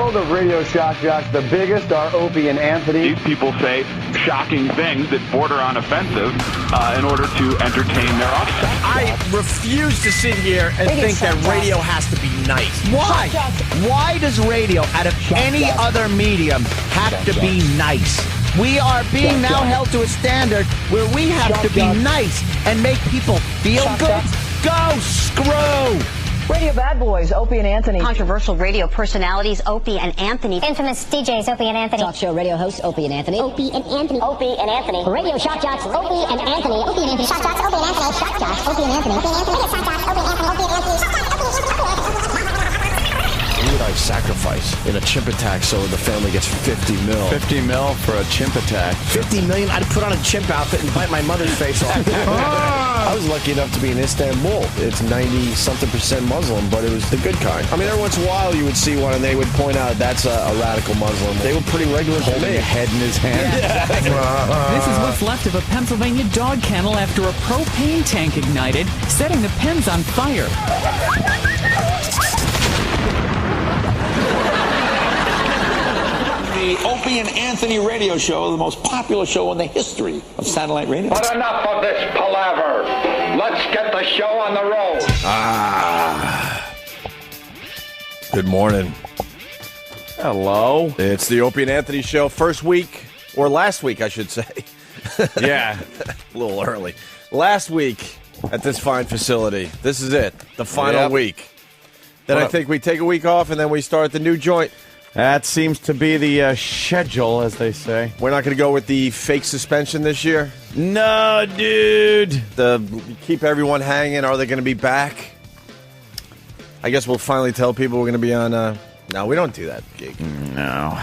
world of radio shock jocks, the biggest are Opie and Anthony. These people say shocking things that border on offensive in order to entertain their audience. I refuse to sit here and think that radio has to be nice. Why? Why does radio, out of any other medium, have to be nice? We are being now held to a standard where we have to be nice and make people feel good. Go screw! Radio bad boys, Opie and Anthony. Controversial radio personalities, Opie and Anthony. Infamous DJs, Opie and Anthony. Talk show radio hosts, Opie and Anthony. Opie and Anthony. Opie and Anthony. Radio shock jocks, Opie and Anthony. Opie and Anthony. Shock jocks, Opie and Anthony. Shock jocks, Opie and Anthony. Opie and Anthony. Shock jocks, Opie and Anthony. Opie and Anthony. Shock jocks, Opie and Anthony. What would I sacrifice in a chimp attack so the family gets 50 mil? 50 mil for a chimp attack. 50 million? I'd put on a chimp outfit and bite my mother's face off. I was lucky enough to be in Istanbul. It's 90-something% Muslim, but it was the good kind. I mean, every once in a while you would see one and they would point out that's a radical Muslim. They were pretty regular. Holding a head in his hand. Yeah. This is what's left of a Pennsylvania dog kennel after a propane tank ignited, setting the pens on fire. The Opie and Anthony radio show, the most popular show in the history of satellite radio. But enough of this palaver. Let's get the show on the road. Good morning. Hello. It's the Opie and Anthony show. First week, or last week, I should say. Yeah. A little early. Last week at this fine facility. This is it. The final week. Then I think we take a week off and then we start the new joint. That seems to be the schedule, as they say. We're not going to go with the fake suspension this year? No, dude. Keep everyone hanging. Are they going to be back? I guess we'll finally tell people we're going to be on... No, we don't do that gig. No.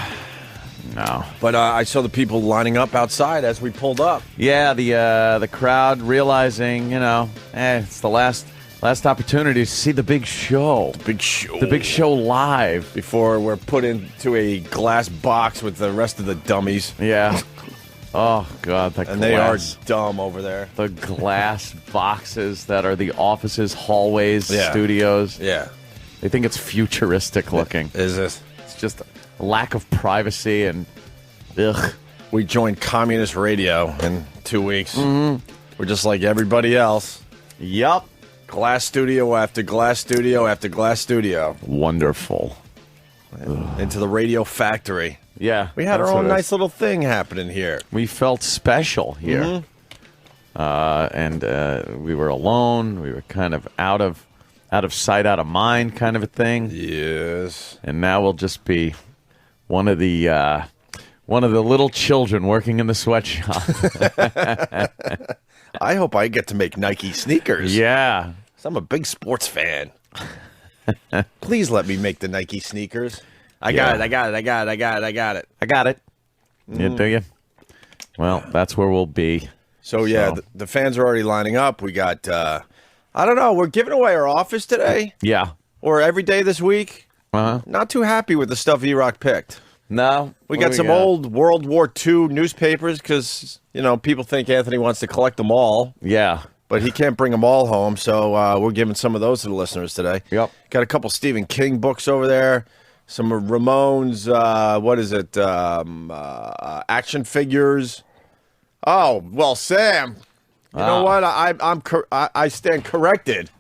But I saw the people lining up outside as we pulled up. Yeah, the crowd realizing, it's the last opportunity to see the big show. The big show live. Before we're put into a glass box with the rest of the dummies. Yeah. Oh, God. And they are dumb over there. The glass boxes that are the offices, hallways, studios. Yeah. They think it's futuristic looking. Is this? It's just a lack of privacy and ugh. We joined communist radio in 2 weeks. Mm-hmm. We're just like everybody else. Yup. Glass studio after glass studio after glass studio. Wonderful. Into the radio factory. Yeah. We had our own nice little thing happening here. We felt special here. Mm-hmm. And we were alone. We were kind of out of sight, out of mind kind of a thing. Yes. And now we'll just be one of the little children working in the sweatshop. I hope I get to make Nike sneakers. Yeah. I'm a big sports fan. Please let me make the Nike sneakers. I got it. Do you? Well, that's where we'll be. So, the fans are already lining up. We got, I don't know, we're giving away our office today. Yeah. Or every day this week. Uh-huh. Not too happy with the stuff E-Rock picked. No. We got some old World War II newspapers because, people think Anthony wants to collect them all. Yeah. But he can't bring them all home, so we're giving some of those to the listeners today. Yep. Got a couple Stephen King books over there. Some Ramones, action figures. Oh, well, Sam, you know what? I stand corrected.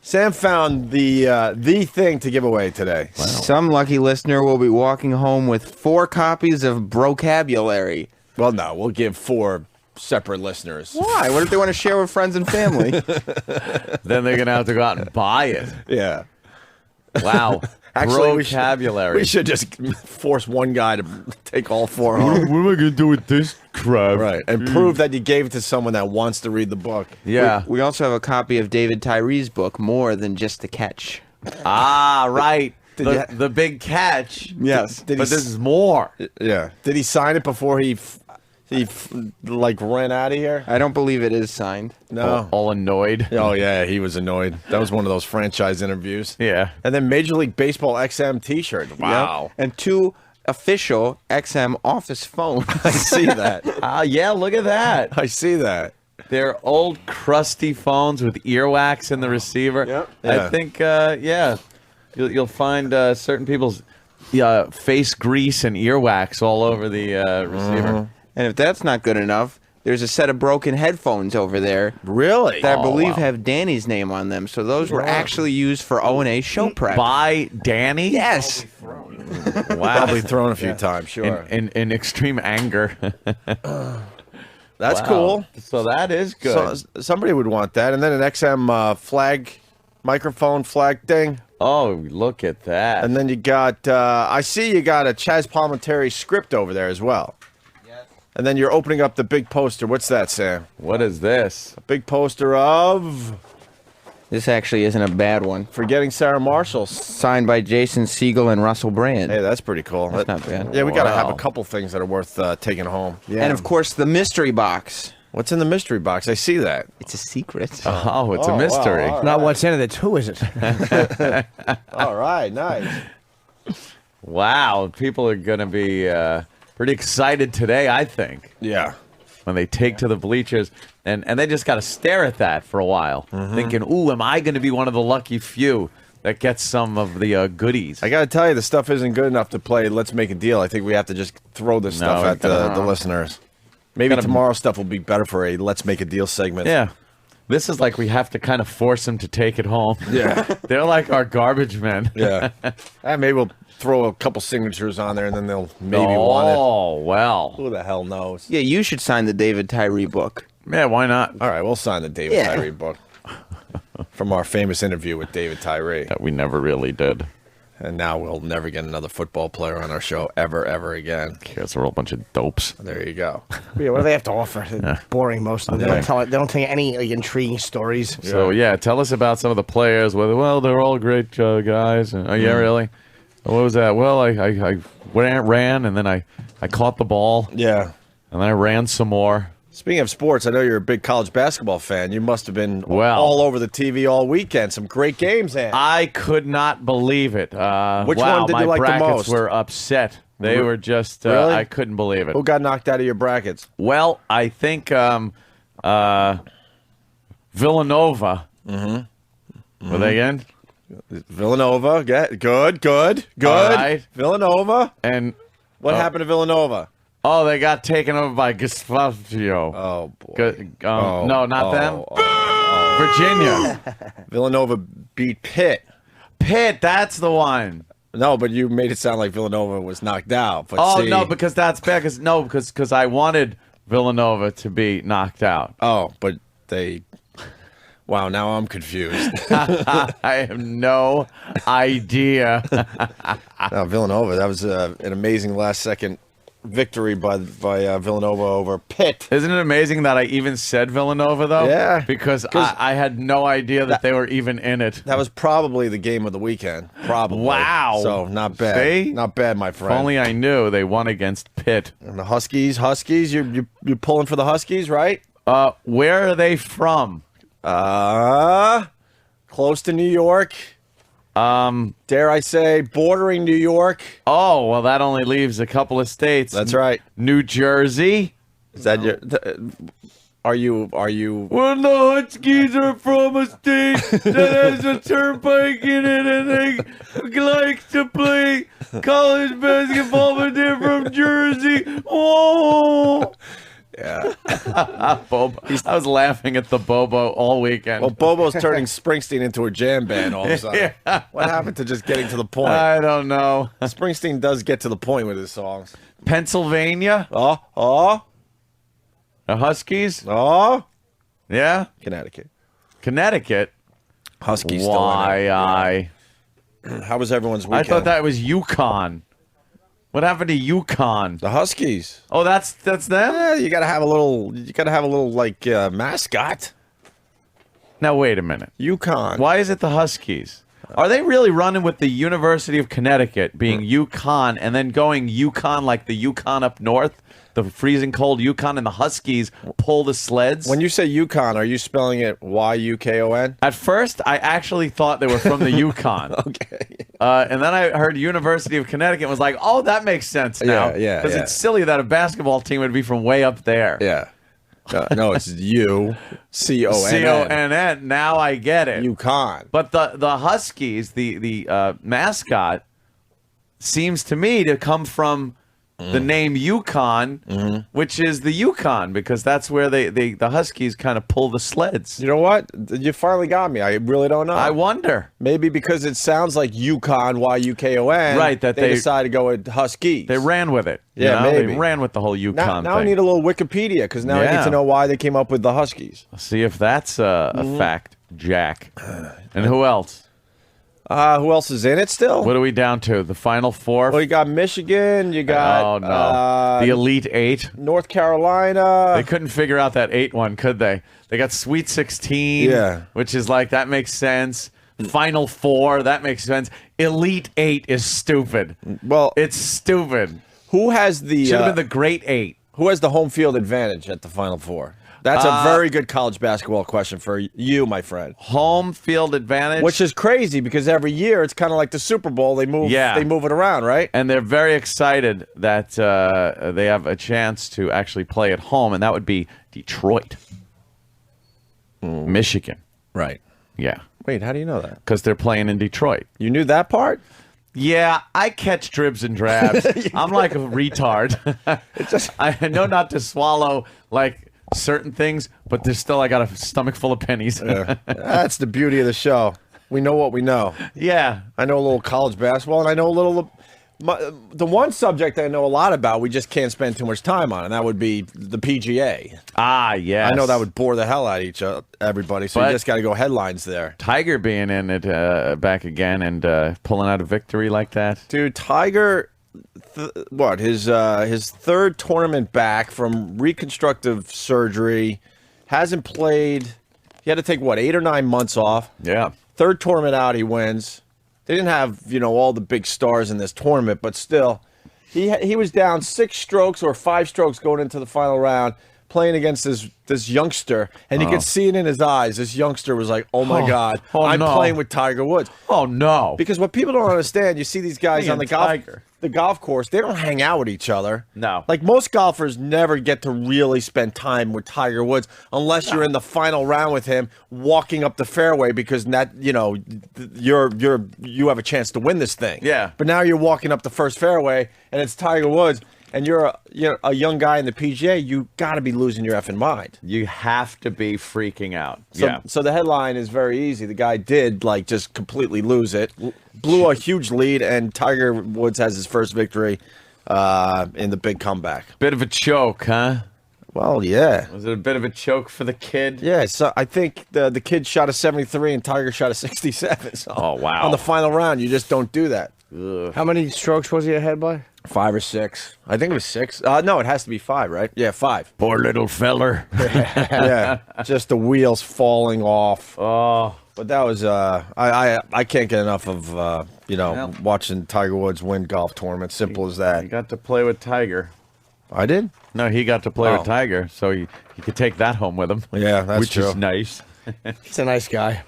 Sam found the thing to give away today. Wow. Some lucky listener will be walking home with 4 copies of Brocabulary. Well, no, we'll give 4 separate listeners. Why? What if they want to share with friends and family? Then they're going to have to go out and buy it. Yeah. Wow. Actually, vocabulary. We should just force one guy to take all 4 home. What am I going to do with this crap? Right. And prove that you gave it to someone that wants to read the book. Yeah. We also have a copy of David Tyree's book, More Than Just a Catch. Ah, right. The big catch. Yes. But this is more. Yeah. Did he sign it before he ran out of here? I don't believe it is signed. No. All annoyed. Oh, yeah, he was annoyed. That was one of those franchise interviews. Yeah. And then Major League Baseball XM t-shirt. Wow. Yep. And 2 official XM office phones. I see that. Yeah, look at that. I see that. They're old, crusty phones with earwax in the receiver. Yep. I think, you'll find certain people's face grease and earwax all over the receiver. And if that's not good enough, there's a set of broken headphones over there. Really? That I believe have Danny's name on them. So those were actually used for O&A show prep. By Danny? Yes. Wow. Probably thrown a few times, sure. In extreme anger. That's cool. So that is good. So, somebody would want that. And then an XM microphone flag thing. Oh, look at that. And then you got, I see you got a Chaz Palminteri script over there as well. And then you're opening up the big poster. What's that, Sam? What is this? A big poster of... This actually isn't a bad one. Forgetting Sarah Marshall. Signed by Jason Segel and Russell Brand. Hey, that's pretty cool. That's not bad. Yeah, we got to have a couple things that are worth taking home. Yeah. And, of course, the mystery box. What's in the mystery box? I see that. It's a secret. Oh, it's a mystery. Wow, not what's in it, it's who is it? All right, nice. Wow, people are going to be... pretty excited today, I think. Yeah. When they take to the bleachers, and they just got to stare at that for a while, thinking, ooh, am I going to be one of the lucky few that gets some of the goodies? I got to tell you, the stuff isn't good enough to play Let's Make a Deal. I think we have to just throw this stuff at the listeners. Maybe tomorrow's stuff will be better for a Let's Make a Deal segment. Yeah. This is like we have to kind of force them to take it home. Yeah. They're like our garbage men. Yeah. Maybe we'll throw a couple signatures on there, and then they'll maybe want it. Oh, well. Who the hell knows? Yeah, you should sign the David Tyree book. Yeah, why not? All right, we'll sign the David Tyree book from our famous interview with David Tyree. That we never really did. And now we'll never get another football player on our show ever again. Kids are all a bunch of dopes. There you go. Yeah, what do they have to offer? They're boring, most of them. They don't tell you any intriguing stories. So, yeah, tell us about some of the players. Well, they're all great guys. Oh, yeah, really? What was that? Well, I ran, and then I caught the ball. Yeah. And then I ran some more. Speaking of sports, I know you're a big college basketball fan. You must have been all over the TV all weekend. Some great games, man. I could not believe it. Which one did you like the most? My brackets were upset. They were just, really? I couldn't believe it. Who got knocked out of your brackets? Well, I think Villanova. Were they in? Villanova. Good. All right. Villanova. And what happened to Villanova? Oh, they got taken over by Gustafio. Oh, boy. No, not them. Virginia. Villanova beat Pitt. Pitt, that's the one. No, but you made it sound like Villanova was knocked out. But no, because that's bad. Because I wanted Villanova to be knocked out. Oh, but they... Wow, now I'm confused. I have no idea. No, Villanova, that was an amazing last-second victory by Villanova over Pitt. Isn't it amazing that I even said Villanova, though? Yeah. Because I had no idea that they were even in it. That was probably the game of the weekend. Probably. Wow. So, not bad. See? Not bad, my friend. If only I knew they won against Pitt. And the Huskies, you're pulling for the Huskies, right? Where are they from? Close to New York. Dare I say, bordering New York. Oh, well, that only leaves a couple of states. That's right. New Jersey. Is that your... Are you... Well, the Huskies are from a state that has a turnpike in it, and they like to play college basketball, but they're from Jersey. Oh! Yeah. Bobo. I was laughing at the Bobo all weekend. Well, Bobo's turning Springsteen into a jam band all of a sudden. Yeah. What happened to just getting to the point? I don't know. Springsteen does get to the point with his songs. Pennsylvania? The Huskies? Yeah? Connecticut. Huskies still in it. How was everyone's weekend? I thought that was Yukon. What happened to Yukon? The Huskies. Oh, that's them? Yeah, you gotta have a little like mascot. Now wait a minute. Yukon. Why is it the Huskies? Are they really running with the University of Connecticut being Yukon and then going Yukon like the Yukon up north? The freezing cold Yukon, and the Huskies pull the sleds? When you say Yukon, are you spelling it Y-U-K-O-N? At first, I actually thought they were from the Yukon. Okay. And then I heard University of Connecticut and was like, oh, that makes sense now. Yeah. Because it's silly that a basketball team would be from way up there. Yeah. No, it's U-C-O-N-N. C-O-N-N. Now I get it. Yukon. But the Huskies, the mascot, seems to me to come from the name Yukon, which is the Yukon, because that's where the Huskies kind of pull the sleds. You know what? You finally got me. I really don't know. I wonder. Maybe because it sounds like Yukon, Y-U-K-O-N. Right, that they decided to go with Huskies. They ran with it. Yeah, maybe. They ran with the whole Yukon now I thing. need a little Wikipedia, because now I need to know why they came up with the Huskies. See if that's a fact, Jack. And who else? Who else is in it still? What are we down to? The Final Four? Well, you got Michigan. You got the Elite Eight. North Carolina. They couldn't figure out that 8 one, could they? They got Sweet 16, which is like, that makes sense. Final Four, that makes sense. Elite Eight is stupid. Well, it's stupid. Who has the... Should have been the Great Eight. Who has the home field advantage at the Final Four? That's a very good college basketball question for you, my friend. Home field advantage? Which is crazy, because every year it's kind of like the Super Bowl. They move it around, right? And they're very excited that they have a chance to actually play at home, and that would be Detroit. Michigan. Right. Yeah. Wait, how do you know that? Because they're playing in Detroit. You knew that part? Yeah, I catch dribs and drabs. I'm like a retard. I know not to swallow, like, certain things, but there's still, I got a stomach full of pennies. That's the beauty of the show. We know what we know. Yeah. I know a little college basketball, and I know a little... the one subject I know a lot about, we just can't spend too much time on, and that would be the PGA. Ah, yes. I know that would bore the hell out of everybody, so you just got to go headlines there. Tiger being in it back again and pulling out a victory like that. Dude, Tiger... his third tournament back from reconstructive surgery, hasn't played. He had to take 8 or 9 months off. Yeah. Third tournament out, he wins. They didn't have all the big stars in this tournament, but still, he was down 6 strokes or 5 strokes going into the final round, playing against this youngster, and you could see it in his eyes. This youngster was like, "Oh my God, I'm playing with Tiger Woods." Oh no! Because what people don't understand, you see these guys on the golf course, they don't hang out with each other. No. Like, most golfers never get to really spend time with Tiger Woods unless you're in the final round with him, walking up the fairway, because that you have a chance to win this thing. Yeah. But now you're walking up the first fairway and it's Tiger Woods, and you're a young guy in the PGA, you got to be losing your effing mind. You have to be freaking out. So the headline is very easy. The guy did just completely lose it, blew a huge lead, and Tiger Woods has his first victory in the big comeback. Bit of a choke, huh? Well, yeah. Was it a bit of a choke for the kid? Yeah, so I think the kid shot a 73 and Tiger shot a 67. So oh, wow. On the final round, you just don't do that. Ugh. How many strokes was he ahead by? 5 or 6. I think it was 6. No, it has to be 5, right? Yeah, 5. Poor little feller. Yeah, just the wheels falling off. Oh. But that was I can't get enough of watching Tiger Woods win golf tournaments. Simple as that. You got to play with Tiger. I did? No, he got to play with Tiger, so he could take that home with him. Yeah, that's true. Which is nice. He's a nice guy.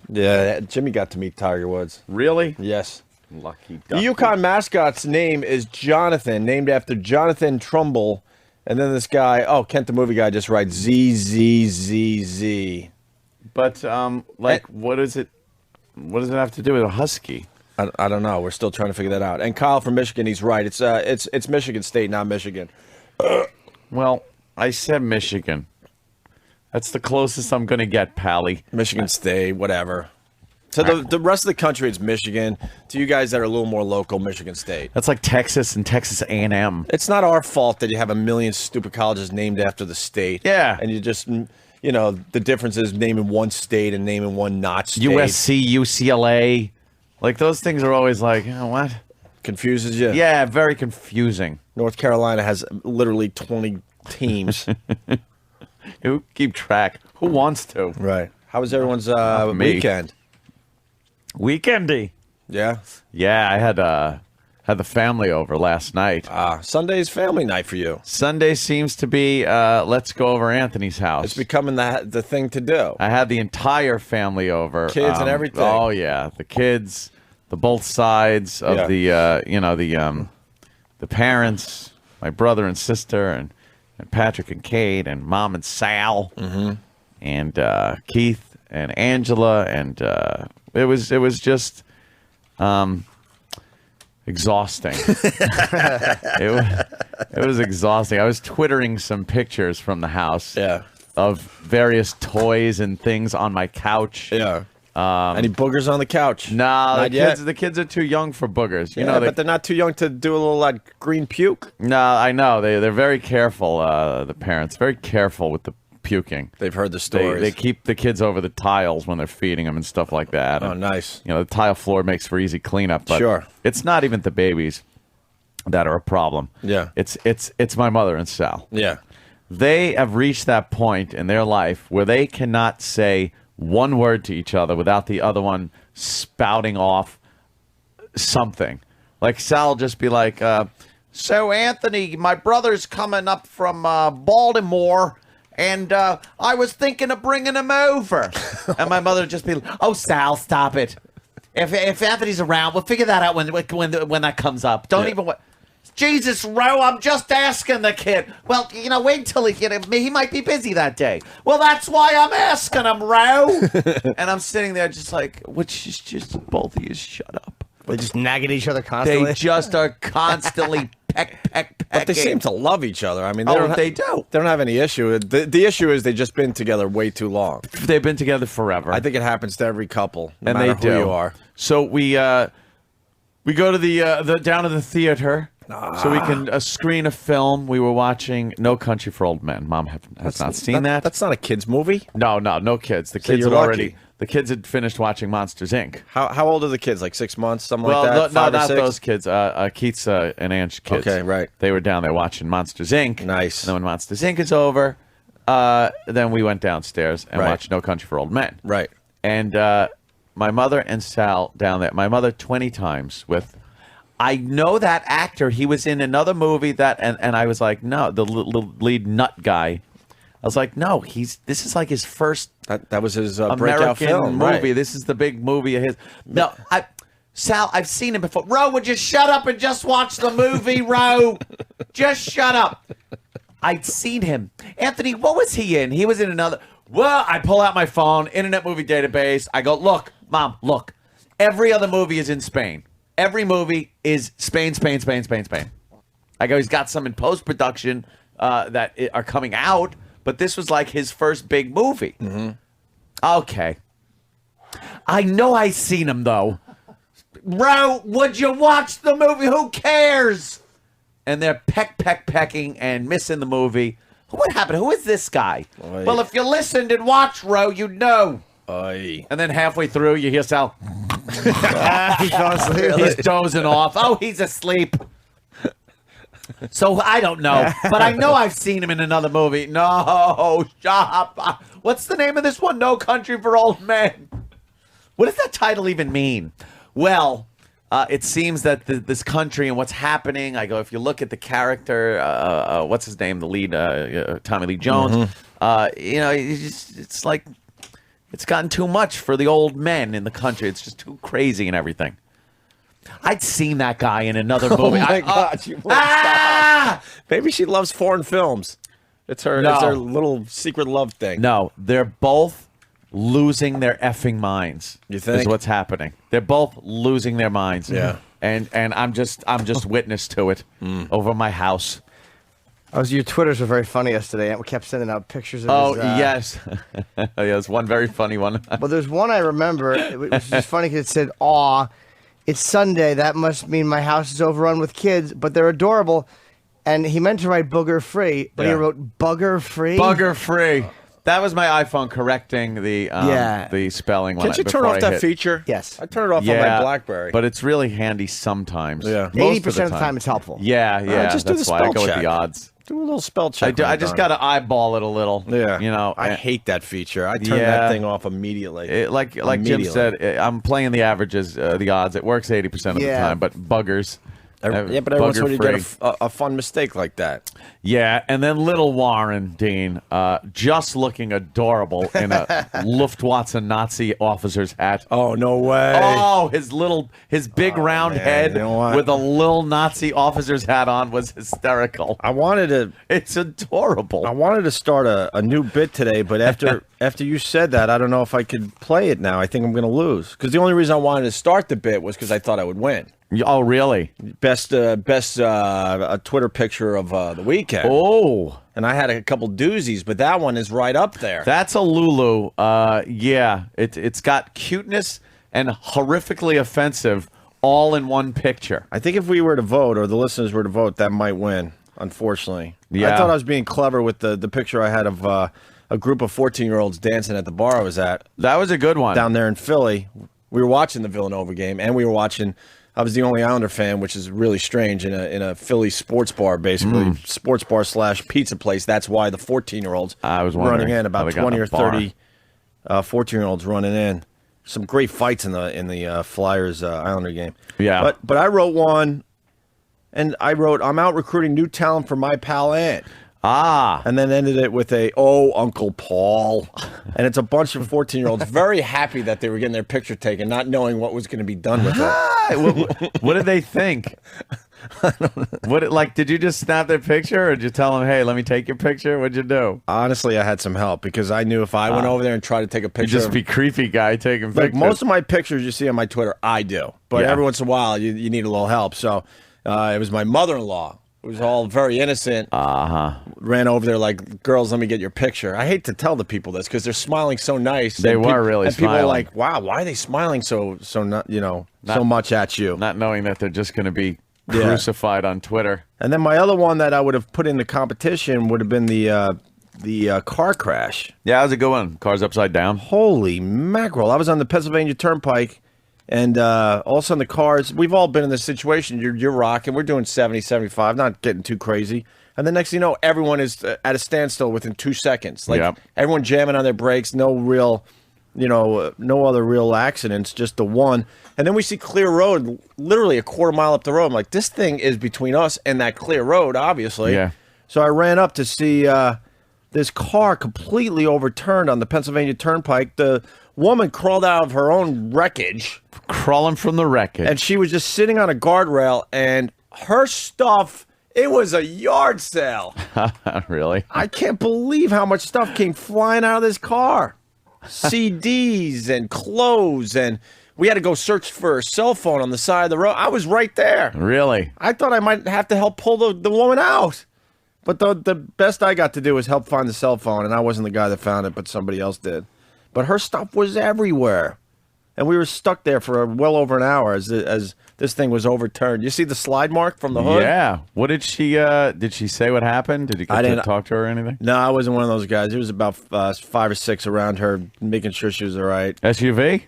Yeah, Jimmy got to meet Tiger Woods. Really? Yes. Lucky ducky. The Yukon mascot's name is Jonathan, named after Jonathan Trumbull. And then this guy, Kent the movie guy, just writes ZZZZ. But what does it have to do with a husky? I don't know. We're still trying to figure that out. And Kyle from Michigan, he's right. It's Michigan State, not Michigan. Well, I said Michigan. That's the closest I'm going to get, Pally. Michigan State, whatever. To the rest of the country, it's Michigan. To you guys that are a little more local, Michigan State. That's like Texas and Texas A&M. It's not our fault that you have a million stupid colleges named after the state. Yeah. And you just, the difference is naming one state and naming one not state. USC, UCLA. Like, those things are always like, what? Confuses you? Yeah, very confusing. North Carolina has literally 20 teams. Who keep track? Who wants to? Right. How was everyone's weekend? Weekendy. Yeah? Yeah, I had the family over last night. Sunday's family night for you. Sunday seems to be let's go over Anthony's house. It's becoming the thing to do. I had the entire family over. Kids and everything. Oh, yeah. The kids, both sides of the parents, my brother and sister, and Patrick and Kate, and Mom and Sal, and Keith and Angela, and it was just exhausting. It was exhausting. I was twittering some pictures from the house of various toys and things on my couch. Yeah. Any boogers on the couch? No, the kids are too young for boogers. You know, but they're not too young to do a little green puke. No, I know. They're very careful, the parents. Very careful with the puking. They've heard the stories. They keep the kids over the tiles when they're feeding them and stuff like that. Oh, and, nice. You know, the tile floor makes for easy cleanup, but sure. It's not even the babies that are a problem. Yeah. It's my mother and Sal. Yeah. They have reached that point in their life where they cannot say one word to each other without the other one spouting off something. Like Sal will just be like, so Anthony, my brother's coming up from Baltimore, and I was thinking of bringing him over. And my mother would just be like, oh, Sal, stop it. If Anthony's around, we'll figure that out when that comes up. Don't even... Jesus, Ro, I'm just asking the kid. Well, you know, wait till he might be busy that day. Well, that's why I'm asking him, Ro. And I'm sitting there just like, which is just both of you shut up. They just nag at each other constantly. They just are constantly pecking. But they seem to love each other. I mean, they do. They don't have any issue. The issue is they've just been together way too long. They've been together forever. I think it happens to every couple, no and matter they do. who you are. So we go to the down to the theater. So we can screen a film. We were watching No Country for Old Men. Mom has not seen that. That's not a kid's movie? No kids. The kids had already. The kids had finished watching Monsters, Inc. How old are the kids? Like 6 months, something like that? No, not those kids. Keith's and Ange's kids. Okay, right. They were down there watching Monsters, Inc. Nice. And then when Monsters, Inc. is over, then we went downstairs and watched No Country for Old Men. Right. And my mother and Sal down there. My mother 20 times with... I know that actor. He was in another movie and I was like, no, the lead nut guy. I was like, no, this is like his first that was his American breakout film movie. Right. This is the big movie of his. No, Sal, I've seen him before. Ro, would you shut up and just watch the movie, Ro? Just shut up. I'd seen him. Anthony, what was he in? He was in another. Well, I pull out my phone, Internet Movie Database. I go, look, Mom, look. Every other movie is in Spain. Every movie is Spain. I go, he's got some in post-production that are coming out, but this was like his first big movie. Mm-hmm. Okay. I know I seen him, though. Bro, would you watch the movie? Who cares? And they're pecking and missing the movie. What happened? Who is this guy? Oy. Well, if you listened and watched, Ro, you'd know. Oy. And then halfway through, you hear Sal. He fell asleep. He's dozing off. Oh, he's asleep. So I don't know, but I know I've seen him in another movie. No, stop. What's the name of this one? No Country for Old Men. What does that title even mean? Well, it seems that this country and what's happening. I go, if you look at the character, what's his name? The lead, Tommy Lee Jones. You know, it's like. It's gotten too much for the old men in the country. It's just too crazy and everything. I'd seen that guy in another movie. Oh my God! You won't stop. Maybe she loves foreign films. It's her little secret love thing. No, they're both losing their effing minds. You think? Is what's happening. They're both losing their minds. Yeah. And I'm just witness to it over my house. Your Twitters were very funny yesterday, and we kept sending out pictures of his, yes. There's one very funny one. Well, there's one I remember. It was just funny because it said, aw, it's Sunday. That must mean my house is overrun with kids, but they're adorable. And he meant to write booger free, but he wrote bugger free. Bugger free. That was my iPhone correcting the spelling. Can't you turn off that feature? Yes. I turn it off on my BlackBerry. But it's really handy sometimes. Yeah. 80% of the time it's helpful. Yeah. Just do that's the why I spell go check. with the odds. Do a little spell check. I just got to eyeball it a little. Yeah. You know, I hate that feature. I turn that thing off immediately. Like Jim said, I'm playing the averages, the odds. It works 80% of the time, but buggers. Yeah, but every once in a while you get a fun mistake like that. Yeah, and then little Warren, Dean, just looking adorable in a Luftwaffe Nazi officer's hat. Oh, no way. Oh, his big round head with a little Nazi officer's hat on was hysterical. It's adorable. I wanted to start a new bit today, but after you said that, I don't know if I could play it now. I think I'm going to lose. Because the only reason I wanted to start the bit was because I thought I would win. Oh, really? Best Twitter picture of the weekend. Oh. And I had a couple doozies, but that one is right up there. That's a Lulu. Yeah, it's got cuteness and horrifically offensive all in one picture. I think if we were to vote, or the listeners were to vote, that might win, unfortunately. Yeah. I thought I was being clever with the picture I had of a group of 14-year-olds dancing at the bar I was at. That was a good one. Down there in Philly. We were watching the Villanova game, and we were watching... I was the only Islander fan, which is really strange, in a Philly sports bar, basically. Sports bar / pizza place. That's why the 14-year-olds running in, about 20 or 30 14-year-olds running in. Some great fights in the Flyers Islander game. Yeah. But I wrote one, and I wrote, I'm out recruiting new talent for my pal Ant. And then ended it with Uncle Paul. And it's a bunch of 14-year-olds very happy that they were getting their picture taken, not knowing what was going to be done with it. What did they think? Did you just snap their picture, or did you tell them, hey, let me take your picture? What'd you do? Honestly, I had some help, because I knew if I went over there and tried to take a picture... You'd just be creepy guy taking pictures. Like, most of my pictures you see on my Twitter, I do. But every once in a while, you need a little help. So it was my mother-in-law. It was all very innocent. Ran over there like, girls, let me get your picture. I hate to tell the people this because they're smiling so nice. They were really and smiling. People are like, wow, why are they smiling so much at you? Not knowing that they're just going to be crucified on Twitter. And then my other one that I would have put in the competition would have been the car crash. Yeah, that was a good one. Car's upside down. Holy mackerel. I was on the Pennsylvania Turnpike. And all of a sudden the cars, we've all been in this situation. You're rocking. We're doing 70, 75, not getting too crazy. And the next thing you know, everyone is at a standstill within 2 seconds. Like everyone jamming on their brakes, no other real accidents, just the one. And then we see clear road, literally a quarter mile up the road. I'm like, this thing is between us and that clear road, obviously. Yeah. So I ran up to see this car completely overturned on the Pennsylvania Turnpike. The woman crawled out of her own wreckage. Crawling from the wreckage. And she was just sitting on a guardrail, and her stuff, it was a yard sale. Really? I can't believe how much stuff came flying out of this car. CDs and clothes, and we had to go search for a cell phone on the side of the road. I was right there. Really? I thought I might have to help pull the woman out. But the best I got to do was help find the cell phone, and I wasn't the guy that found it, but somebody else did. But her stuff was everywhere. And we were stuck there for well over an hour as this thing was overturned. You see the slide mark from the hood? Yeah. What did she say what happened? Did you get to talk to her or anything? No, I wasn't one of those guys. There was about 5 or 6 around her making sure she was all right. SUV?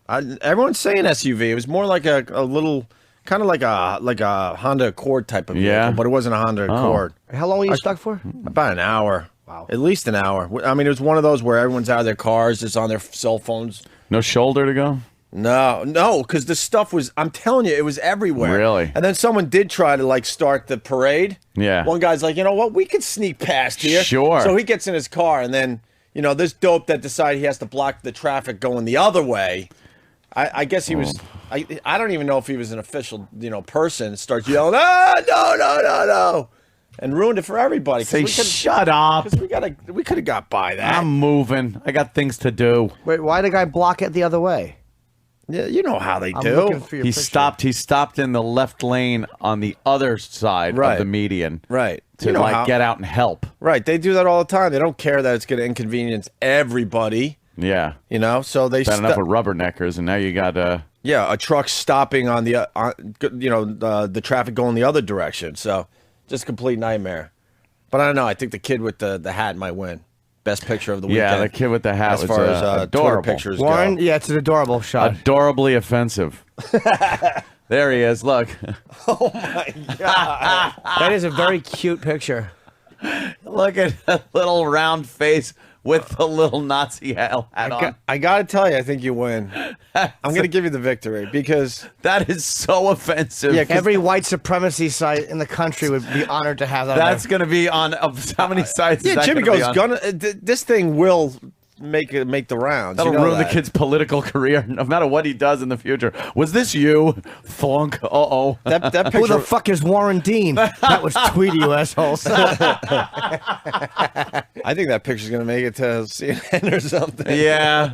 Everyone's saying SUV. It was more like a little, kind of like a Honda Accord type of vehicle, but it wasn't a Honda Accord. How long were you stuck for? About an hour. Wow. At least an hour. I mean, it was one of those where everyone's out of their cars, just on their cell phones. No shoulder to go? No, because the stuff was, I'm telling you, it was everywhere. Really? And then someone did try to, start the parade. Yeah. One guy's like, you know what, we could sneak past here. Sure. So he gets in his car, and then, this dope that decided he has to block the traffic going the other way. I guess he was, I don't even know if he was an official, person, starts yelling, no. And ruined it for everybody. Say, shut up. Because we could have got by that. I'm moving. I got things to do. Wait, why did the guy block it the other way? Yeah, you know how they I'm do. looking for your He picture. He stopped in the left lane on the other side of the median. Right. To get out and help. Right. They do that all the time. They don't care that it's going to inconvenience everybody. Yeah. So they bad enough with rubberneckers, and now you got a truck stopping on the the traffic going the other direction. So just a complete nightmare. But I don't know. I think the kid with the hat might win. Best picture of the weekend. Yeah, the kid with the hat as was far as adorable. Twitter pictures Warren, go. yeah, it's an adorable shot. Adorably offensive. There he is. Look. Oh my god, that is a very cute picture. Look at that little round face with the little Nazi hat on. I got to tell you, I think you win. I'm going to give you the victory because that is so offensive. Yeah, every white supremacy site in the country would be honored to have that. That's going to be on how many sites? Yeah, is that Jimmy gonna goes, this thing will make the rounds. That'll ruin the kid's political career, no matter what he does in the future. Was this you? Thunk. Uh-oh. That picture... Who the fuck is Warren Dean? That was Tweety, you assholes. I think that picture's going to make it to CNN or something. Yeah.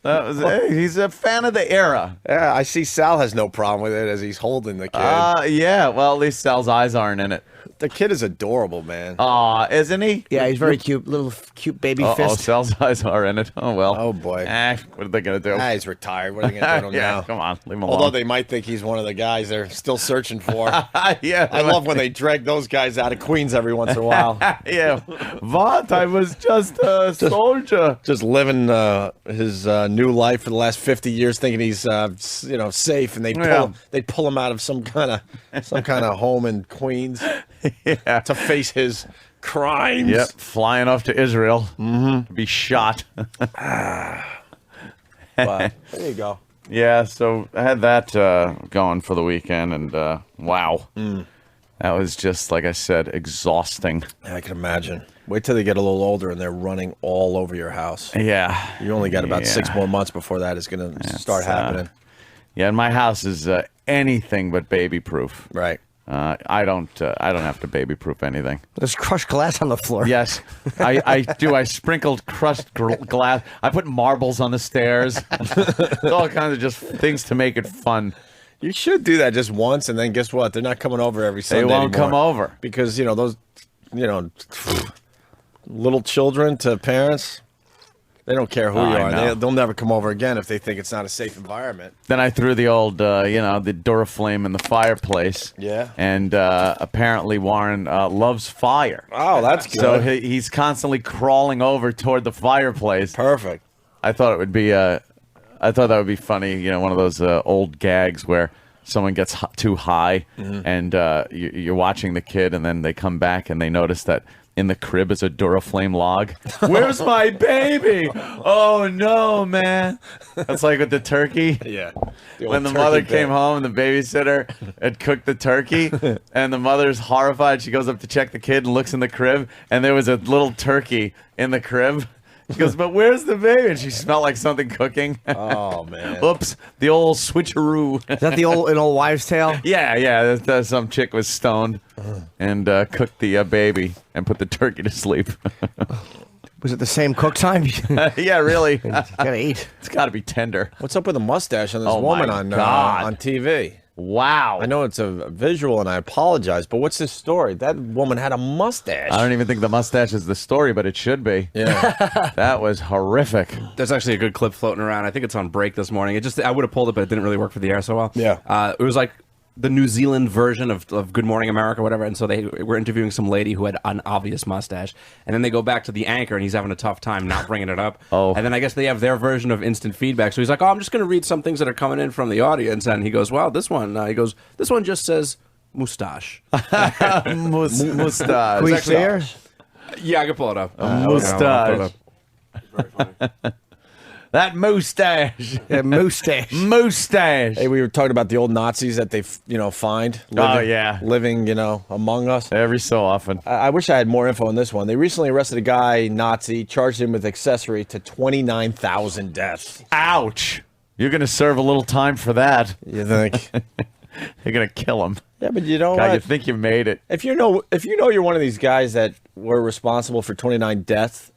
That was he's a fan of the era. Yeah, I see Sal has no problem with it as he's holding the kid. Yeah. Well, at least Sal's eyes aren't in it. The kid is adorable, man. Aw, isn't he? Yeah, he's very cute. Little cute baby fist. Oh, Sal's eyes are in it. Oh, well. Oh, boy. What are they going to do? He's retired. What are they going to do to him yeah, now? come on. Leave him alone. Although they might think he's one of the guys they're still searching for. Yeah. I love when they drag those guys out of Queens every once in a while. Yeah. What? I was just a soldier. Just living his new life for the last 50 years, thinking he's safe, and they pull him out of some kind of home in Queens to face his crimes. Yep, flying off to Israel to be shot. But there you go. Yeah, so I had that going for the weekend, and wow. That was just, like I said, exhausting. I can imagine. Wait till they get a little older and they're running all over your house. Yeah. You only got about 6 more months before that is going to start happening. Yeah, and my house is anything but baby-proof. Right. I don't have to baby-proof anything. There's crushed glass on the floor. Yes, I do. I sprinkled crushed glass. I put marbles on the stairs. All kinds of just things to make it fun. You should do that just once, and then guess what? They're not coming over every Sunday They won't anymore. come over. Because, those, little children to parents, they don't care who you are. They'll never come over again if they think it's not a safe environment. Then I threw the old, the Duraflame in the fireplace. Yeah. And apparently Warren loves fire. Oh, that's good. So he's constantly crawling over toward the fireplace. Perfect. I thought it would be I thought that would be funny, one of those old gags where someone gets too high and you're watching the kid and then they come back and they notice that in the crib is a Duraflame log. Where's my baby? Oh, no, man. That's like with the turkey. Yeah. When the mother came home and the babysitter had cooked the turkey and the mother's horrified. She goes up to check the kid and looks in the crib and there was a little turkey in the crib. She goes, but where's the baby? And she smelled like something cooking. Oh, man. Oops. The old switcheroo. Is that an old wives' tale? Yeah. Some chick was stoned and cooked the baby and put the turkey to sleep. Was it the same cook time? Yeah, really. Gotta eat. It's got to be tender. What's up with the mustache on this Oh, woman my on God. TV? Wow. I know it's a visual, and I apologize, but what's this story? That woman had a mustache. I don't even think the mustache is the story, but it should be. Yeah. That was horrific. There's actually a good clip floating around. I think it's on break this morning. I would have pulled it, but it didn't really work for the air so well. Yeah. It was like the New Zealand version of Good Morning America, whatever. And so they were interviewing some lady who had an obvious mustache. And then they go back to the anchor, and he's having a tough time not bringing it up. Oh. And then I guess they have their version of instant feedback. So he's like, I'm just going to read some things that are coming in from the audience. And he goes, wow, this one just says mustache. Mustache. Can we see her? Yeah, I can pull it up. Mustache. Very funny. That mustache. Yeah, mustache. Mustache. Hey, we were talking about the old Nazis that they, find. Living, among us. Every so often. I wish I had more info on this one. They recently arrested a guy, Nazi, charged him with accessory to 29,000 deaths. Ouch. You're going to serve a little time for that. You think? You're going to kill him. Yeah, but you know God, what? you think you made it. If you know you're one of these guys that were responsible for deaths.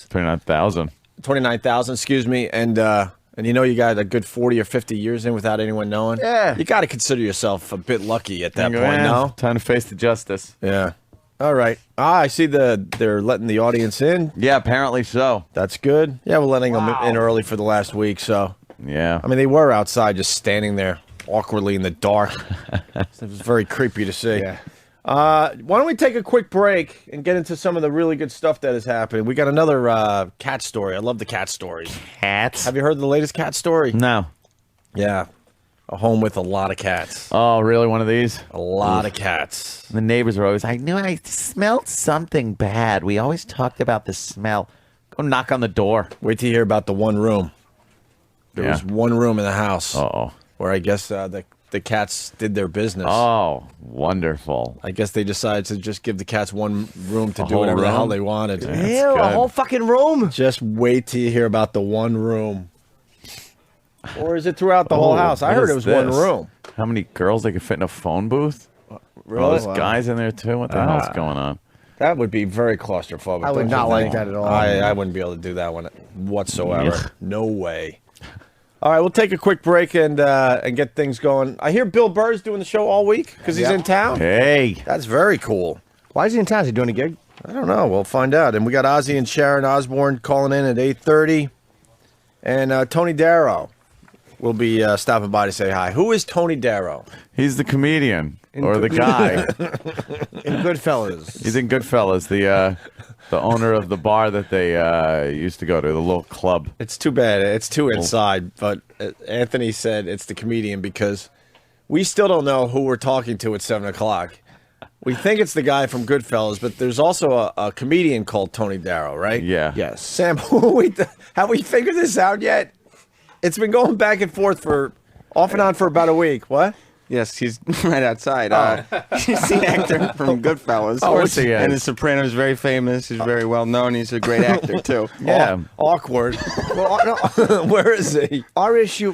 29,000. 29,000, excuse me, and you got a good 40 or 50 years in without anyone knowing. Yeah. You got to consider yourself a bit lucky at that point, no? Time to face the justice. Yeah. All right. I see they're letting the audience in. Yeah, apparently so. That's good. Yeah, we're letting them in early for the last week, so. Yeah. I mean, they were outside just standing there awkwardly in the dark. It was very creepy to see. Yeah. Why don't we take a quick break and get into some of the really good stuff that is happening? We got another cat story. I love the cat stories. Cats? Have you heard the latest cat story? No. Yeah. A home with a lot of cats. Oh, really? One of these? A lot of cats. The neighbors are always like, no, I smelled something bad. We always talked about the smell. Go knock on the door. Wait till you hear about the one room. There was one room in the house. Uh-oh. Where I guess the cats did their business. Oh, wonderful. I guess they decided to just give the cats one room to A do whole whatever the hell room? they wanted. Ew, a whole fucking room? Just wait till you hear about the one room. Or is it throughout the whole house? I what heard is it was one this? room. How many girls they could fit in a phone booth? Really? Oh, there's guys in there too? What the hell's going on? That would be very claustrophobic. I would don't you not like think? that at all. I wouldn't be able to do that one whatsoever. Ugh. No way. All right, we'll take a quick break and get things going. I hear Bill Burr's doing the show all week because he's in town. Hey. That's very cool. Why is he in town? Is he doing a gig? I don't know. We'll find out. And we got Ozzy and Sharon Osbourne calling in at 8:30. And Tony Darrow will be stopping by to say hi. Who is Tony Darrow? He's the comedian or the guy. In Goodfellas. He's in Goodfellas, the owner of the bar that they used to go to, the little club. It's too bad. It's too inside. But Anthony said it's the comedian because we still don't know who we're talking to at 7 o'clock. We think it's the guy from Goodfellas, but there's also a comedian called Tony Darrow, right? Yeah. Yes. Sam, have we figured this out yet? It's been going back and forth for off and on for about a week. What? Yes, he's right outside. He's the actor from Goodfellas. Of course he is. And The Sopranos is very famous. He's very well known. He's a great actor, too. Yeah. Awkward. Where is he? Our issue.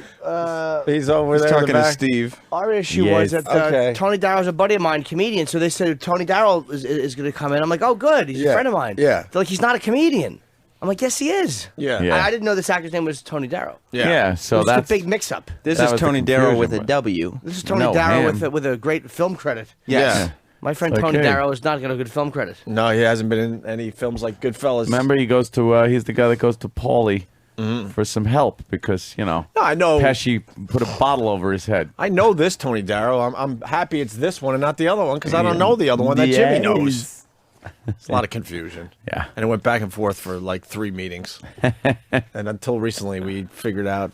He's over He's there. talking in the to back. Steve. Our issue Yes. was that Okay. Tony Darrow's a buddy of mine, comedian. So they said Tony Darrow is going to come in. I'm like, oh, good. He's a friend of mine. Yeah. They're like, he's not a comedian. I'm like, yes, he is. Yeah. Yeah. I didn't know this actor's name was Tony Darrow. Yeah, so It's that's a big mix-up. This That is was the Tony Darrow with a confusion, W. This is Tony No, Darrow him. with a great film credit. Yes. Yeah. My friend Tony Okay. Darrow has not got a good film credit. No, he hasn't been in any films like Goodfellas. Remember, he goes to he's the guy that goes to Paulie for some help because No, I know. Pesci put a bottle over his head. I know this Tony Darrow. I'm happy it's this one and not the other one because I don't know the other one that Jimmy knows. It's a lot of confusion. Yeah. And it went back and forth for like 3 meetings. And until recently, we figured out,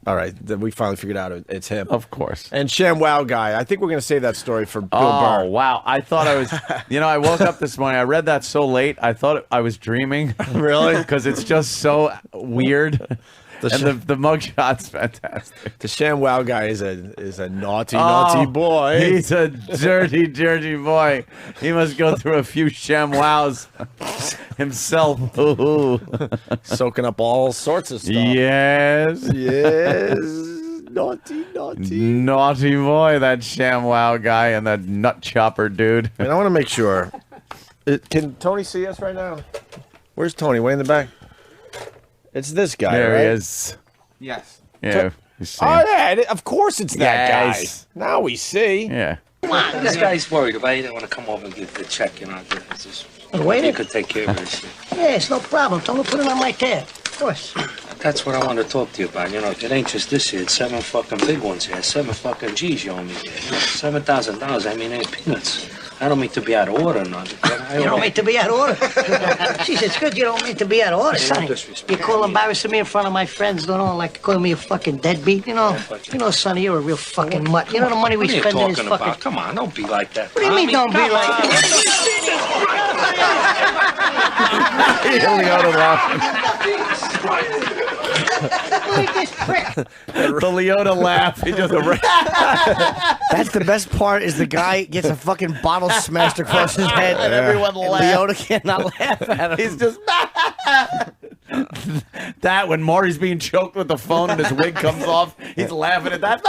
all right, that we finally figured out it's him. Of course. And ShamWow guy. I think we're going to save that story for Bill Oh, Burr. wow. I thought I was, I woke up this morning. I read that so late. I thought I was dreaming. Really? Because it's just so weird. The mugshot's fantastic. The ShamWow guy is a naughty boy. He's a dirty, dirty boy. He must go through a few ShamWows himself. Ooh. Soaking up all sorts of stuff. Yes. Yes. Naughty. Naughty boy, that ShamWow guy and that nut chopper dude. And I want to make sure. Can Tony see us right now? Where's Tony? Way in the back? It's this guy, There right? he is. Yes. Yeah. you see Oh, him. yeah, of course it's that Yes. guy. Now we see. Yeah. This guy's worried about you. He didn't want to come over and give the check, Wait He a- could take care of this. Yeah, it's no problem. Tell him to put it on my tab. Of course. That's what I want to talk to you about. It ain't just this here. It's 7 fucking big ones here. 7 fucking G's you owe me here. $7,000. I mean, ain't peanuts. I don't mean to be out of order or nothing. You don't mean to be out of order. She said, it's good you don't mean to be out of order, Hey, Sonny. no disrespect. You call embarrassing me in front of my friends, like calling me a fucking deadbeat, Sonny, you're a real fucking mutt. You know the money we What are you spend in this talking fucking... about? Come on, don't be like that. What do you mean, don't be like Leota laughing. The Leota laugh. He just That's the best part is the guy gets a fucking bottle smashed across his head And everyone laughs. Leota cannot laugh at him. He's just that when Marty's being choked with the phone and his wig comes off, he's laughing at that.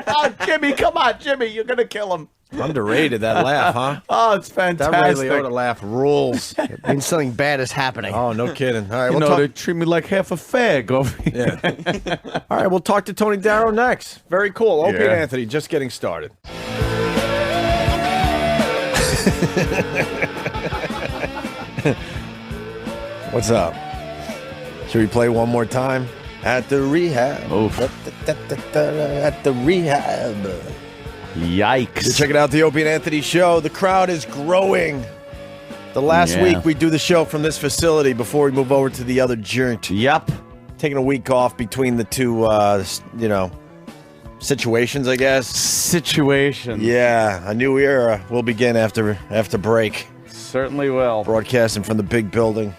Oh, Jimmy, come on, Jimmy, you're gonna kill him. Underrated, that laugh, huh? Oh, it's fantastic. That Ray Liotta laugh rules. It means something bad is happening. Oh, no kidding. All right, You we'll know, talk. they treat me like half a fag over here. Yeah. All right, we'll talk to Tony Darrow next. Very cool. Opie and Yeah. Anthony just getting started. What's up? Should we play one more time? At the rehab. Oof. At the rehab. Yikes. You're checking out the Opie and Anthony show. The crowd is growing. The last Yeah. week we do the show from this facility before we move over to the other joint. Yep. Taking a week off between the two, situations, I guess. Situation. Yeah, a new era will begin after break. Certainly will. Broadcasting from the big building.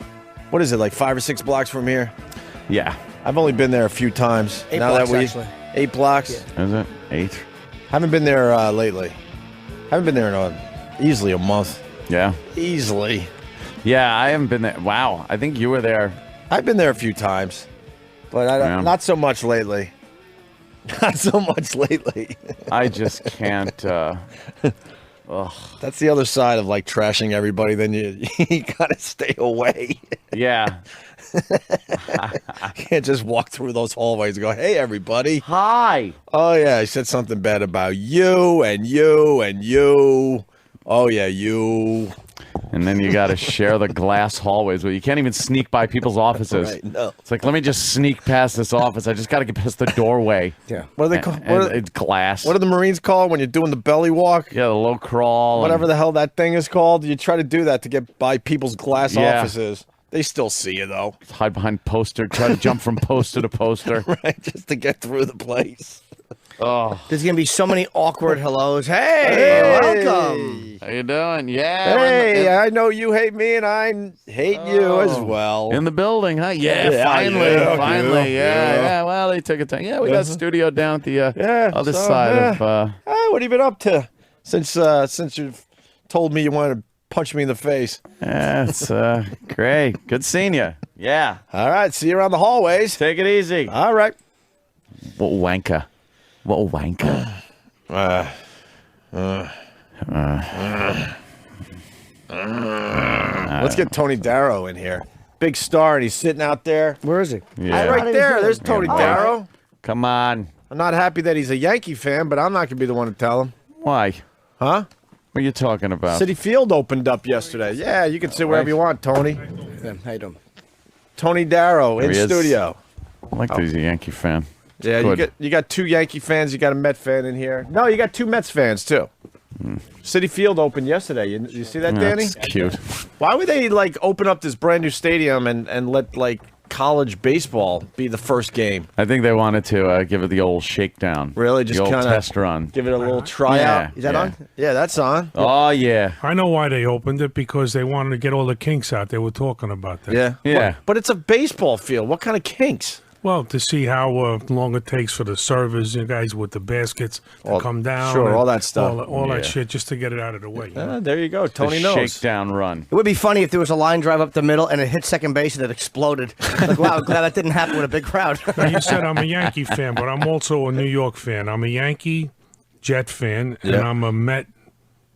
What is it, like 5 or 6 blocks from here? Yeah. I've only been there a few times. 8 blocks, actually. 8 blocks? Is it 8? Haven't been there lately. Haven't been there in easily a month. Yeah. Easily. Yeah, I haven't been there. Wow. I think you were there. I've been there a few times, but Yeah. not so much lately. Not so much lately. I just can't. Ugh. That's the other side of like trashing everybody. Then you gotta stay away. Yeah. You can't just walk through those hallways and go, "Hey, everybody, hi." Oh yeah, I said something bad about you and you and you. Oh yeah, you. And then you got to share the glass hallways where you can't even sneak by people's offices. Right, no. It's like, let me just sneak past this office. I just got to get past the doorway. Yeah. What are they called? It's glass. What are the Marines called when you're doing the belly walk? Yeah, the low crawl. Whatever the hell that thing is called. You try to do that to get by people's glass offices. They still see you though. Hide behind poster. Try to jump from poster to poster. Right, just to get through the place. Oh, there's gonna be so many awkward hellos. Hey, welcome. How you doing? Yeah. Hey, I know you hate me, and I hate you as well. In the building, huh? Yeah, finally. Yeah. Well, they took a time. Yeah, we got a studio down at the other side of. Hey, what have you been up to since you've told me you wanted to punch me in the face? Yeah, it's great. Good seeing you. Yeah. All right, see you around the hallways. Take it easy. All right. What wanker? What wanker? Let's get Tony Darrow in here. Big star, and he's sitting out there. Where is he? Yeah. Right there. There's Tony Darrow. Come on. I'm not happy that he's a Yankee fan, but I'm not going to be the one to tell him. Why? Huh? What are you talking about? City Field opened up yesterday. Yeah, you can sit wherever you want, Tony. How you doing? Tony Darrow in studio. I like that he's a Yankee fan. Yeah, you got two Yankee fans. You got a Met fan in here. No, you got two Mets fans too. City Field opened yesterday. You see that, Danny? That's cute. Why would they like open up this brand new stadium and let like college baseball be the first game? I think they wanted to give it the old shakedown. Really, just the old kind of test run. give it a little tryout. Yeah, Is that on? Yeah, that's on. Oh yeah. I know why they opened it, because they wanted to get all the kinks out. They were talking about that. Yeah. But it's a baseball field. What kind of kinks? Well, to see how long it takes for the servers, you guys with the baskets to come down. Sure, and all that stuff. All that shit, just to get it out of the way. There you go. Tony knows. Shakedown run. It would be funny if there was a line drive up the middle and it hit second base and it exploded. Like, wow, glad that didn't happen with a big crowd. Now, you said I'm a Yankee fan, but I'm also a New York fan. I'm a Yankee Jet fan, and I'm a Met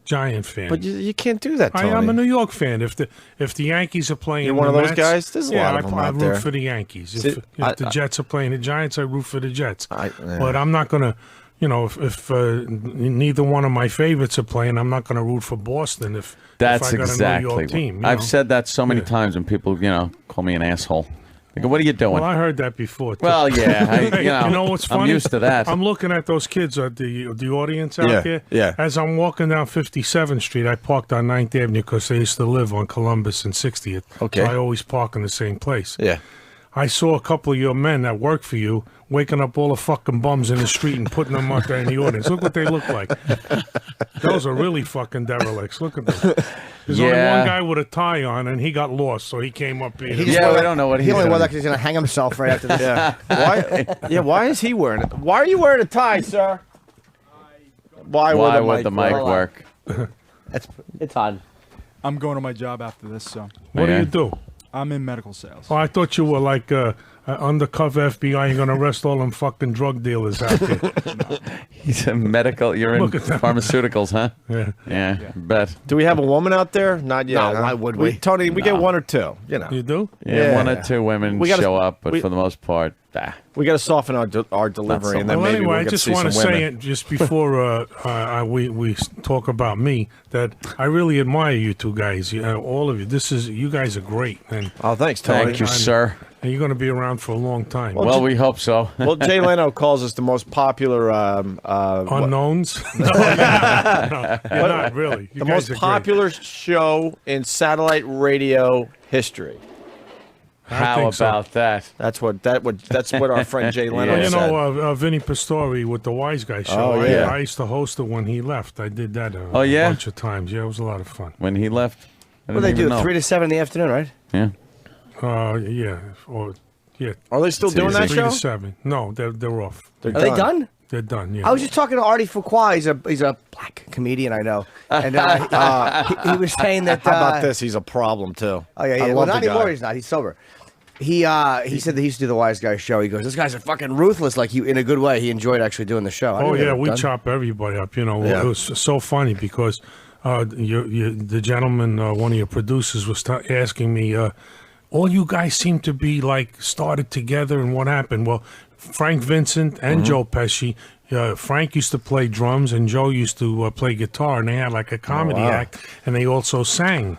Giant fan. But you can't do that, Tony. I'm a New York fan. If the Yankees are playing, You're one of those Mets, guys? There's a lot of them I out root there. for the Yankees. See, If the Jets are playing the Giants, I root for the Jets. But I'm not going to, if neither one of my favorites are playing, I'm not going to root for Boston if That's I got exactly. a New York team. I've said that so many times, and people, call me an asshole. They go, "What are you doing?" Well, I heard that before. Too. Well, yeah, you know what's funny? I'm used to that. I'm looking at those kids at the audience out there. Yeah. As I'm walking down 57th Street, I parked on 9th Avenue because they used to live on Columbus and 60th. Okay. So I always park in the same place. Yeah. I saw a couple of your men that work for you waking up all the fucking bums in the street and putting them out there in the audience. Look what they look like. Those are really fucking derelicts. Look at them. There's only one guy with a tie on, and he got lost, so he came up here. We don't know what he only wore that because he's going to hang himself right after this. Yeah. Why is he wearing it? Why are you wearing a tie, sir? Why would the mic work? It's on. I'm going to my job after this, so. What do you do? I'm in medical sales. Oh, I thought you were like undercover FBI. You're going to arrest all them fucking drug dealers out there. He's a medical. You're in pharmaceuticals, huh? Yeah. Bet. Do we have a woman out there? Not yet. No, huh? why would we? Tony, we get one or two. You do? Yeah, one or two women We gotta- show up, but we- for the most part, We got to soften our delivery, so and then Well, maybe anyway, we'll I get just to see want to some say women. it just before we talk about me, that I really admire you two guys, all of you. You guys are great. And Oh, thanks, Tony. thank you, sir. And you're going to be around for a long time. Well, we hope so. Well, Jay Leno calls us the most popular Unknowns? No, you're not really. You the guys most are great. popular show in satellite radio history. I How think so. about that? That's what our friend Jay Leno Well, you said. know, Vinny Pastori with the Wise Guy show. Oh, yeah. I used to host it when he left. I did that a yeah? bunch of times. Yeah, it was a lot of fun. When he left, I What do they didn't even do? know. 3 to 7 in the afternoon, right? Yeah. Yeah. Are they still doing that 3 show? to 7. No, they're off. Are they done? They're done, yeah. I was just talking to Artie Fuqua. He's a black comedian, I know. And he was saying that... How about this? He's a problem, too. Oh, yeah. I Well, love not the guy. anymore. He's not. He's sober. He said that he used to do the Wise Guy show. He goes, "This guy's a fucking ruthless." Like in a good way. He enjoyed actually doing the show. Oh yeah, we chop everybody up. You know, it was so funny because the gentleman, one of your producers, was asking me, all you guys seem to be like started together, and what happened? Well, Frank Vincent and Joe Pesci. Frank used to play drums, and Joe used to play guitar, and they had like a comedy act, and they also sang.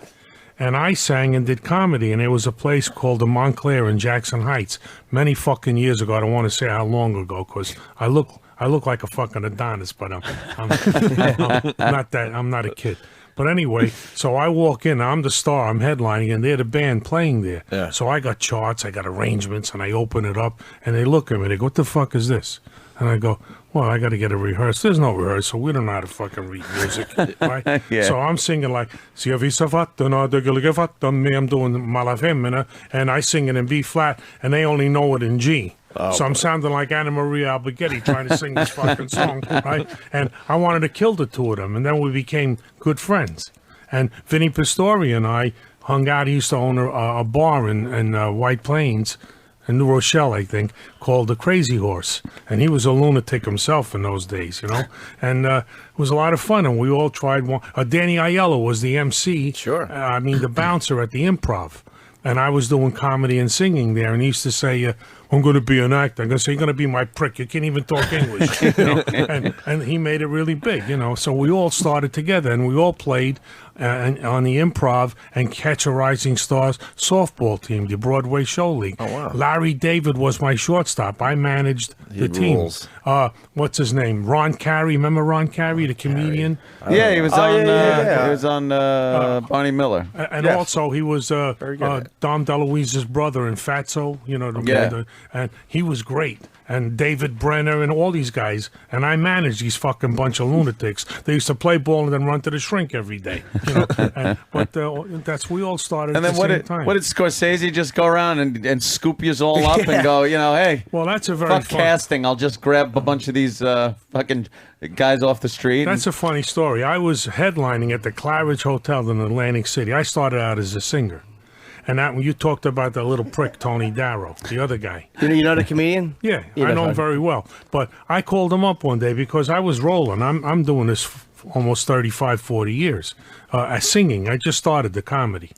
And I sang and did comedy, and there was a place called the Montclair in Jackson Heights many fucking years ago. I don't want to say how long ago, because I look like a fucking Adonis, but I'm not that. I'm not a kid. But anyway, so I walk in. I'm the star. I'm headlining, and they're the band playing there. Yeah. So I got charts, I got arrangements, and I open it up, and they look at me. They go, "What the fuck is this?" And I go, "Well, I got to get a rehearsal." There's no rehearsal. We don't know how to fucking read music, right? So I'm singing like, "Si avisa fatta, I'm doing Malafemina, and I sing it in B flat, and they only know it in G. So I'm sounding like Anna Maria Alberghetti trying to sing this fucking song, right? And I wanted to kill the two of them, and then we became good friends. And Vinny Pistori and I hung out. He used to own a bar in White Plains, in New Rochelle, I think, called the Crazy Horse. And he was a lunatic himself in those days, you know? And it was a lot of fun, and we all tried one. Danny Aiello was the MC. Sure. The bouncer at the Improv. And I was doing comedy and singing there, and he used to say, "I'm going to be an actor." I'm going to say, "You're going to be my prick. You can't even talk English." You know? And he made it really big, you know. So we all started together, and we all played on the Improv and Catch a Rising Stars softball team, the Broadway Show League. Oh, wow. Larry David was my shortstop. I managed the teams. What's his name? Ron Carey. Remember Ron Carey, the comedian? Yeah, he was on. He was on Barney Miller. And also he was Dom DeLuise's brother in Fatso. You know, and he was great. And David Brenner and all these guys. And I managed these fucking bunch of lunatics. They used to play ball and then run to the shrink every day. You know, but we all started and at then the same time. What did Scorsese just go around and scoop you all up and go, you know, hey, well, that's a very fuck casting. I'll just grab a bunch of these fucking guys off the street. That's a funny story. I was headlining at the Claridge Hotel in Atlantic City. I started out as a singer. And that when you talked about the little prick, Tony Darrow, the other guy. You know the comedian? Yeah, I know him very well. But I called him up one day because I was rolling. I'm doing this almost 35, 40 years. Singing. I just started the comedy.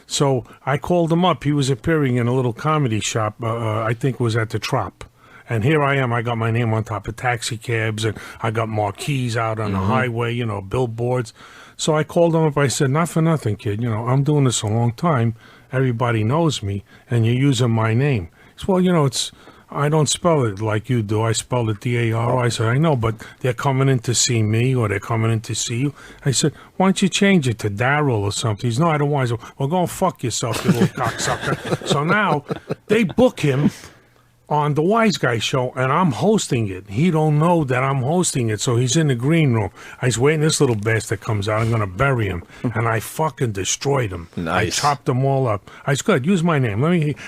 So I called him up. He was appearing in a little comedy shop, I think it was at the Trop. And here I am. I got my name on top of taxi cabs, and I got marquees out on the highway, you know, billboards. So I called him up. I said, "Not for nothing, kid. You know, I'm doing this a long time. Everybody knows me, and you're using my name." He said, "Well, you know, I don't spell it like you do. I spell it D-A-R-O." I said, "I know, but they're coming in to see me, or they're coming in to see you." I said, "Why don't you change it to Darryl or something?" He said, "No, I don't want." I said, "Well, go and fuck yourself, you little cocksucker." So now they book him on the Wise Guy show, and I'm hosting it. He don't know that I'm hosting it, so he's in the green room. I was waiting. This little bastard comes out. I'm gonna bury him, and I fucking destroyed him. Nice. I chopped them all up. I said, "Good, use my name.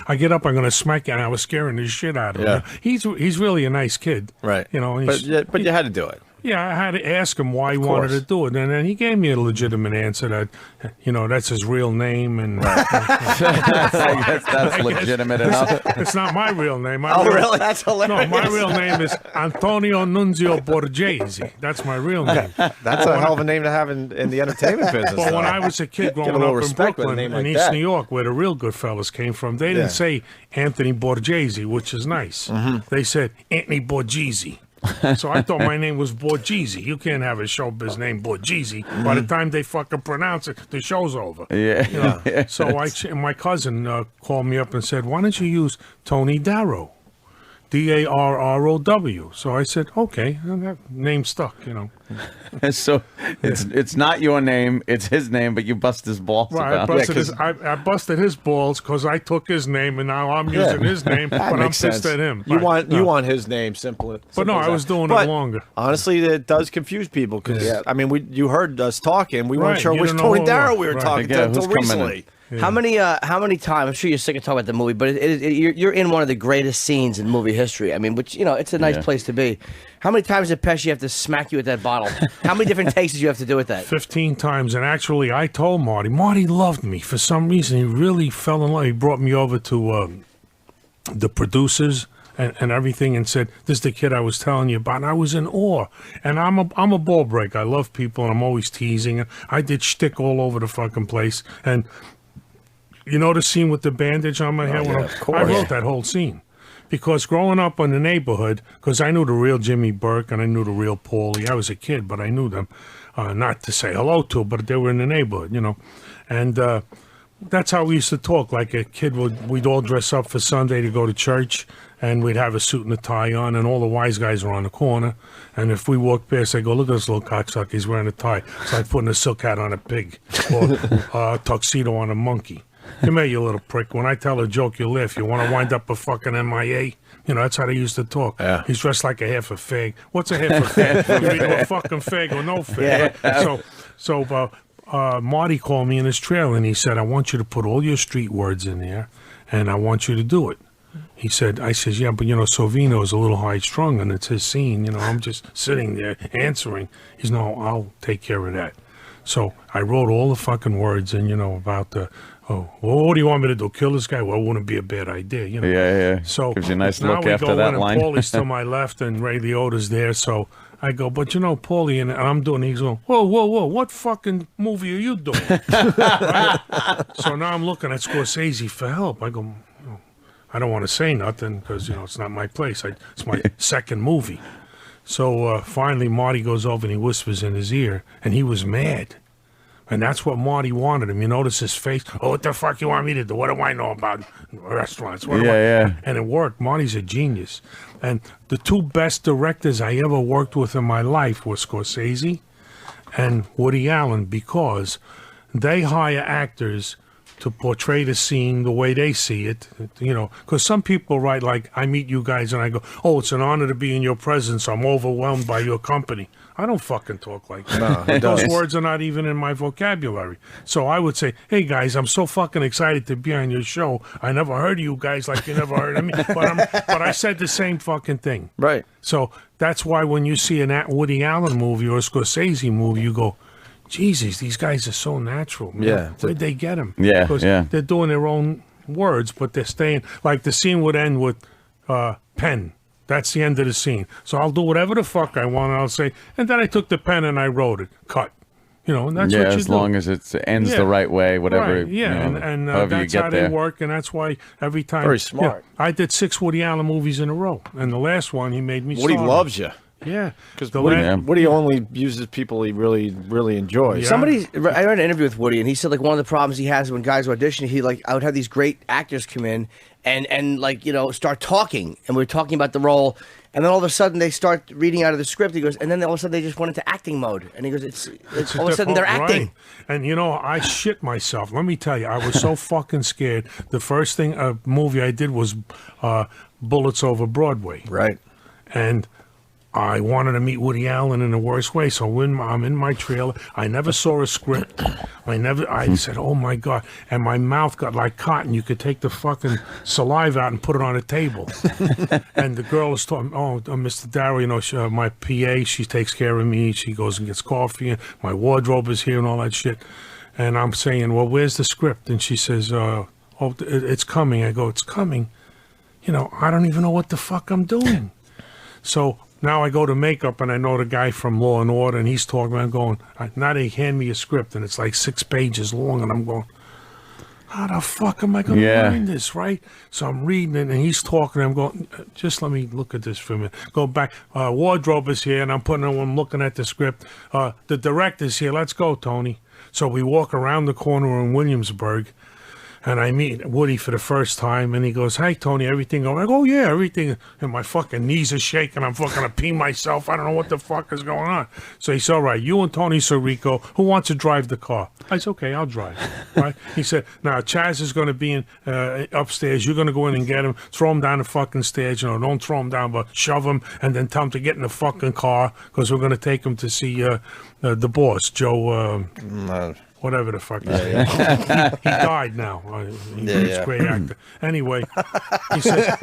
I get up. I'm gonna smack you." And I was scaring the shit out of him. He's really a nice kid, right? You know, but you had to do it. Yeah, I had to ask him why he wanted to do it, and then he gave me a legitimate answer that, you know, that's his real name, and I guess that's legitimate enough. It's not my real name. Really? That's hilarious. No, my real name is Antonio Nunzio Borghese. That's my real name. That's a hell of a name to have in the entertainment business. But when I was a kid growing up in Brooklyn, in East New York, where the real good fellas came from, they didn't say Anthony Borghese, which is nice. They said Anthony Borghese. So I thought my name was Borghese. You can't have a showbiz name Borghese. By the time they fucking pronounce it, the show's over. Yeah. You know? So my cousin called me up and said, "Why don't you use Tony Darrow? D-A-R-R-O-W." So I said, "Okay," and that name stuck, you know. So it's not your name, it's his name, but you bust his balls right, about I busted his balls because I took his name, and now I'm using his name, but I'm pissed at him. You want his name, simple. But no, I was doing it longer. Honestly, it does confuse people because I mean, you heard us talking. We weren't sure which Tony Darrow we were talking to until recently. Yeah. How many times? I'm sure you're sick of talking about the movie, but you're in one of the greatest scenes in movie history. I mean, which, you know, it's a nice place to be. How many times did Pesci have to smack you with that bottle? How many different takes did you have to do with that? 15 times. And actually, I told Marty. Marty loved me for some reason. He really fell in love. He brought me over to the producers and everything, and said, "This is the kid I was telling you about." And I was in awe. And I'm a ball break. I love people, and I'm always teasing. I did shtick all over the fucking place. And you know the scene with the bandage on my head? I wrote that whole scene. Because growing up in the neighborhood, because I knew the real Jimmy Burke and I knew the real Paulie. I was a kid, but I knew them. Not to say hello to, but they were in the neighborhood, you know. And that's how we used to talk. Like a kid, we'd all dress up for Sunday to go to church, and we'd have a suit and a tie on, and all the wise guys were on the corner. And if we walked past, they'd go, "Look at this little cocksucker, he's wearing a tie." It's like putting a silk hat on a pig or a tuxedo on a monkey. Come here, you little prick. When I tell a joke, you laugh. You want to wind up a fucking MIA? You know, that's how they used to talk. Yeah. He's dressed like a half a fag. What's a half a fag? You're either a fucking fag or no fag. Yeah. So Marty called me in his trailer, and he said, "I want you to put all your street words in there, and I want you to do it." He said, I says, "Yeah, but, you know, Sovino is a little high-strung, and it's his scene. You know, I'm just sitting there answering." He's, "No, I'll take care of that." So I wrote all the fucking words in, you know, about the, well, what do you want me to do? Kill this guy? Well, it wouldn't be a bad idea, you know. Yeah. So gives you a nice now look we after go that in line. And Paulie's to my left, and Ray Liotta's there. So I go, "But, you know, Paulie," and I'm doing, he's going, whoa, what fucking movie are you doing?" Right? So now I'm looking at Scorsese for help. I go, I don't want to say nothing because, you know, it's not my place. It's my second movie. So finally Marty goes over and he whispers in his ear, and he was mad. And that's what Marty wanted him. You notice his face. "Oh, what the fuck you want me to do? What do I know about restaurants?" Yeah. And it worked. Marty's a genius. And the two best directors I ever worked with in my life were Scorsese and Woody Allen, because they hire actors to portray the scene the way they see it, you know, because some people write like, "I meet you guys and I go, oh, it's an honor to be in your presence. I'm overwhelmed by your company." I don't fucking talk like that. No, those words are not even in my vocabulary. So I would say, "Hey guys, I'm so fucking excited to be on your show. I never heard of you guys like you never heard of me." But I said the same fucking thing. Right. So that's why when you see a Woody Allen movie or a Scorsese movie, you go, "Jesus, these guys are so natural, man. Yeah. Where'd they get them?" Yeah, Because they're doing their own words, but they're staying. Like the scene would end with pen. That's the end of the scene. So I'll do whatever the fuck I want, and I'll say, "And then I took the pen and I wrote it." Cut. You know, and that's what you do. As long as it ends the right way, whatever. Right, yeah, you know, and however that's you get how there. they work, and that's why every time. Very smart. I did 6 Woody Allen movies in a row, and the last one he made me. Woody star in. loves you. Yeah, because Woody only uses people he really enjoys. I read an interview with Woody, and he said like one of the problems he has when guys audition, I would have these great actors come in and like, you know, start talking, and we're talking about the role, and then all of a sudden they start reading out of the script. He goes, and then all of a sudden they just went into acting mode, and he goes, it's all of a sudden they're acting. Right. And you know, I shit myself. Let me tell you, I was so fucking scared. The first movie I did was Bullets Over Broadway. Right. And I wanted to meet Woody Allen in the worst way, so when I'm in my trailer, I never saw a script. I said, "Oh my God," and my mouth got like cotton. You could take the fucking saliva out and put it on a table. And the girl was talking, "Oh, Mr. Darrow, you know, my PA, she takes care of me. She goes and gets coffee, and my wardrobe is here and all that shit." And I'm saying, "Well, where's the script?" And she says, "Oh, it's coming." I go, "It's coming." You know, I don't even know what the fuck I'm doing. So now I go to makeup, and I know the guy from Law and Order, and he's talking. I'm going, now they hand me a script, and it's like 6 pages long, and I'm going, how the fuck am I going to learn this, right? So I'm reading it, and he's talking, and I'm going, just let me look at this for a minute. Go back. Wardrobe is here, and I'm looking at the script. The director's here. Let's go, Tony. So we walk around the corner in Williamsburg, and I meet Woody for the first time, and he goes, "Hey, Tony, everything?" I go, "Oh, yeah, everything." And my fucking knees are shaking. I'm fucking peeing myself. I don't know what the fuck is going on. So he said, "All right, you and Tony Sirico, who wants to drive the car?" I said, "Okay, I'll drive." Right? He said, "Now, Chaz is going to be in upstairs. You're going to go in and get him, throw him down the fucking stairs. You know, don't throw him down, but shove him, and then tell him to get in the fucking car, because we're going to take him to see the boss, Joe." whatever the fuck. Yeah, he died now. He's a great actor. Anyway, he says,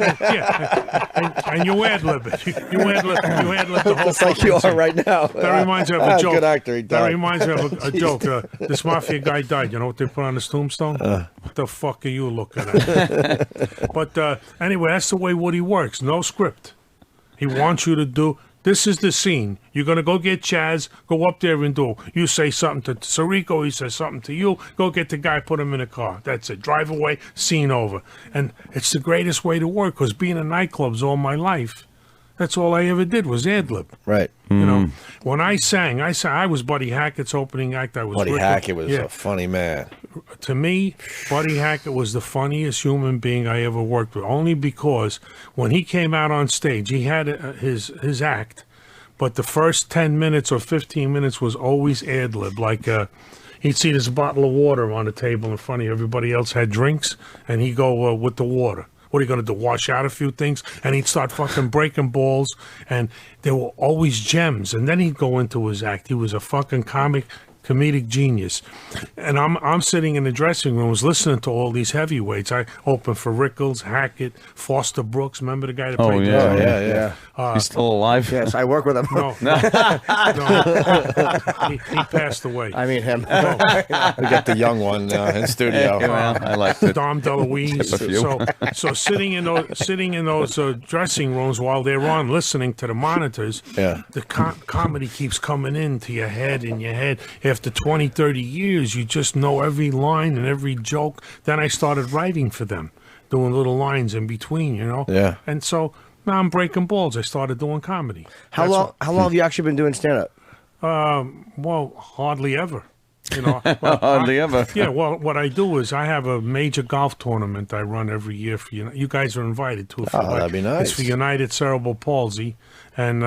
and you ad-lib it. You ad-lib the whole Just like you fucking are right now. That reminds me of a joke. Good actor, he That died. reminds me of a joke. This mafia guy died. You know what they put on his tombstone? What the fuck are you looking at? But anyway, that's the way Woody works. No script. He wants you to do... This is the scene. You're going to go get Chaz, go up there and do. You say something to Sirico, he says something to you, go get the guy, put him in a car. That's it. Drive away, scene over. And it's the greatest way to work, because being in nightclubs all my life, that's all I ever did was ad-lib. Right. You know, when I sang, I was Buddy Hackett's opening act. I was Buddy Rick- Hackett was yeah. a funny man. To me, Buddy Hackett was the funniest human being I ever worked with, only because when he came out on stage, he had his act, but the first 10 minutes or 15 minutes was always ad-lib. Like, he'd see this bottle of water on the table in front of you. Everybody else had drinks, and he'd go with the water. What are you going to do, wash out a few things? And he'd start fucking breaking balls, and there were always gems. And then he'd go into his act. He was a fucking comedic genius. And I'm sitting in the dressing rooms listening to all these heavyweights. I opened for Rickles, Hackett, Foster Brooks. Remember the guy that played yeah. He's still alive? Yes, I work with him. No. He passed away. I mean him. We got the young one in studio. I like it. Dom DeLuise. So sitting in those dressing rooms while they're on, listening to the monitors, the comedy keeps coming into your head, After 20, 30 years, you just know every line and every joke. Then I started writing for them, doing little lines in between, you know? Yeah. And so now I'm breaking balls. I started doing comedy. How long have you actually been doing stand-up? Well, hardly ever. You know, Hardly ever. Yeah, well, what I do is I have a major golf tournament I run every year for you. You guys are invited to it. That'd be nice. It's for United Cerebral Palsy, and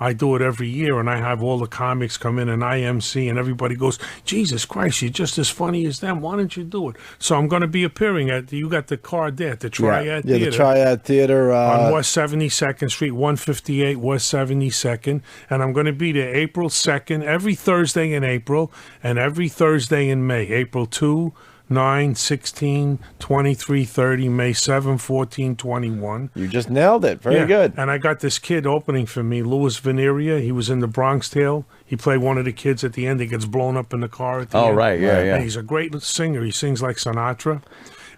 I do it every year, and I have all the comics come in, and IMC, and everybody goes, Jesus Christ, you're just as funny as them. Why don't you do it? So I'm going to be appearing at, you got the card there, the Triad Theater. Yeah, the Triad Theater. On West 72nd Street, 158 West 72nd, and I'm going to be there April 2nd, every Thursday in April, and every Thursday in May, April 2, 9, 16, 23, 30, May 7, 14, 21. You just nailed it. Very good. And I got this kid opening for me, Louis Veneria. He was in The Bronx Tale. He played one of the kids at the end. He gets blown up in the car at the end. Oh, right, yeah. And he's a great singer. He sings like Sinatra.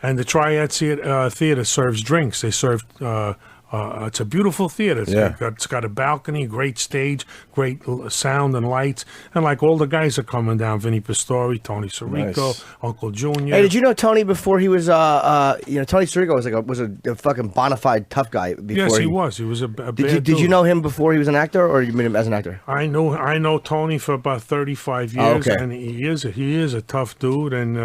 And the Triad Theater serves drinks. They serve... it's a beautiful theater. It's got a balcony, great stage, great sound and lights, and like all the guys are coming down: Vinny Pastori, Tony Sirico, Uncle Junior. Hey, did you know Tony before he was? Tony Sirico was a fucking bona fide tough guy. Before Yes, he was. He was a bad Did you dude. know him before he was an actor, or you met him as an actor? I know Tony for about 35 years, okay. and he is a tough dude, and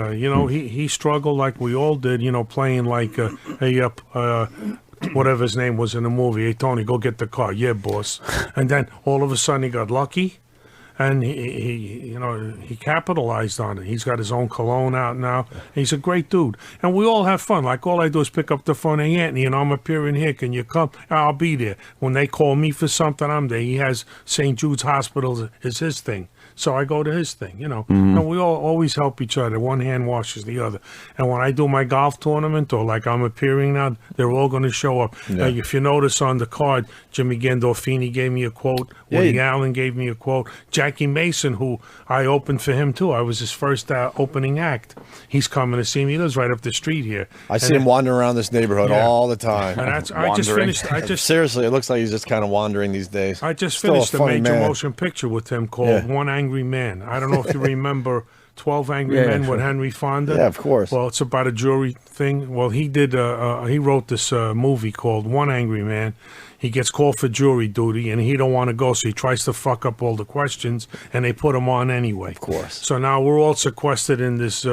he struggled like we all did, playing like whatever his name was in the movie. Hey, Tony, go get the car. Yeah, boss. And then all of a sudden he got lucky, and he capitalized on it. He's got his own cologne out now. He's a great dude, and we all have fun. Like all I do is pick up the phone. Hey, Anthony, I'm appearing here. Can you come? I'll be there. When they call me for something, I'm there. He has St. Jude's Hospital is his thing. So I go to his thing, and we all always help each other. One hand washes the other. And when I do my golf tournament, or like I'm appearing now, they're all going to show up. Yeah. If you notice on the card, Jimmy Gandolfini gave me a quote. Woody Allen gave me a quote. Jackie Mason, who I opened for him too. I was his first opening act. He's coming to see me. He lives right up the street here. I see him wandering around this neighborhood all the time. And I just finished. Seriously, it looks like he's just kind of wandering these days. I just Still finished a funny major man. motion picture with him called One Angry Man. I don't know if you remember 12 Angry Men with Henry Fonda. Yeah, of course. Well, it's about a jury thing. Well, he did. He wrote this movie called One Angry Man. He gets called for jury duty, and he don't want to go, so he tries to fuck up all the questions, and they put him on anyway. Of course. So now we're all sequestered in this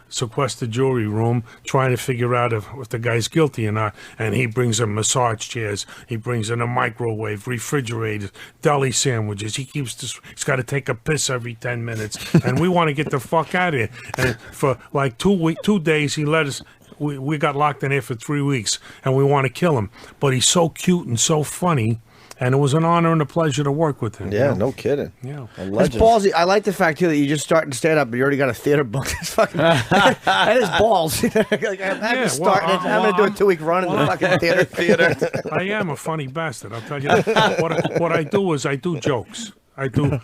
sequestered jury room, trying to figure out if the guy's guilty or not. And he brings in massage chairs. He brings in a microwave, refrigerators, deli sandwiches. He's got to take a piss every 10 minutes, and we want to get the fuck out of here. And for like 2 days, he let us. We got locked in here for 3 weeks, and we want to kill him. But he's so cute and so funny, And it was an honor and a pleasure to work with him. Yeah, you know? no kidding. Yeah. A That's legend. ballsy. I like the fact too that you just start to stand up and you already got a theater book. It's fucking that is balls. Like, I'm having to start. I'm going to do a 2-week run in the fucking theater. I am a funny bastard. I'll tell you that. What I do is I do jokes. I do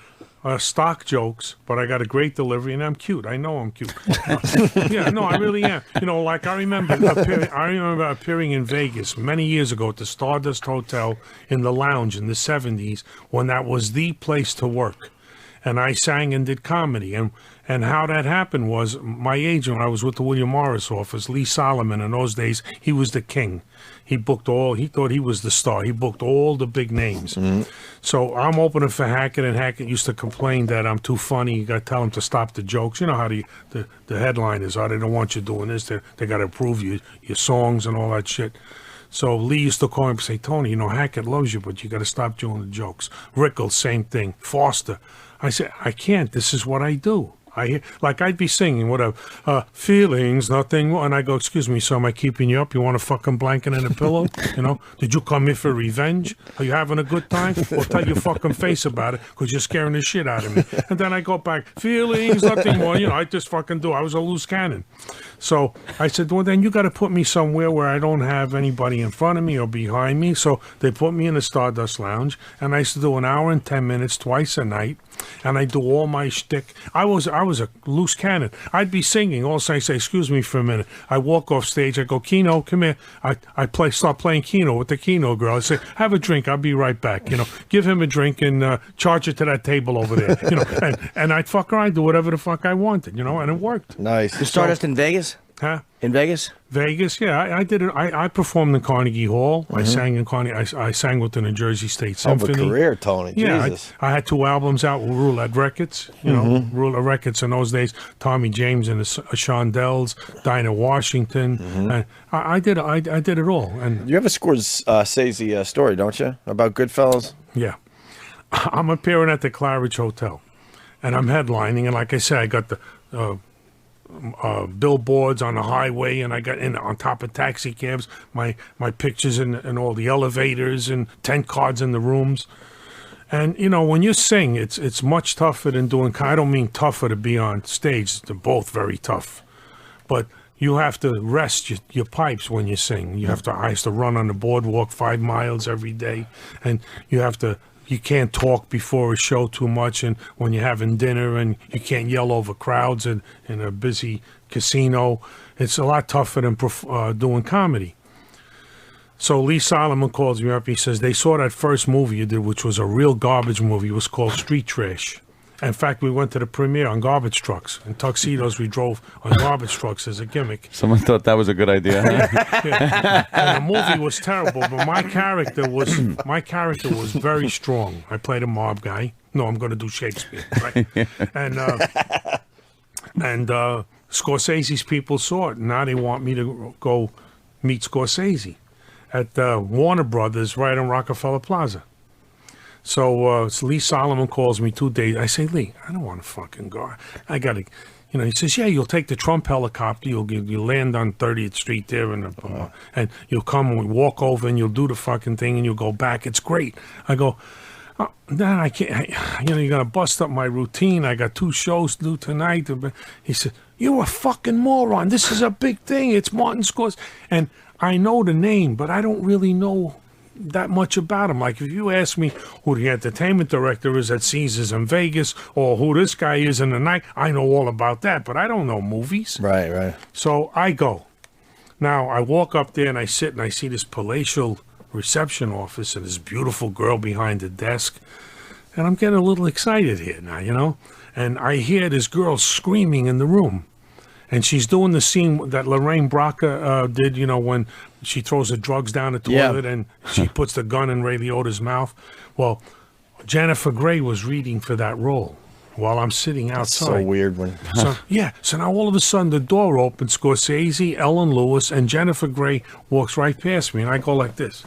stock jokes, but I got a great delivery, and I'm cute. I know I'm cute. Yeah, no, I really am. You know, like I remember appearing in Vegas many years ago at the Stardust Hotel in the lounge in the 70s when that was the place to work. And I sang and did comedy. And how that happened was my agent, when I was with the William Morris office, Lee Solomon, in those days, he was the king. He thought he was the star. He booked all the big names. So I'm opening for Hackett, and Hackett used to complain that I'm too funny. You got to tell him to stop the jokes. You know how the headliners are. They don't want you doing this. They got to approve your songs and all that shit. So Lee used to call him and say, Tony, you know, Hackett loves you, but you got to stop doing the jokes. Rickles, same thing. Foster. I said, I can't. This is what I do. I'd be singing whatever, feelings, nothing, and I go, excuse me, so am I keeping you up? You want a fucking blanket and a pillow? You know, did you come here for revenge? Are you having a good time? Well, tell your fucking face about it, because you're scaring the shit out of me. And then I go back, feelings, nothing more. You know, I just fucking do. I was a loose cannon. So I said, well, then you got to put me somewhere where I don't have anybody in front of me or behind me. So they put me in the Stardust Lounge, and I used to do an hour and 10 minutes twice a night. And I do all my shtick. I was a loose cannon. I'd be singing. All of a sudden I say, excuse me for a minute. I walk off stage. I go, Keno, come here. I start playing Keno with the Keno girl. I say, have a drink. I'll be right back. You know, give him a drink and charge it to that table over there. You know, and I'd fuck around, do whatever the fuck I wanted. You know, and it worked. Nice. You Stardust in Vegas? Huh? In Vegas? Vegas, yeah. I did it. I performed in Carnegie Hall. I sang in Carnegie. I sang with the New Jersey State Symphony. Hell of a career, Tony. Yeah, Jesus. I had 2 albums out with Roulette Records. You know, Roulette Records in those days. Tommy James and the Shondells, Dinah Washington. And I did it all. And you have a Scorsese story, don't you, about Goodfellas? Yeah. I'm appearing at the Claridge Hotel, and I'm headlining. And like I said, I got the billboards on the highway, and I got in on top of taxi cabs, my pictures in all the elevators and tent cards in the rooms. And you know, when you sing, it's much tougher than doing. I don't mean tougher to be on stage. They're both very tough, but you have to rest your pipes when you sing. I used to run on the boardwalk 5 miles every day, and you can't talk before a show too much, and when you're having dinner, and you can't yell over crowds in a busy casino. It's a lot tougher than doing comedy. So Lee Solomon calls me up. He says, they saw that first movie you did, which was a real garbage movie. It was called Street Trash. In fact, we went to the premiere on garbage trucks. In tuxedos, we drove on garbage trucks as a gimmick. Someone thought that was a good idea. Yeah. And the movie was terrible, but my character was very strong. I played a mob guy. No, I'm going to do Shakespeare, right? And Scorsese's people saw it. Now they want me to go meet Scorsese at Warner Brothers right on Rockefeller Plaza. So Lee Solomon calls me 2 days. I say, Lee, I don't want to fucking go. I got to, you know, he says, yeah, you'll take the Trump helicopter. You'll land on 30th Street there, and you'll come and we walk over and you'll do the fucking thing and you'll go back. It's great. I go, oh, nah, I can't. You know, you're going to bust up my routine. I got 2 shows to do tonight. He said, you're a fucking moron. This is a big thing. It's Martin Scorsese. And I know the name, but I don't really know that much about him. Like, if you ask me who the entertainment director is at Caesars in Vegas, or who this guy is in the night, I know all about that, but I don't know movies. Right. So I go. Now, I walk up there and I sit and I see this palatial reception office and this beautiful girl behind the desk, and I'm getting a little excited here now, you know, and I hear this girl screaming in the room. And she's doing the scene that Lorraine Bracca did, you know, when she throws the drugs down the toilet and she puts the gun in Ray Liotta's mouth. Well, Jennifer Grey was reading for that role while I'm sitting outside. That's so weird when... So now all of a sudden the door opens, Scorsese, Ellen Lewis, and Jennifer Grey walks right past me, and I go like this.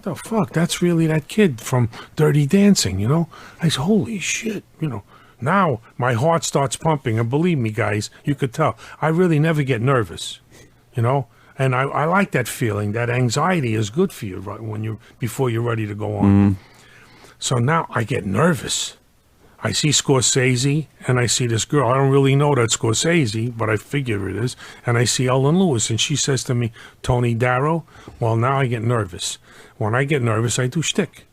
The fuck? That's really that kid from Dirty Dancing, you know? I said, holy shit, you know. Now my heart starts pumping, and believe me, guys, you could tell I really never get nervous. You know, And I like that feeling. That anxiety is good for you right before you're ready to go on. So now I get nervous. I see Scorsese, and I see this girl. I don't really know that Scorsese, but I figure it is. And I see Ellen Lewis, and she says to me, Tony Darrow. Well, now I get nervous. When I get nervous, I do shtick.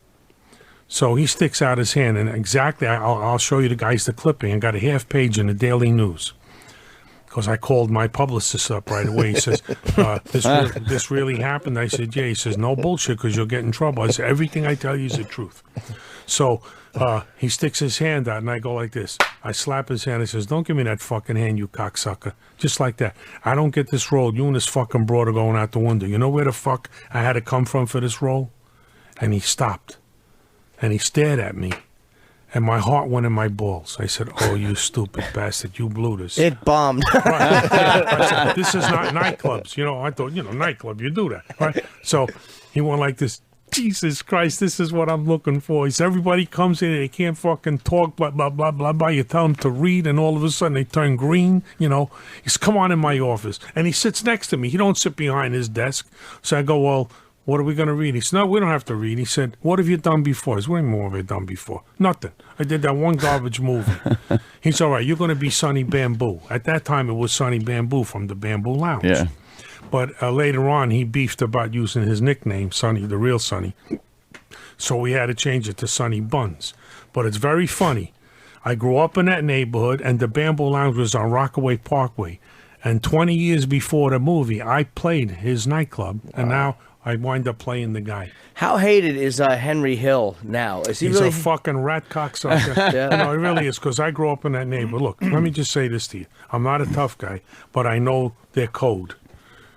So he sticks out his hand, and exactly, I'll show you the guys the clipping. I got a half page in the Daily News. Because I called my publicist up right away. He says, this really happened? I said, yeah. He says, no bullshit, because you'll get in trouble. I said, everything I tell you is the truth. So he sticks his hand out, and I go like this. I slap his hand. He says, don't give me that fucking hand, you cocksucker. Just like that. I don't get this role. You and this fucking broad are going out the window. You know where the fuck I had to come from for this role? And he stopped. And he stared at me. And my heart went in my balls. I said, oh, you stupid bastard. You blew this. It bombed. Right. I said, this is not nightclubs. You know, I thought, nightclub, you do that. Right? So he went like this. Jesus Christ, this is what I'm looking for. He said, everybody comes in and they can't fucking talk, blah, blah, blah, blah, blah. You tell them to read, and all of a sudden they turn green, He says, come on in my office. And he sits next to me. He don't sit behind his desk. So I go, well, what are we going to read? He said, no, we don't have to read. He said, what have you done before? I said, what more have I done before? Nothing. I did that one garbage movie. He said, all right, you're going to be Sonny Bamboo. At that time, it was Sonny Bamboo from the Bamboo Lounge. Yeah. But later on, he beefed about using his nickname, Sonny, the real Sonny. So we had to change it to Sonny Buns. But it's very funny. I grew up in that neighborhood, and the Bamboo Lounge was on Rockaway Parkway. And 20 years before the movie, I played his nightclub, and now I wind up playing the guy. How hated is Henry Hill now? Is he He's really a fucking rat cocksucker. Yeah. He really is, because I grew up in that neighborhood. Look, let me just say this to you. I'm not a tough guy, but I know their code.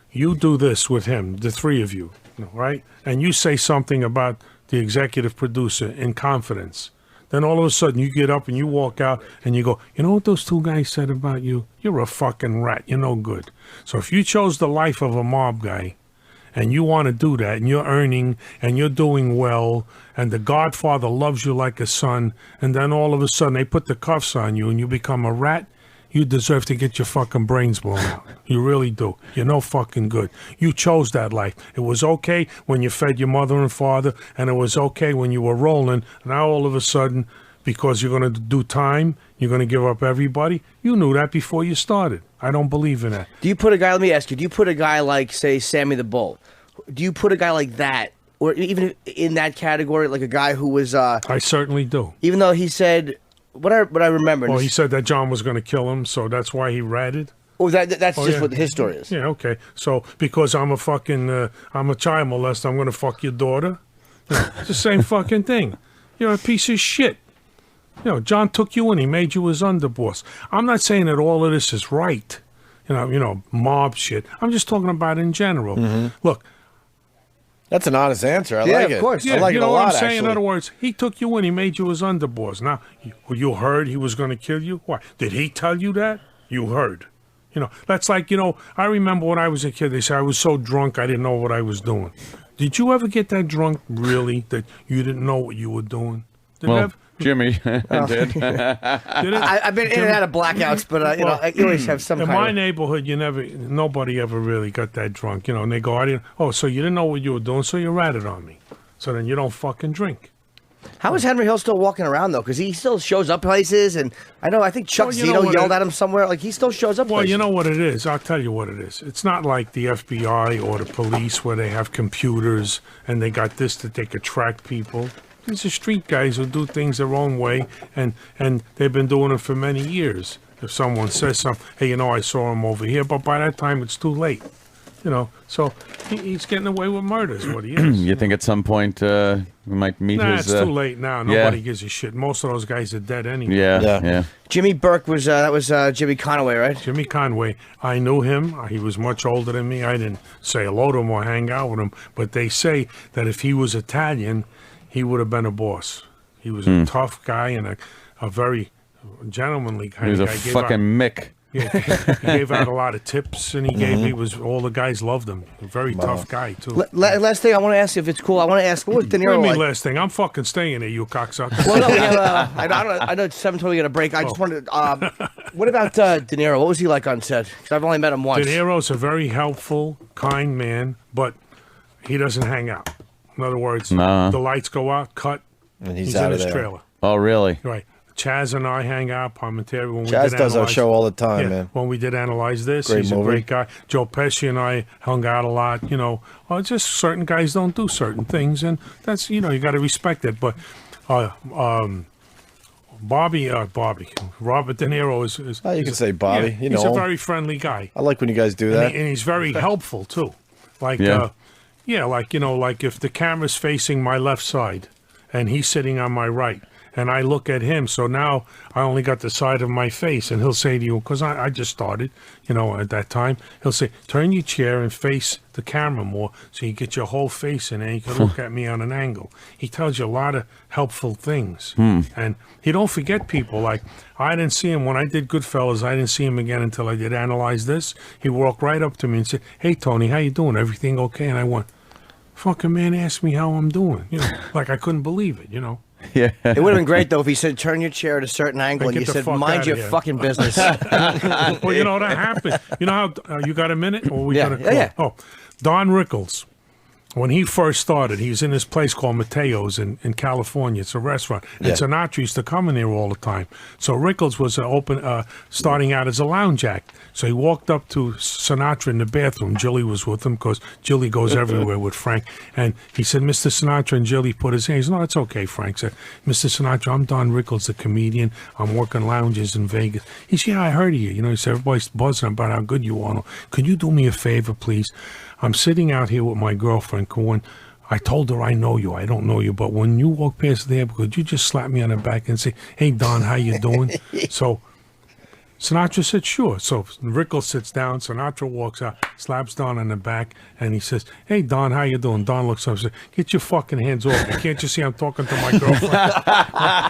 You do this with him, the three of you, right? And you say something about the executive producer in confidence. Then all of a sudden you get up and you walk out and you go, you know what those two guys said about you? You're a fucking rat. You're no good. So if you chose the life of a mob guy, and you want to do that, and you're earning, and you're doing well, and the Godfather loves you like a son, and then all of a sudden they put the cuffs on you and you become a rat, you deserve to get your fucking brains blown out. You really do. You're no fucking good. You chose that life. It was okay when you fed your mother and father, and it was okay when you were rolling. Now all of a sudden, because you're going to do time, you're going to give up everybody. You knew that before you started. I don't believe in that. Do you put a guy, let me ask you, do you put a guy like, say, Sammy the Bull? Do you put a guy like that, or even in that category, like a guy who was... I certainly do. Even though he said, what I remember... Well, he said that John was going to kill him, so that's why he ratted. Oh, that's just what his story is. Yeah, okay. So, because I'm a fucking, I'm a child molester, I'm going to fuck your daughter? It's the same fucking thing. You're a piece of shit. John took you in, he made you his underboss. I'm not saying that all of this is right, mob shit. I'm just talking about in general. Look. That's an honest answer. I like it. Of course. Yeah, I like you it know a what lot, I'm saying? actually. In other words, he took you in, he made you his underboss. Now, you heard he was going to kill you? Why? Did he tell you that? You heard. That's like, I remember when I was a kid, they said I was so drunk I didn't know what I was doing. Did you ever get that drunk, really, that you didn't know what you were doing? Did well, Jimmy did. I've been in and out of blackouts, but I always have some in kind my of... neighborhood, nobody ever really got that drunk, and they go, so you didn't know what you were doing, so you ratted on me. So then you don't fucking drink. How is Henry Hill still walking around, though? Because he still shows up places, and I think Chuck Zito yelled at him somewhere. Like, he still shows up places. Well, you know what it is? I'll tell you what it is. It's not like the FBI or the police where they have computers and they got this that they could track people. These are street guys who do things their own way, and they've been doing it for many years. If someone says something, hey, I saw him over here, but by that time it's too late. So he's getting away with murder is what he is. You think at some point we might meet his... it's too late now. Nobody gives a shit. Most of those guys are dead anyway. Yeah. Jimmy Burke was, that was Jimmy Conway, right? Jimmy Conway. I knew him. He was much older than me. I didn't say hello to him or hang out with him, but they say that if he was Italian, he would have been a boss. He was a tough guy and a very gentlemanly kind of guy. He was a fucking Mick. Yeah, he gave out a lot of tips, and all the guys loved him. A very tough guy too. Last thing I want to ask you, if it's cool, I want to ask, what was De Niro What do you mean like? last thing? I'm fucking staying here, you cocksucker. Well, no, we have, I know it's 7:20, we got a break. I just wanted what about De Niro? What was he like on set? Because I've only met him once. De Niro's a very helpful, kind man, but he doesn't hang out. In other words, No. the lights go out, cut, and he's in out of his there. trailer. Oh, really? Right. Chaz and I hang out, Parmentary. When we Chaz did does our Analyze- show all the time, yeah, man. When we did Analyze This, Great he's movie. a great guy. Joe Pesci and I hung out a lot, just certain guys don't do certain things, and that's, you got to respect it. But Bobby, Robert De Niro is Oh, you can say Bobby. yeah, he's a very friendly guy. I like when you guys do that. And he's very helpful too. Like, like if the camera's facing my left side and he's sitting on my right and I look at him, so now I only got the side of my face, and he'll say to you, because I just started, at that time, he'll say, turn your chair and face the camera more so you get your whole face in and you can look at me on an angle. He tells you a lot of helpful things. And he don't forget people. Like, I didn't see him when I did Goodfellas. I didn't see him again until I did Analyze This. He walked right up to me and said, hey, Tony, how you doing? Everything okay? And I went, fucking man asked me how I'm doing. Like I couldn't believe it, Yeah. It would have been great though if he said, "Turn your chair at a certain angle," and Get you the said, fuck "Mind outta your here." fucking business." Well, that happened. You know how you got a minute? Or we Yeah, got yeah. Oh, Don Rickles. When he first started, he was in this place called Mateo's in California. It's a restaurant. And Sinatra used to come in there all the time. So Rickles was starting out as a lounge act. So he walked up to Sinatra in the bathroom. Jilly was with him because Jilly goes everywhere with Frank. And he said, Mr. Sinatra, and Jilly put his hands. No, it's okay, Frank said. Mr. Sinatra, I'm Don Rickles, the comedian. I'm working lounges in Vegas. He said, yeah, I heard of you. He said, everybody's buzzing about how good you are. Could you do me a favor, please? I'm sitting out here with my girlfriend, Cohen. I told her I know you. I don't know you, but when you walk past there, could you just slap me on the back and say, hey, Don, how you doing? So Sinatra said, sure. So Rickles sits down. Sinatra walks out, slaps Don on the back, and he says, hey, Don, how you doing? Don looks up and says, get your fucking hands off me. Can't you see I'm talking to my girlfriend?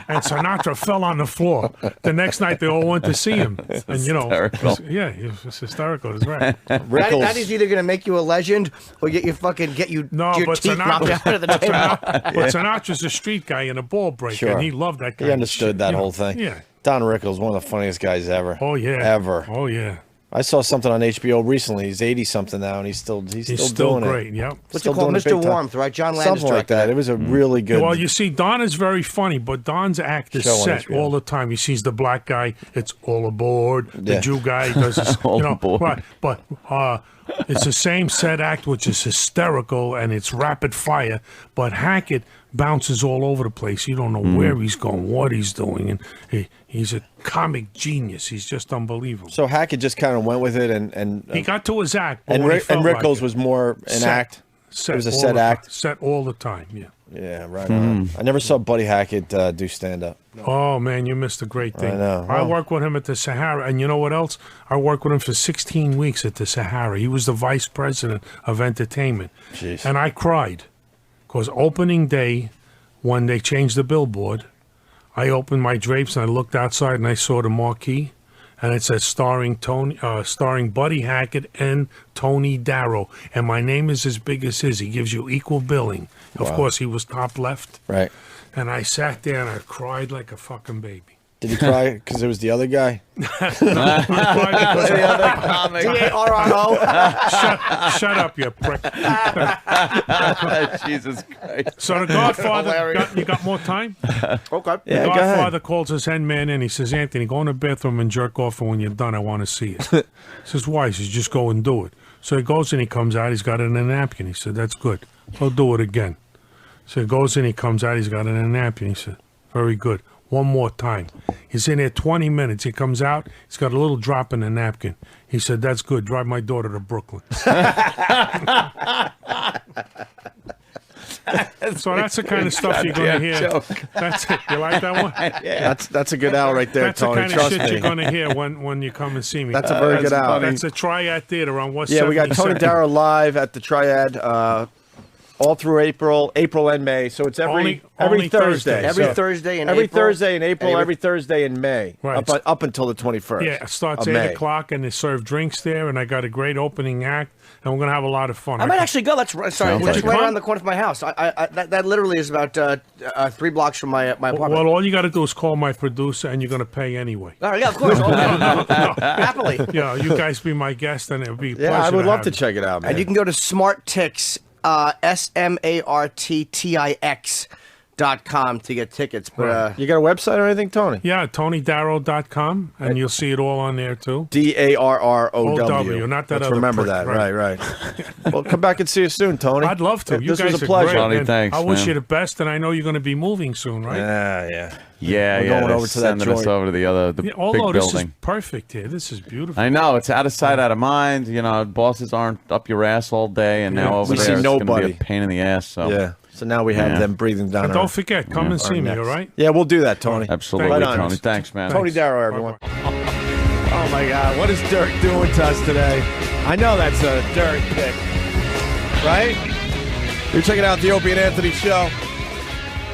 And Sinatra fell on the floor. The next night, they all went to see him. And, hysterical. It was hysterical. That's right. That is either going to make you a legend or get your teeth knocked out of the table. But Sinatra's a street guy and a ball breaker, and he loved that guy. He understood that whole thing. Yeah. Don Rickles, one of the funniest guys ever. Oh, yeah. Ever. Oh, yeah. I saw something on HBO recently. He's 80-something now, and he's still doing great, it. Yep. What's it called? Mr. Warmth, right? John Landis Something like that. It was a really good... Well, you see, Don is very funny, but Don's act is show on set HBO. all the time. He sees the black guy, it's all aboard. The Yeah. Jew guy does this, All aboard. Right, but it's the same set act, which is hysterical, and it's rapid fire, but Hackett bounces all over the place. You don't know where he's going, what he's doing, and he's a comic genius. He's just unbelievable. So Hackett just kind of went with it, and He got to his act, but and when he felt like Rickles it. was more an Set. act. Set It was a all set the- act. Set all the time, yeah. Yeah, right on. I never saw Buddy Hackett do stand-up. Oh, man, you missed a great thing. I know. I Oh. worked with him at the Sahara, and you know what else? I worked with him for 16 weeks at the Sahara. He was the vice president of entertainment. Jeez. And I cried because opening day, when they changed the billboard, I opened my drapes and I looked outside and I saw the marquee, and it said starring Buddy Hackett and Tony Darrow, and my name is as big as his. He gives you equal billing. Of Wow. course, he was top left. Right. And I sat there and I cried like a fucking baby. Did he cry because it was the other guy? Shut up, you prick. Jesus Christ. So the Godfather, you got more time? Okay. Yeah, The go Godfather ahead. calls his head man in. He says, Anthony, go in the bathroom and jerk off, and when you're done, I want to see it. He says, why? He says, just go and do it. So he goes and he comes out. He's got it in a napkin. He said, that's good. Go do it again. So he goes in, he comes out. He's got it in a napkin. He said, very good. One more time. He's in there 20 minutes. He comes out. He's got a little drop in the napkin. He said, that's good. Drive my daughter to Brooklyn. So that's the kind of stuff you're going to hear. Joke. That's it. You like that one? Yeah. That's a good owl right there, That's Tony. the kind Trust of shit me. you're going to hear when you come and see me. That's a very good owl. That's a Triad Theater on West Yeah, we got Tony 72nd. Darrow live at the Triad all through April and May. So it's every Thursday. Every So Thursday in every April. Thursday in April, every Thursday in May. Right. Up until the 21st. Yeah, it starts of 8 May. o'clock, and they serve drinks there, and I got a great opening act, and we're going to have a lot of fun. I might actually go. That's Sounds right like- around the corner from my house. That literally is about 3 blocks from my apartment. Well, all you got to do is call my producer, and you're going to pay anyway. All right, yeah, of course. Happily. Yeah, you guys be my guest, and it'll be a pleasure Yeah, I would love have to you. check it out, man. And you can go to SmartTix, SmartTix.com to get tickets. But you got a website or anything, Tony? Yeah, TonyDarrow.com, and you'll see it all on there, too. DARROW. Not that Let's other remember prick, that. Right. Well, come back and see us soon, Tony. I'd love to. You This guys was a are pleasure. great. Tony, and thanks, I wish man. you the best, and I know you're going to be moving soon, right? Yeah. Yeah, We're going over to that sending us joint. over to the other the Yeah, big although this is building. perfect here. This is beautiful. I know it's out of sight, out of mind. You know, bosses aren't up your ass all day, and now over We there see it's going to be nobody. a pain in the ass. So Yeah. So now we have Yeah. them breathing down And our don't forget, come and see me, necks. all right? Yeah, we'll do that, Tony. Absolutely, Right on. Tony. Thanks, man. Tony Darrow, everyone. Oh my God, what is Dirk doing to us today? I know that's a Dirk pick, right? You're checking out the Opie and Anthony show.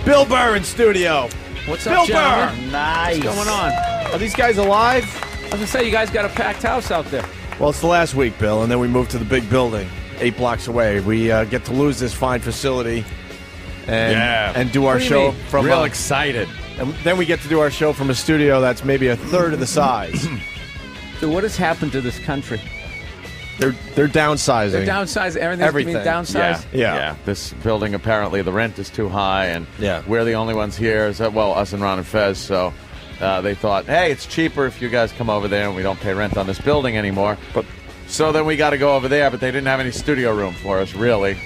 Bill Burr in studio. What's Bill up, gentlemen? Burr. nice. What's going on? Are these guys alive? I was gonna say, you guys got a packed house out there. Well, it's the last week, Bill, and then we move to the big building 8 blocks away. We get to lose this fine facility and do our What do you show mean? from Real excited. And then we get to do our show from a studio that's maybe a third of the size. Dude, what has happened to this country? They're downsizing. They're downsizing Everything. Being downsized. Yeah. This building, apparently, the rent is too high, and we're the only ones here. So, well, us and Ron and Fez. So they thought, hey, it's cheaper if you guys come over there, and we don't pay rent on this building anymore. So then we got to go over there, but they didn't have any studio room for us, really.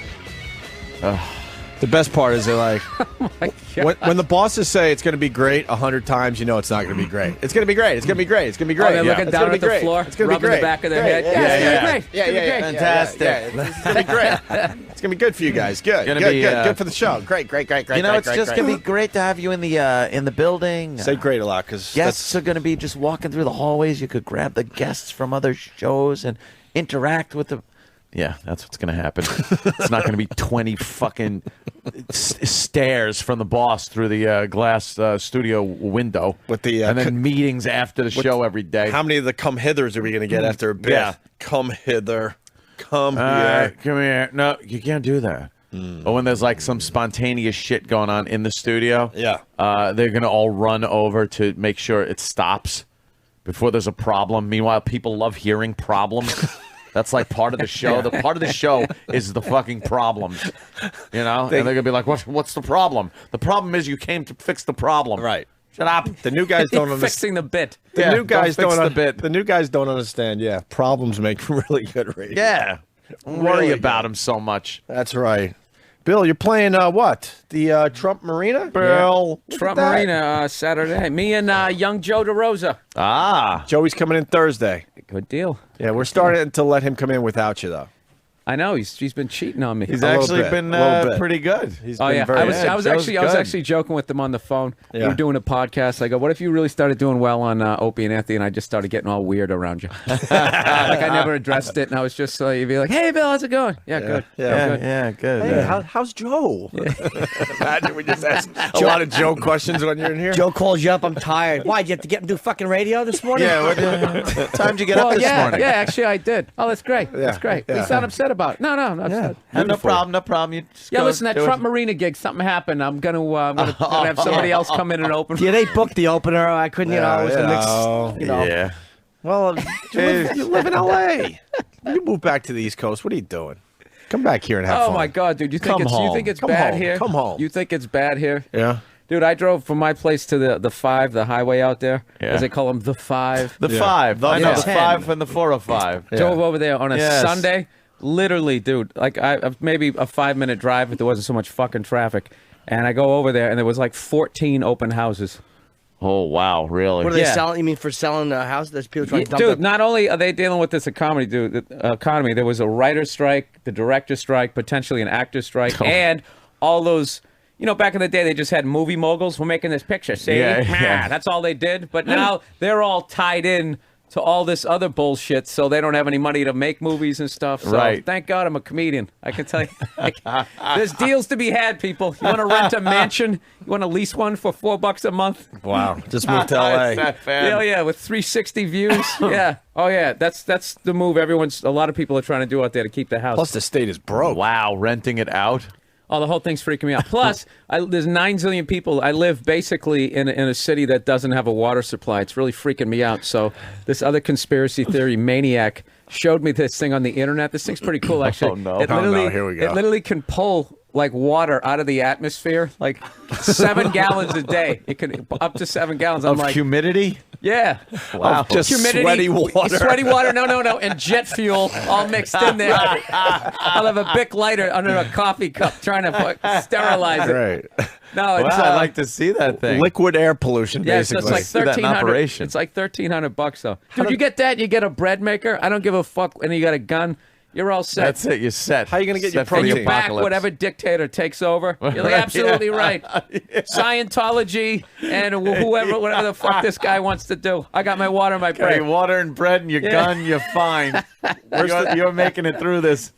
The best part is they're like, when the bosses say it's going to be great 100 times, you know it's not going to be great. It's going to be great. It's going to be great. It's going to be great. Oh, they're looking It's down gonna at be the great. floor, It's going to be rubbing great. the back of their Great. head. Yeah, it's gonna be great. It's gonna be great. Fantastic. It's going to be great. It's going to be good for you guys. Good. Gonna Good, be, good. Good for the show. Great. You know, it's just going to be great to have you in the building. Say great a lot because Guests are going to be just walking through the hallways. You could grab the guests from other shows and interact with them. Yeah, that's what's going to happen. It's not going to be 20 fucking stairs from the boss through the glass studio window. With the and then meetings after the show every day. How many of the come hithers are we going to get after a bit? Yeah. Come hither. Come All here. right, come here. No, you can't do that. Or when there's like some spontaneous shit going on in the studio, they're going to all run over to make sure it stops before there's a problem. Meanwhile, people love hearing problems. That's like part of the show. The part of the show is the fucking problems, you know? And they're going to be like, what's the problem? The problem is you came to fix the problem. Right. Shut up. The new guys don't understand. Fixing the bit. The new guys don't fix don't the bit. The new guys don't understand. Yeah, problems make really good radio. Yeah. Don't worry Really about good. them so much. That's right. Bill, you're playing what? The Trump Marina? Bill, look Trump at that. Marina Saturday. Me and young Joe DeRosa. Ah. Joey's coming in Thursday. Good deal. Yeah, we're starting to let him come in without you, though. I know he's been cheating on me. He's A little actually bit, been a little bit. pretty good. He's Oh been yeah, very I was Joe's actually good. joking with him on the phone. We Yeah. were doing a podcast. I go, "What if you really started doing well on Opie and Anthony?" And I just started getting all weird around you. Like I never addressed it, and I was just you'd be like, "Hey, Bill, how's it going?" Yeah, good. Yeah, good. Hey, Yeah. how's Joe? Imagine we just ask a lot of Joe questions when you're in here. Joe calls you up. I'm tired. Why? Did you have to get and do fucking radio this morning? Yeah, what time did you get up this yeah, morning? yeah. Actually, I did. Oh, that's great. Yeah, That's great. yeah. You sound upset about it. No, I'm not upset. No problem, no problem. You just Yeah, go listen, that do it. Trump Marina gig, something happened. I'm gonna have somebody else come in and open. Yeah, they booked the opener. I couldn't, it was a mix. Yeah. Well, you live in L.A. You move back to the East Coast. What are you doing? Come back here and have fun. Oh my God, dude! You think Come it's home. you think it's Come bad home. here? Come home. You think it's bad here? Yeah. Dude, I drove from my place to the 5, the highway out there, Yeah. as they call them, the 5. The Yeah. 5. The I know, the 10. 5 and the 405. Yeah. Drove over there on a Yes. Sunday. Literally, dude, like maybe a 5-minute drive if there wasn't so much fucking traffic. And I go over there, and there was like 14 open houses. Oh, wow, really? What are they Yeah. selling? You mean for selling a house? There's people trying to dump Dude, it. not only are they dealing with this economy, there was a writer's strike, the director's strike, potentially an actor's strike, and all those. You know, back in the day, they just had movie moguls. We're making this picture. See, Yeah. that's all they did. But now they're all tied in to all this other bullshit, so they don't have any money to make movies and stuff. So Right. thank God I'm a comedian. I can tell you, there's deals to be had, people. You want to rent a mansion? You want to lease one for $4 a month? Wow, just moved to LA. Yeah, yeah, with 360 views. Yeah, oh yeah, that's the move. A lot of people are trying to do out there to keep the house. Plus, the state is broke. Wow, renting it out. Oh, the whole thing's freaking me out. Plus, there's 9 zillion people. I live basically in a city that doesn't have a water supply. It's really freaking me out. So this other conspiracy theory maniac showed me this thing on the internet. This thing's pretty cool, actually. Oh, no. Here we go. It literally can pull like water out of the atmosphere, like 7 gallons a day. It can up to 7 gallons. I'm Of like, humidity? yeah. Wow. Just Humidity, sweaty water. Sweaty water, no, and jet fuel all mixed in there. I'll have a Bic lighter under a coffee cup trying to sterilize it. Right. No, it's Wow, I'd like to see that thing. Liquid air pollution, yeah, so basically. it's like that in $1,300. operation. It's like $1,300 though. Dude, you get that? You get a bread maker. I don't give a fuck. And you got a gun. You're all set. That's it. You're set. How are you gonna get your Set for the protein? Back apocalypse. whatever dictator takes over. You're like, absolutely right. Scientology and whatever the fuck this guy wants to do. I got my water, my Okay, bread. water and bread and your gun, you're fine. You're making it through this.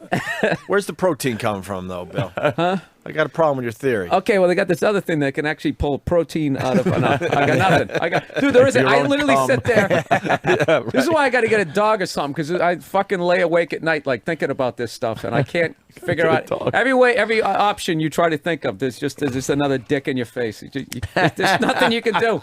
Where's the protein coming from, though, Bill? Huh? I got a problem with your theory. Okay, well, they got this other thing that can actually pull protein out of. No, I got nothing. Dude, there is. I literally sit there. This is why I got to get a dog or something, because I fucking lay awake at night like thinking about this stuff, and I can't figure out every option you try to think of. There's just another dick in your face. There's nothing you can do.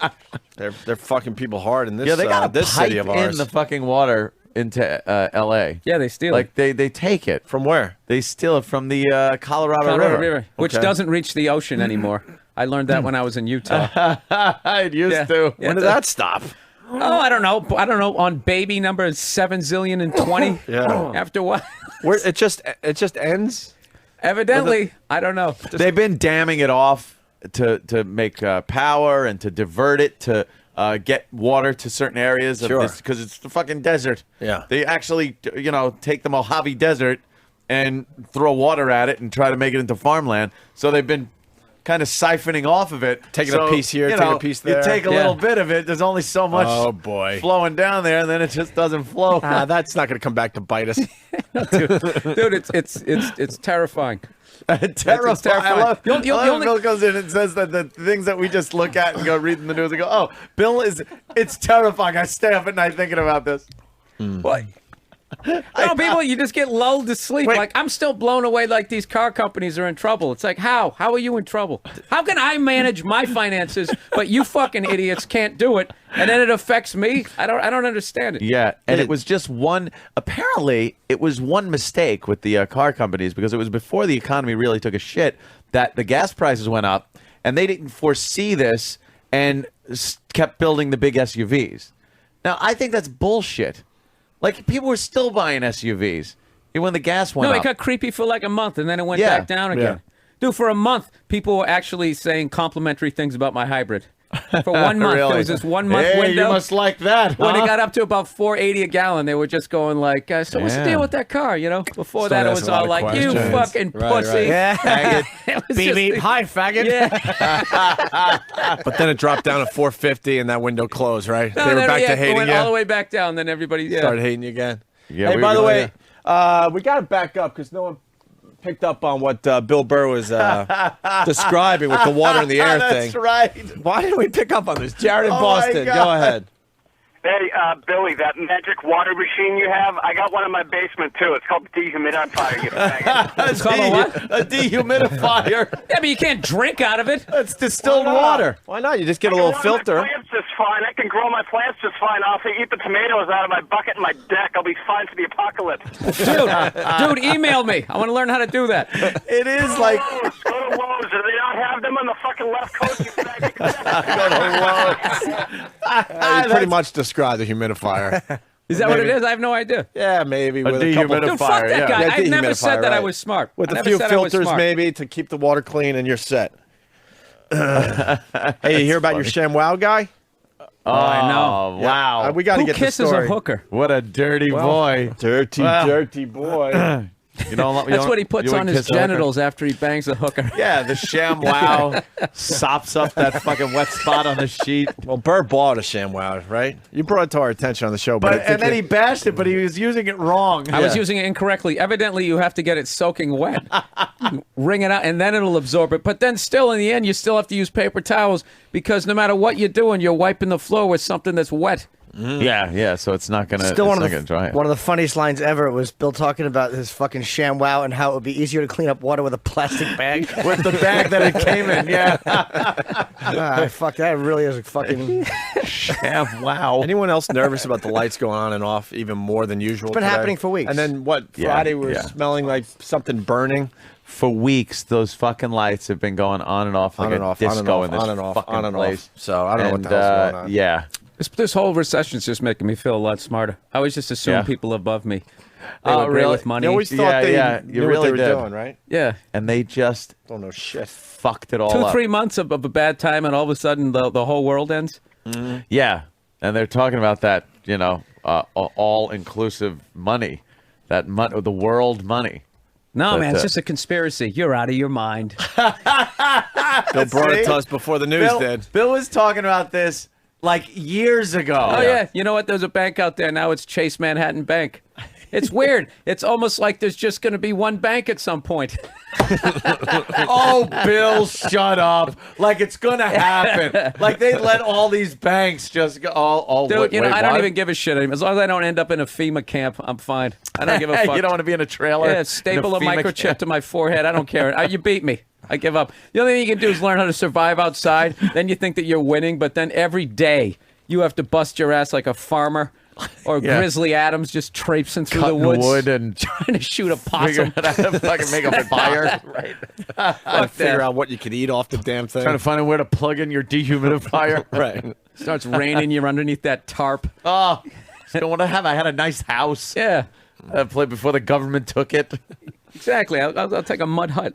They're fucking people hard in this. Yeah, they got this pipe city of ours. in the fucking water into L.A. Yeah, they steal like it. they take it from where? They steal it from the Colorado River, which doesn't reach the ocean anymore. I learned that when I was in Utah. It used to. Yeah, When did that stop? Oh, I don't know. On baby number 7 zillion and 20. Yeah. After what? Where it just ends? Evidently, I don't know. They've been damming it off to make power and to divert it to get water to certain areas of this, because it's the fucking desert. Yeah. They actually, take the Mojave Desert and throw water at it and try to make it into farmland. So they've been kind of siphoning off of it. Taking a piece here, taking a piece there. You take a little bit of it. There's only so much flowing down there, and then it just doesn't flow. That's not going to come back to bite us. Dude, it's terrifying. Terrifying. I love The only- Bill goes in and says that the things that we just look at and go read in the news and go, oh, Bill it's terrifying. I stay up at night thinking about this. What? No, people, you just get lulled to sleep. Like, I'm still blown away like these car companies are in trouble. It's like, how? How are you in trouble? How can I manage my finances, but you fucking idiots can't do it, and then it affects me? I don't understand it. Yeah, and it was just apparently, it was one mistake with the car companies, because it was before the economy really took a shit that the gas prices went up, and they didn't foresee this and kept building the big SUVs. Now, I think that's bullshit. Like, people were still buying SUVs when the gas went up. No, it got creepy for like a month, and then it went back down again. Dude, for a month, people were actually saying complimentary things about my hybrid. For 1 month, Really? there was this 1 month Hey, window. you must like that, When huh? it got up to about $4.80 a gallon, they were just going like, so what's the deal with that car, Before that, it was all like, you fucking pussy. Yeah. It was Beep, just- beep. Hi, faggot. Yeah. But then it dropped down to 450 and that window closed, right? No, they were no, back yeah, to it hating went you. all the way back down, then everybody Started hating you again. Yeah, hey, by the way, we got to back up because no one picked up on what Bill Burr was describing with the water and the air thing. That's right. Why didn't we pick up on this? Jared in Oh, my Boston, God. go ahead. Hey, Billy, that magic water machine you have, I got one in my basement, too. It's called the dehumidifier, you faggot. It's called a what? A dehumidifier. Yeah, but you can't drink out of it. It's distilled water. Why not? You just get a little filter. My plants just fine. I can grow my plants just fine. I'll eat the tomatoes out of my bucket and my deck. I'll be fine for the apocalypse. Dude, email me. I want to learn how to do that. It is like... Go to Lowe's. Do they not have them on the fucking left coast, you faggot? You pretty much described the humidifier. Is that what it is? I have no idea. Yeah, maybe. With a couple Dude, fuck that guy. I never said that I was smart. With I a never few said I was filters, smart. maybe, to keep the water clean, and you're set. Hey, you hear about your ShamWow guy? Oh, I know. Wow. We got to Who get the kisses story. a hooker? What a dirty boy. Dirty boy. That's what he puts on his genitals after he bangs the hooker. Yeah, the sham wow sops up that fucking wet spot on the sheet. Well, Burr bought a sham wow, right? You brought it to our attention on the show, but and then he bashed it, but he was using it wrong. I was using it incorrectly. Evidently, you have to get it soaking wet. Wring it out, and then it'll absorb it. But then still, in the end, you still have to use paper towels because no matter what you're doing, you're wiping the floor with something that's wet. Yeah, so it's not gonna. Still it's not gonna dry. One of the funniest lines ever was Bill talking about his fucking sham wow and how it would be easier to clean up water with a plastic bag. With the bag that it came in, yeah. Fuck, that really is a fucking sham wow. Anyone else nervous about the lights going on and off even more than usual? It's been happening for weeks. And then what? Friday we were smelling like something burning. For weeks, those fucking lights have been going on and off like a disco in this fucking place. So I don't know what the hell's going on. Yeah. This whole recession's just making me feel a lot smarter. I always just assumed people above me. They Oh, were great really? with money. You always thought they you knew really what they were did. doing, right? Yeah. And they just don't know shit. Fucked it all up. 2-3 months of a bad time, and all of a sudden the whole world ends. Yeah, and they're talking about that, all-inclusive money, the world money. No, But, man, it's just a conspiracy. You're out of your mind. Bill brought it to us before the news did. Bill was talking about this like years ago. Oh, yeah. You know what? There's a bank out there. Now it's Chase Manhattan Bank. It's weird. It's almost like there's just going to be one bank at some point. Oh, Bill, shut up. Like it's going to happen. Like they let all these banks just go. Dude, wait, I don't what? even give a shit anymore. As long as I don't end up in a FEMA camp, I'm fine. I don't give a fuck. You don't want to be in a trailer? Yeah, staple a in FEMA microchip camp? to my forehead. I don't care. You beat me. I give up. The only thing you can do is learn how to survive outside. Then you think that you're winning, but then every day you have to bust your ass like a farmer. Or Grizzly Adams just traipsing through Cutting the woods, wood and trying to shoot a possum. Figuring out how to fucking make a fire. Right. Figure out what you could eat off the damn thing. Trying to find out where to plug in your dehumidifier. Right. Starts raining, you're underneath that tarp. Oh, don't want to have. I had a nice house. Yeah. I played before the government took it. Exactly. I'll take a mud hut.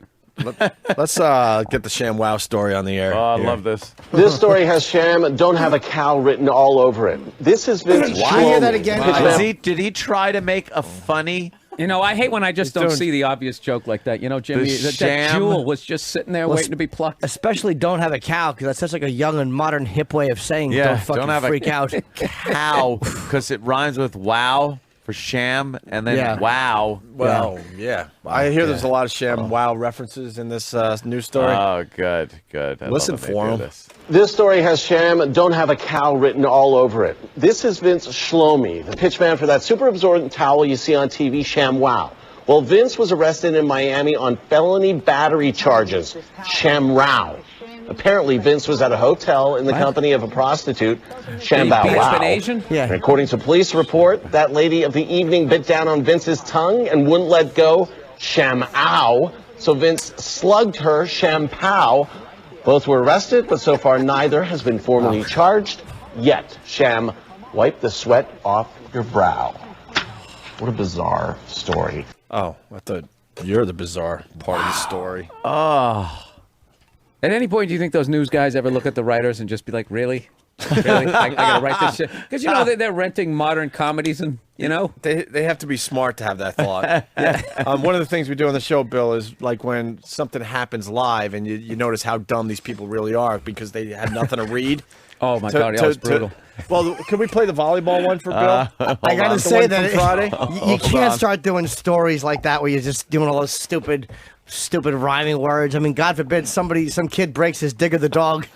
Let's get the sham wow story on the air. Oh, I love this. This story has sham, don't have a cow written all over it. This has Vince Why hear that again? Did he try to make a funny? I hate when I just don't see the obvious joke like that. Jimmy, that jewel was just sitting there waiting to be plucked. Especially don't have a cow, because that's such like a young and modern hip way of saying don't fucking have freak out. Cow, because it rhymes with wow for sham, and then wow. Well, yeah. I hear there's a lot of sham wow references in this news story. Oh, good. Listen for them. This story has sham, don't have a cow written all over it. This is Vince Shlomi, the pitchman for that super absorbent towel you see on TV, Sham Wow. Well, Vince was arrested in Miami on felony battery charges, Sham Rao. Apparently, Vince was at a hotel in the company of a prostitute, Shambao Wow. Asian? Yeah. And according to police report, that lady of the evening bit down on Vince's tongue and wouldn't let go, Sham Ow. So Vince slugged her, Sham Pow. Both were arrested, but so far neither has been formally charged yet. Sham, wipe the sweat off your brow. What a bizarre story. Oh, I thought you're the bizarre part of the story. Oh. At any point, do you think those news guys ever look at the writers and just be like, really? Really? I gotta write this shit? Because, they're renting modern comedies and, They have to be smart to have that thought. One of the things we do on the show, Bill, is like when something happens live and you notice how dumb these people really are because they had nothing to read. Oh, my God, that was brutal. Well, can we play the volleyball one for Bill? I gotta say that Friday? you can't start doing stories like that where you're just doing all those stupid rhyming words. I mean, God forbid some kid breaks his Digger the dog.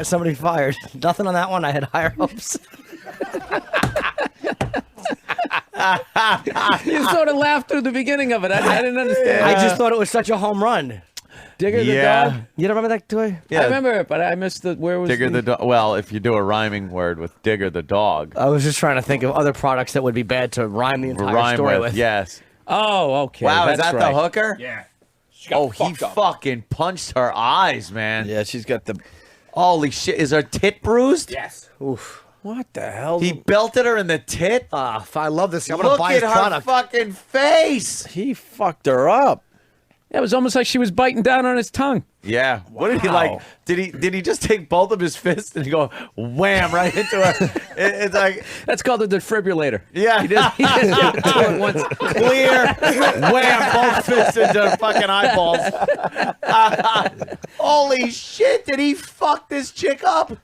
Somebody fired. Nothing on that one. I had higher hopes. You sort of laughed through the beginning of it. I didn't understand. I just thought it was such a home run. Digger the dog? You don't remember that toy? Yeah. I remember it, but I missed where was Digger the dog. Well, if you do a rhyming word with Digger the dog. I was just trying to think of other products that would be bad to rhyme the entire story with. Yes. Oh, okay. Wow, that's is that right. the hooker? Yeah. Oh, he fucking punched her eyes, man. Yeah, she's got the... Holy shit. Is her tit bruised? Yes. Oof. What the hell? He belted her in the tit? I love this. I'm going to Look buy at his her product. fucking face. He fucked her up. Yeah, it was almost like she was biting down on his tongue. Yeah. What did he like? Did he just take both of his fists and go wham right into her? It's like that's called a defibrillator. Yeah. He just did it two at once. Clear. Wham! Both fists into her fucking eyeballs. Holy shit! Did he fuck this chick up?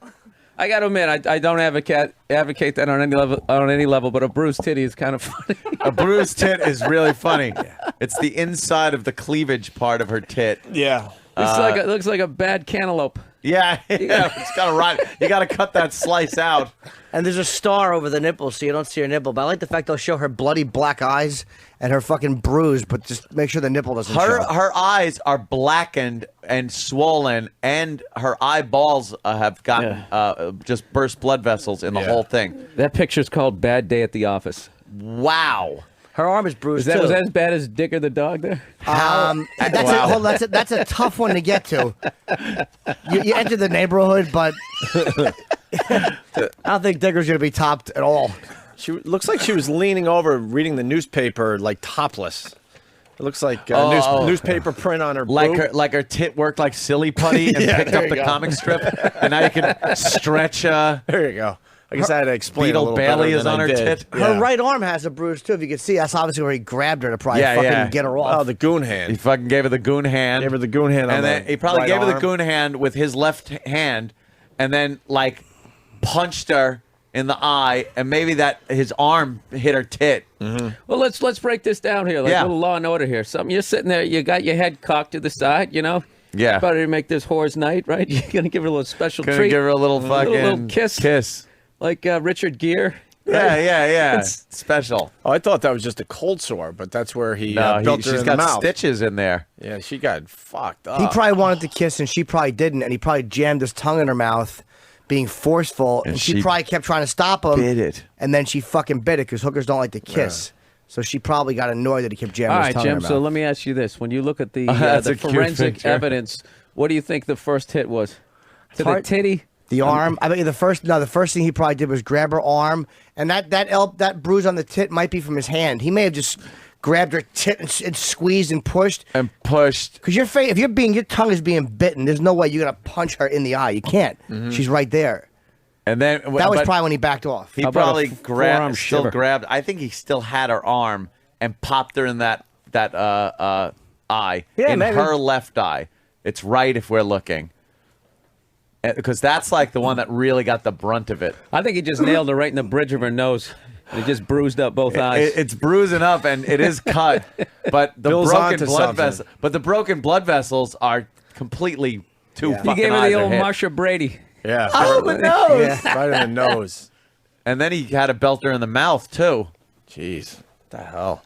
I got to admit, I don't advocate that on any level, but a bruised titty is kind of funny. A bruised tit is really funny. It's the inside of the cleavage part of her tit. Yeah. Looks like a bad cantaloupe. Yeah, it's got to rot. You got to cut that slice out. And there's a star over the nipple, so you don't see her nipple. But I like the fact they'll show her bloody black eyes and her fucking bruise, but just make sure the nipple doesn't show. Her eyes are blackened and swollen, and her eyeballs have gotten just burst blood vessels in the whole thing. That picture's called "Bad Day at the Office." Wow. Her arm is bruised too. Was that as bad as Dicker the dog there? That's a tough one to get to. You enter the neighborhood, but I don't think Dicker's going to be topped at all. She looks like she was leaning over reading the newspaper, like topless. It looks like newspaper print on her boob. Like her tit worked like silly putty and picked up the comic strip, and now you can stretch. There you go. I guess I had to explain a little Bailey better is than on I her did. tit. Her right arm has a bruise too. If you can see, that's obviously where he grabbed her to probably get her off. Oh, the goon hand. He fucking gave her the goon hand. Gave her the goon hand, and then he probably gave her the arm. goon hand with his left hand, and then like punched her in the eye, and maybe that his arm hit her tit. Well, let's break this down here, like a little Law and Order here. Something you're sitting there, you got your head cocked to the side, you know. Yeah. Better to make this whore's night, right? You're gonna give her a little special Gonna treat. give her a little fucking little kiss. Like Richard Gere. Yeah. It's special. Oh, I thought that was just a cold sore, but that's where he built her she's in got the mouth. stitches in there. Yeah, she got fucked up. He probably wanted to kiss, and she probably didn't, and he probably jammed his tongue in her mouth, being forceful, and she probably kept trying to stop him. Bit it. And then she fucking bit it, because hookers don't like to kiss. So she probably got annoyed that he kept jamming his tongue in her Jim, mouth. so let me ask you this. When you look at the cute forensic picture. evidence, what do you think the first hit was? To the titty? The arm. I bet you the first thing he probably did was grab her arm, and that bruise on the tit might be from his hand. He may have just grabbed her tit and squeezed and pushed. Because if your tongue is being bitten, there's no way you're gonna punch her in the eye. You can't. She's right there. And then That was probably when he backed off. He probably grabbed. I think he still had her arm and popped her in that eye. Yeah, in maybe. her left eye. It's right if we're looking. Because that's like the one that really got the brunt of it. I think he just nailed her right in the bridge of her nose. It just bruised up both eyes. It's bruising up and it is cut, but the Bill's broken onto blood something. vessels. But the broken blood vessels are completely too. He Fucking gave her eyes the are old hit. Marsha Brady. Yeah. Oh, the nose. Yeah, right in the nose. And then he had a belter in the mouth too. Jeez, what the hell?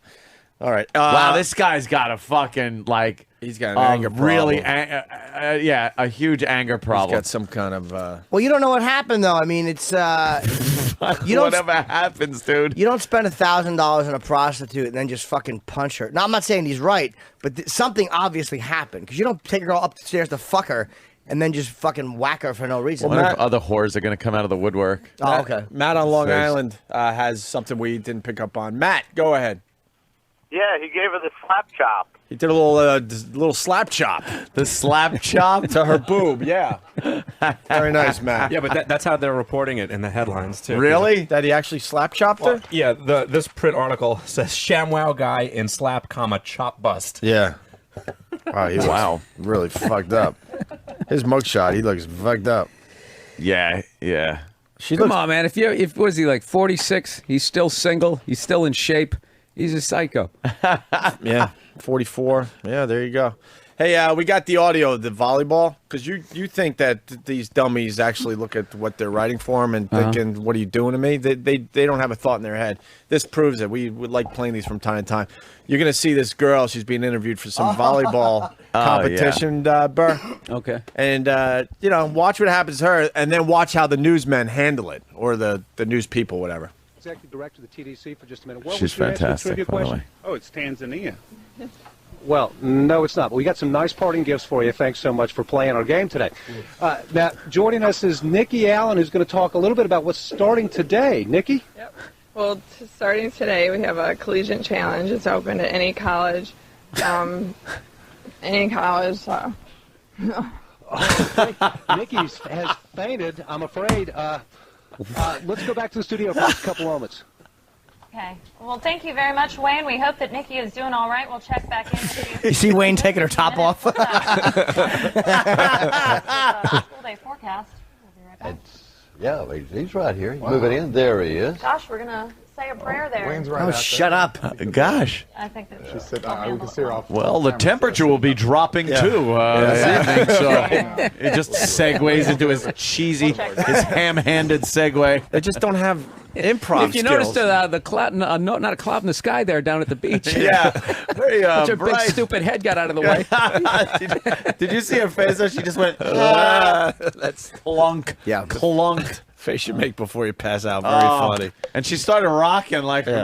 All right. Wow, this guy's got a fucking like. He's got an anger problem. Really, a huge anger problem. He's got some kind of. Well, you don't know what happened though. I mean, it's whatever happens, dude. You don't spend $1,000 on a prostitute and then just fucking punch her. Now, I'm not saying he's right, but something obviously happened because you don't take a girl upstairs to fuck her and then just fucking whack her for no reason. What if other whores are going to come out of the woodwork? Oh, okay. Matt on Long Face. Island has something we didn't pick up on. Matt, go ahead. Yeah, he gave her the slap chop. He did a little slap chop. The slap chop to her boob. Yeah. Very nice, Matt. Yeah, but that's how they're reporting it in the headlines too. Really? That he actually slap chopped her? Yeah. This print article says ShamWow guy in slap, chop bust. Yeah. Wow. He was really fucked up. His mugshot, he looks fucked up. Yeah. Come on, man. If was he like 46? He's still single. He's still in shape. He's a psycho. Yeah. 44. Yeah, there you go. Hey, we got the audio of the volleyball because you think that these dummies actually look at what they're writing for them and thinking, "What are you doing to me?" They don't have a thought in their head. This proves it. We would like playing these from time to time. You're gonna see this girl. She's being interviewed for some volleyball competition, Burr. Okay. And watch what happens to her, and then watch how the newsmen handle it, or the news people, whatever. Executive Director of the TDC for just a minute. What She's was your answer to the fantastic, trivia by the question? way. Oh, it's Tanzania. Well, no, it's not. But we got some nice parting gifts for you. Thanks so much for playing our game today. Now, joining us is Nikki Allen, who's going to talk a little bit about what's starting today. Nikki? Yep. Well, starting today, we have a collegiate challenge. It's open to any college. Any college. Nikki has fainted, I'm afraid. Let's go back to the studio for a couple moments. Okay. Well, thank you very much, Wayne. We hope that Nikki is doing all right. We'll check back in with you. You see Wayne taking her top off? Full day forecast. Yeah, he's right here. He's moving in. There he is. Gosh, we're going to say a prayer there. Wayne's Oh, shut up. Gosh. I think that she said we can see her off. Well, the temperature will be dropping too this evening, so it just segues into his cheesy, his ham-handed segue. They just don't have improv If you skills. noticed the cloud, not a cloud in the sky there down at the beach. Yeah, very Such a big bright. stupid head got out of the way. Did you see her face? Though? She just went, that's clunk. Yeah, clunked. Face you make before you pass out. Very funny. And she started rocking like the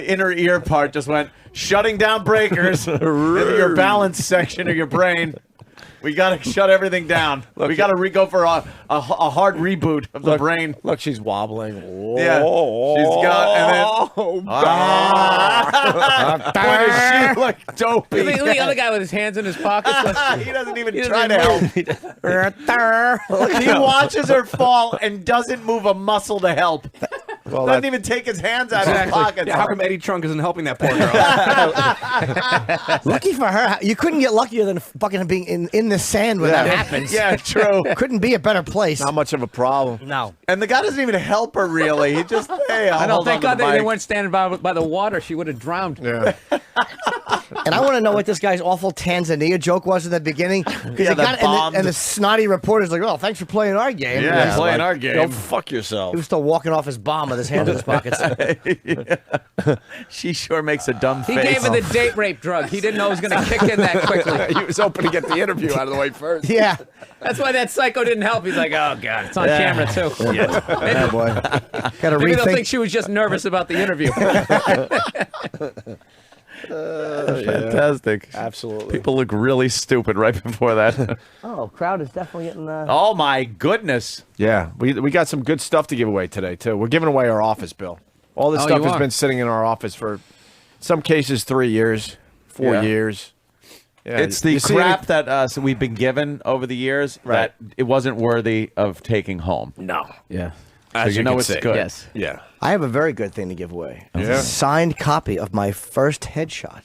inner ear part just went shutting down breakers in your balance section of your brain. We got to shut everything down. We got to go for a hard reboot of the brain. Look, she's wobbling. Yeah, she's got, and then boy, does she look dopey. Look at the other guy with his hands in his pockets. He doesn't even try to help. He watches her fall and doesn't move a muscle to help. Well, doesn't even take his hands out of his pockets. Yeah, how come Eddie Trunk isn't helping that poor girl? Lucky for her. You couldn't get luckier than fucking being in the sand when that happens. Yeah, true. Couldn't be a better place. Not much of a problem. No. And the guy doesn't even help her really. He just, hey, I don't hold thank on to God the they mic. weren't standing by the water. She would have drowned. Yeah. And I want to know what this guy's awful Tanzania joke was in the beginning. Yeah, And the snotty reporter's like, "Oh, thanks for playing our game." Yeah, playing our Go game. fuck yourself. He was still walking off his bomb with his hands in his pockets. She sure makes a dumb He face. gave her the date rape drug. He didn't know it was going to kick in that quickly. He was hoping to get the interview out of the way first. Yeah. That's why that psycho didn't help. He's like, oh, God, it's on camera, too. Yeah, boy. Gotta Maybe they'll rethink. think she was just nervous about the interview. Fantastic. Absolutely. People look really stupid right before that. Oh, crowd is definitely getting. Oh, my goodness. Yeah, we got some good stuff to give away today, too. We're giving away our office, Bill. All this Oh, stuff you has are? been sitting in our office for, some cases, 3 years, 4 Yeah. years. Yeah, It's the you see crap that so we've been given over the years Right. that it wasn't worthy of taking home. No. Yeah. So you know can it's see. good. Yes. Yeah. I have a very good thing to give away. Yeah. A signed copy of my first headshot.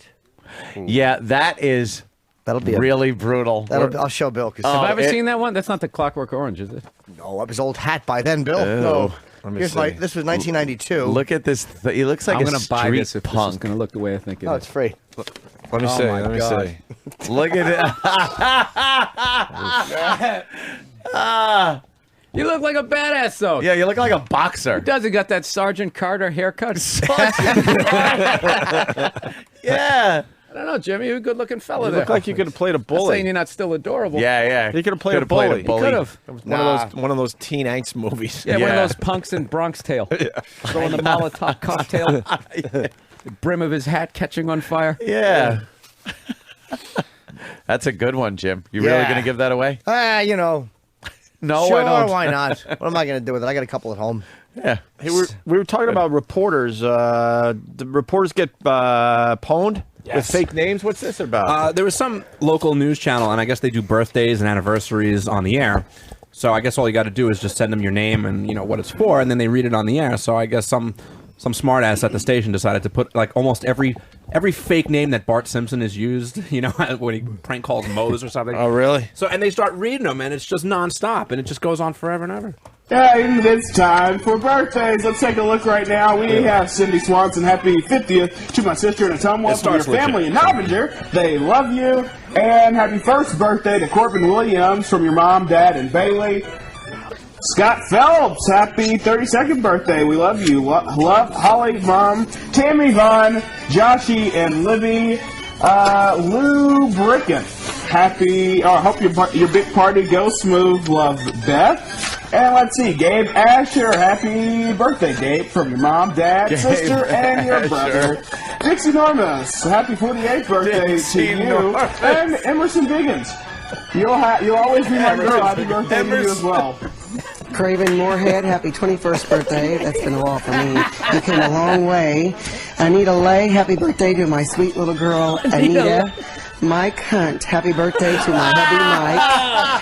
Yeah, that is That'll be really brutal. I'll show Bill. Cause Have I ever it- seen that one? That's not the Clockwork Orange, is it? No, up his old hat by then, Bill. Oh. No. Let me Here's see. This was 1992. Look at this. He looks like I'm a going to buy street this if this is punk. going to look the way I think it Oh, is. it's free. Let me Oh see. my Let me God. see. Look at it. You look like a badass, though. Yeah, you look like a boxer. He does. He got that Sergeant Carter haircut. Yeah. I don't know, Jimmy. You're a good-looking fella You there. look like you could have played a Not bully. saying you're not still adorable. Yeah, yeah. He could have played a Could've played bully. a bully. Could have. It was one of those teen angst movies. Yeah, one of Yeah. those punks in Bronx Tale. Throwing the Molotov cocktail. The brim of his hat catching on fire. Yeah. That's a good one, Jim. You really Yeah. going to give that away? You know. No, sure, I don't. why not? What am I going to do with it? I got a couple at home. Yeah. Hey, we were talking about reporters. The reporters get pwned with fake names. What's this about? There was some local news channel, and I guess they do birthdays and anniversaries on the air. So I guess all you got to do is just send them your name and what it's for, and then they read it on the air. So I guess some smartass at the station decided to put like almost every fake name that Bart Simpson has used. When he prank calls Moe's or something. Oh, really? So and they start reading them, and it's just nonstop, and it just goes on forever and ever. Hey, it's time for birthdays. Let's take a look right now. We have Cindy Swanson. Happy 50th to my sister in Atumwa from your family in Novinger. They love you. And happy first birthday to Corbin Williams from your mom, dad, and Bailey. Scott Phelps, happy 32nd birthday. We love you. Love Holly, Mom, Tammy Vaughn, Joshy, and Libby. Lou Bricken, happy. I hope your big party goes smooth. Love, Beth. And let's see, Gabe Asher, happy birthday, Gabe, from your mom, dad, sister, and your brother. Dixie Normus, happy 48th birthday Dixie to you. Normus. And Emerson Biggins, you'll always be my girl. Happy birthday to you as well. Craven Moorhead, happy 21st birthday. That's been a while for me. You came a long way. Anita Lay, happy birthday to my sweet little girl, Anita. Mike Hunt. Happy birthday to my hubby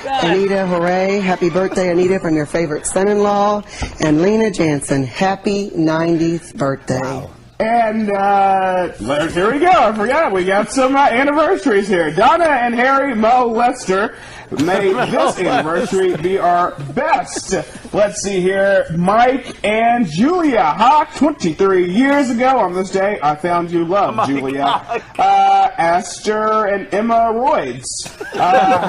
Mike. Anita, hooray. Happy birthday, Anita, from your favorite son-in-law. And Lena Jansen, happy 90th birthday. Wow. And here we go. I forgot. We got some anniversaries here. Donna and Harry Mo Lester made this anniversary be our best. Let's see here. Mike and Julia Hawk, 23 years ago on this day. I found you love, Julia. Esther and Emma Royds.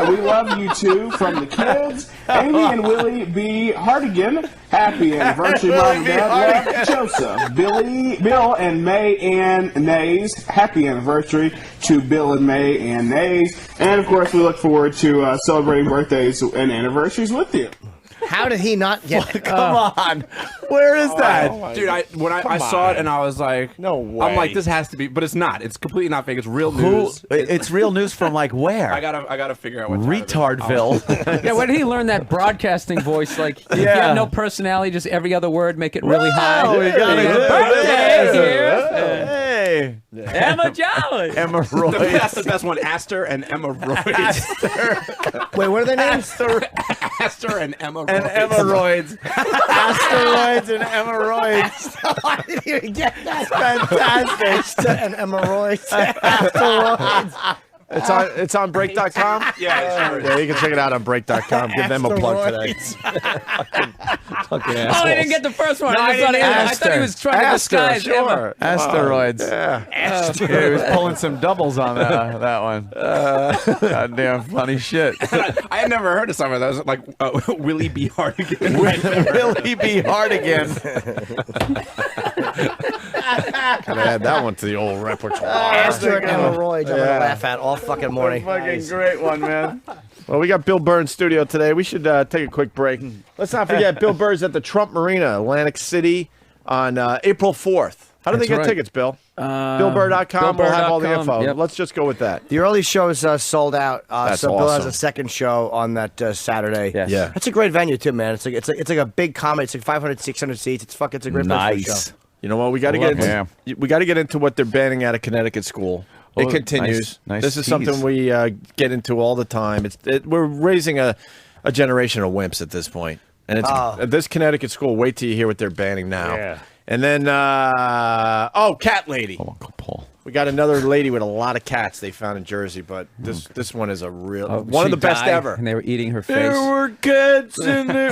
We love you too from the kids. Amy and Willie B. Hardigan. Happy anniversary, Mom and Dad. Love, Joseph. Bill and May Ann Nays. Happy anniversary to Bill and May Ann Nays. And, of course, we look forward to celebrating birthdays and anniversaries with you. How did he not get it? Come on. Where is that? Dude, when I saw it and I was like, no way. I'm like, this has to be, but it's not. It's completely not fake. It's real news. It's real news from like where? I gotta figure out what Retardville. Yeah, where did he learn that broadcasting voice? Like, if you have no personality, just every other word, make it really high. We got birthday here. Hey. Emma Jolly. Emma Roy. That's the best one. Astor and Emma Royds. Wait, what are their names? Astor and Emma Royds. And Emma-roids. Asteroids and Emma-roids. I didn't even get that. Fantastic. And Emma-roids. Asteroids. It's on break.com? Yeah, sure. Yeah, you can check it out on break.com. Give them a plug today. Oh, I didn't get the first one. I thought he was trying to disguise sure. Asteroids. Yeah. He was pulling some doubles on that one. Goddamn funny shit. I had never heard of something that was like Willie B. Hardigan. Willie B. Hardigan. Gotta add that one to the old repertoire. Astor and Emma Royds, I'm going to laugh at all fucking morning. Fucking great one, man. Well, we got Bill Burr in studio today. We should take a quick break. Let's not forget, Bill Burr's at the Trump Marina, Atlantic City, on April 4th. How do they get tickets, Bill? BillBurr.com. We'll have all the info. Yep. Let's just go with that. The early show's sold out, That's so Bill has awesome. a second show on that Saturday. Yes. Yeah. It's a great venue, too, man. It's like a big comedy. It's like 500, 600 seats. It's a great place for a show. You know what? We got to get into what they're banning out of Connecticut school. Oh, It continues. nice This is tease. something we get into all the time. We're raising a generation of wimps at this point. And it's this Connecticut school, wait till you hear what they're banning now. Yeah. And then, cat lady. Oh, Uncle Paul. We got another lady with a lot of cats they found in Jersey, but this one is a real one of She the best died, ever. And they were eating her face. There were cats in there.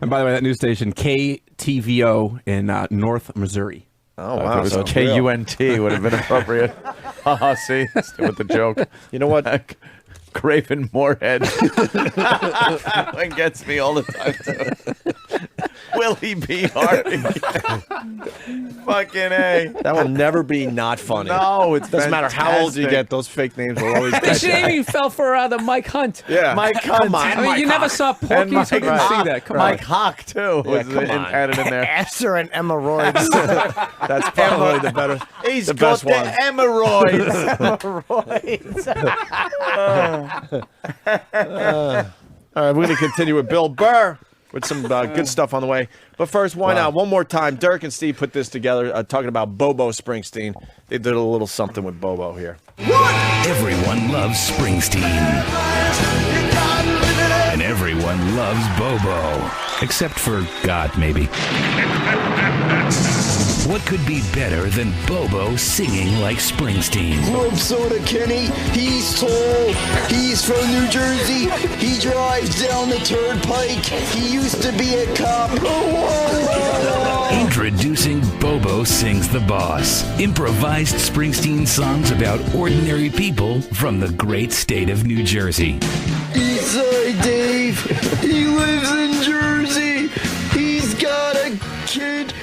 And by the way, that news station, KTVO in North Missouri. Oh, If wow. it was So KUNT would have been appropriate. See? Still with the joke. You know what? Craven Moorhead. That one gets me all the time, too. Willie B. Harding. Fucking A. That will never be not funny. No, it doesn't matter how old you fantastic. get. Those fake names will always. They should even fell for the Mike Hunt. Yeah, Mike Hunt. I mean, you never saw Porky, so you didn't see that. Come Mike on. Hawk, too, was added in there. Astor and Emma Royds. That's probably the better. He's the got best the one. hemorrhoids. All right, we're going to continue with Bill Burr with some good stuff on the way. But first, why not? One more time. Dirk and Steve put this together, talking about Bobo Springsteen. They did a little something with Bobo here. Everyone loves Springsteen. And everyone loves Bobo. Except for God, maybe. What could be better than Bobo singing like Springsteen? Club Soda Kenny, he's tall, he's from New Jersey, he drives down the turnpike, he used to be a cop. Introducing Bobo Sings the Boss. Improvised Springsteen songs about ordinary people from the great state of New Jersey. Eastside Dave, he lives in Jersey, he's got a kid.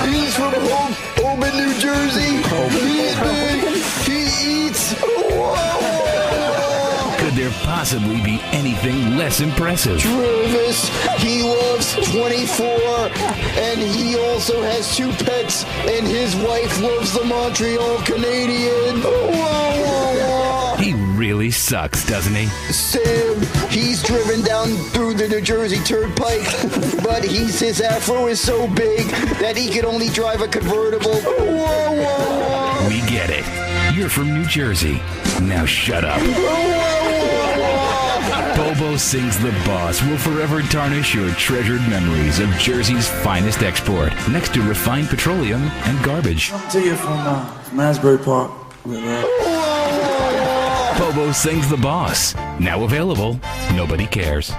He's from Holman, New Jersey. He's big. He eats. Could there possibly be anything less impressive? Travis, he loves 24, and he also has 2 pets, and his wife loves the Montreal Canadiens. He really sucks, doesn't he? Sam, he's driven down through the New Jersey Turnpike, but his afro is so big that he can only drive a convertible. Whoa, whoa, whoa. We get it. You're from New Jersey. Now shut up. Bobo Sings the Boss will forever tarnish your treasured memories of Jersey's finest export, next to refined petroleum and garbage. To you from Asbury Park. Bobo Sings the Boss. Now available. Nobody cares.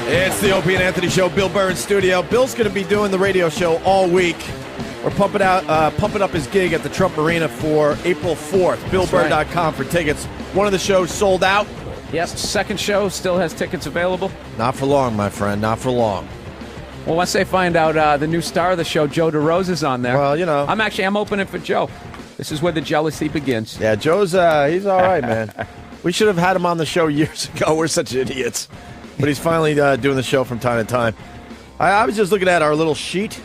It's the Opie and Anthony Show. Bill Burr in studio. Bill's going to be doing the radio show all week. We're pumping up his gig at the Trump Arena for April 4th. BillBurr.com for tickets. One of the shows sold out. Yes, second show still has tickets available. Not for long, my friend. Not for long. Well, once they find out the new star of the show, Joe DeRosa's on there. Well, you know. I'm opening for Joe. This is where the jealousy begins. Yeah, Joe's, he's all right, man. We should have had him on the show years ago. We're such idiots. But he's finally doing the show from time to time. I was just looking at our little sheet.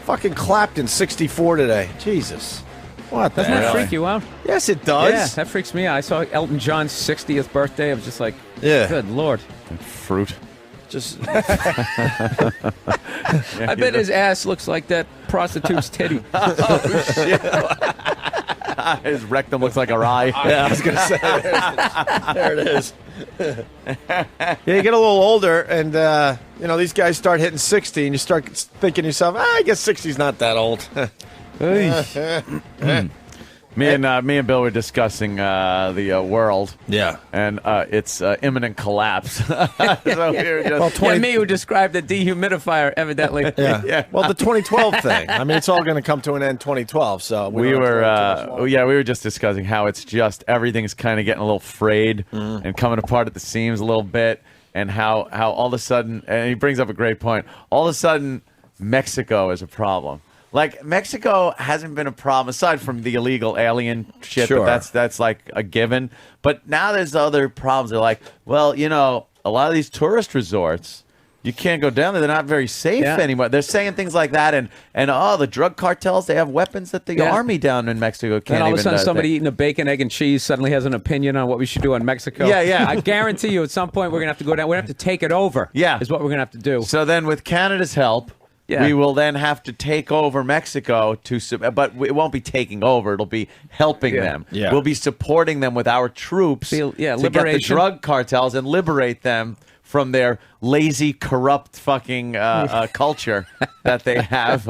Fucking Clapton 64 today. Jesus. What the Doesn't that hell? freak you out? Yes, it does. Yeah, that freaks me out. I saw Elton John's 60th birthday. I was just like, yeah. Good Lord. Fruit. Just. I bet his ass looks like that prostitute's titty. Oh, shit. His rectum looks like a rye. Yeah, I was going to say. There it is. Yeah, you get a little older, and these guys start hitting 60, and you start thinking to yourself, I guess 60's not that old. Me and Bill were discussing the world. Yeah. And its imminent collapse. So we were just, me who described the dehumidifier, evidently. Yeah. Well, the 2012 thing. I mean, it's all going to come to an end 2012. So we were just discussing how it's just everything's kind of getting a little frayed and coming apart at the seams a little bit, and how all of a sudden, and he brings up a great point. All of a sudden, Mexico is a problem. Like, Mexico hasn't been a problem, aside from the illegal alien shit, Sure. but that's like a given. But now there's other problems. They're like, well, a lot of these tourist resorts, you can't go down there. They're not very safe anymore. They're saying things like that. And the drug cartels, they have weapons that the army down in Mexico can't even... And all of a sudden, somebody eating a bacon, egg, and cheese suddenly has an opinion on what we should do in Mexico. Yeah. I guarantee you, at some point, we're going to have to go down. We're going to have to take it over. Yeah. Is what we're going to have to do. So then with Canada's help... Yeah. We will then have to take over Mexico but it won't be taking over. It'll be helping them. Yeah. We'll be supporting them with our troops to get the liberation. drug cartels and liberate them from their lazy, corrupt fucking culture that they have.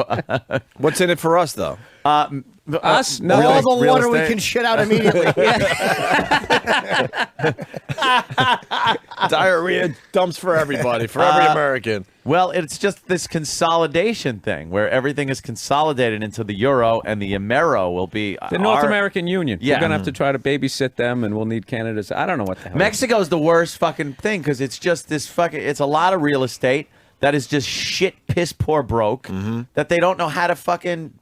What's in it for us, though? Us? No. All the water we estate. can shit out immediately. Diarrhea dumps for everybody, for every American. Well, it's just this consolidation thing where everything is consolidated into the euro, and the Amero will be The North American Union. Yeah. We're going to have to try to babysit them, and we'll need Canada's. I don't know what the hell. Mexico's the worst fucking thing because it's just this fucking. It's a lot of real estate that is just shit, piss poor broke that they don't know how to fucking.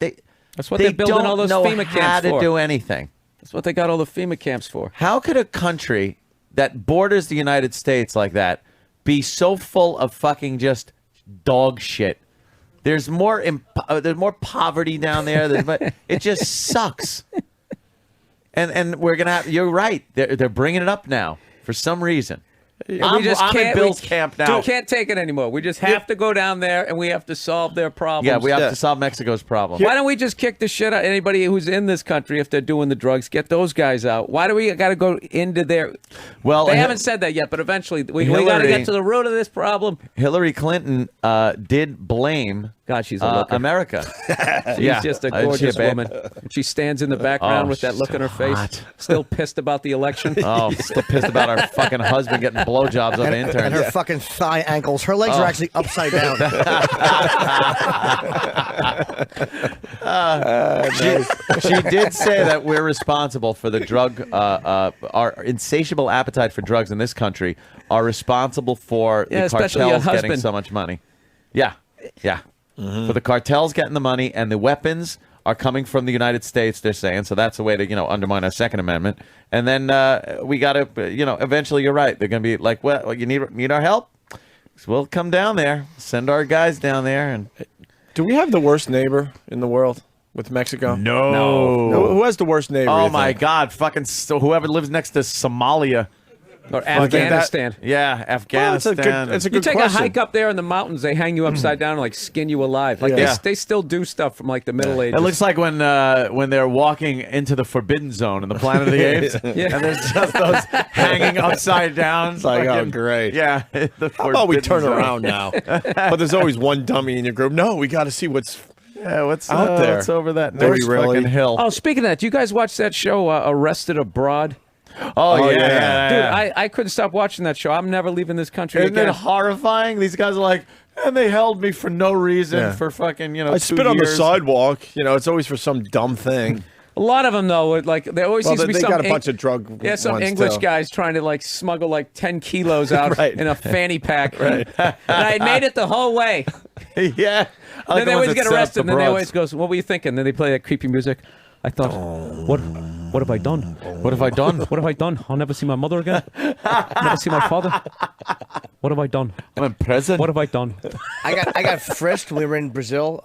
That's what they're building all those FEMA camps for. How to do anything. That's what they got all the FEMA camps for. How could a country that borders the United States like that be so full of fucking just dog shit? There's more poverty down there. But it just sucks. And we're gonna have. You're right. They're bringing it up now for some reason. I'm in Bill's camp now. We can't take it anymore. We just have to go down there, and we have to solve their problems. Yeah, we have to solve Mexico's problem. Why don't we just kick the shit out anybody who's in this country if they're doing the drugs? Get those guys out. Why do we got to go into their... Well, they haven't said that yet, but eventually we got to get to the root of this problem. Hillary Clinton did blame... God, she's a looker. America. She's just a gorgeous woman. She stands in the background with that look on her face. Hot. Still pissed about the election. Oh, still pissed about our fucking husband getting blowjobs of interns. And her fucking thigh ankles. Her legs are actually upside down. She did say that we're responsible for the drug, our insatiable appetite for drugs in this country are responsible for the cartels getting so much money. Yeah. For the cartels getting the money, and the weapons are coming from the United States, they're saying. So that's a way to, undermine our Second Amendment. And then we got to, eventually you're right. They're going to be like, well, you need our help? So we'll come down there, send our guys down there. And do we have the worst neighbor in the world? with Mexico? No. Who has the worst neighbor? Oh you my think? God! Fucking whoever lives next to Somalia. Or Afghanistan. Yeah, Afghanistan. It's a You good take question. a hike up there in the mountains, they hang you upside down and like skin you alive. Like Yeah. they still do stuff from like the Middle Ages. It looks like when they're walking into the Forbidden Zone in the Planet of the Apes, Yeah. and there's just those hanging upside down. It's like, oh, fucking- great. Yeah. How about we Forbidden turn Zone. around now? But there's always one dummy in your group. No, we got to see what's what's out there. What's over that Do we next really? fucking hill? Oh, speaking of that, do you guys watch that show, Arrested Abroad? Oh, yeah. Dude, I couldn't stop watching that show. I'm never leaving this country Isn't again. it horrifying? These guys are like, and they held me for no reason Yeah. for fucking, I 2 spit on the years. sidewalk. It's always for some dumb thing. A lot of them, though, like there always Well, seems to be they some got a bunch of drug some ones, English too. guys trying to like smuggle like 10 kilos out Right. in a fanny pack. Right. And I made it the whole way. Yeah. I Then like the they ones always that get set up arrested, the and then they broads. always goes, "What were you thinking?" Then they play that creepy music. I thought, what have I done? What have I done? What have I done? I'll never see my mother again. Never see my father. What have I done? I'm in prison. What have I done? I got frisked when we were in Brazil.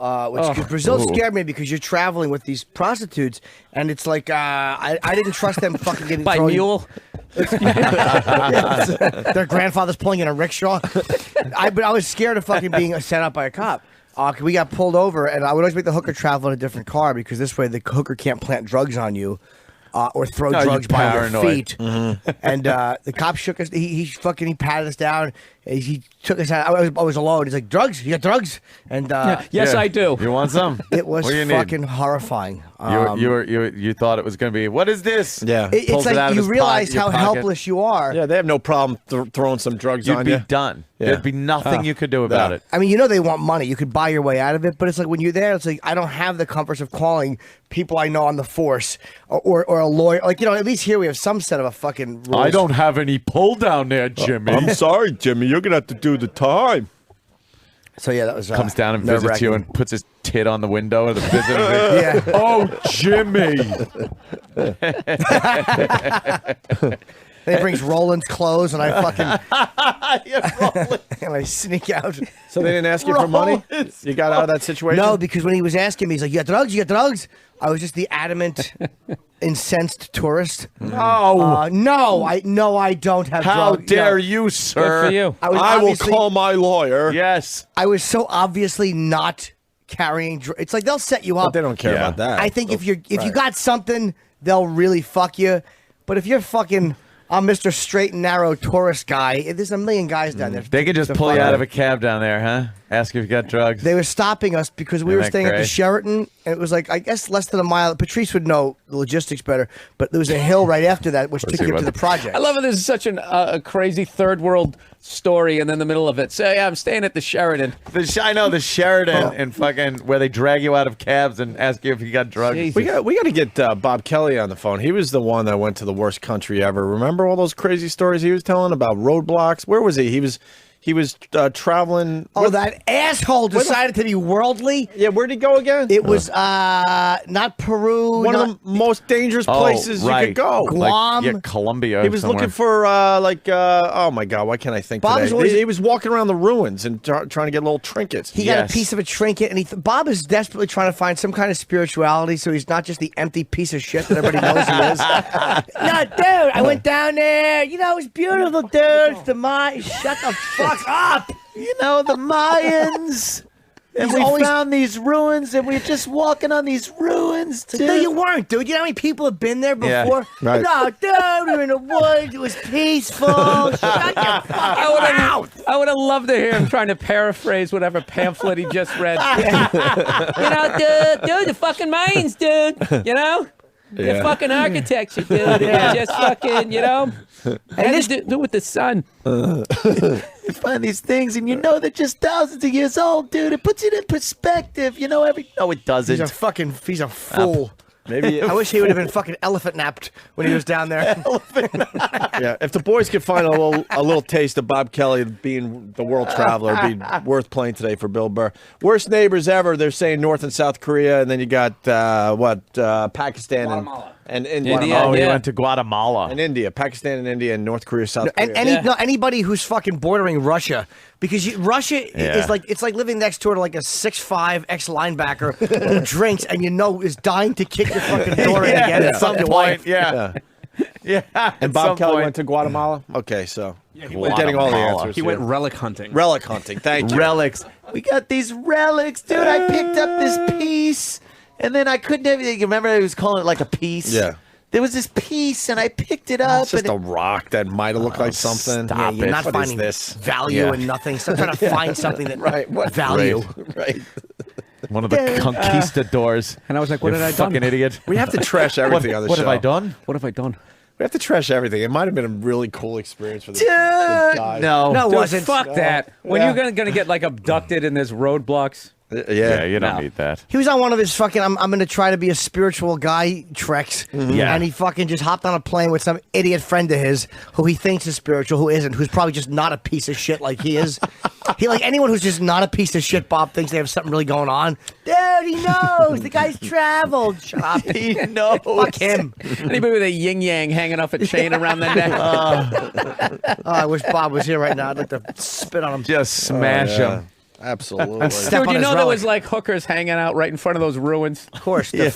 Brazil scared me because you're traveling with these prostitutes, and it's like I didn't trust them fucking getting By thrown. mule. Their grandfather's pulling in a rickshaw. But I was scared of fucking being set up by a cop. We got pulled over, and I would always make the hooker travel in a different car because this way the hooker can't plant drugs on you. Or throw No, drugs you by their paranoid. feet, Mhm. and the cop shook us. He patted us down. He took us out. I was alone. He's like, "Drugs? You got drugs?" And Yes, I do. You want some? It was What do you need? fucking horrifying. You thought it was going to be, what is this? Yeah. It's Pulls it out like of you his realize your how pocket. helpless you are. Yeah, they have no problem throwing some drugs You'd on be you. done. Yeah. There'd be nothing you could do about it. I mean, they want money. You could buy your way out of it, but it's like when you're there, it's like I don't have the comforts of calling people I know on the force or a lawyer. Like, at least here we have some set of a fucking rules. I don't have any pull down there, Jimmy. I'm sorry, Jimmy. You're going to have to do the time. So, yeah, that was Comes down and visits you and puts his tit on the window of the visitor. Yeah. Oh, Jimmy. Then he brings Roland's clothes, and I fucking and I sneak out. So they didn't ask you for money? You got out of that situation? No, because when he was asking me, he's like, "You got drugs? You got drugs?" I was just the adamant, incensed tourist. No, no, I don't have How drugs. dare you, sir? Good for you. I will call my lawyer. Yes. I was so obviously not carrying. It's like they'll set you up. But they don't care about that. I think if you got something, they'll really fuck you. But if you're fucking, I'm Mr. Straight and Narrow tourist guy. There's a million guys down there. They could just pull you out of a cab down there, huh? Ask if you got drugs. They were stopping us because we Isn't were that staying at the great? Sheraton, and it was like, I guess, less than a mile. Patrice would know the logistics better, but there was a hill right after that which took you up to the project. I love it. This is such a crazy third world story, and then the middle of it. So yeah, I'm staying at the Sheraton. I know the Sheraton and fucking where they drag you out of cabs and ask you if you got drugs. Jesus. We got to get Bob Kelly on the phone. He was the one that went to the worst country ever. Remember all those crazy stories he was telling about roadblocks? Where was he? He was traveling. Oh, that asshole decided to be worldly. Yeah, where'd he go again? It was not Peru. One of the most dangerous places you could go. Guam. Like, Colombia. He was somewhere. looking for oh my God, why can't I think Bob today? was always- He was walking around the ruins and trying to get little trinkets. He got a piece of a trinket, and Bob is desperately trying to find some kind of spirituality, so he's not just the empty piece of shit that everybody knows he is. No, dude, I went down there. It was beautiful, dude. It's the Mayans. Shut the fuck up. The Mayans. And He's we always- found these ruins, and we're just walking on these ruins, dude. No, you weren't, dude. You know how many people have been there Yeah, before? right. No, dude, we were in the woods. It was peaceful. Shut your fucking mouth. I would have loved to hear him trying to paraphrase whatever pamphlet he just read. Dude, the fucking Mayans, dude. The Yeah. fucking architecture, dude. Yeah. Just fucking, And this do with the sun. You find these things, and they're just thousands of years old, dude. It puts it in perspective. No, it doesn't. He's a fool. Maybe I wish he would have been fucking elephant napped when he was down there. Yeah, if the boys could find a little taste of Bob Kelly being the world traveler, it'd be worth playing today for Bill Burr. Worst neighbors ever. They're saying North and South Korea, and then you got Pakistan and India. Oh, he went to Guatemala and India, Pakistan and India, and North Korea, South Korea. And anybody who's fucking bordering Russia, because Russia is like it's like living next door to like a 6'5" ex-linebacker who drinks and is dying to kick your fucking door in again at some point. Yeah. And Bob Kelly went to Guatemala. Okay, so we're getting all the answers. He went relic hunting. Relic hunting. Thank you. Relics. We got these relics, dude. I picked up this piece, and then I couldn't have. You remember, I was calling it like a piece. Yeah. There was this piece, and I picked it up. It's just a rock that might have looked like something. Yeah, you're not What finding is this? value in nothing. So I'm trying to find something that What value. Right. One of the conquistadors. And I was like, what You did I fucking done? idiot. We have to trash everything on the What show. have I done? What have I done? We have to trash everything. It might have been a really cool experience for the Dude, guy. no. No, it Dude, wasn't. fuck that. When Yeah. you're gonna get like abducted in this roadblocks. Yeah, you don't need that. He was on one of his fucking I'm going to try to be a spiritual guy treks. Yeah. And he fucking just hopped on a plane with some idiot friend of his who he thinks is spiritual, who isn't, who's probably just not a piece of shit like he is. Anyone who's just not a piece of shit, Bob, thinks they have something really going on. Dude, he knows. The guy's traveled. Shut up. He knows. Fuck him. Anybody with a yin yang hanging off a chain around the neck. Oh, I wish Bob was here right now. I'd like to spit on him. Just smash him. Absolutely. Step Dude, on you his know there relic. was like hookers hanging out right in front of those ruins. Of course, they're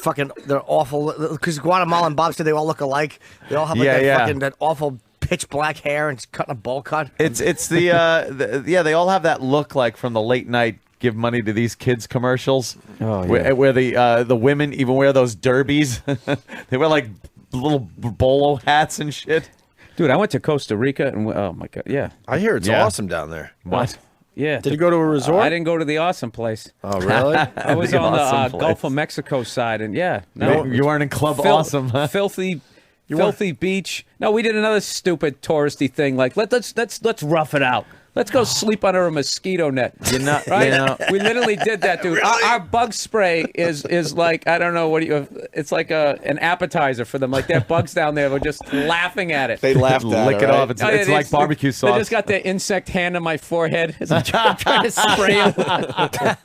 awful. Because Guatemala and Bob said they all look alike. They all have like that awful pitch black hair and it's cutting a bowl cut. It's they all have that look like from the late night give money to these kids commercials. Oh, yeah. Where the women even wear those derbies. They wear like little bolo hats and shit. Dude, I went to Costa Rica and oh my god, yeah. I hear it's awesome down there. What? Yeah. Did you go to a resort? I didn't go to the awesome place. Oh, really? I was The on the awesome place. Gulf of Mexico side, and You weren't in Club Awesome, huh? Filthy beach. No, we did another stupid touristy thing. Like let's rough it out. Let's go sleep under a mosquito net. Right? We literally did that, dude. Our bug spray is like I don't know it's like an appetizer for them. Like their bugs down there were just laughing at it. They laughed at Lick it, it right? off. It's like barbecue sauce. They just got their insect hand on my forehead as I'm trying to spray them.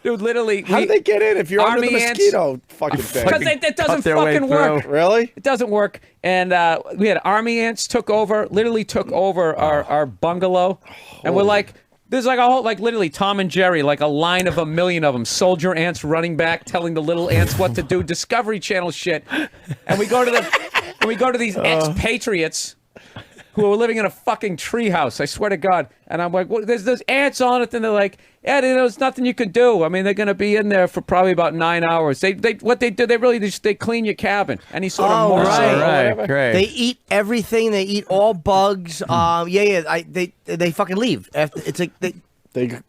Dude, literally. How did they get in if you're under the mosquito fucking thing? Because it doesn't fucking work. Really? It doesn't work. And we had army ants took over our bungalow. And we're like, there's like a whole, like literally Tom and Jerry, like a line of 1,000,000 of them. Soldier ants running back, telling the little ants what to do. Discovery Channel shit. And we go to these expatriates who are living in a fucking treehouse. I swear to God. And I'm like, well, there's ants on it. And they're like, yeah, there's nothing you can do. I mean, they're going to be in there for probably about 9 hours. What they do, they clean your cabin. Any sort of morsel or whatever. Great. They eat everything. They eat all bugs. They fucking leave. It's like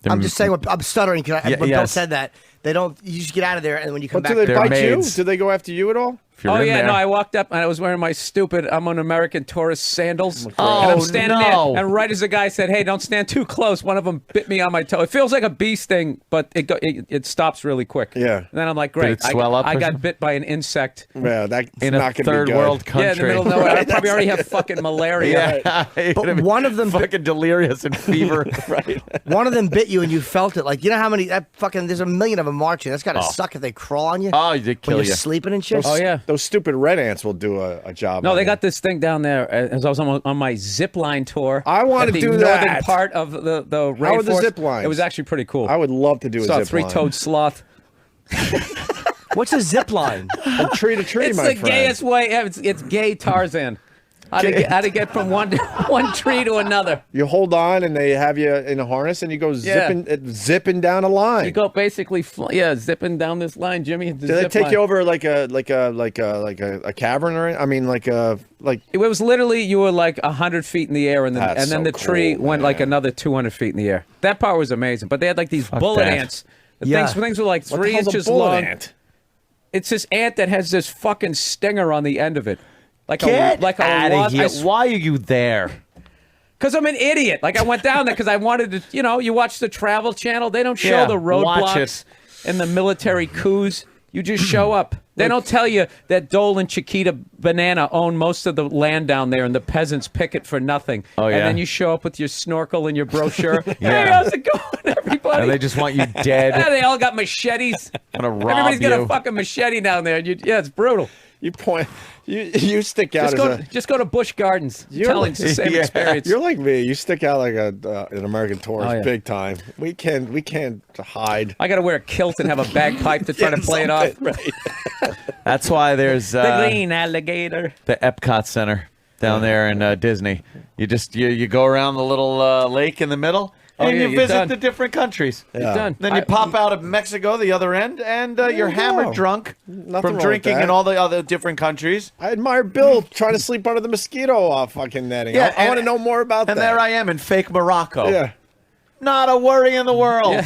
I'm just saying. I'm stuttering because when Bill said that. They don't. You just get out of there, and when you come back, do they bite you? Do they go after you at all? Oh yeah, no. I walked up and I was wearing my stupid "I'm an American tourist" sandals, and I'm standing there. And right as the guy said, "Hey, don't stand too close," one of them bit me on my toe. It feels like a bee sting, but it stops really quick. Yeah. And then I'm like, great. Did it swell up? I got bit by an insect. Yeah, that's in not a gonna third be good. world country. Yeah, in the middle of nowhere. I probably already have fucking malaria. Yeah, But one of them fucking delirious and fever. Right. One of them bit you and you felt it. Like, you know how many there's 1,000,000 of them marching. That's got to suck if they crawl on you. Oh, they kill when you. you're sleeping and shit. Oh yeah. Those stupid red ants will do a job. No, on they you. got this thing down there. As I was on my zip line tour. I want to at the do northern that. part of the rainforest. How are the zip lines? It was actually pretty cool. I would love to do a Saw a zip line. three-toed sloth. What's a zip line? From tree to tree, It's my the friend. gayest way. It's gay Tarzan. How to get from one tree to another. You hold on, and they have you in a harness, and you go zipping down a line. You go basically, zipping down this line, Jimmy. Do they take you over like a cavern or? I mean, like. It was literally you were like 100 feet in the air, and then so the tree cool, went like another 200 feet in the air. That part was amazing. But they had like these bullet that. ants. Things were like What the 3 hell's a inches bullet long. ant? It's this ant that has this fucking stinger on the end of it. Get a outta wasp. here. Why are you there? Because I'm an idiot. Like, I went down there because I wanted to, you watch the Travel Channel. They don't show Yeah, the watch roadblocks and the military coups. You just show up. They don't tell you that Dole and Chiquita Banana own most of the land down there, and the peasants pick it for nothing. Oh, yeah. And then you show up with your snorkel and your brochure. Yeah. Hey, how's it going, everybody? And they just want you dead. Yeah, they all got machetes. Gonna rob Everybody's got you. a fucking machete down there. Yeah, it's brutal. You point. You stick out Just go to Busch Gardens. Telling the same experience. You're like me. You stick out like an American tourist, Oh, yeah. big time. We can't hide. I got to wear a kilt and have a bagpipe to try to play it off. Right. That's why there's The green alligator. the Epcot Center down there in Disney. You go around the little lake in the middle. Oh, And yeah, you you're visit done. the different countries. You're done. Then you pop out of Mexico, the other end, and you're hammered drunk Nothing from wrong with drinking that. in all the other different countries. I admire Bill trying to sleep under the mosquito fucking netting. Yeah, I want to know more about that. And there I am in fake Morocco. Yeah. Not a worry in the world.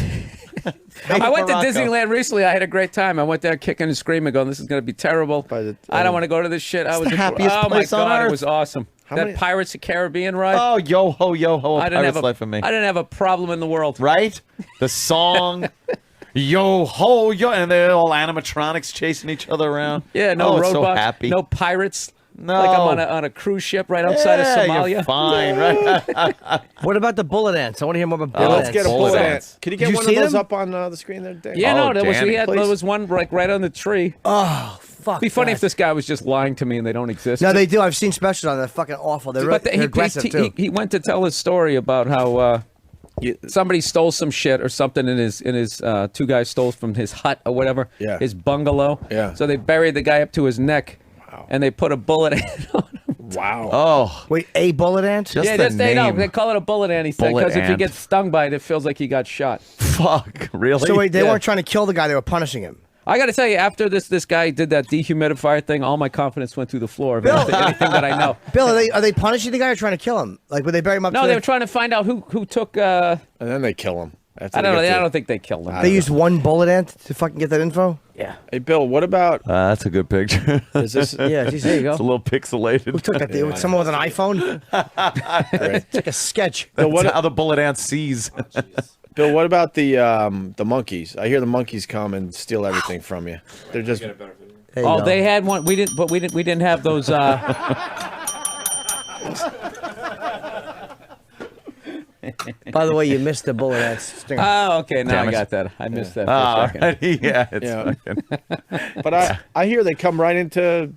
I went to Morocco. Disneyland recently. I had a great time. I went there kicking and screaming, going, "This is going to be terrible. I don't want to go to this shit." I was the happiest oh my place on god, earth. it was awesome. That Pirates of the Caribbean ride. Oh, yo ho, yo ho! I didn't have a Life of me. I didn't have a problem in the world. Right? The song, yo ho, yo, and they're all animatronics chasing each other around. Yeah, no oh, it's so roadblocks, happy. no pirates. No. Like I'm on a cruise ship right outside of Somalia. You're fine, right? What about the bullet ants? I want to hear more about Oh, bullet Let's ants. get a bullet ant. ants. Can you get Did you one see of those them? up on the screen there, Dave? Yeah, no, there was Danny, there was one like right on the tree. Oh, fuck. It'd be funny that. if this guy was just lying to me and they don't exist. No, they do. I've seen specials on. They're fucking awful. They're, But they're aggressive too. he went to tell his story about how somebody stole some shit or something in his two guys stole from his hut or whatever. Yeah. His bungalow. Yeah. So they buried the guy up to his neck. Wow. And they put a bullet in. Wow. Oh, Wait, a bullet ant? just yeah, the they know. name. They call it a bullet ant. He said Bullet because if you ant. get stung by it, it feels like he got shot. Fuck, really? So wait, they Yeah. weren't trying to kill the guy. They were punishing him. I got to tell you, after this guy did that dehumidifier thing, all my confidence went through the floor of anything that I know. Bill, are they punishing the guy or trying to kill him? Like, would they bury him up? No, to they the- were trying to find out who took. And then they kill him. I don't know. I don't think they killed him. They used one bullet ant to fucking get that info. Yeah. Hey, Bill, what about... That's a good picture. Is this... Yeah, geez, there you go. It's a little pixelated. Who took that? Yeah. Someone with an iPhone? It's like a sketch. That's what- how the bullet ant sees. Bill, what about the monkeys? I hear the monkeys come and steal everything from you. They're just... There you Oh, go. they had one. We didn't, but we didn't have those. By the way, you missed the bullet ant stinger. Oh, okay. Now Damn I it. got that. I missed that for Oh, a second. right. Yeah, it's Yeah. fucking... But I hear they come right into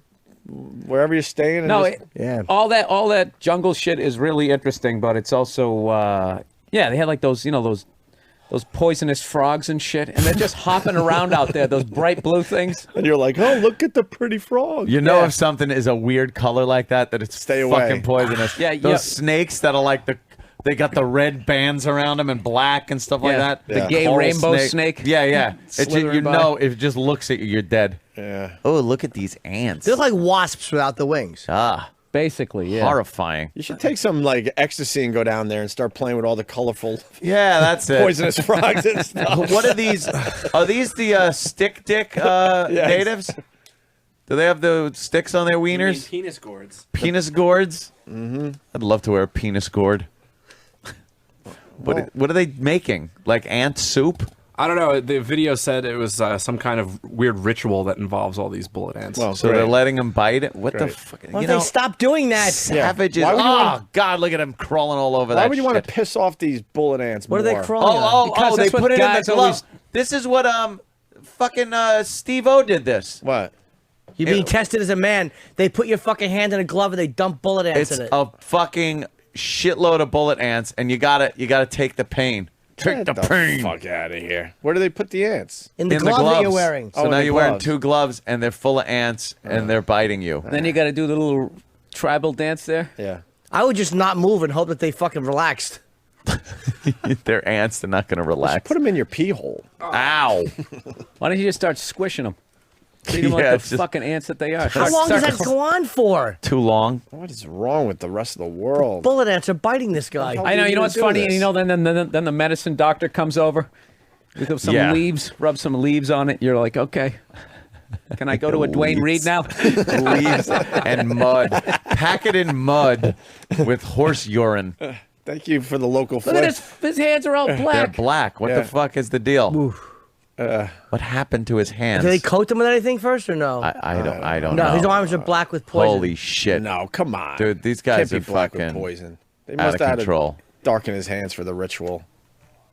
wherever you're staying. And No, just- Yeah. all that jungle shit is really interesting, but it's also yeah. They had like those those poisonous frogs and shit, and they're just hopping around out there. Those bright blue things. and you're like, oh, look at the pretty frog. You know Yeah. if something is a weird color like that, that it's Stay away. fucking poisonous. Yeah, Those yeah. snakes that are like they got the red bands around them and black and stuff like Yeah, that. the gay Coral rainbow snake. Yeah, yeah. Slithering You by. know, if it just looks at you, you're dead. Yeah. Oh, look at these ants. They're like wasps without the wings. Ah, Basically, yeah. horrifying. You should take some like ecstasy and go down there and start playing with all the colorful Yeah, that's it. poisonous frogs and stuff. What are these? Are these the stick dick natives? Do they have the sticks on their wieners? Penis gourds. Penis gourds? Mm-hmm. I'd love to wear a penis gourd. What are they making? Like ant soup? I don't know. The video said it was some kind of weird ritual that involves all these bullet ants. Well, So great. they're letting them bite it? What the Great. fuck? Why don't they stop doing that? Savages. Why would you Oh, want- God, look at them crawling all over Why that would you want shit. to piss off these bullet ants What are more? they crawling on? Oh, Because they that's what put it in the guys glove. always- This is what fucking Steve-O did this. What? You're being tested as a man. They put your fucking hand in a glove and they dump bullet ants It's in it. a fucking shitload of bullet ants, and you gotta take the pain. Take Get the pain. fuck out of here. Where do they put the ants? in the in glove the gloves that you're wearing. So Oh, now in the you're wearing gloves. 2 gloves, and they're full of ants, and they're biting you. Then you got to do the little tribal dance there. Yeah. I would just not move and hope that they fucking relaxed. They're ants. They're not gonna relax. Put them in your pee hole. Ow. Why don't you just start squishing them? Treat them Yeah, like the it's just- fucking ants that they are. How long does that go on for? Too long. What is wrong with the rest of the world? Bullet ants are biting this guy. How I know. do You know you what's do funny? this? And you know, then the medicine doctor comes over with some Yeah. leaves, rub some leaves on it. You're like, okay, can I go to a Dwayne Reed now? Leaves and mud. Pack it in mud with horse urine. Thank you for the local Look at flex. his hands are all They're black. black. What Yeah. the fuck is the deal? What happened to his hands? Did they coat him with anything first or no? I don't know. No, his arms are black with poison. Holy shit! No, come on, dude. These guys Can't are be black with fucking poison. They out must of have had to control. darken his hands for the ritual.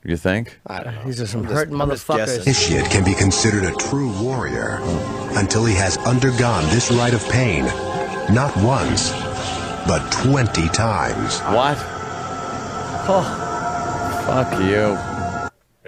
You think? I don't know. These are some I'm just- hurting I'm just motherfuckers. guessing. Initiate can be considered a true warrior until he has undergone this rite of pain, not once, but 20 times. What? Oh. Fuck you.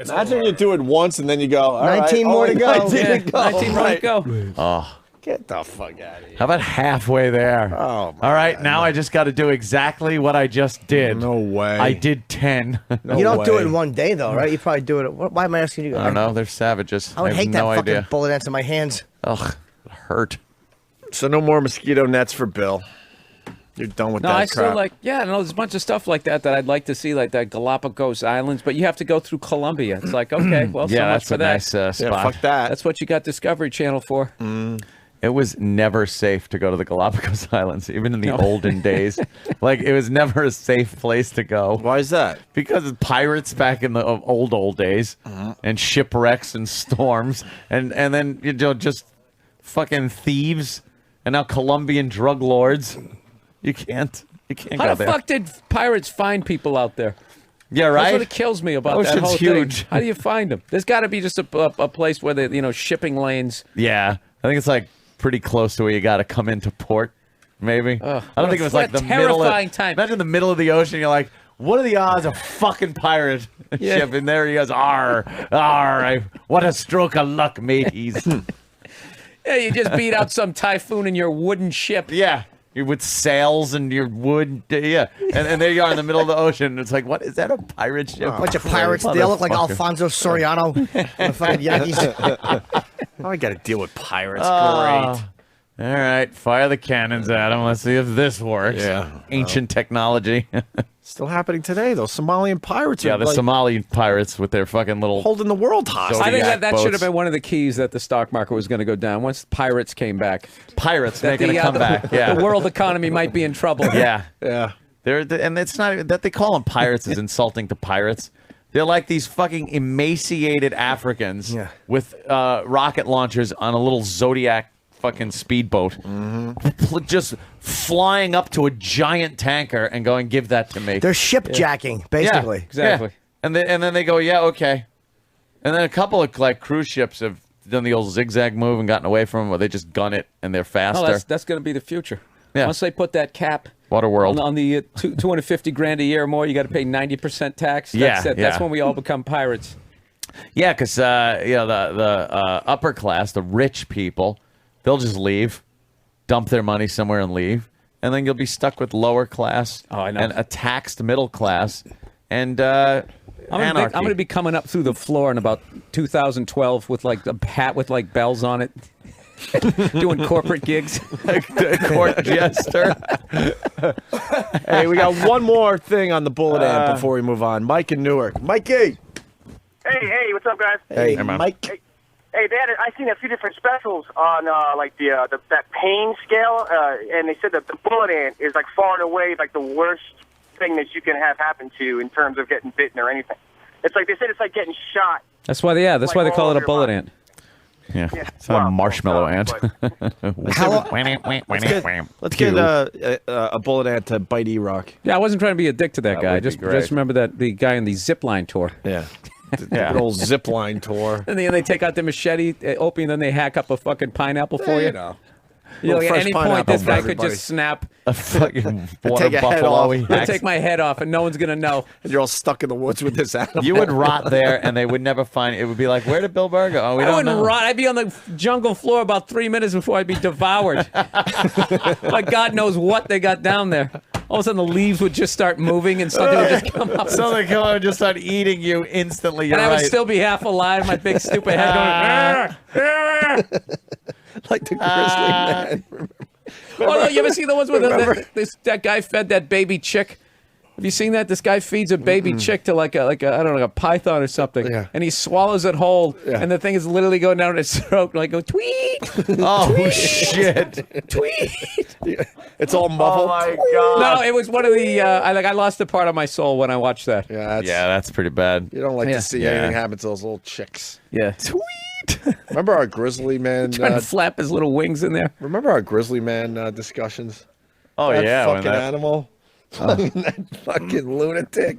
Imagine you do it once and then you go, all right, 19 more to go. 19 Yeah, to go. 19 more to go. Oh. Get the fuck out of here. How about halfway there? Oh, all right, now I just got to do exactly what I just did. No way. I did 10. You don't do it in one day, though, right? You probably do it. Why am I asking you? I don't know. They're savages. I would have hate that no fucking idea. bullet ants in my hands. Ugh, it hurt. So no more mosquito nets for Bill. You're done with No, that I crap. still like, yeah, no, there's a bunch of stuff like that I'd like to see, like that Galapagos Islands, but you have to go through Colombia. It's like, okay, well, Yeah, so much that's for a that. nice spot. Yeah, fuck that. That's what you got Discovery Channel for. It was never safe to go to the Galapagos Islands, even in the olden days. Like, it was never a safe place to go. Why is that? Because of pirates back in the old days, and shipwrecks and storms, and then just fucking thieves, and now Colombian drug lords. You can't How go the there. fuck did pirates find people out there? Yeah, right. That's what it kills me about that Ocean's whole huge. thing. How do you find them? There's got to be just a place where the shipping lanes. Yeah, I think it's like pretty close to where you got to come into port. Maybe. I don't think it was like the middle. Terrifying time. Imagine the middle of the ocean. You're like, what are the odds of fucking pirate ship? And there he goes, "Arr, what a stroke of luck, mateys." Yeah, you just beat out some typhoon in your wooden ship. Yeah. You're with sails and your wood, yeah, and there you are in the middle of the ocean. It's like, what is that? A pirate ship? Bunch of pirates. They all look like Motherfucker. Alfonso Soriano. The fucking Yankees. I got to deal with pirates. Oh. Great. All right, fire the cannons at him. Let's see if this works. Yeah. Ancient technology. Still happening today. Those Somalian pirates Yeah, are the like Somali pirates with their fucking little holding the world hostage. I think that boats. should have been one of the keys that the stock market was going to go down once pirates came back. Pirates That making a comeback. Yeah. The world economy might be in trouble. Yeah. Yeah. And it's not even that they call them pirates is insulting to pirates. They're like these fucking emaciated Africans with rocket launchers on a little Zodiac fucking speedboat, just flying up to a giant tanker and going, "Give that to me." They're shipjacking, basically. Yeah, Exactly. Yeah. And then they go, "Yeah, okay." And then a couple of like cruise ships have done the old zigzag move and gotten away from them, where they just gun it and they're faster. No, that's going to be the future. Yeah. Once they put that cap Waterworld. on the $250,000 a year or more, you got to pay 90% tax. That's Yeah, it. That's yeah. when we all become pirates. Yeah, because the upper class, the rich people, they'll just leave, dump their money somewhere and leave, and then you'll be stuck with lower class and a taxed middle class and I'm going to be coming up through the floor in about 2012 with like a hat with like bells on it, doing corporate gigs. Court jester. Hey, we got one more thing on the bullet ant before we move on. Mike in Newark. Mikey. Hey, what's up, guys? Hey, man. Mike. Hey, I've seen a few different specials on like that pain scale, and they said that the bullet ant is like far and away like the worst thing that you can have happen to you in terms of getting bitten or anything. It's like they said it's like getting shot. That's why they call it a bullet ant. Yeah, it's not a marshmallow ant. Let's get a bullet ant to bite E-Rock. Yeah, I wasn't trying to be a dick to that guy. would be Just great. remember that the guy on the zip line tour. Yeah. The old zip line tour. And then they take out the machete, Opie, and then they hack up a fucking pineapple for you. You know, Little at fresh any point, pineapple this for guy could everybody. just snap. A fucking water Take a head buffalo. off. he I'll hacks. take my head off, and no one's gonna know. And you're all stuck in the woods with this animal. You would rot there, and they would never find it. It would be like, where did Bill Burr go? Oh, we I don't wouldn't know. rot. I'd be on the jungle floor about 3 minutes before I'd be devoured. Like God knows what they got down there. All of a sudden, the leaves would just start moving, and something would just come up. So they come out and just start eating you instantly. You're and I right. would still be half alive. My big stupid head going. "Arr, arr." like the grizzly man. Oh no! You ever see the ones where that guy fed that baby chick Have you seen that? This guy feeds a baby chick to like a I don't know, like a python or something, and he swallows it whole, and the thing is literally going down his throat, like go tweet. Oh tweet, shit! Tweet. It's all muffled. Oh my god! No, it was one of the. I lost a part of my soul when I watched that. Yeah, that's pretty bad. You don't like to see anything happen to those little chicks. Yeah. Tweet. Remember our grizzly man trying to flap his little wings in there. Remember our grizzly man discussions? Oh that yeah, fucking animal. That fucking lunatic.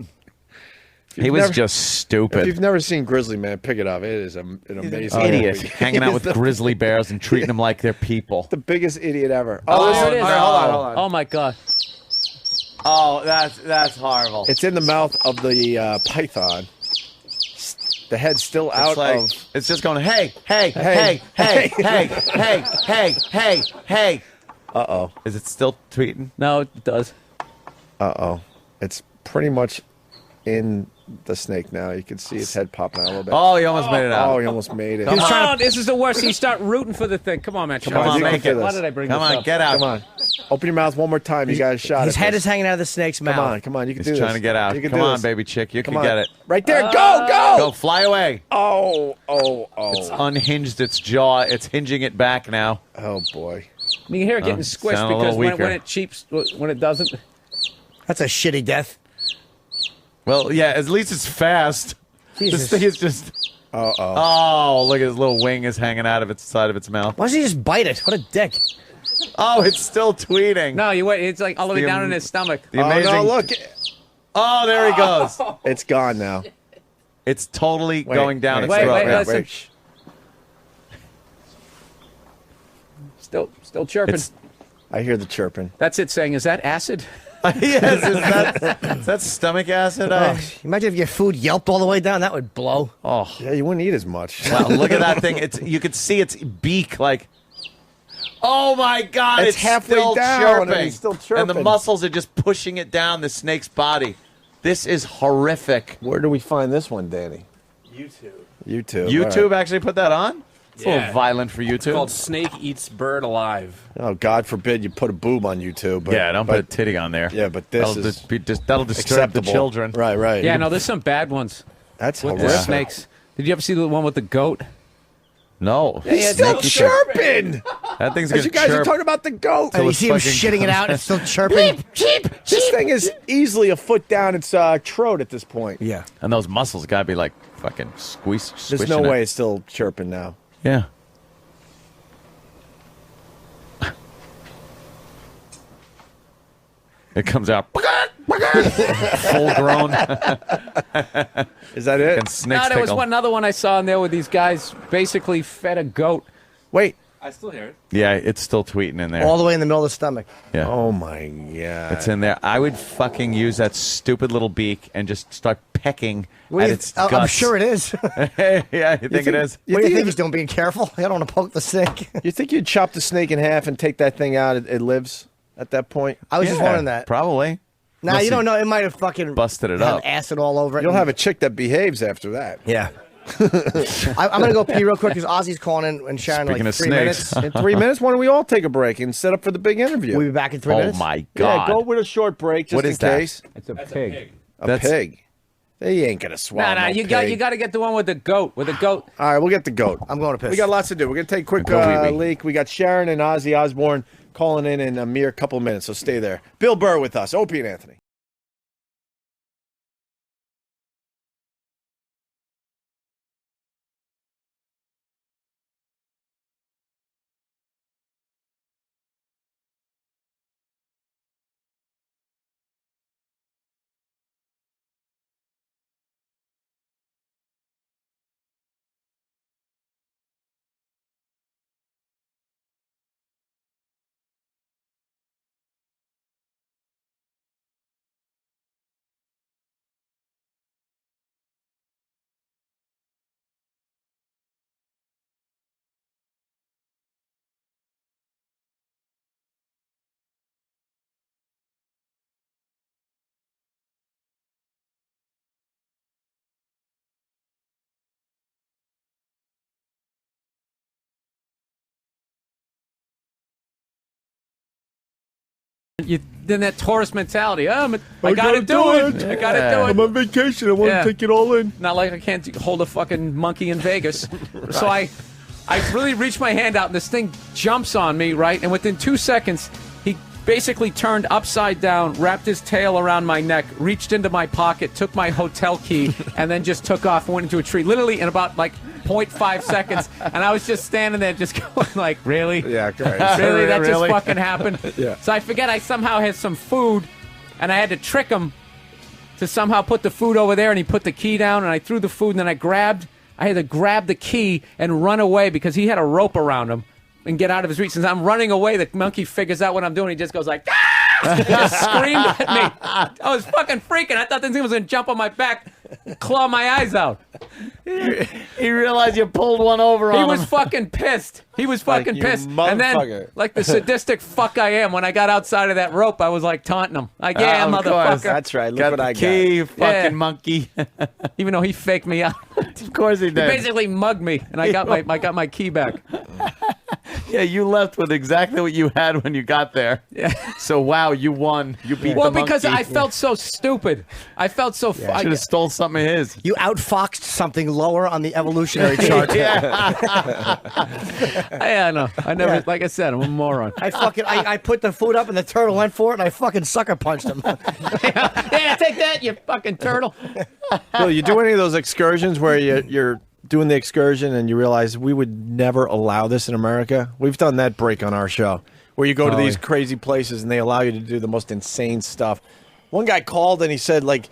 He was just stupid. If you've never seen Grizzly Man, pick it up. It is an amazing idiot movie. hanging out with grizzly bears and treating them like they're people. The biggest idiot ever. Oh, listen. there it is. All right, hold on. Oh my god. Oh, that's horrible. It's in the mouth of the python. The head's still out of. It's just going. Hey, hey, hey, hey, hey, hey, hey, hey, hey. Uh-oh. Is it still tweeting? No, it does. Uh-oh. It's pretty much in the snake now. You can see its head popping out a little bit. Oh, he almost made it out. Oh, he almost made it. Come on, this is the worst. You start rooting for the thing. Come on, man. Come on, make it. Why did I bring Come this on, up? get out. Come on. Open your mouth one more time. You got a shot. His at head this. is hanging out of the snake's mouth. Come on. You can He's do this. trying to get out. You can Come do on, this. baby chick. You Come can on. get it. Right there. Go. Go, fly away. Oh. It's unhinged its jaw. It's hinging it back now. Oh, boy. You can hear it getting squished sound a because little when weaker. it cheeps, when it doesn't. That's a shitty death. Well, yeah, at least it's fast. Jesus. This thing is just... Uh-oh. Oh, look at his little wing is hanging out of its side of its mouth. Why doesn't he just bite it? What a dick. Oh, it's still tweeting. No, you wait. It's like all the way down in his stomach. The amazing... Oh, no, look. Oh, there he goes. It's gone now. It's totally going down its Wait, throat. listen. Still chirping. I hear the chirping. That's it saying, is that acid? Yes, is that stomach acid? Imagine if your food yelped all the way down. That would blow. Oh, yeah, you wouldn't eat as much. Wow, look at that thing. You could see its beak like... Oh my God! It's halfway still down, chirping. and it's still And chirping. the muscles are just pushing it down the snake's body. This is horrific. Where do we find this one, Danny? YouTube. YouTube actually put that on? It's a Yeah. little violent for YouTube. It's called Snake Eats Bird Alive. Oh, God forbid you put a boob on YouTube. But, Yeah, don't put a titty on there. Yeah, but this that'll is that'll disturb acceptable. the children. Right. Yeah, no, there's some bad ones. That's with the horrific. snakes. Did you ever see the one with the goat? No. Yeah, He's still chirping. That thing's As gonna you guys are chirp talking about the goat. And you see him shitting it out. It's still chirping. This thing is easily a foot down its throat at this point. Yeah. And those muscles gotta be like fucking There's squishing no it. way it's still chirping now. Yeah. It comes out full grown. Is that it? Snakes No, there was tickle. another one I saw in there where these guys basically fed a goat. Wait. I still hear it. Yeah, it's still tweeting in there. All the way in the middle of the stomach. Yeah. Oh my God. It's in there. I would fucking use that stupid little beak and just start pecking Well, at you- its I'm guts. sure it is. Yeah, you think it is? What do you think he's doing? Being careful? I don't want to poke the snake. You think you'd chop the snake in half and take that thing out? It lives at that point. I was just Yeah, wondering that. Probably. Nah, Unless you don't he know. It might have fucking busted it had up. acid all over it. You'll have a chick that behaves after that. Yeah. I'm gonna go pee real quick because Ozzy's calling in and Sharon Speaking like of 3 snakes. minutes. In 3 minutes, why don't we all take a break and set up for the big interview? We'll be back in 3 Oh minutes. my God. Yeah, go with a short break just What in is that? case. It's a pig. A pig. They ain't gonna swallow. Nah, no you pig. got to get the one with the goat. With the goat. All right, we'll get the goat. I'm going to piss. We got lots to do. We're gonna take a quick Go, Wee-wee. leak. We got Sharon and Ozzy Osbourne calling in a mere couple of minutes, so stay there. Bill Burr with us. Opie and Anthony. in that tourist mentality. I gotta do it. I gotta do it. I'm on vacation. I want to take it all in. Not like I can't hold a fucking monkey in Vegas. So I really reach my hand out, and this thing jumps on me, right? And within 2 seconds, he basically turned upside down, wrapped his tail around my neck, reached into my pocket, took my hotel key, and then just took off and went into a tree. Literally in about 0.5 seconds, and I was just standing there just going like, really? Yeah, great. Really? That just fucking happened? Yeah. So I forget I somehow had some food, and I had to trick him to somehow put the food over there, and he put the key down, and I threw the food, and then I had to grab the key and run away because he had a rope around him and get out of his reach. Since I'm running away, the monkey figures out what I'm doing. He just goes like, ah! He just screamed at me. I was fucking freaking. I thought this thing was going to jump on my back, claw my eyes out. He realized you pulled one over on him. He was fucking pissed. He was fucking pissed. And then, like the sadistic fuck I am, when I got outside of that rope, I was like taunting him. Like, yeah, of motherfucker. course. That's right. Look Got what the I key, got. fucking monkey. Even though he faked me out. Of course he He did. basically mugged me, and I got my key back. Yeah, you left with exactly what you had when you got there. Yeah. So wow, you won. You beat Well, the monkey. because I felt so stupid. I felt so. I should have stole something of his. You outfoxed something lower on the evolutionary chart. Yeah, I know. I never, like I said, I'm a moron. I put the food up and the turtle went for it and I fucking sucker punched him. Yeah, take that, you fucking turtle. Bill, you do any of those excursions where you're doing the excursion and you realize we would never allow this in America? We've done that break on our show where you go to these crazy places and they allow you to do the most insane stuff. One guy called and he said, like,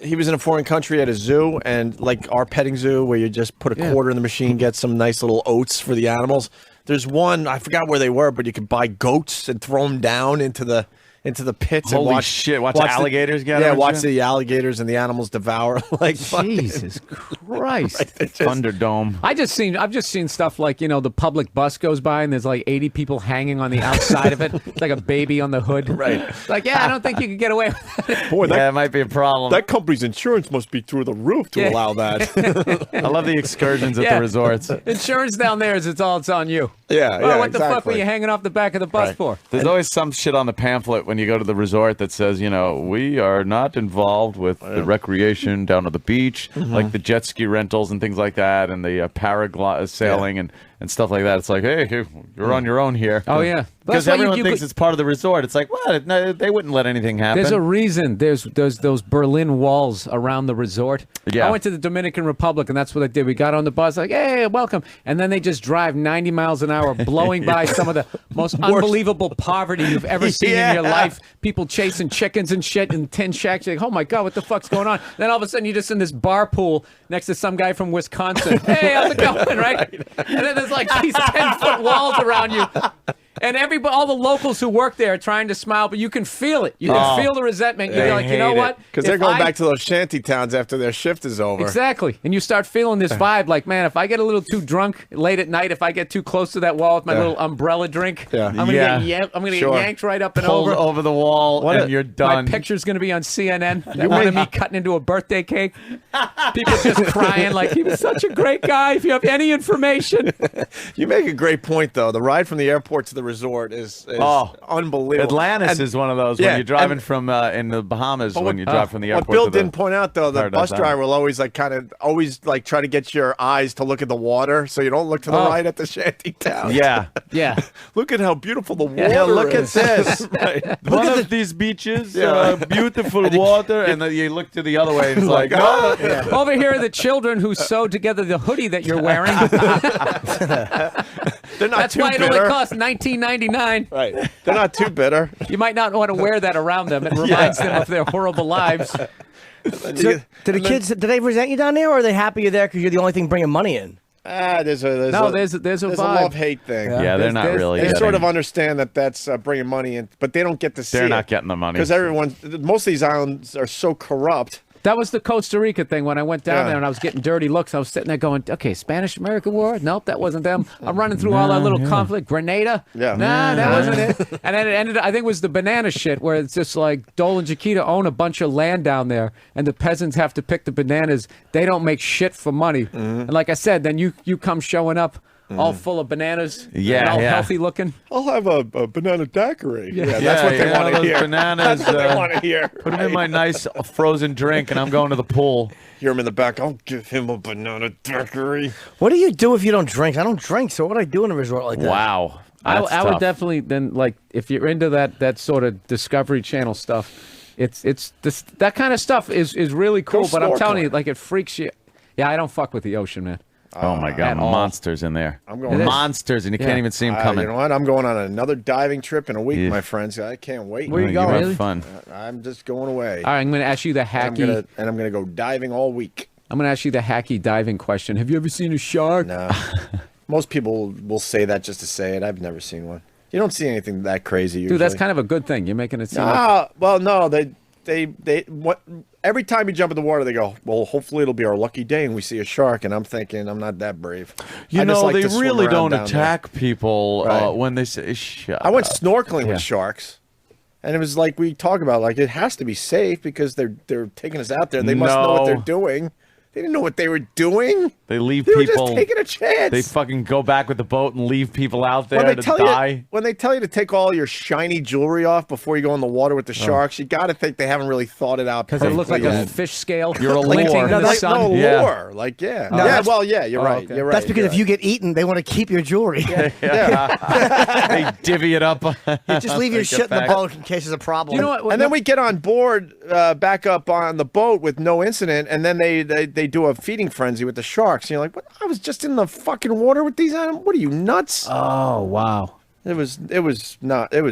he was in a foreign country at a zoo, and like our petting zoo where you just put a quarter in the machine, get some nice little oats for the animals. There's one, I forgot where they were, but you could buy goats and throw them down into the pits. Holy and watch shit! Watch the alligators get. Yeah, them, watch shit? the alligators and the animals devour. Like Jesus Christ! Thunderdome. I've just seen stuff like, you know, the public bus goes by and there's like 80 people hanging on the outside of it. It's like a baby on the hood. Right. It's like, yeah, I don't think you can get away with that. Boy, that might be a problem. That company's insurance must be through the roof to allow that. I love the excursions at the resorts. Insurance down there is it's on you. Yeah, Well, yeah, what the fuck were exactly. you hanging off the back of the bus for? There's always some shit on the pamphlet when you go to the resort that says, you know, we are not involved with the recreation down at the beach, like the jet ski rentals and things like that, and the parasailing and stuff like that. It's like, hey, you're on your own here. Oh, yeah. Because That's why everyone you thinks could- it's part of the resort. It's like, what? No, they wouldn't let anything happen. There's a reason. There's those Berlin walls around the resort. Yeah. I went to the Dominican Republic, and that's what I did. We got on the bus, like, hey, welcome. And then they just drive 90 miles an hour, blowing by some of the most unbelievable poverty you've ever seen in your life. People chasing chickens and shit in tin shacks. You're like, oh, my God, what the fuck's going on? Then all of a sudden, you're just in this bar pool next to some guy from Wisconsin. Hey, how's it going, right? And then there's like these 10-foot walls around you. And all the locals who work there are trying to smile, but you can feel it. You can feel the resentment. You're like, you know what? Because they're If going I- back to those shanty towns after their shift is over. Exactly. And you start feeling this vibe like, man, if I get a little too drunk late at night, if I get too close to that wall with my little umbrella drink, I'm going to get yanked right up and Pulled over the wall, and you're done. My picture's going to be on CNN. That one of me cutting into a birthday cake. People just crying like, he was such a great guy. If you have any information. You make a great point, though. The ride from the airport to the resort is unbelievable. Atlantis is one of those when you're driving from in the Bahamas when you drive from the airport. What Bill to the didn't point out, though, the Paradise bus driver will always try to get your eyes to look at the water, so you don't look to the right at the shanty town. Yeah. Yeah. Look at how beautiful the water Yeah, look is. at this. One of these beaches, beautiful water, and then you look to the other way, and it's like, oh. Over here are the children who sewed together the hoodie that you're wearing. They're not That's too why it bitter. only costs $19.99. Right. They're not too bitter. You might not want to wear that around them. It reminds them of their horrible lives. So, do the kids, do they resent you down there, or are they happy you're there because you're the only thing bringing money in? There's a vibe. love-hate thing. Yeah, they're not really They getting- sort of understand that that's bringing money in, but they don't get to see They're it. not getting the money. Because most of these islands are so corrupt. That was the Costa Rica thing when I went down Yeah. there and I was getting dirty looks. I was sitting there going, okay, Spanish-American War? Nope, that wasn't them. I'm running through all our little conflict. Grenada? Yeah. Nah, that wasn't it. And then it ended, I think it was the banana shit where it's just like Dole and Chiquita own a bunch of land down there and the peasants have to pick the bananas. They don't make shit for money. And like I said, then you come showing up all full of bananas. Yeah, and all yeah. healthy looking. I'll have a banana daiquiri. Yeah. That's what they want to those hear. Bananas, That's what they want to hear. Put them in my nice frozen drink, and I'm going to the pool. Hear him in the back. I'll give him a banana daiquiri. What do you do if you don't drink? I don't drink, so what do I do in a resort like that? Wow. I would tough. definitely then like if you're into that sort of Discovery Channel stuff, it's that kind of stuff is really cool. But I'm telling you, like it freaks you. Yeah, I don't fuck with the ocean, man. Oh my God, At all. monsters in there. I'm going monsters, and you can't even see them coming. You know what? I'm going on another diving trip in a week, Yeah. my friends. I can't wait. Where you going? Have fun. I'm just going away. All right, I'm going to ask you the hacky. I'm gonna go diving all week. I'm going to ask you the hacky diving question. Have you ever seen a shark? No. Most people will say that just to say it. I've never seen one. You don't see anything that crazy usually. Dude, that's kind of a good thing. You're making it seem. Well, no, every time you jump in the water, they go, well, hopefully it'll be our lucky day and we see a shark. And I'm thinking, I'm not that brave. You I just know, like they to swim really around don't down attack people Right. when they say shut I went up." snorkeling Yeah. with sharks. And it was like we talk about, like it has to be safe because they're taking us out there. They must know what they're No. doing. They didn't know what they were doing. They leave They were people. just taking a chance. They fucking go back with the boat and leave people out there When they to tell die. when they tell you to take all your shiny jewelry off before you go in the water with the sharks, you got to think they haven't really thought it out. Because it looks like perfectly a yet. fish scale. You're a glinting lure. in No, the that's sun. no Yeah. lure. Like, yeah. No, yeah, that's- well, yeah, you're right. okay. You're right. That's because you're if you get eaten, they want to keep your jewelry. They divvy it up. You just leave your Take it shit in the back. boat in case there's a problem. You know what? And then we get on board, back up on the boat with no incident, and then they do a feeding frenzy with the sharks. And you're like, what? I was just in the fucking water with these animals. What are you, nuts? Oh, wow. It was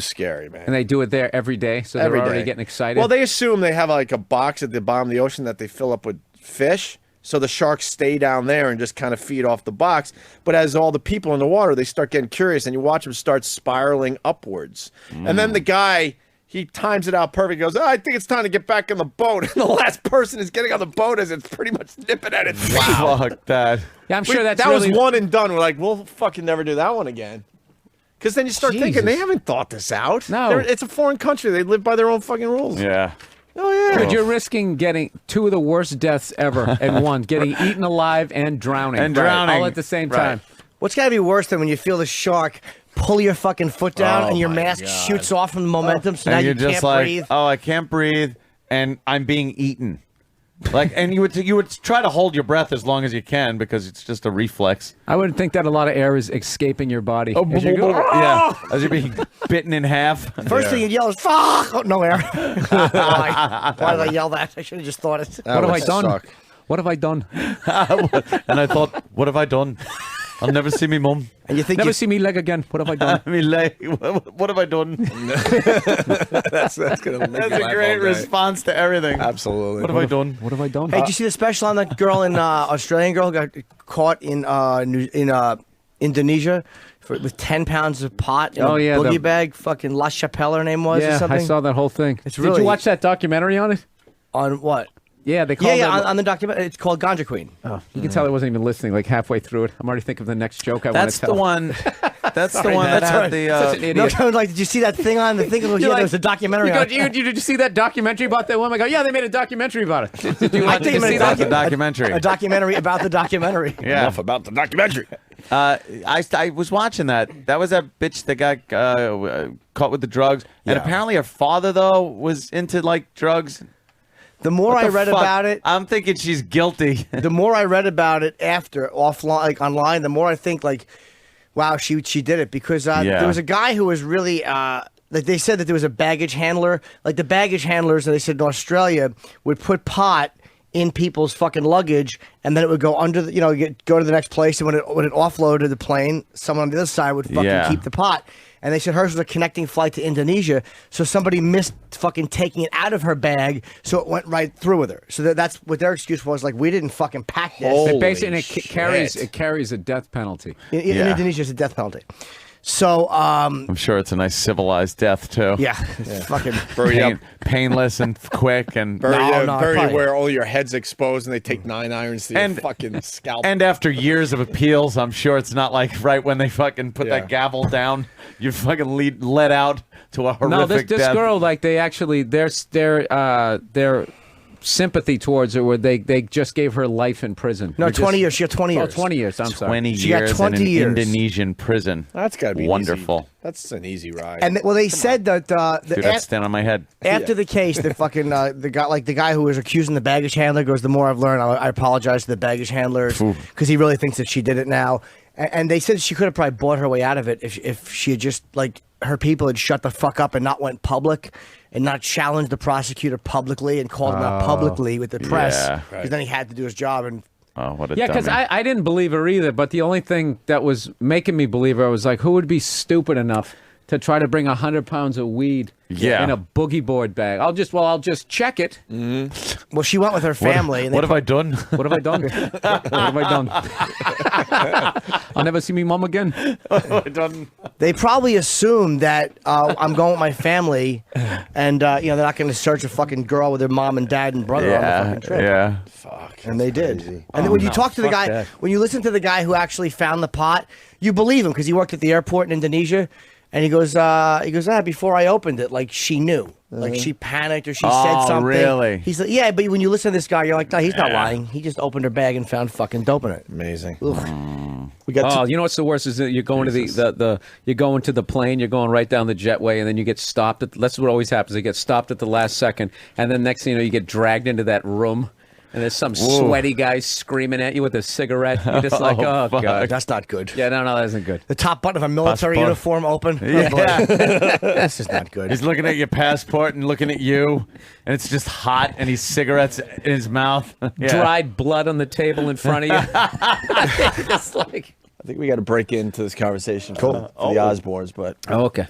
scary, man. And they do it there every day, so they're Every already day. getting excited. Well, they assume they have like a box at the bottom of the ocean that they fill up with fish. So the sharks stay down there and just kind of feed off the box. But as all the people in the water, they start getting curious, and you watch them start spiraling upwards. And then the guy, he times it out perfect. He goes, I think it's time to get back in the boat. And the last person is getting on the boat as it's pretty much nipping at its feet. Fuck that. yeah, I'm sure that's that really... was one and done. We're like, we'll fucking never do that one again. Because then you start thinking, they haven't thought this out. No. It's a foreign country. They live by their own fucking rules. Yeah. Oh, yeah. Dude, you're risking getting two of the worst deaths ever in one, getting eaten alive and drowning. And drowning. All at the same Right. time. What's got to be worse than when you feel the shark pull your fucking foot down Oh and your my mask God. shoots off from the momentum, so And now you're you just can't like, breathe? oh, I can't breathe, and I'm being eaten. Like, and you would try to hold your breath as long as you can because it's just a reflex. I would think that a lot of air is escaping your body. Oh, as you go, yeah, as you're being bitten in half. First thing you'd yell is, fuck! Oh, no air. Why did I yell that? I should have just thought it. What have I done? What have I done? And I thought, what have I done? I'll never see me mum. And you think Never see me leg again. What have I done? I mean, like, what have I done? that's gonna make That's a great response to everything. Absolutely. What have I done? What have I done? Hey, did you see the special on that girl in Australian girl who got caught in Indonesia with 10 pounds of pot in Oh, a yeah, boogie the- bag? Fucking La Chapelle, her name was, or Yeah, something. I saw that whole thing. It's Did really- you watch that documentary on it? On what? Yeah, they called Yeah, it. on the documentary. It's called Ganja Queen. Oh, you can tell I wasn't even listening. Like halfway through it, I'm already thinking of the next joke I want That's to tell. the one. That's the Sorry, one man. that had the. Such an No, idiot. I was like, did you see that thing on the thing? Yeah, You're like- there was a documentary You go, on it. did you see that documentary about that woman? I go, yeah, they made a documentary about it. Did you, I did think you it see meant that? the documentary. A documentary about the documentary. Yeah. Enough about the documentary. I was watching that. That was that bitch that got caught with the drugs. And Yeah. apparently her father, though, was into, like, drugs. The more What I the read fuck? about it, I'm thinking she's guilty. the more I read about it after offline, like online, the more I think like, wow, she did it because Yeah. there was a guy who was really like they said that there was a baggage handler, like the baggage handlers that they said in Australia would put pot in people's fucking luggage and then it would go under the, go to the next place, and when it offloaded the plane, someone on the other side would fucking Yeah. keep the pot. And they said hers was a connecting flight to Indonesia, so somebody missed fucking taking it out of her bag, so it went right through with her. So that's what their excuse was. Like, we didn't fucking pack this. Holy It basically shit. carries a death penalty. In Yeah. Indonesia, it's a death penalty. So, I'm sure it's a nice civilized death, too. yeah, it's fucking. Bury up. Painless and quick. And Bury you probably- where all your head's exposed and they take 9 irons to And- your fucking scalp. And after years of appeals, I'm sure it's not like right when they fucking put Yeah. that gavel down, you're fucking let out to a horrific No, this death. girl, like they actually, their sympathy towards her where they just gave her life in prison. No, 20 years. She got 20 years. Oh, 20 years. I'm sorry. 20 She got years 20 in an years. Indonesian prison. That's got to be wonderful. That's an easy ride. And well, they said that Dude, that's stand on my head. after the case, the fucking the guy who was accusing the baggage handler goes, the more I've learned, I apologize to the baggage handlers because he really thinks that she did it now. And they said she could have probably bought her way out of it if she had just like her people had shut the fuck up and not went public and not challenged the prosecutor publicly and called him out publicly with the press because then he had to do his job and. Oh, what a Yeah, because I didn't believe her either. But the only thing that was making me believe her was like, who would be stupid enough to try to bring 100 pounds of weed in a boogie board bag? I'll just check it. Mm-hmm. Well, she went with her family. What have I done? What have I done? What have I done? I'll never see me mom again. They probably assume that I'm going with my family, and they're not going to search a fucking girl with her mom and dad and brother on the fucking trip. Yeah. Fuck. And they did. And then when you talk to the guy, when you listen to the guy who actually found the pot, you believe him because he worked at the airport in Indonesia. And he goes, before I opened it, like she knew, like she panicked or she said something. Really? He's like, yeah, but when you listen to this guy, you're like, no, he's not lying. He just opened her bag and found fucking dope in it. Amazing. We got. You know what's the worst is that you're going to you're going to the plane, you're going right down the jetway, and then you get stopped. That's what always happens. You get stopped at the last second, and then next thing you know, you get dragged into that room. And there's some sweaty guy screaming at you with a cigarette. You're just like, oh, God. That's not good. Yeah, no, that isn't good. The top button of a military Passport. uniform open. Yeah. This is not good. He's looking at your passport and looking at you, and it's just hot, and he's cigarettes in his mouth. Dried blood on the table in front of you. Just like. I think we got to break into this conversation for the Osbournes, but okay,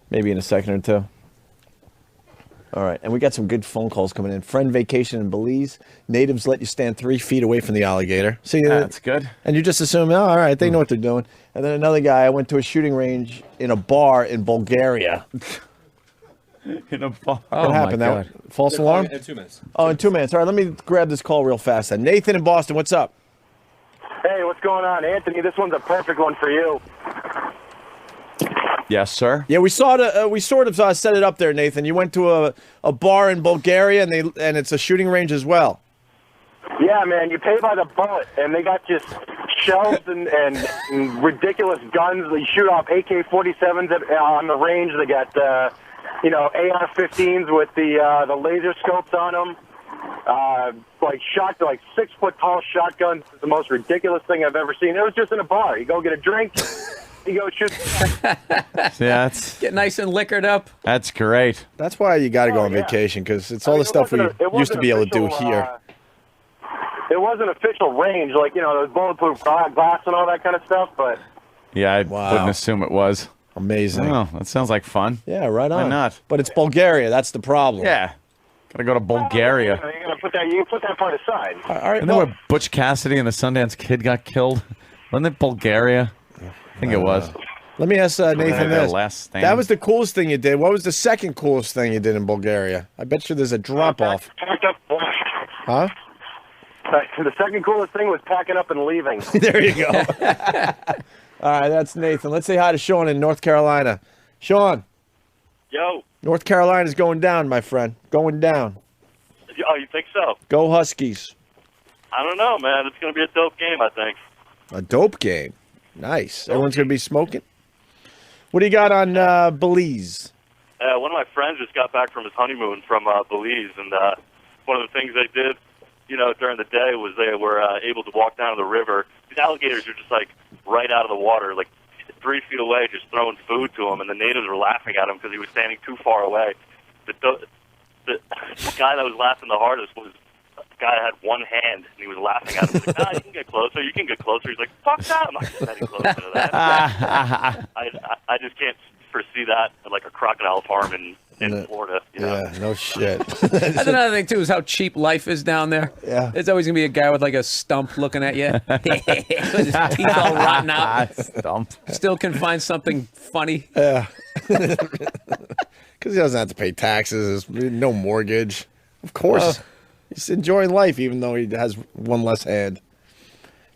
maybe in a second or two. All right, and we got some good phone calls coming in. Friend vacation in Belize. Natives let you stand 3 feet away from the alligator. See, that's good. And you just assume, oh, all right, they know what they're doing. And then another guy, I went to a shooting range in a bar in Bulgaria. In a bar. What happened? That false alarm? In 2 minutes. Oh, in 2 minutes. All right, let me grab this call real fast then. Nathan in Boston, what's up? Hey, what's going on, Anthony? This one's a perfect one for you. Yes, sir. Yeah, we sort of set it up there, Nathan. You went to a bar in Bulgaria, and it's a shooting range as well. Yeah, man, you pay by the bullet, and they got just shells and ridiculous guns. They shoot off AK-47s on the range. They got AR-15s with the laser scopes on them. Like 6-foot tall shotguns. It's the most ridiculous thing I've ever seen. It was just in a bar. You go get a drink. You go shoot. Yeah, get nice and liquored up. That's great. That's why you got to go on vacation, because it's all the stuff we used to be able to do here. It wasn't official range, like, those bulletproof glass and all that kind of stuff, but... Yeah, I wouldn't assume it was. Amazing. Oh, that sounds like fun. Yeah, right on. Why not? But it's Bulgaria. That's the problem. Yeah. Gotta go to Bulgaria. You can put that part aside. All right. Isn't that where Butch Cassidy and the Sundance Kid got killed? Wasn't it Bulgaria? I think it was. Let me ask Nathan this. Last stand. That was the coolest thing you did. What was the second coolest thing you did in Bulgaria? I bet you there's a drop-off. Huh? The second coolest thing was packing up and leaving. There you go. All right, that's Nathan. Let's say hi to Sean in North Carolina. Sean. Yo. North Carolina's going down, my friend. Going down. Oh, you think so? Go Huskies. I don't know, man. It's going to be a dope game, I think. A dope game. Nice. Everyone's going to be smoking. What do you got on Belize? One of my friends just got back from his honeymoon from Belize, and one of the things they did, during the day was they were able to walk down to the river. These alligators are just, right out of the water, 3 feet away, just throwing food to him, and the natives were laughing at him because he was standing too far away. The guy that was laughing the hardest was a guy that had one hand, and he was laughing at him. He's like, you can get closer, you can get closer. He's like, fuck that, I'm not getting any closer to that. I just can't foresee that at, a crocodile farm in Florida. Yeah, no shit. That's another thing, too, is how cheap life is down there. Yeah. There's always going to be a guy with, a stump looking at you. With his teeth all rotten out. Stump. Still can find something funny. Yeah. Because he doesn't have to pay taxes. No mortgage. Of course. He's enjoying life, even though he has one less hand.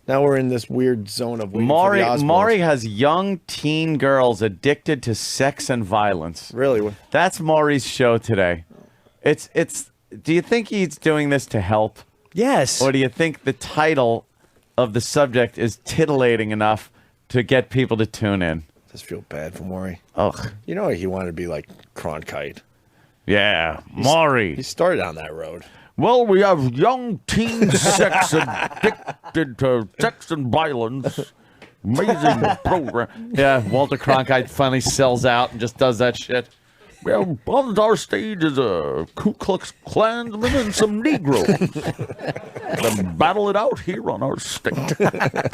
Now we're in this weird zone of waiting for the Osbournes. Maury has young teen girls addicted to sex and violence. Really? That's Maury's show today. It's do you think he's doing this to help? Yes. Or do you think the title of the subject is titillating enough to get people to tune in? Just feel bad for Maury. Ugh. You know he wanted to be like Cronkite. Yeah, Maury. He started on that road. Well, we have young teen sex addicted to sex and violence. Amazing program. Yeah, Walter Cronkite finally sells out and just does that shit. Well, on our stage is a Ku Klux Klansman and some Negroes. Gonna battle it out here on our stage. Yeah,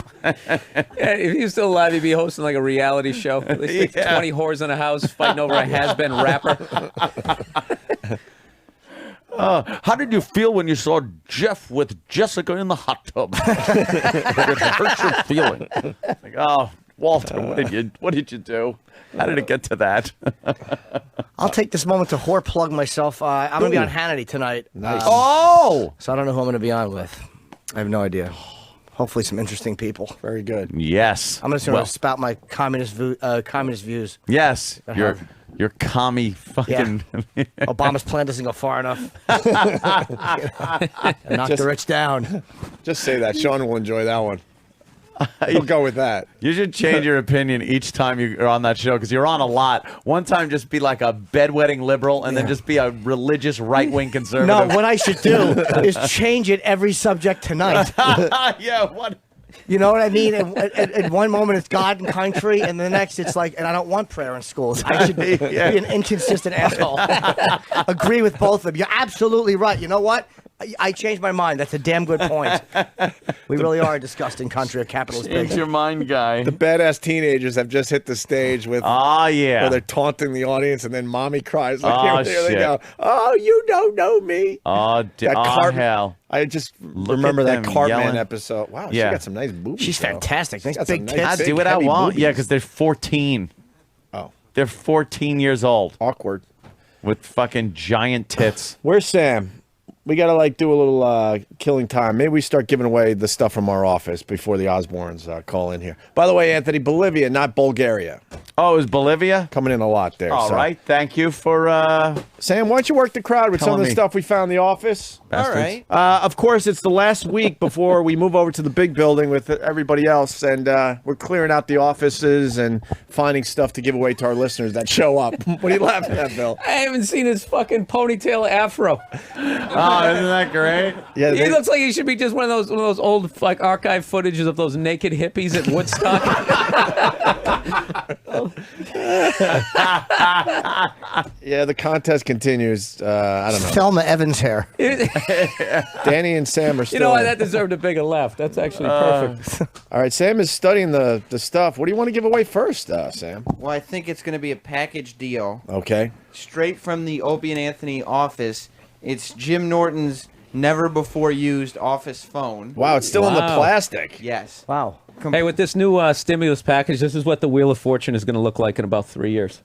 if he was still alive, he'd be hosting like a reality show. At least 20 whores in a house fighting over a has-been rapper. How did you feel when you saw Jeff with Jessica in the hot tub? Did it hurt your feeling? Like, oh, Walter, what did you do? How did it get to that? I'll take this moment to whore plug myself. I'm going to be on Hannity tonight. Nice. Oh! So I don't know who I'm going to be on with. I have no idea. Hopefully some interesting people. Very good. Yes. I'm just going to spout my communist views. Yes. Your commie fucking... Yeah. Obama's plan doesn't go far enough. Knock the rich down. Just say that. Sean will enjoy that one. He'll go with that. You should change your opinion each time you're on that show because you're on a lot. One time, just be like a bedwetting liberal, and then just be a religious right-wing conservative. No, what I should do is change it every subject tonight. Yeah, what? You know what I mean? At one moment it's God and country, and the next it's like, and I don't want prayer in schools. I should be an inconsistent asshole. Agree with both of them. You're absolutely right. You know what? I changed my mind. That's a damn good point. We really are a disgusting country of capitalist Change pigs. your mind, guy. The badass teenagers have just hit the stage with where they're taunting the audience, and then mommy cries. Like, here they go. Oh, you don't know me. Oh, hell. I just remember that Cartman yelling. episode. Wow, she Yeah. got some nice boobies. She's though. fantastic. Nice got some big nice, tits. I big, do what I heavy want. boobies. Yeah, because they're 14. Oh. They're 14 years old. Awkward. With fucking giant tits. Where's Sam? We got to do a little killing time. Maybe we start giving away the stuff from our office before the Osbournes call in here. By the way, Anthony, Bolivia, not Bulgaria. Oh, it was Bolivia? Coming in a lot there. All right. Thank you for... Sam, why don't you work the crowd with some of the stuff we found in the office? Bastards. All right. Of course, it's the last week before we move over to the big building with everybody else, and we're clearing out the offices and finding stuff to give away to our listeners that show up. What are you laughing at, Bill? I haven't seen his fucking ponytail afro. Oh, isn't that great? Yeah, He looks like he should be just one of those old like archive footages of those naked hippies at Woodstock. Yeah, the contest continues. I don't know. Thelma Evans hair. Danny and Sam are still. You know what? That deserved a bigger laugh. That's actually perfect. All right, Sam is studying the stuff. What do you want to give away first, Sam? Well, I think it's going to be a package deal. Okay. Straight from the Opie and Anthony office. It's Jim Norton's never-before-used office phone. Wow, it's still in the plastic. Yes. Wow. Hey, with this new stimulus package, this is what the Wheel of Fortune is going to look like in about 3 years.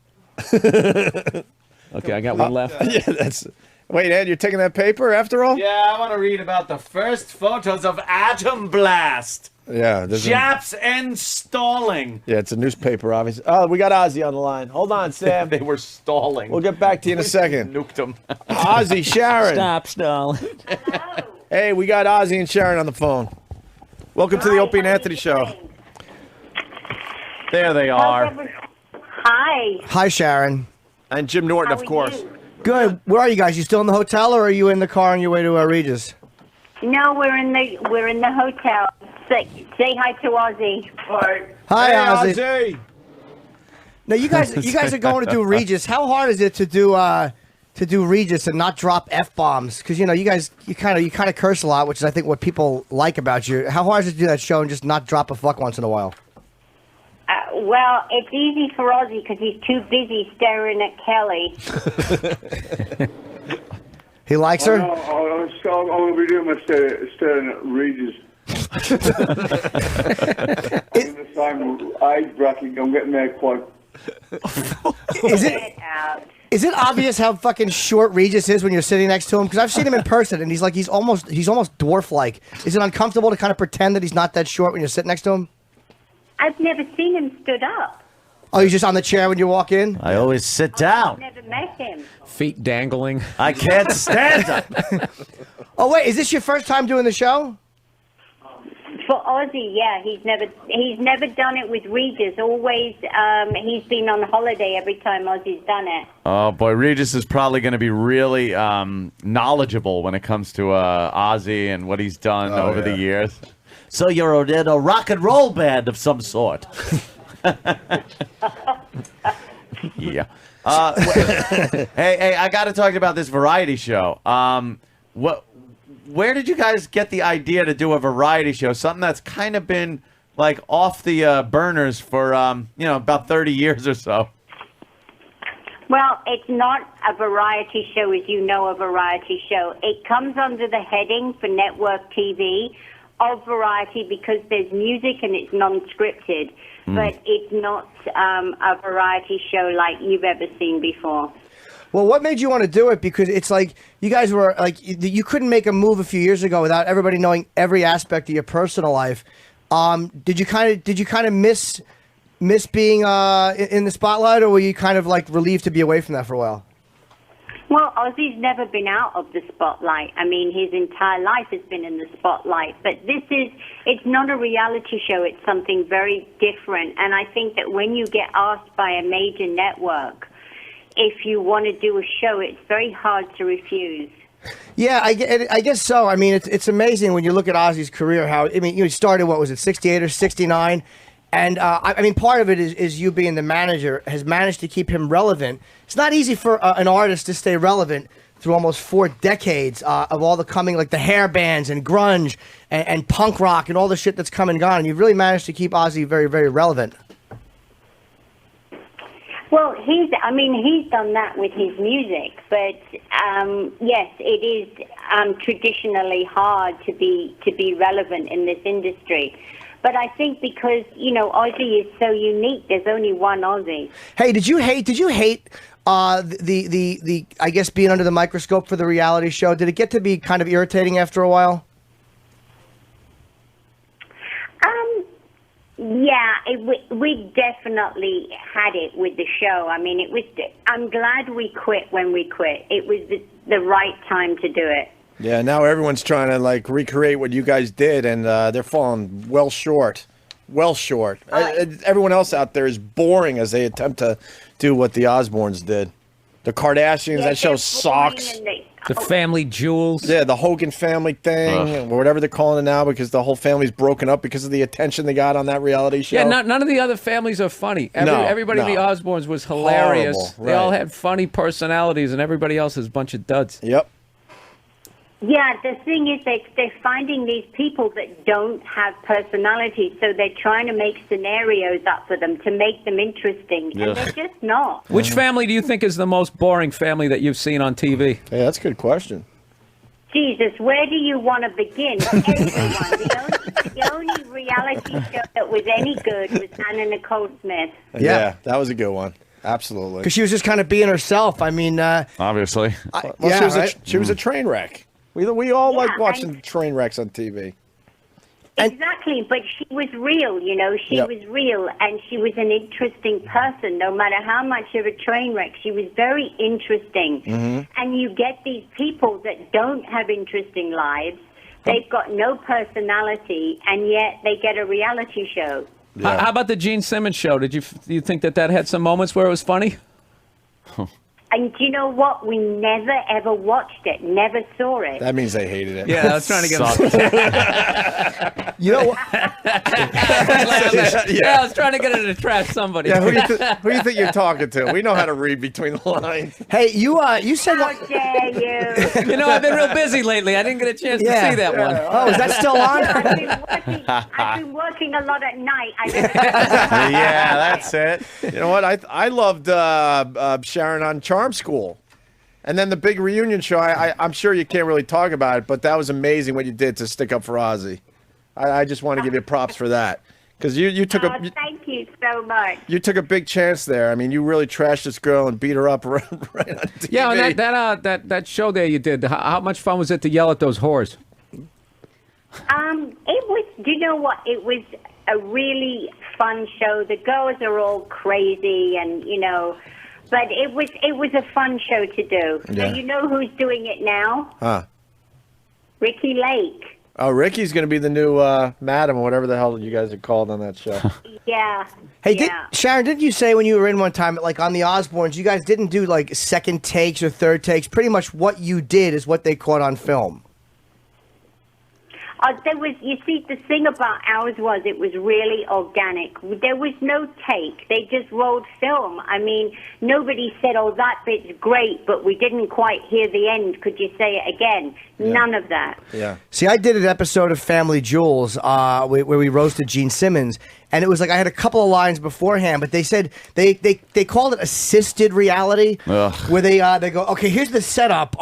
Okay, I got one left. Yeah, that's. Wait, Ed, you're taking that paper after all? Yeah, I want to read about the first photos of Atom Blast. Yeah. Japs installing. Yeah, it's a newspaper, obviously. Oh, we got Ozzy on the line. Hold on, Sam. They were stalling. We'll get back to you in a second. Nuked them. Ozzy, Sharon. Stop stalling. Hey, we got Ozzy and Sharon on the phone. Welcome to the Opie and Anthony Show. There they are. Hi. Hi, Sharon. And Jim Norton, How of are course. you? Good. Where are you guys? You still in the hotel, or are you in the car on your way to Regis? No, we're in the hotel. Say hi to Ozzy. Hi. Hi, Hey, Ozzy. Now you guys are going to do Regis. How hard is it to do Regis and not drop F-bombs? Because you kind of curse a lot, which is I think what people like about you. How hard is it to do that show and just not drop a fuck once in a while? Well, it's easy for Ozzy because he's too busy staring at Kelly. He likes her. I'm going to be doing my staring at Regis. In the same age bracket, I'm getting there quite. Is it obvious how fucking short Regis is when you're sitting next to him? Because I've seen him in person, and he's almost dwarf-like. Is it uncomfortable to kind of pretend that he's not that short when you're sitting next to him? I've never seen him stood up. Oh, he's just on the chair when you walk in? I always sit down. Never met him. Feet dangling. I can't stand up. Oh, wait, is this your first time doing the show? For Ozzy, yeah, he's never done it with Regis. Always, he's been on holiday every time Ozzy's done it. Oh boy, Regis is probably going to be really knowledgeable when it comes to Ozzy and what he's done over the years. So you're in a rock and roll band of some sort. Yeah. Hey, I got to talk about this variety show. Where did you guys get the idea to do a variety show? Something that's kind of been like off the burners for about 30 years or so. Well, it's not a variety show, as you know, a variety show. It comes under the heading for network TV of variety because there's music and it's non-scripted, but it's not a variety show like you've ever seen before. Well, what made you want to do it? Because it's like you guys were like you couldn't make a move a few years ago without everybody knowing every aspect of your personal life. Did you kind of miss being in the spotlight, or were you kind of like relieved to be away from that for a while? Well, Ozzy's never been out of the spotlight. I mean, his entire life has been in the spotlight. But it's not a reality show. It's something very different. And I think that when you get asked by a major network, if you want to do a show, it's very hard to refuse. Yeah, I guess so. I mean, it's amazing when you look at Ozzy's career. He started, what was it, 68 or 69? And I mean, part of it is you being the manager has managed to keep him relevant. It's not easy for an artist to stay relevant through almost 4 decades of all the coming, like the hair bands and grunge and punk rock and all the shit that's come and gone. And you've really managed to keep Ozzy very, very relevant. Well, he's done that with his music, but yes, it is traditionally hard to be relevant in this industry. But I think because, Ozzy is so unique, there's only one Ozzy. Hey, did you hate the I guess being under the microscope for the reality show? Did it get to be kind of irritating after a while? Yeah, we definitely had it with the show. I mean, I'm glad we quit when we quit. It was the right time to do it. Yeah, now everyone's trying to like recreate what you guys did, and they're falling well short. Well short. Everyone else out there is boring as they attempt to do what the Osbournes did. The Kardashians, that show sucks. The family jewels. Yeah, the Hogan family thing, or whatever they're calling it now, because the whole family's broken up because of the attention they got on that reality show. Yeah, none of the other families are funny. Everybody in the Osbournes was hilarious. Horrible, They all right. had funny personalities, and everybody else is a bunch of duds. Yep. Yeah, the thing is they're finding these people that don't have personality, so they're trying to make scenarios up for them to make them interesting, and they're just not. Which family do you think is the most boring family that you've seen on TV? Yeah, that's a good question. Jesus, where do you want to begin? Everyone. The only reality show that was any good was Anna Nicole Smith. Yeah, that was a good one. Absolutely. Because she was just kind of being herself. I mean, obviously. She was a train wreck. We all like watching train wrecks on TV. Exactly, but she was real, She was real, and she was an interesting person. No matter how much of a train wreck, she was very interesting. And you get these people that don't have interesting lives. They've got no personality, and yet they get a reality show. How about the Gene Simmons show? Do you think that had some moments where it was funny? And do you know what? We never, ever watched it. Never saw it. That means they hated it. Yeah, I was trying to get You know what? I was trying to get it to trash somebody. Yeah, who do you think you're talking to? We know how to read between the lines. Hey, you said How dare you? I've been real busy lately. I didn't get a chance to see that one. Oh, is that still on? I've been working a lot at night. Yeah, that's it. You know what? I loved Sharon on Charm School. And then the big reunion show, I'm sure you can't really talk about it, but that was amazing what you did to stick up for Ozzy. I just want to give you props for that. Because you took thank you so much. You took a big chance there. I mean, you really trashed this girl and beat her up right on TV. Yeah, and that show there you did, how much fun was it to yell at those whores? It was, do you know what? It was a really fun show. The girls are all crazy, and but it was a fun show to do. Yeah. And you know who's doing it now? Huh. Ricky Lake. Oh, Ricky's going to be the new madam or whatever the hell you guys are called on that show. Yeah. Hey, yeah. Sharon, didn't you say when you were in one time, like on the Osbournes, you guys didn't do like second takes or third takes? Pretty much what you did is what they caught on film. You see, the thing about ours was it was really organic. There was no take. They just rolled film. I mean, nobody said, oh, that bit's great, but we didn't quite hear the end. Could you say it again? Yeah. None of that. Yeah. See, I did an episode of Family Jewels where we roasted Gene Simmons, and it was like I had a couple of lines beforehand, but they said they called it assisted reality, where they go, okay, here's the setup.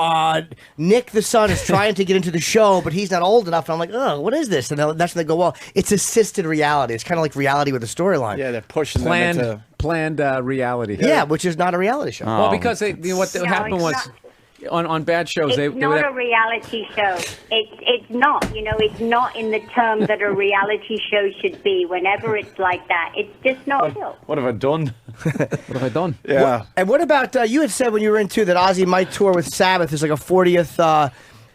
Nick, the son, is trying to get into the show, but he's not old enough. And I'm like, oh, what is this? And that's when they go, well, it's assisted reality. It's kind of like reality with a storyline. Yeah, they're pushing them into planned reality. Yeah, which is not a reality show. Well, because what happened was. On bad shows, it's not a reality show. It's not. It's not in the term that a reality show should be. Whenever it's like that, it's just not real. What have I done? What have I done? Yeah. And what about you had said when you were in too that Ozzy might tour with Sabbath? There's like a 40th,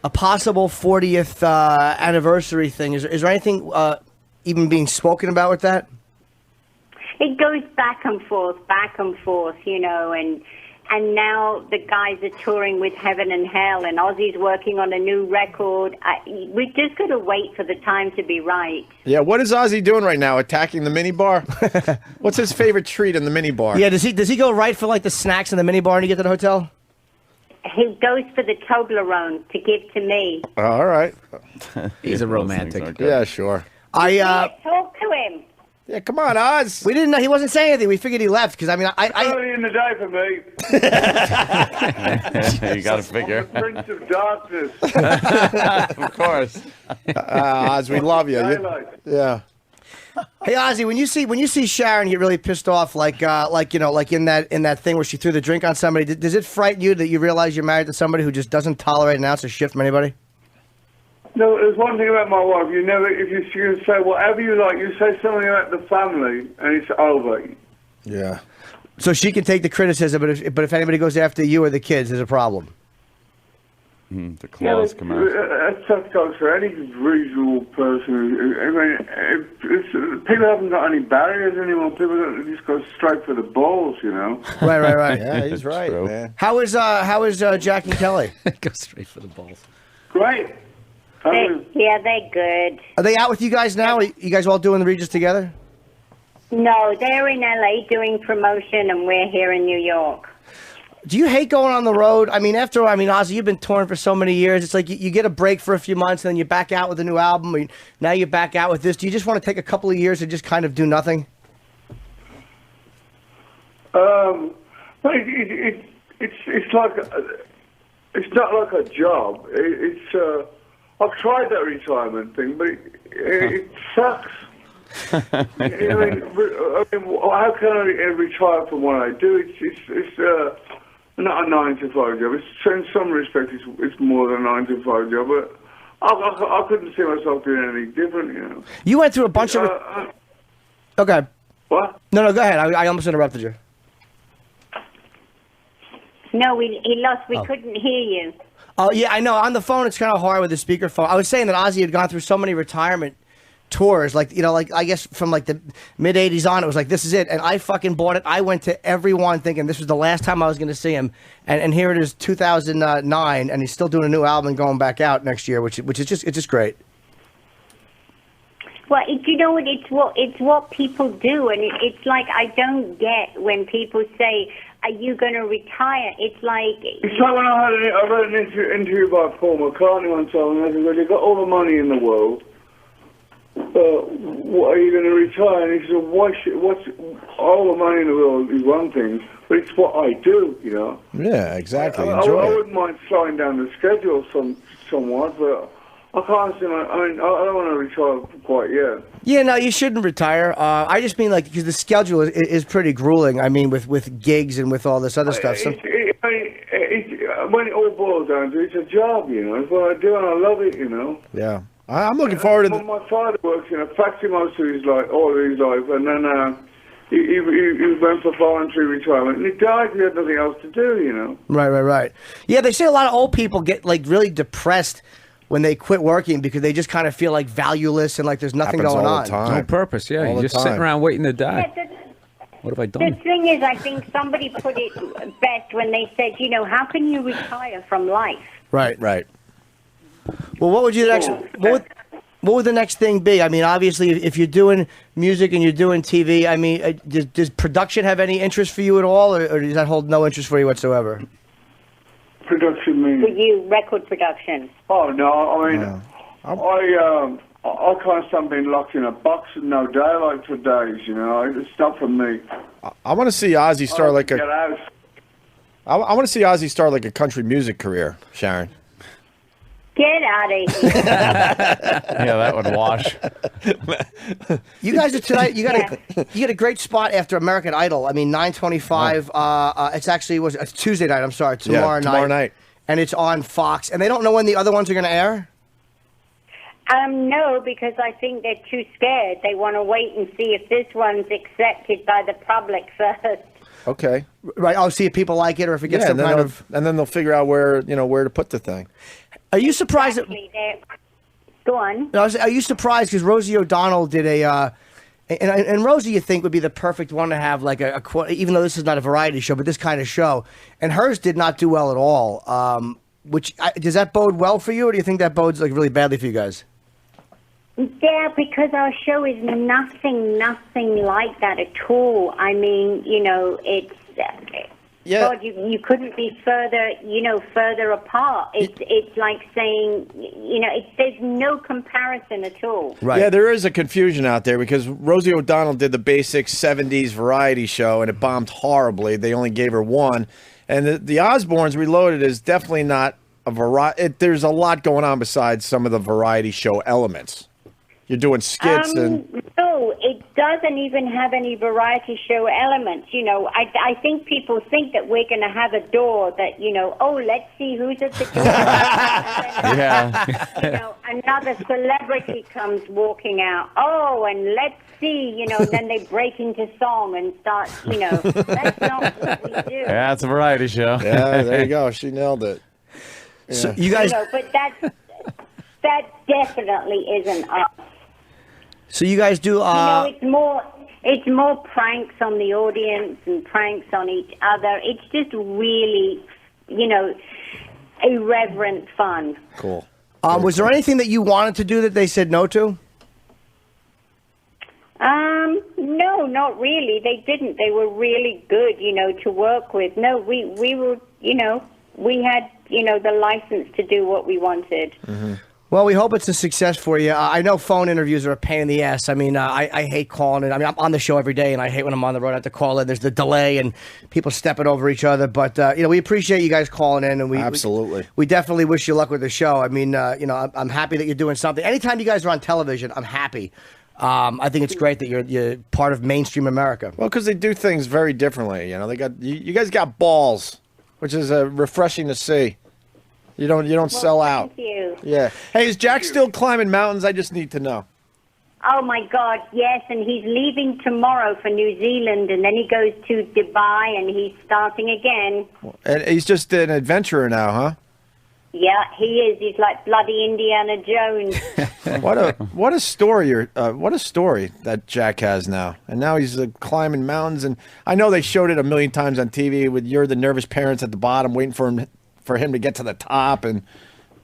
a possible 40th anniversary thing. Is there anything even being spoken about with that? It goes back and forth, and now the guys are touring with Heaven and Hell, and Ozzy's working on a new record. We just got to wait for the time to be right. Yeah, what is Ozzy doing right now? Attacking the minibar? What's his favorite treat in the minibar? Yeah, does he go right for like the snacks in the minibar when you get to the hotel? He goes for the Toblerone to give to me. All right. He's a romantic. Yeah, sure. Talk to him. Yeah, come on, Oz. We didn't know he wasn't saying anything. We figured he left because Early in the day for me. You got to figure. I'm the Prince of Darkness. Of course. Oz, we love you. Yeah. Hey Ozzy, when you see Sharon get really pissed off, like in that thing where she threw the drink on somebody, does it frighten you that you realize you're married to somebody who just doesn't tolerate an ounce of shit from anybody? No, there's one thing about my wife. If you can say whatever you like, you say something about the family, and it's over. Yeah. So she can take the criticism, but if anybody goes after you or the kids, there's a problem. The claws come out. That goes for any reasonable person. I mean, people haven't got any barriers anymore. People just go straight for the balls, Right. Yeah, he's right, man. How is Jack and Kelly? Go straight for the balls. Great. They're good. Are they out with you guys now? Are you guys all doing the Regis together? No, they're in LA doing promotion, and we're here in New York. Do you hate going on the road? I mean, Ozzy, you've been touring for so many years. It's like you get a break for a few months, and then you back out with a new album. And now you're back out with this. Do you just want to take a couple of years and just kind of do nothing? It's like it's not like a job. I've tried that retirement thing, but it sucks. I mean, how can I retire from what I do? It's not a 9-to-5 job. In some respects, it's more than a 9-to-5 job, but I couldn't see myself doing anything different, You went through a bunch of... Okay. What? No, go ahead. I almost interrupted you. No, he lost. We couldn't hear you. Oh, yeah, I know. On the phone, it's kind of hard with the speakerphone. I was saying that Ozzy had gone through so many retirement tours, like I guess from like the mid '80s on, it was like this is it, and I fucking bought it. I went to every one thinking this was the last time I was going to see him, and here it is, 2009, and he's still doing a new album and going back out next year, which is just great. Well, you know what? It's what people do, and it's like I don't get when people say, "Are you going to retire?" It's like when I read an interview by Paul McCartney one time, and I said, "Well, you've got all the money in the world. What are you going to retire?" And he said, "What's all the money in the world is one thing, but it's what I do, Yeah, exactly. I wouldn't mind slowing down the schedule somewhat, but I can't see. I don't want to retire quite yet. Yeah, no, you shouldn't retire. I just mean because the schedule is pretty grueling. I mean, with gigs and with all this other stuff. So. When it all boils down to it, it's a job, It's what I do, and I love it, Yeah. I'm looking forward to. My father works in a factory most of his life, all of his life, and then he went for voluntary retirement, and he died. He had nothing else to do, you know. Right. Yeah, they say a lot of old people get like really depressed when they quit working because they just kind of feel like valueless and like there's nothing Happens going all on. the time. No purpose. Yeah, All you're the just sitting time. around waiting to die. What have I The done? thing is, I think somebody put it best when they said, you know, how can you retire from life? Right. Well, what would the next thing be? I mean, obviously, if you're doing music and you're doing TV, I mean, does production have any interest for you at all, or does that hold no interest for you whatsoever? Production means For you, record production. Oh no, I mean, I can't stand being locked in a box with no daylight for days. You know, it's not for me. I want to see Ozzy start like Get out. I want to see Ozzy start like a country music career, Sharon. Get out of here. Yeah, that would wash. You guys are tonight. You got a great spot after American Idol. I mean, 9:25. It's actually it's Tuesday night. I'm sorry, tomorrow night. And it's on Fox. And they don't know when the other ones are going to air. No, because I think they're too scared. They want to wait and see if this one's accepted by the public first. Okay. Right. I'll see if people like it or if it gets some and then kind they'll- of. and then they'll figure out where to put the thing. Are you surprised? Go on. Are you surprised because Rosie O'Donnell did and Rosie you think would be the perfect one to have like even though this is not a variety show, but this kind of show, and hers did not do well at all. Does that bode well for you, or do you think that bodes like really badly for you guys? Yeah, because our show is nothing like that at all. I mean, you know, it's... God, you couldn't be further apart. It's like saying, you know, there's no comparison at all. Right. Yeah, there is a confusion out there because Rosie O'Donnell did the basic 70s variety show and it bombed horribly. They only gave her one. And the Osbournes Reloaded is definitely not a variety. There's a lot going on besides some of the variety show elements. You're doing skits and... No, it doesn't even have any variety show elements. You know, I think people think that we're going to have a door that, you know, oh, let's see who's at the door. Yeah. You know, another celebrity comes walking out. Oh, and let's see, you know, then they break into song and start, you know, that's not what we do. Yeah, it's a variety show. Yeah, there you go. She nailed it. Yeah. So you guys... You know, but that definitely isn't us. So you guys do... You know, it's more pranks on the audience and pranks on each other. It's just really, you know, irreverent fun. Cool. Was there anything that you wanted to do that they said no to? No, not really. They didn't. They were really good, you know, to work with. No, we were, you know, we had, you know, the license to do what we wanted. Mm-hmm. Well, we hope it's a success for you. I know phone interviews are a pain in the ass. I mean, I hate calling it. I mean, I'm on the show every day, and I hate when I'm on the road. I have to call in. There's the delay, and people stepping over each other. But, you know, we appreciate you guys calling in. And Absolutely. We definitely wish you luck with the show. I mean, you know, I'm happy that you're doing something. Anytime you guys are on television, I'm happy. I think it's great that you're part of mainstream America. Well, because they do things very differently. You know, they got you guys got balls, which is refreshing to see. You don't sell out. Thank you. Yeah. Hey, is Jack still climbing mountains? I just need to know. Oh, my God, yes, and he's leaving tomorrow for New Zealand, and then he goes to Dubai, and he's starting again. And he's just an adventurer now, huh? Yeah, he is. He's like bloody Indiana Jones. What a story! What a story that Jack has now. And now he's climbing mountains. And I know they showed it a million times on TV. With you're the nervous parents at the bottom waiting for him to get to the top, and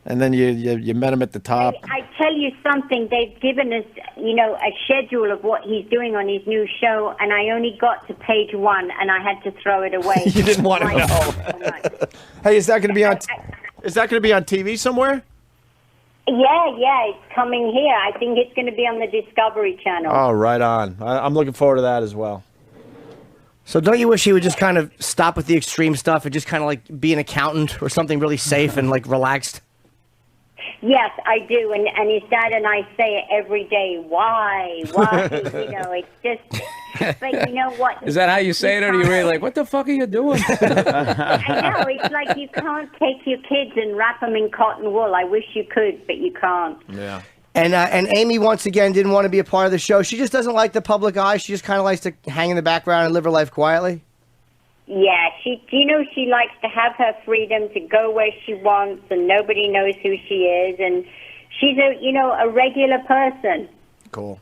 then you met him at the top. I tell you something. They've given us, you know, a schedule of what he's doing on his new show, and I only got to page 1, and I had to throw it away. You didn't want to know. Hey, is that going to be on? Is that going to be on TV somewhere? Yeah, it's coming here. I think it's going to be on the Discovery Channel. Oh, right on. I'm looking forward to that as well. So don't you wish he would just kind of stop with the extreme stuff and just kind of like be an accountant or something really safe and like relaxed? Yes, I do, and his dad and I say it every day. Why? You know, it's just... But you know what? Is that how you say it, or are you really like, what the fuck are you doing? I know, it's like you can't take your kids and wrap them in cotton wool. I wish you could, but you can't. Yeah. And Amy, once again, didn't want to be a part of the show. She just doesn't like the public eye. She just kind of likes to hang in the background and live her life quietly. Yeah, she likes to have her freedom to go where she wants, and nobody knows who she is, and she's a regular person. Cool.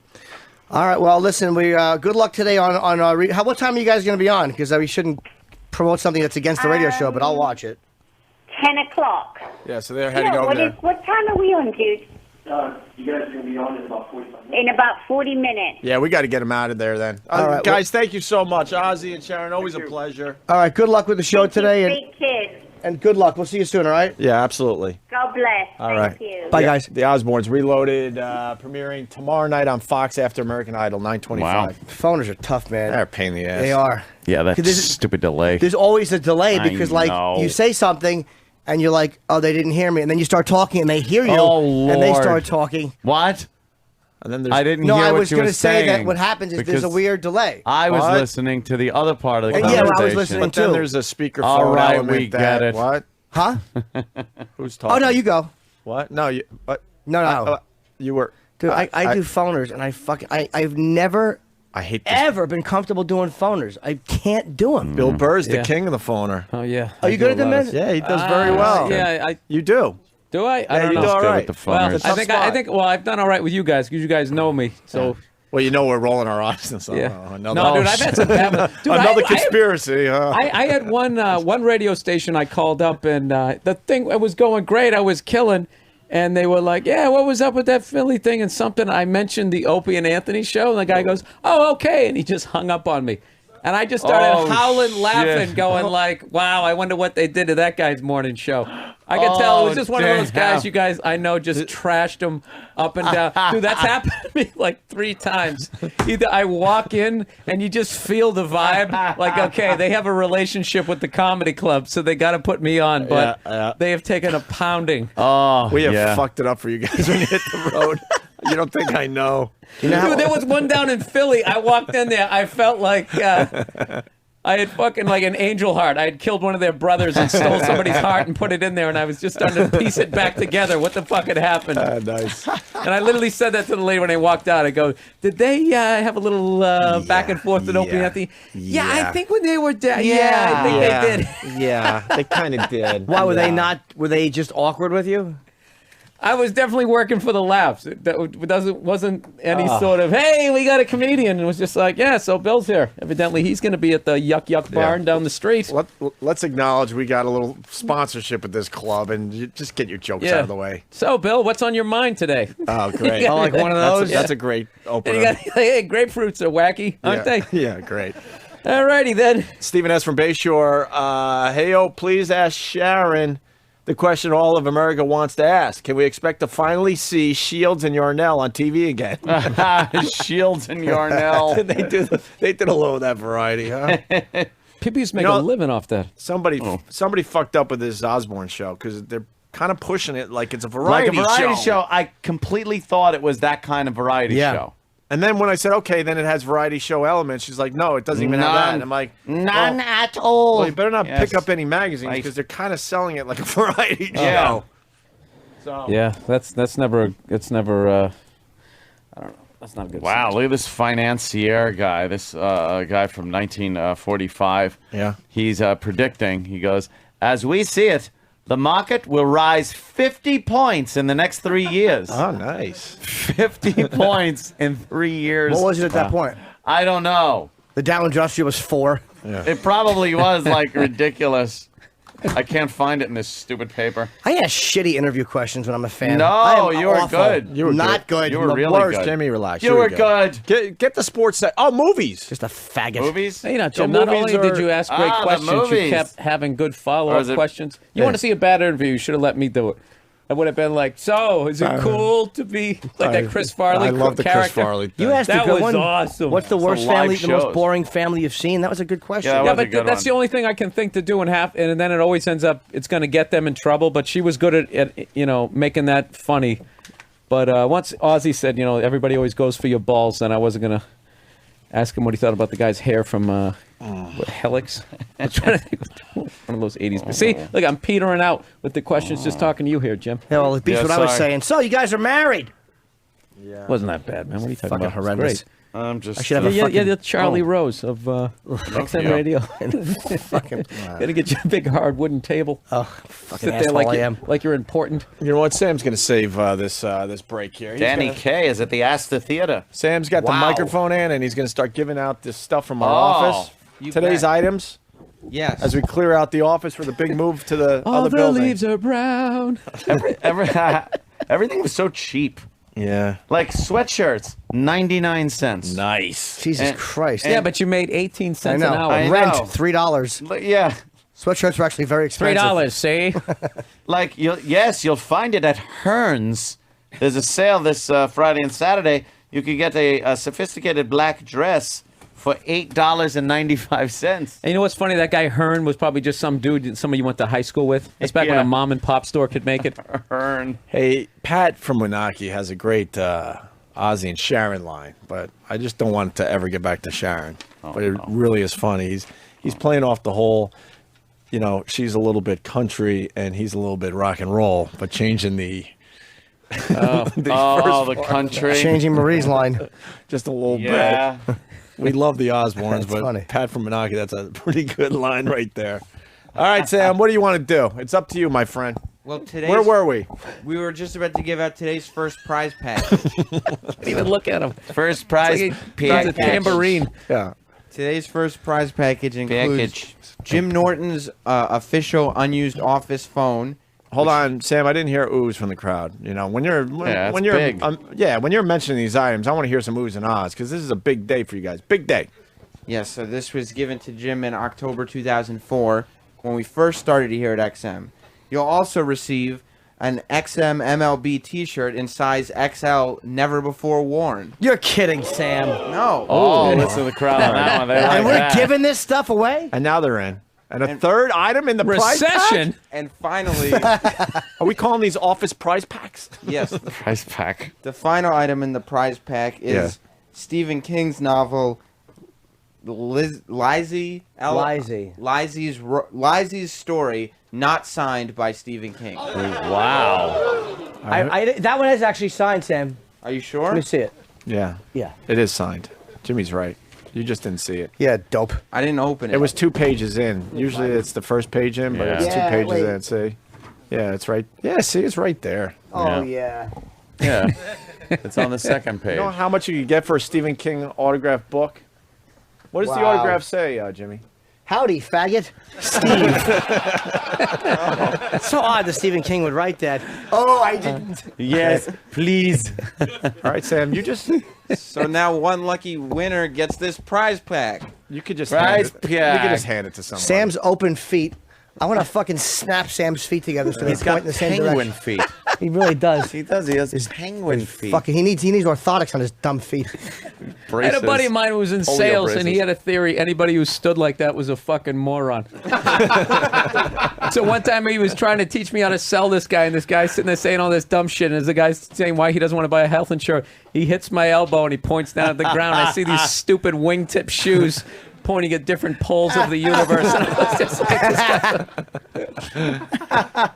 All right. Well, listen. We good luck today on what time are you guys going to be on? Because we shouldn't promote something that's against the radio show, but I'll watch it. 10 o'clock. Yeah, so they're heading over there. What time are we on, dude? You guys are going to be on in about 45 minutes. In about 40 minutes. Yeah, we got to get them out of there then. All right, guys, thank you so much. Ozzy and Sharon, always a pleasure. All right. Good luck with the show today, Great kids. and good luck. We'll see you soon. All right. Yeah, absolutely. God bless. All right. Thank you. Bye, guys. The Osbournes Reloaded, premiering tomorrow night on Fox after American Idol, 9:25. Wow. Phoners are tough, man. They're a pain in the ass. They are. Yeah, that's There's- stupid delay. There's always a delay because, I know. you say something and you're like, oh, they didn't hear me, and then you start talking and they hear you, Oh, and they Lord. start talking. What? And then there's I didn't No, hear I what was you going were to say that saying what happens is there's because a weird delay. I was What? listening to the other part of the Yeah, conversation. I was listening But then too. there's a speakerphone All right, element we that, get it. What? Huh? Who's talking? Oh, no, you go. What? No, you. What? No. You were. Dude, I do phoners, and I've never I hate this. ever been comfortable doing phoners. I can't do them. Bill Burr's the Yeah. king of the phoner. Oh yeah. Are you good at them, man? Yeah, he does very well. Yeah, You do. do I? I Yeah, don't you know. do all good right. with the Well, phoners. It's a I tough think spot. well, I've done all right with you guys because you guys know me. So Well, you know we're rolling our eyes and stuff. yeah. Oh, No, dude, I've had some bad dude, another I- conspiracy, huh? I had one radio station I called up, and the thing it was going great. I was killing, and they were like, "Yeah, what was up with that Philly thing?" And something I mentioned the Opie and Anthony show, and the guy goes, "Oh, okay," and he just hung up on me. And I just started Oh, howling, laughing, shit. going like, "Wow, I wonder what they did to that guy's morning show." I could tell it was just one of those guys you guys I know just trashed him up and down. Dude, that's happened to me like 3 times. Either I walk in and you just feel the vibe, like, okay, they have a relationship with the comedy club, so they got to put me on, but they have taken a pounding. Oh, We have fucked it up for you guys when you hit the road. You don't think I know. Dude, there was one down in Philly. I walked in there. I felt like I had fucking like an angel heart. I had killed one of their brothers and stole somebody's heart and put it in there, and I was just starting to piece it back together. What the fuck had happened? Nice. And I literally said that to the lady when I walked out. I go, "Did they have a little back and forth with Opie and Anthony?" Yeah, I think when they were dead. Yeah, I think they did. Yeah, they kind of did. Why were they not? Were they just awkward with you? I was definitely working for the laughs. Wasn't any sort of, hey, we got a comedian. It was just like, yeah, so Bill's here. Evidently, he's going to be at the Yuck Yuck Barn down the street. Let's acknowledge we got a little sponsorship with this club, and you just get your jokes out of the way. So, Bill, what's on your mind today? Oh, great. Oh, like one of those? That's a great opener. And you got, hey, grapefruits are wacky, aren't they? Yeah, great. Alrighty, then. Stephen S. from Bayshore. Hey, please ask Sharon the question all of America wants to ask. Can we expect to finally see Shields and Yarnell on TV again? Shields and Yarnell. they did a little of that variety, huh? People used to make a living off that. Somebody fucked up with this Osborne show because they're kind of pushing it like it's a variety show. Like a variety show. I completely thought it was that kind of variety show. And then when I said, okay, then it has variety show elements, she's like, no, it doesn't even have that. And I'm like, none at all. Well, you better not pick up any magazines because they're kind of selling it like a variety show. So. Yeah, that's never. It's never. I don't know. That's not a good. Wow, look at this financier guy. This guy from 1945. Yeah. He's predicting. He goes, as we see it, the market will rise 50 points in the next 3 years. Oh, nice. 50 points in 3 years. What was it at that point? I don't know. The Dow Industrial was 4. Yeah. It probably was like ridiculous. I can't find it in this stupid paper. I ask shitty interview questions when I'm a fan. No, I am you were awful. good. You were not good. You were The really worst. good. Jimmy, relax. You were good. Get the sports set. Oh, movies. Just a faggot. Movies? Hey, now, Jim, not only did you ask great the questions, you movies. kept having good Or follow-up is it- questions. You want to see a bad interview, you should have let me do it. I would have been like, so, is it cool to be like that Chris Farley I love the character? Chris Farley thing. You asked That a good was one. awesome. What's the worst live family, the most shows. boring family you've seen? That was a good question. Yeah, Yeah, was a but good that's one. the only thing I can think to do, and then it always ends up it's going to get them in trouble. But she was good at making that funny. But once Ozzy said, everybody always goes for your balls, then I wasn't going to ask him what he thought about the guy's hair from Helix. I'm trying to think one of those 80s. But see, look, I'm petering out with the questions. Just talking to you here, Jim. Yeah, well, it beats Yeah, what I was sorry. saying. So, you guys are married. Yeah. Wasn't that bad, man. What are you talking Fucking about? It was horrendous. great. I'm just. I should have a Yeah, fucking... the Charlie Oh. Rose of XM Yeah. Radio. Fucking... Gotta get you a big hard wooden table. Oh, Sit fucking there asshole like I you- am. like you're important. You know what? Sam's going to save this break here. He's Danny gonna- Kaye is at the Astor Theater. Sam's got the Wow. microphone in, and he's going to start giving out this stuff from our Oh, office. you Today's bet. items. Yes. As we clear out the office for the big move to the All other the building. leaves are brown. Everything was so cheap. Yeah. Like sweatshirts, 99 cents. Nice. Jesus And- Christ. Yeah, but you made 18 I cents know. an hour. I Rent, know. $3. But yeah. Sweatshirts are actually very expensive. $3, see? Like, you'll find it at Hearns. There's a sale this Friday and Saturday. You could get a sophisticated black dress for $8.95. And you know what's funny? That guy Hearn was probably just some dude some of you went to high school with. It's back when Yeah. a mom and pop store could make it. Hearn. Hey, Pat from Winaki has a great Ozzy and Sharon line, but I just don't want to ever get back to Sharon. But it really is funny. He's playing off the whole, you know, she's a little bit country and he's a little bit rock and roll, but changing the the country. Changing Marie's line. just a little Yeah. bit. We love the Osbournes, That's but funny. Pat from Menaki, that's a pretty good line right there. All right, Sam, what do you want to do? It's up to you, my friend. Well, Where were we? We were just about to give out today's first prize pack. Didn't even look at him. First prize It's like he plays a tambourine. Yeah. Today's first prize package includes Jim Norton's official unused office phone. Hold on, Sam. I didn't hear oohs from the crowd. You know, when you're Yeah, when it's you're big. when you're mentioning these items, I want to hear some oohs and ahs because this is a big day for you guys. Big day. Yes, so this was given to Jim in October 2004 when we first started here at XM. You'll also receive an XM MLB T-shirt in size XL, never before worn. You're kidding, Sam. No. Oh, listen to the crowd on that one. They like And we're that. giving this stuff away? And now they're in. And a third item in the prize Recession. pack? And finally, Are we calling these office prize packs? yes, Prize pack. the final item in the prize pack is Yeah. Stephen King's novel Lizzie's story, not signed by Stephen King. Wow. That one is actually signed, Sam. Are you sure? Let me see it. Yeah. Yeah. It is signed. Jimmy's right. You just didn't see it. Yeah, dope. I didn't open it. It was 2 pages in. Usually it's the first page in, but it's Yeah. 2 pages Wait. in. See? Yeah, it's right. Yeah, see, it's right there. Oh, yeah. Yeah. It's on the second page. You know how much you could get for a Stephen King autograph book? What does the Wow. autograph say, Jimmy? Howdy, faggot. Steve. It's so odd that Stephen King would write that. Oh, I didn't. Yes, please. All right, Sam, you just So now one lucky winner gets this prize pack. you could just Prize hand it, you could pack. just hand it to someone. Sam's open feet. I want to fucking snap Sam's feet together so they He's point got in the same penguin direction. feet. He really does. He does. He has penguin feet. Fucking, he needs orthotics on his dumb feet. I had a buddy of mine who was in Polio sales, and he braces. had a theory: anybody who stood like that was a fucking moron. So one time he was trying to teach me how to sell this guy, and this guy's sitting there saying all this dumb shit, and as the guy's saying why he doesn't want to buy a health insurance, he hits my elbow and he points down at the ground. I see these stupid wingtip shoes pointing at different poles of the universe. And I was just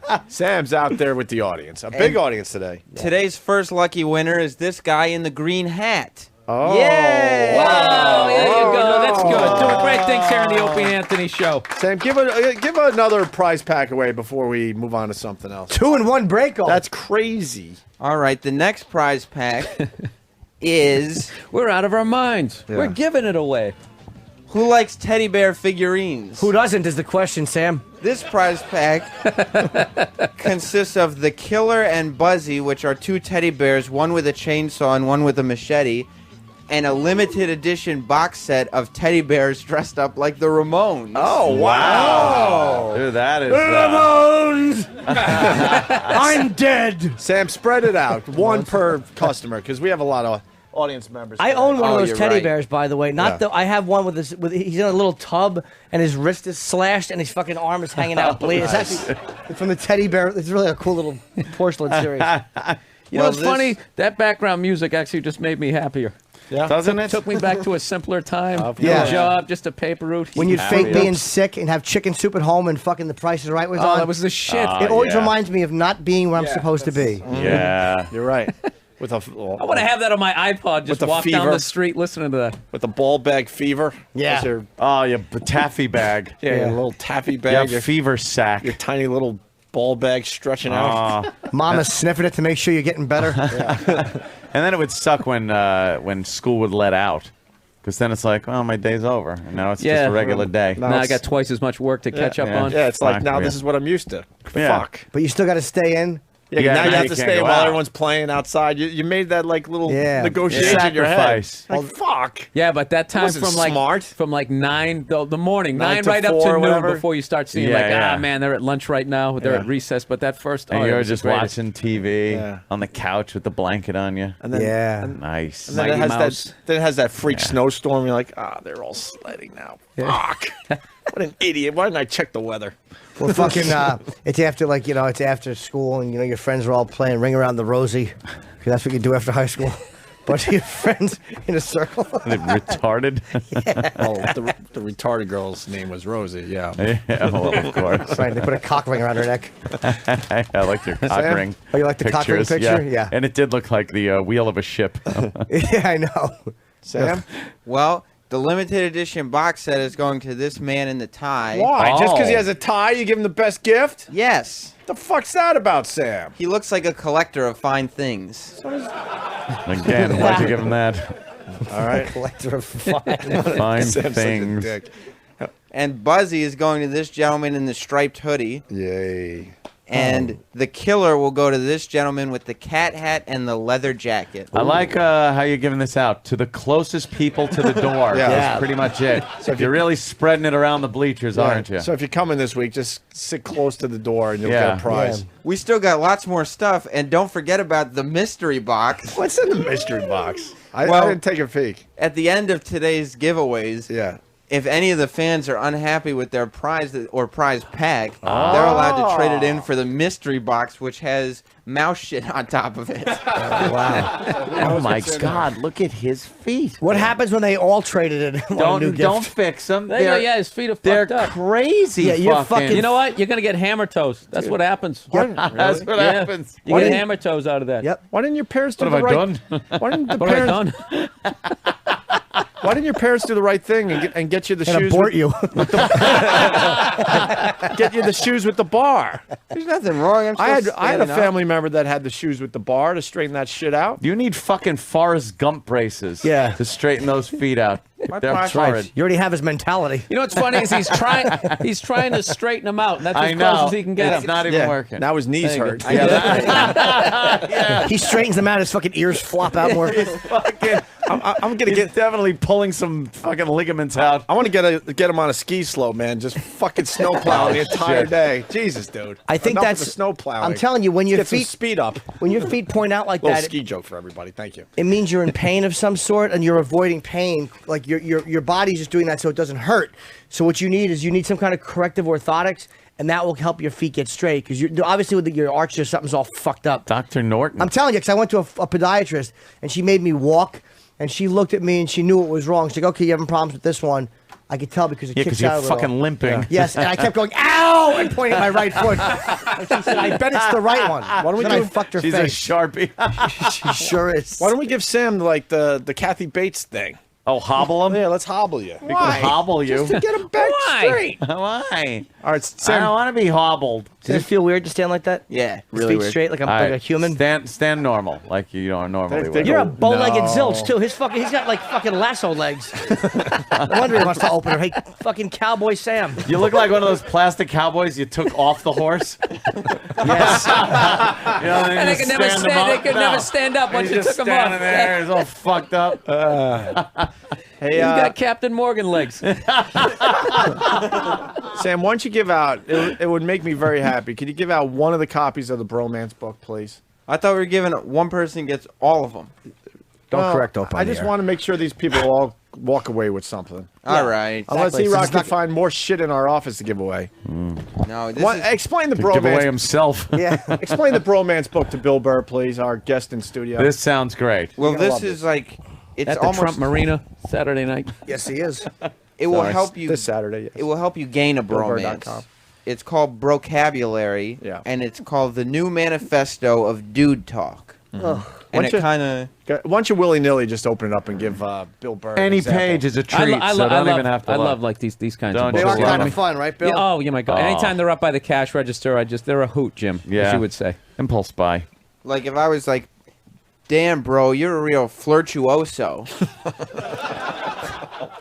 like, Sam's out there with the audience. A big audience today. Today's first lucky winner is this guy in the green hat. Oh. Yeah! wow, there you go. That's good. Doing great things here on the Opie and Anthony Show. Sam, give another prize pack away before we move on to something else. 2-in-1 break off. That's crazy. All right, the next prize pack is We're out of our minds. Yeah. We're giving it away. who likes teddy bear figurines? Who doesn't is the question, Sam. This prize pack consists of the Killer and Buzzy, which are 2 teddy bears, one with a chainsaw and one with a machete, and a limited edition box set of teddy bears dressed up like the Ramones. Oh, wow. Dude, that is. Ramones! I'm dead. Sam, spread it out. One per customer, because we have a lot of audience members. I own one of those you're teddy right. bears, by the way. Not Yeah. the. I have one with this. With he's in a little tub and his wrist is slashed and his fucking arm is hanging out bleeding. It's actually it's from the teddy bear. It's really a cool little porcelain series. You know what's funny? That background music actually just made me happier. Yeah. Doesn't it? Took me back to a simpler time. Yeah. No job, just a paper route. When you'd Happy. fake being sick and have chicken soup at home and fucking The Price is Right was Oh, on. that was the shit. It always yeah. reminds me of not being where I'm supposed to be. Yeah. You're right. with a. I want to have that on my iPod. Just with the walk down fever. the street listening to that. With the ball bag fever. Yeah. That's your- Oh, yeah, taffy bag. yeah, your little taffy bag. Yeah, fever sack. Your tiny little ball bag stretching out. Mama's sniffing it to make sure you're getting better. And then it would suck when school would let out. Because then it's like, oh, my day's over. And now it's just a regular day. Now I got twice as much work to catch up on. Yeah, it's like now this is what I'm used to. Yeah. Fuck. But you still got to stay in. Yeah, now you have to can't stay go while out. everyone's playing outside. You made that like little negotiation in your Sacrifice. head. Like, fuck. Yeah, but that time Wasn't smart. from like 9 the morning, 9 9 to right up 4 to or noon whatever. before you start seeing Yeah. man, they're at lunch right now, they're at recess. But that first, And it you're was the just greatest. watching TV on the couch with the blanket on you. And then, Nice. And then it has then it has that freak snowstorm. You're like, they're all sledding now. Fuck. What an idiot. Why didn't I check the weather? Well, fucking, it's after it's after school, and your friends are all playing Ring Around the Rosie. 'Cause that's what you do after high school. Bunch of your friends in a circle. Retarded. Oh, the retarded girl's name was Rosie. Yeah. Yeah, well, of course. Right, they put a cock ring around her neck. I like your cock Sam? ring. Oh, you like the cock ring pictures. picture? Yeah. And it did look like the wheel of a ship. Yeah, I know. Sam? Well, the limited edition box set is going to this man in the tie. Why? Just because he has a tie, you give him the best gift? Yes. The fuck's that about, Sam? He looks like a collector of fine things. Again, why'd you give him that? All right. Collector of fine Fine Sam's such a things. dick. And Buzzy is going to this gentleman in the striped hoodie. Yay. And the killer will go to this gentleman with the cat hat and the leather jacket. I like how you're giving this out to the closest people to the door. Yeah. That's pretty much it. So you're really spreading it around the bleachers, aren't you? So if you're coming this week, just sit close to the door and you'll get a prize. We still got lots more stuff, and don't forget about the mystery box. What's in the mystery box? I Well- didn't take a peek. At the end of today's giveaways, Yeah. if any of the fans are unhappy with their prize or prize pack, they're allowed to trade it in for the mystery box, which has mouse shit on top of it. Wow. Oh my God! Look at his feet. What happens when they all traded it? Don't fix them. There you go, yeah, his feet are They're fucked up. crazy. Yeah, you're fucking- You know what? You're gonna get hammer toes. That's what happens. That's what Yeah. happens. You get hammer toes out of that. Yep. Why didn't your parents do What the have I right? done? Why didn't the What have I parents? done? Why didn't your parents do the right thing and get you the And shoes? abort you. Get you the shoes with the bar. There's nothing wrong. I'm still I had a standing up. family member that had the shoes with the bar to straighten that shit out. You need fucking Forrest Gump braces. Yeah. To straighten those feet out. They're process- horrid. You already have his mentality. You know what's funny is he's trying to straighten them out, and that's I as know. close as he can get It's them. not even working. Now his knees There you hurt. go. Yeah. He straightens them out, his fucking ears flop out more. I'm gonna He's get. definitely pulling some fucking ligaments out. I want to get him on a ski slope, man. Just fucking snow plowing the entire shit. day. Jesus, dude. I think Enough that's of the snow plowing. I'm telling you, when your Get some feet speed up. when your feet point out like Little that, ski joke for everybody. Thank you. it means you're in pain of some sort and you're avoiding pain. Like your body's just doing that so it doesn't hurt. So what you need some kind of corrective orthotics, and that will help your feet get straight because you're obviously with your arch or something's all fucked up. Dr. Norton. I'm telling you, because I went to a podiatrist and she made me walk, and she looked at me and she knew what was wrong. She's like, "Okay, you having problems with this one?" I could tell because it Yeah, kicks because you're out a little. fucking limping. Yes, and I kept going, "Ow!" and pointing at my right foot. And she said, "I bet it's the right one." Why don't we then do- I fucked her She's face. a Sharpie. She sure is. Why don't we give Sam like the Kathy Bates thing? Oh, hobble him? Yeah, let's hobble you. We can hobble you. Just to get him back straight. Why? All right, I Sam. don't want to be hobbled. Does it feel weird to stand like that? Yeah, With really feet weird. straight, like I'm All like right, a human. Stand normal, like you don't normally would. You're a bow-legged No. zilch too. He's got like fucking lasso legs. No wonder he wants to open her. Hey, fucking cowboy Sam. You look like one of those plastic cowboys you took off the horse. Yes. You know, And they could never never stand up once you He's took just them off. standing there, he's all fucked up. Hey, He's got Captain Morgan legs. Sam, why don't you give out? It would make me very happy. Could you give out one of the copies of the Bromance book, please? I thought we were giving one person gets all of them. Don't correct Opie. I just want to make sure these people all walk away with something. All right. Unless Exactly. E-Rock So can it's find more shit in our office to give away. No, this What, is explain the To give away Bromance. himself. Yeah. Explain the Bromance book to Bill Burr, please, our guest in studio. This sounds great. well. You're gonna This love is like it's At the almost. Trump Marina Saturday night. Yes, he is. It will Sorry, help you. this Saturday. Yes. It will help you gain a bromance. BillBurr.com. It's called Brocabulary, Yeah. and it's called the New Manifesto of Dude Talk. And it kind of. Why don't you willy-nilly just open it up and give Bill Burr Any an example? page is a treat, so don't even have to I look. love like these kinds Don't of books. just They are kind of fun, right, Bill? Yeah, oh, yeah, my God. Oh. Anytime they're up by the cash register, they're a hoot, Jim, Yeah. as you would say. Impulse buy. Like if I was like, damn, bro, you're a real flirtuoso.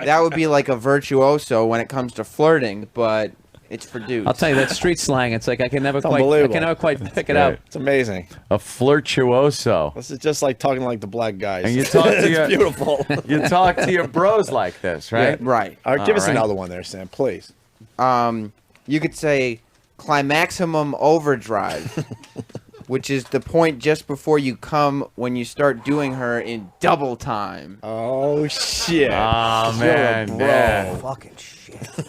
That would be like a virtuoso when it comes to flirting, but it's for dudes. I'll tell you, that street slang, it's like I can never unbelievable. quite pick it out. It's amazing. A flirtuoso. This is just like talking like the black guys. And you talk to it's your beautiful. You talk to your bros like this, right? Yeah, right. All right, give us another one there, Sam, please. You could say climaximum overdrive, which is the point just before you come when you start doing her in double time. Oh shit! Oh man, bro. yeah. Fucking shit.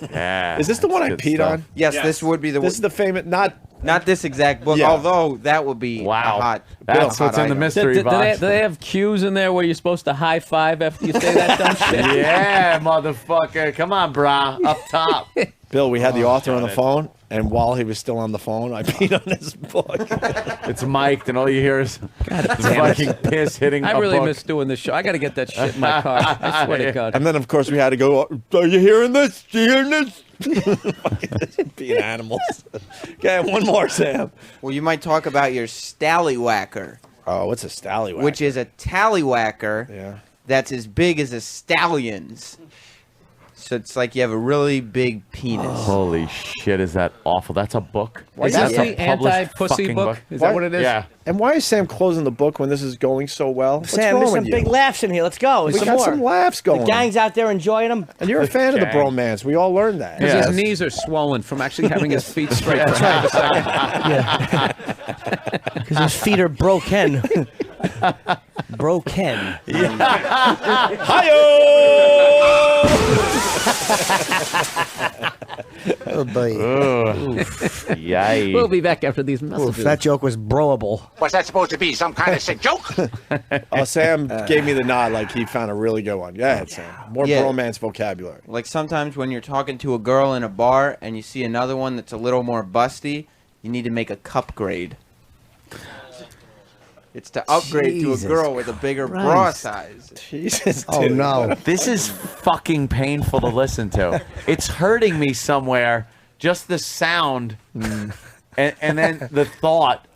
Yeah. Is this the one I Good peed stuff. on? Yes, this would be the. This is the famous, not this exact book, Yeah. although that would be Wow. a hot. That's hot what's in the item. mystery Do box. they have cues in there where you're supposed to high five after you say that dumb shit? Yeah, motherfucker. Come on, brah. Up top. Bill. We had the author on the phone, and while he was still on the phone, I peed on his book. It's mic'd, and all you hear is damn fucking it. piss hitting I a really book. miss doing this show. I got to get that shit in my car. I swear to God. And then, of course, we had to go. Are you hearing this? You hearing this? Being animals. Okay, one more, Sam. Well, you might talk about your stallywhacker. Oh, what's a stallywhacker? Which is a tallywhacker Yeah. that's as big as a stallion's. So it's like you have a really big penis. Holy shit, is that awful? That's a book? Is That's this a the published anti-pussy fucking book? Is that what it is? Yeah. And why is Sam closing the book when this is going so well? What's Sam, wrong there's with some you? big laughs in here. Let's go. We Some got more. some laughs going. The gang's out there enjoying them. And you're a fan of the gang. bromance. We all learned that. Because Yes. his knees are swollen from actually having his feet straight for half a second. Because his feet are broken. Broken. Oh, boy. Yay. We'll be back after these messages. Oof, that joke was broable. What's that supposed to be? Some kind of sick joke? Sam gave me the nod like he found a really good one. Go ahead, Sam. More Yeah. bromance vocabulary. Like sometimes when you're talking to a girl in a bar and you see another one that's a little more busty, you need to make a cup grade. It's to upgrade Jesus to a girl with a bigger bra Christ. size. Jesus. Oh, no. This is fucking painful to listen to. It's hurting me somewhere. Just the sound, and then the thought.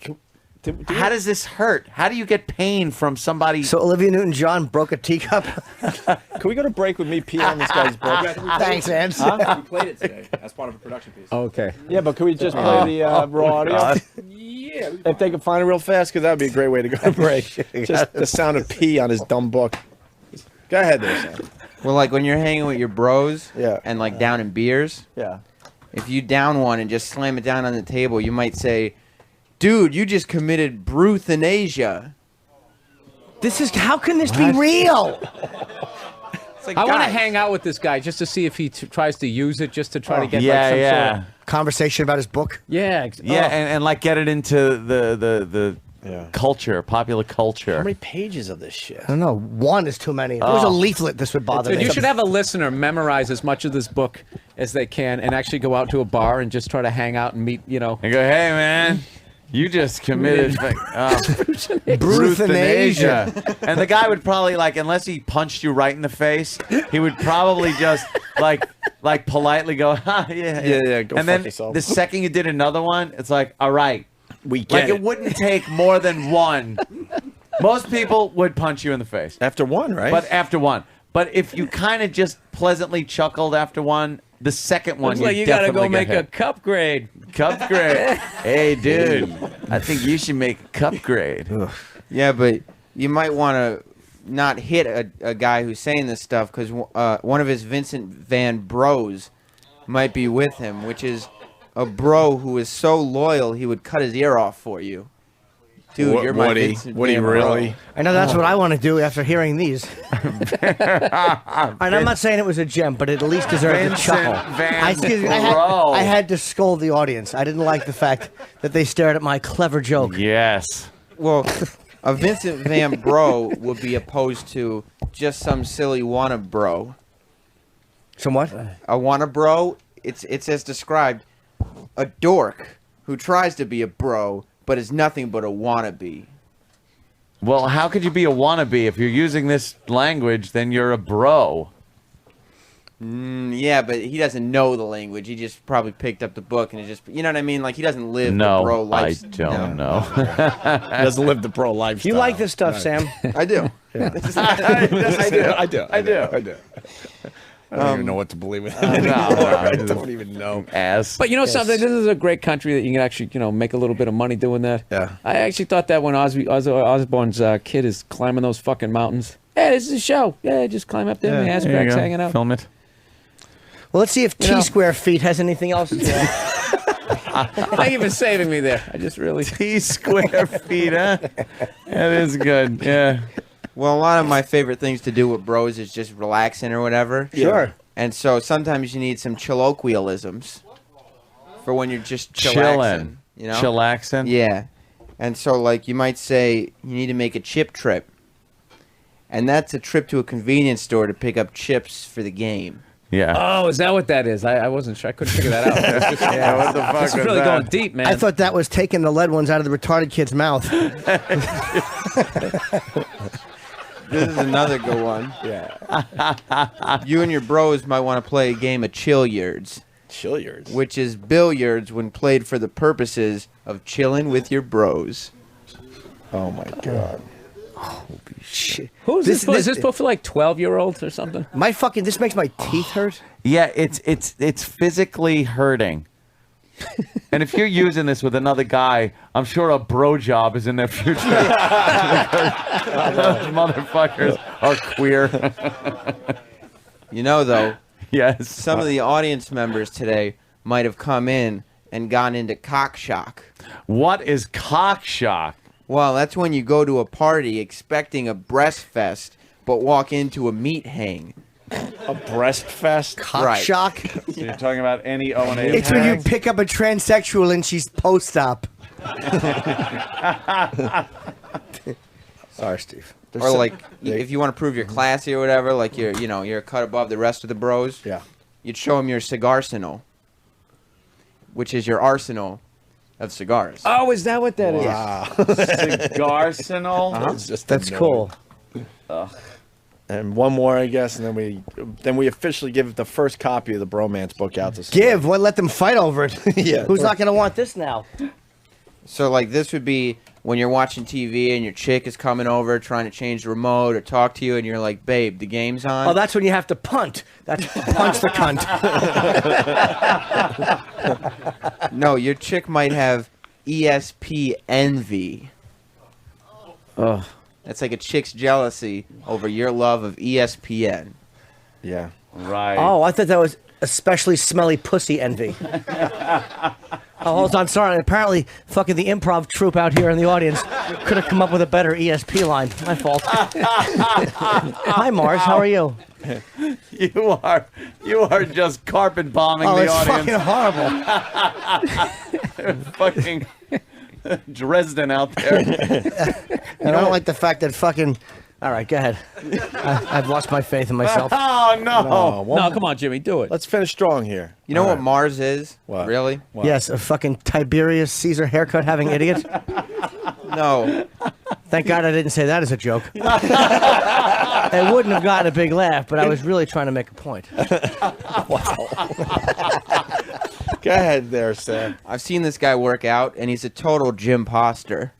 How does this hurt? How do you get pain from somebody? So Olivia Newton-John broke a teacup? Can we go to break with me peeing on this guy's book? Thanks, Ants. We played it today as part of a production piece. Okay. Yeah, but can we just play the raw audio? Yeah. If they can find it real fast, because that would be a great way to go to break. Just the sound of pee on his dumb book. Go ahead there, Sam. Well, like when you're hanging with your bros Yeah. and like down in beers, Yeah. if you down one and just slam it down on the table, you might say, dude, you just committed bruthanasia. This is, how can this be real? It's like, I want to guys, hang out with this guy just to see if he tries to use it just to try to get yeah, like some yeah. sort of... Conversation about his book? Yeah. Yeah, and like get it into the culture, popular culture. How many pages of this shit? I don't know. One is too many. If there was a leaflet, this would bother Dude, me. you should have a listener memorize as much of this book as they can and actually go out to a bar and just try to hang out and meet, you know. And go, hey, man, you just committed Bruthanasia. And the guy would probably, like, unless he punched you right in the face, he would probably just, like politely go, yeah. Go and fuck then yourself. the second you did another one, it's like, all right. We get Like, it. it wouldn't take more than one. Most people would punch you in the face. After one, right? But after one. But if you kind of just pleasantly chuckled after one, the second one, Looks like you gotta go make a cup grade. cup grade. Hey, dude, I think you should make a cup grade. Yeah, but you might want to not hit a guy who's saying this stuff because one of his Vincent Van Bros might be with him, which is a bro who is so loyal he would cut his ear off for you. Dude, you're my Vincent Van Bro. I know that's what I want to do after hearing these. And I'm not saying it was a gem, but it at least deserved a Vincent chuckle. Van I had to scold the audience. I didn't like the fact that they stared at my clever joke. Yes. Well, a Vincent Van Bro would be opposed to just some silly wanna bro. Some what? A wanna bro, it's as described, a dork who tries to be a bro but is nothing but a wannabe. Well, how could you be a wannabe if you're using this language? Then you're a bro. Yeah, but he doesn't know the language. He just probably picked up the book and it just, you know what I mean? Like he doesn't live the bro life. I don't know. He doesn't live the pro lifestyle. You like this stuff, Sam? I do. I do. I don't even know what to believe in anymore. I don't even know. Ass. But you know something? This is a great country that you can actually, make a little bit of money doing that. Yeah. I actually thought that when Ozzy Osbourne's kid is climbing those fucking mountains. Hey, this is a show. Yeah, just climb up there. My ass cracks hanging out. Film it. Well, let's see if T-Square Feet has anything else to say. Thank you for saving me there. I just really T-Square Feet, huh? That is good. Yeah. Well, a lot of my favorite things to do with bros is just relaxing or whatever. Sure. And so sometimes you need some colloquialisms for when you're just chillaxing. Chilling. You know? Chillaxing? Yeah. And so, like, you might say you need to make a chip trip. And that's a trip to a convenience store to pick up chips for the game. Yeah. Oh, is that what that is? I wasn't sure. I couldn't figure that out. Yeah, what the fuck This is was really that? going deep, man. I thought that was taking the lead ones out of the retarded kid's mouth. This is another good one. Yeah. You and your bros might want to play a game of Chilliards. Chilliards? Which is billiards when played for the purposes of chilling with your bros. Oh, my God. Holy shit. Who's this? Is this book for like 12-year-olds or something? This makes my teeth hurt. Yeah, it's physically hurting. And if you're using this with another guy, I'm sure a bro job is in their future. Those motherfuckers are queer. You know, though, yes, some of the audience members today might have come in and gone into cock shock. What is cock shock? Well, that's when you go to a party expecting a breast fest, but walk into a meat hang. A breast fest? Cock shock? So you're talking about any O&A? It's when you pick up a transsexual and she's post-op. Sorry, Steve. Or like, if you want to prove you're classy or whatever, like you're a cut above the rest of the bros. Yeah. You'd show them your cigarsenal, which is your arsenal of cigars. Oh, is that what that is? Wow. Cigarsenal? That's cool. And one more, I guess, and then we officially give the first copy of the Bromance book out to Let them fight over it. Yeah. Who's not going to want this now? So, like, this would be when you're watching TV and your chick is coming over trying to change the remote or talk to you, and you're like, babe, the game's on. Oh, that's when you have to punt. That's punch the cunt. No, your chick might have ESP envy. Oh. That's like a chick's jealousy over your love of ESPN. Yeah. Right. Oh, I thought that was especially smelly pussy envy. Oh, hold on, sorry. Apparently, fucking the improv troupe out here in the audience could have come up with a better ESP line. My fault. Hi, Mars. How are you? You are just carpet bombing the it's audience. fucking horrible. Fucking Dresden out there. And I don't like the fact that fucking... All right, go ahead. I've lost my faith in myself. Oh, no. No, come on, Jimmy. Do it. Let's finish strong here. You know what Mars is? What? Really? What? Yes, a fucking Tiberius Caesar haircut having idiot. No. Thank God I didn't say that as a joke. It wouldn't have gotten a big laugh, but I was really trying to make a point. Wow. Go ahead there, Sam. I've seen this guy work out, and he's a total gym poster.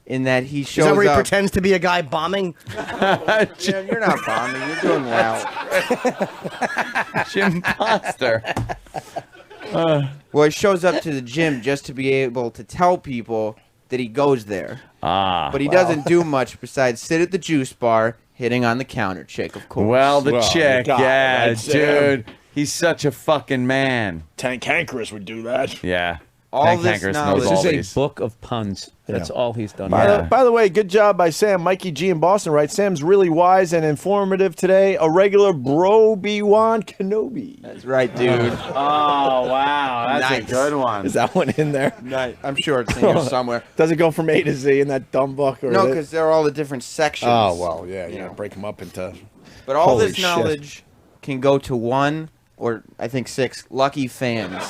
In that he shows Is that where he up. pretends to be a guy bombing? Yeah, you're not bombing. You're doing well. Jim Poster. Well, he shows up to the gym just to be able to tell people that he goes there. But he doesn't do much besides sit at the juice bar, hitting on the counter chick, of course. Well, the chick, God, yeah, that's dude. He's such a fucking man. Tank Hankerus would do that. Yeah. All Hank this Hankerus knowledge- knows This all is these. a book of puns. That's all he's done. By the way, good job by Sam. Mikey G in Boston writes, Sam's really wise and informative today. A regular Obi-Wan Kenobi. That's right, dude. Oh, wow. That's Nice. a good one. Is that one in there? Nice. I'm sure it's in here somewhere. Does it go from A to Z in that dumb book? Or No, because there are all the different sections. Oh, well, yeah. You gotta break them up into... But all Holy this shit. knowledge can go to one, or I think 6, lucky fans.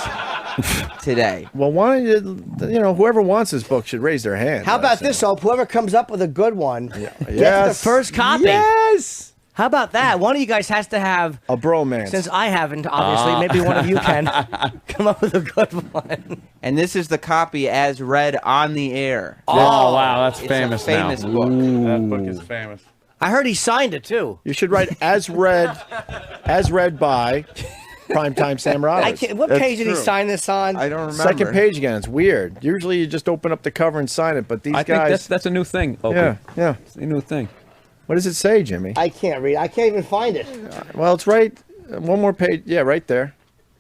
today. Well, why don't you know, whoever wants this book should raise their hand. How about this, Hope? Whoever comes up with a good one gets the Yes. first copy. Yes. How about that? One of you guys has to have a bromance. Since I haven't, obviously, maybe one of you can come up with a good one. And this is the copy as read on the air. Oh, wow, that's It's famous a famous now. book. That book is famous. I heard he signed it too. You should write as read by Primetime Sam Roberts. What page did he sign this on? I don't remember. Second page again. It's weird. Usually you just open up the cover and sign it, but these I guys. think that's a new thing. Opie. Yeah. It's a new thing. What does it say, Jimmy? I can't read. I can't even find it. Well, it's right. One more page. Yeah, right there.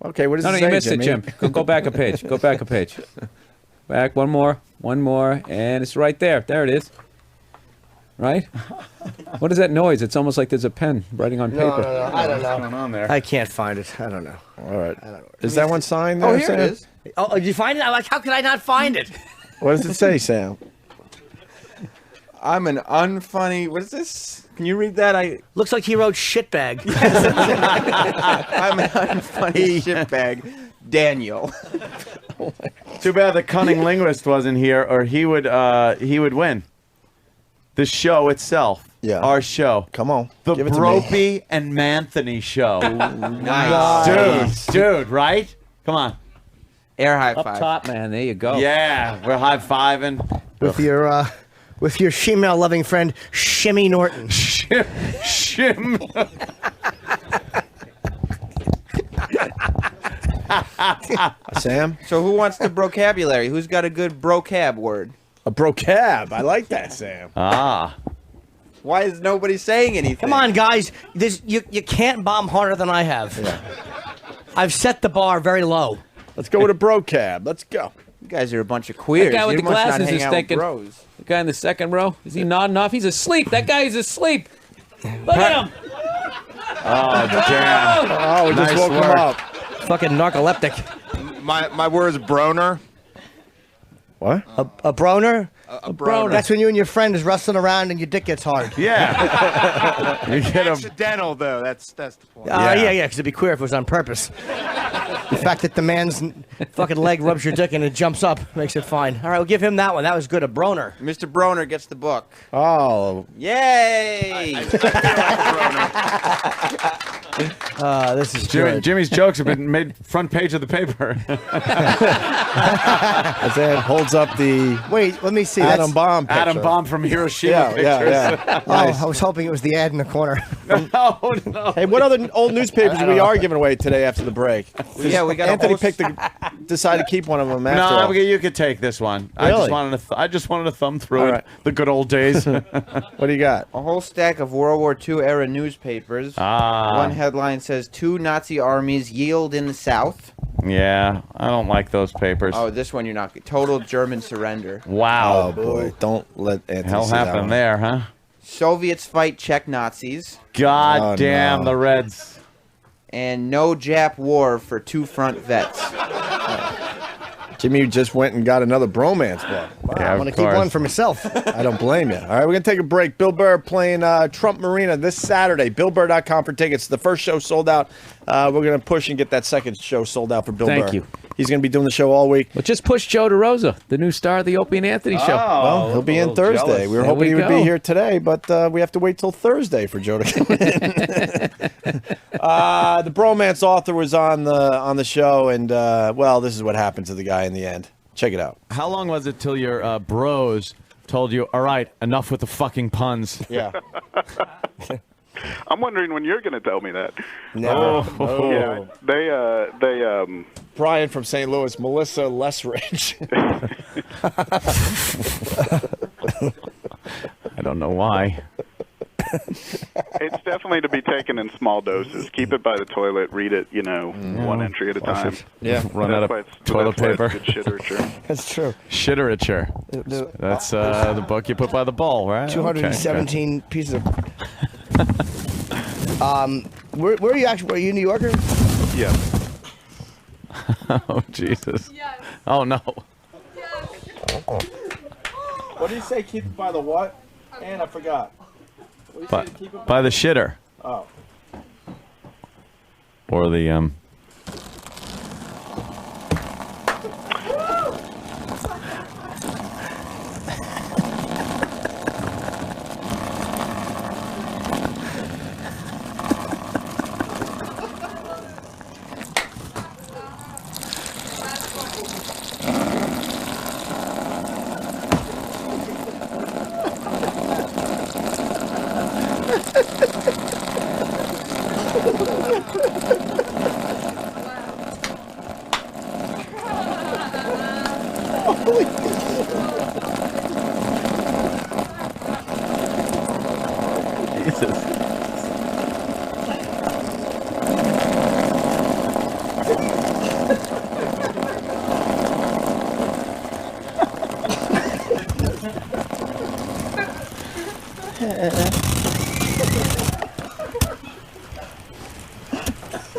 Okay, what does it say, No, you missed Jimmy? it, Jim. Go back a page. Go back a page. Back one more, and it's right there. There it is. Right? What is that noise? It's almost like there's a pen writing on paper. No, I don't know. What's going on there? I can't find it. I don't know. All right. Is that one signed there, Oh, here Sam? it is. Oh, did you find it? I'm like, how could I not find it? What does it say, Sam? I'm an unfunny. What is this? Can you read that? Looks like he wrote shitbag. I'm an unfunny shitbag. Daniel. Too bad the cunning linguist wasn't here, or he would win. The show itself. Yeah. Our show. Come on. The Give it to me. Bropey and Manthony show. Nice. Dude, right? Come on. Air high Up five. top, man. There you go. Yeah, we're high-fiving. With your female-loving friend Shimmy Norton. Shim. Sam? So who wants the vocabulary? Who's got a good brocab word? A brocab. I like that, Sam. Ah. Why is nobody saying anything? Come on, guys. You can't bomb harder than I have. I've set the bar very low. Let's go with a brocab. Let's go. You guys are a bunch of queers. That guy with You the must not glasses hang is out with thinking. bros. The guy in the second row, is he nodding off? He's asleep. That guy is asleep. Look at him. Oh, damn. Oh, we just Nice woke him work. up. Fucking narcoleptic. My word is broner. What? A broner? A broner. That's when you and your friend is wrestling around and your dick gets hard. Yeah. You get him. Accidental though. That's the point. Yeah, because it'd be queer if it was on purpose. The fact that the man's fucking leg rubs your dick and it jumps up makes it fine. All right, we'll give him that one. That was good. A broner. Mr. Broner gets the book. Oh. Yay! This is good. Jimmy's jokes have been made front page of the paper. As Ed holds up the Wait, let me see. atom bomb picture. Atom bomb from Hiroshima pictures. Yeah. Oh, I was hoping it was the ad in the corner. No. Hey, what other old newspapers we are giving away today after the break? Yeah, we got Anthony decided to keep one of them after all. No, you could take this one. Really? I just wanted to thumb through All it. right. The good old days. What do you got? A whole stack of World War II era newspapers. One headline says 2 Nazi armies yield in the South. Yeah, I don't like those papers. Oh, this one you're not. Total German surrender. Wow. Oh boy, don't let Anthony Hell see that happened one. there, huh? Soviets fight Czech Nazis. God damn no. the Reds. And no Jap war for 2 front vets. Jimmy just went and got another bromance book. Wow. Yeah, I'm going to keep one for myself. I don't blame you. All right, we're going to take a break. Bill Burr playing Trump Marina this Saturday. BillBurr.com for tickets. The first show sold out. We're going to push and get that second show sold out for Bill Burr. Thank you. He's going to be doing the show all week. But just push Joe DeRosa, the new star of the Opie and Anthony show. Well, he'll be in Thursday. jealous. We were There hoping we he would go. be here today, but we have to wait till Thursday for Joe to come in. The bromance author was on the show, and well, this is what happened to the guy in the end. Check it out. How long was it till your bros told you, all right, enough with the fucking puns? Yeah. I'm wondering when you're going to tell me that. No. Yeah, they Brian from St. Louis, Melissa Lessridge. I don't know why. It's definitely to be taken in small doses. Keep it by the toilet. Read it, one entry at a time. Yeah. Run out of toilet paper. That's good shiterature. That's true. Shiterature. That's the book you put by the bowl, right? 217 pieces of... where are you actually? Are you a New Yorker? Yeah. Oh, Jesus. Oh, no. What did he say? Keep it by the what? And I forgot. By the shitter. Oh. Or the Jesus.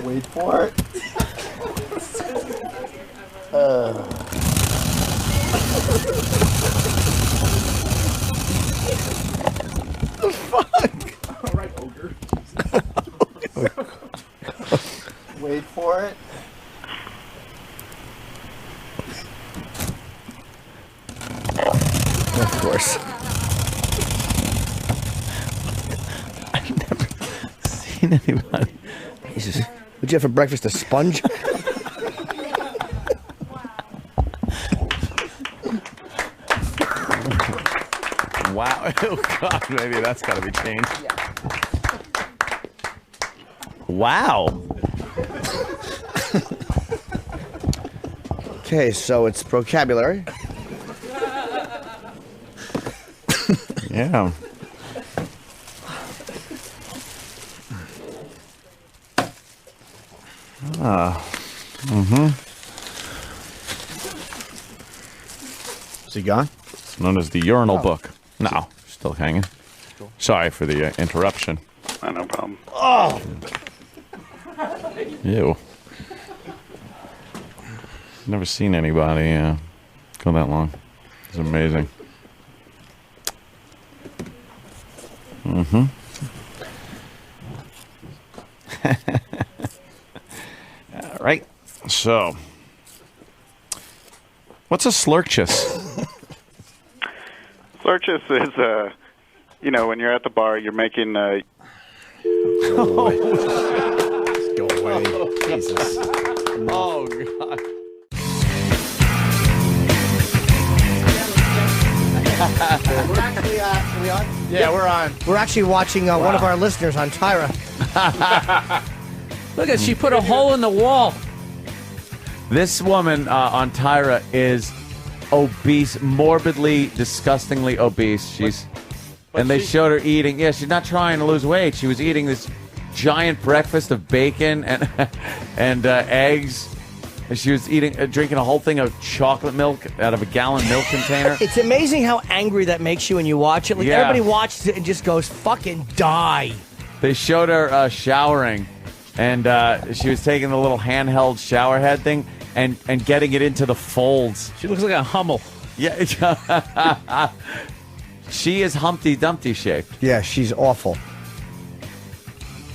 Wait for it. The fuck? All right, ogre. Wait for it. Of course. I've never seen anybody. Jesus. What'd you have for breakfast? A sponge? Wow. Oh, God. Maybe that's got to be changed. Wow. Okay, so it's vocabulary. Yeah. Is he gone? It's known as the urinal book. No, still hanging. Sorry for the interruption. No problem. Oh! Ew. Never seen anybody go that long. It's amazing. Mm-hmm. All right. So, what's a slurchus? Slurchus is, when you're at the bar, you're making. Go away. Jesus. Oh, God. We're actually, are we on? Yeah, we're on. We're actually watching one of our listeners on Tyra. Look at she put a hole in the wall. This woman on Tyra is obese, morbidly, disgustingly obese. She's, and they showed her eating. Yeah, she's not trying to lose weight. She was eating this giant breakfast of bacon and and eggs. And she was drinking a whole thing of chocolate milk out of a gallon milk container. It's amazing how angry that makes you when you watch it. Like Yeah. everybody watches it and just goes, "Fucking die." They showed her showering, and she was taking the little handheld shower head thing and getting it into the folds. She looks like a Hummel. Yeah. She is Humpty Dumpty shaped. Yeah, she's awful.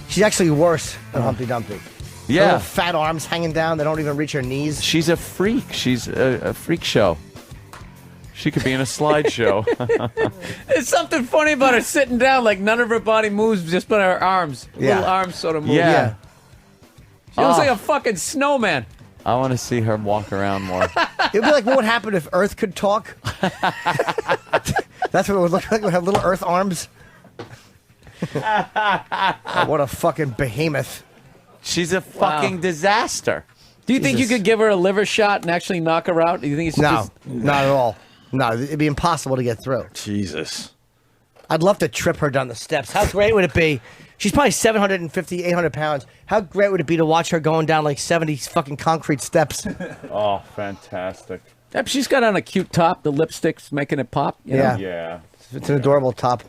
She's actually worse than Humpty Dumpty. Yeah. Her little fat arms hanging down. They don't even reach her knees. She's a freak. She's a freak show. She could be in a slideshow. There's something funny about her sitting down, like none of her body moves, just but her arms. Yeah. Little arms sort of move. Yeah. She looks Oh. like a fucking snowman. I want to see her walk around more. It'd be like what would happen if Earth could talk. That's what it would look like. It would have little Earth arms. Oh, what a fucking behemoth. She's a fucking disaster. Do you think you Jesus. could give her a liver shot and actually knock her out? Do you think it's No, just... not at all. No, it'd be impossible to get through. Jesus. I'd love to trip her down the steps. How great would it be? She's probably 750, 800 pounds. How great would it be to watch her going down like 70 fucking concrete steps? Oh, fantastic. Yep, she's got on a cute top. The lipstick's making it pop. You know? Yeah. It's an adorable top.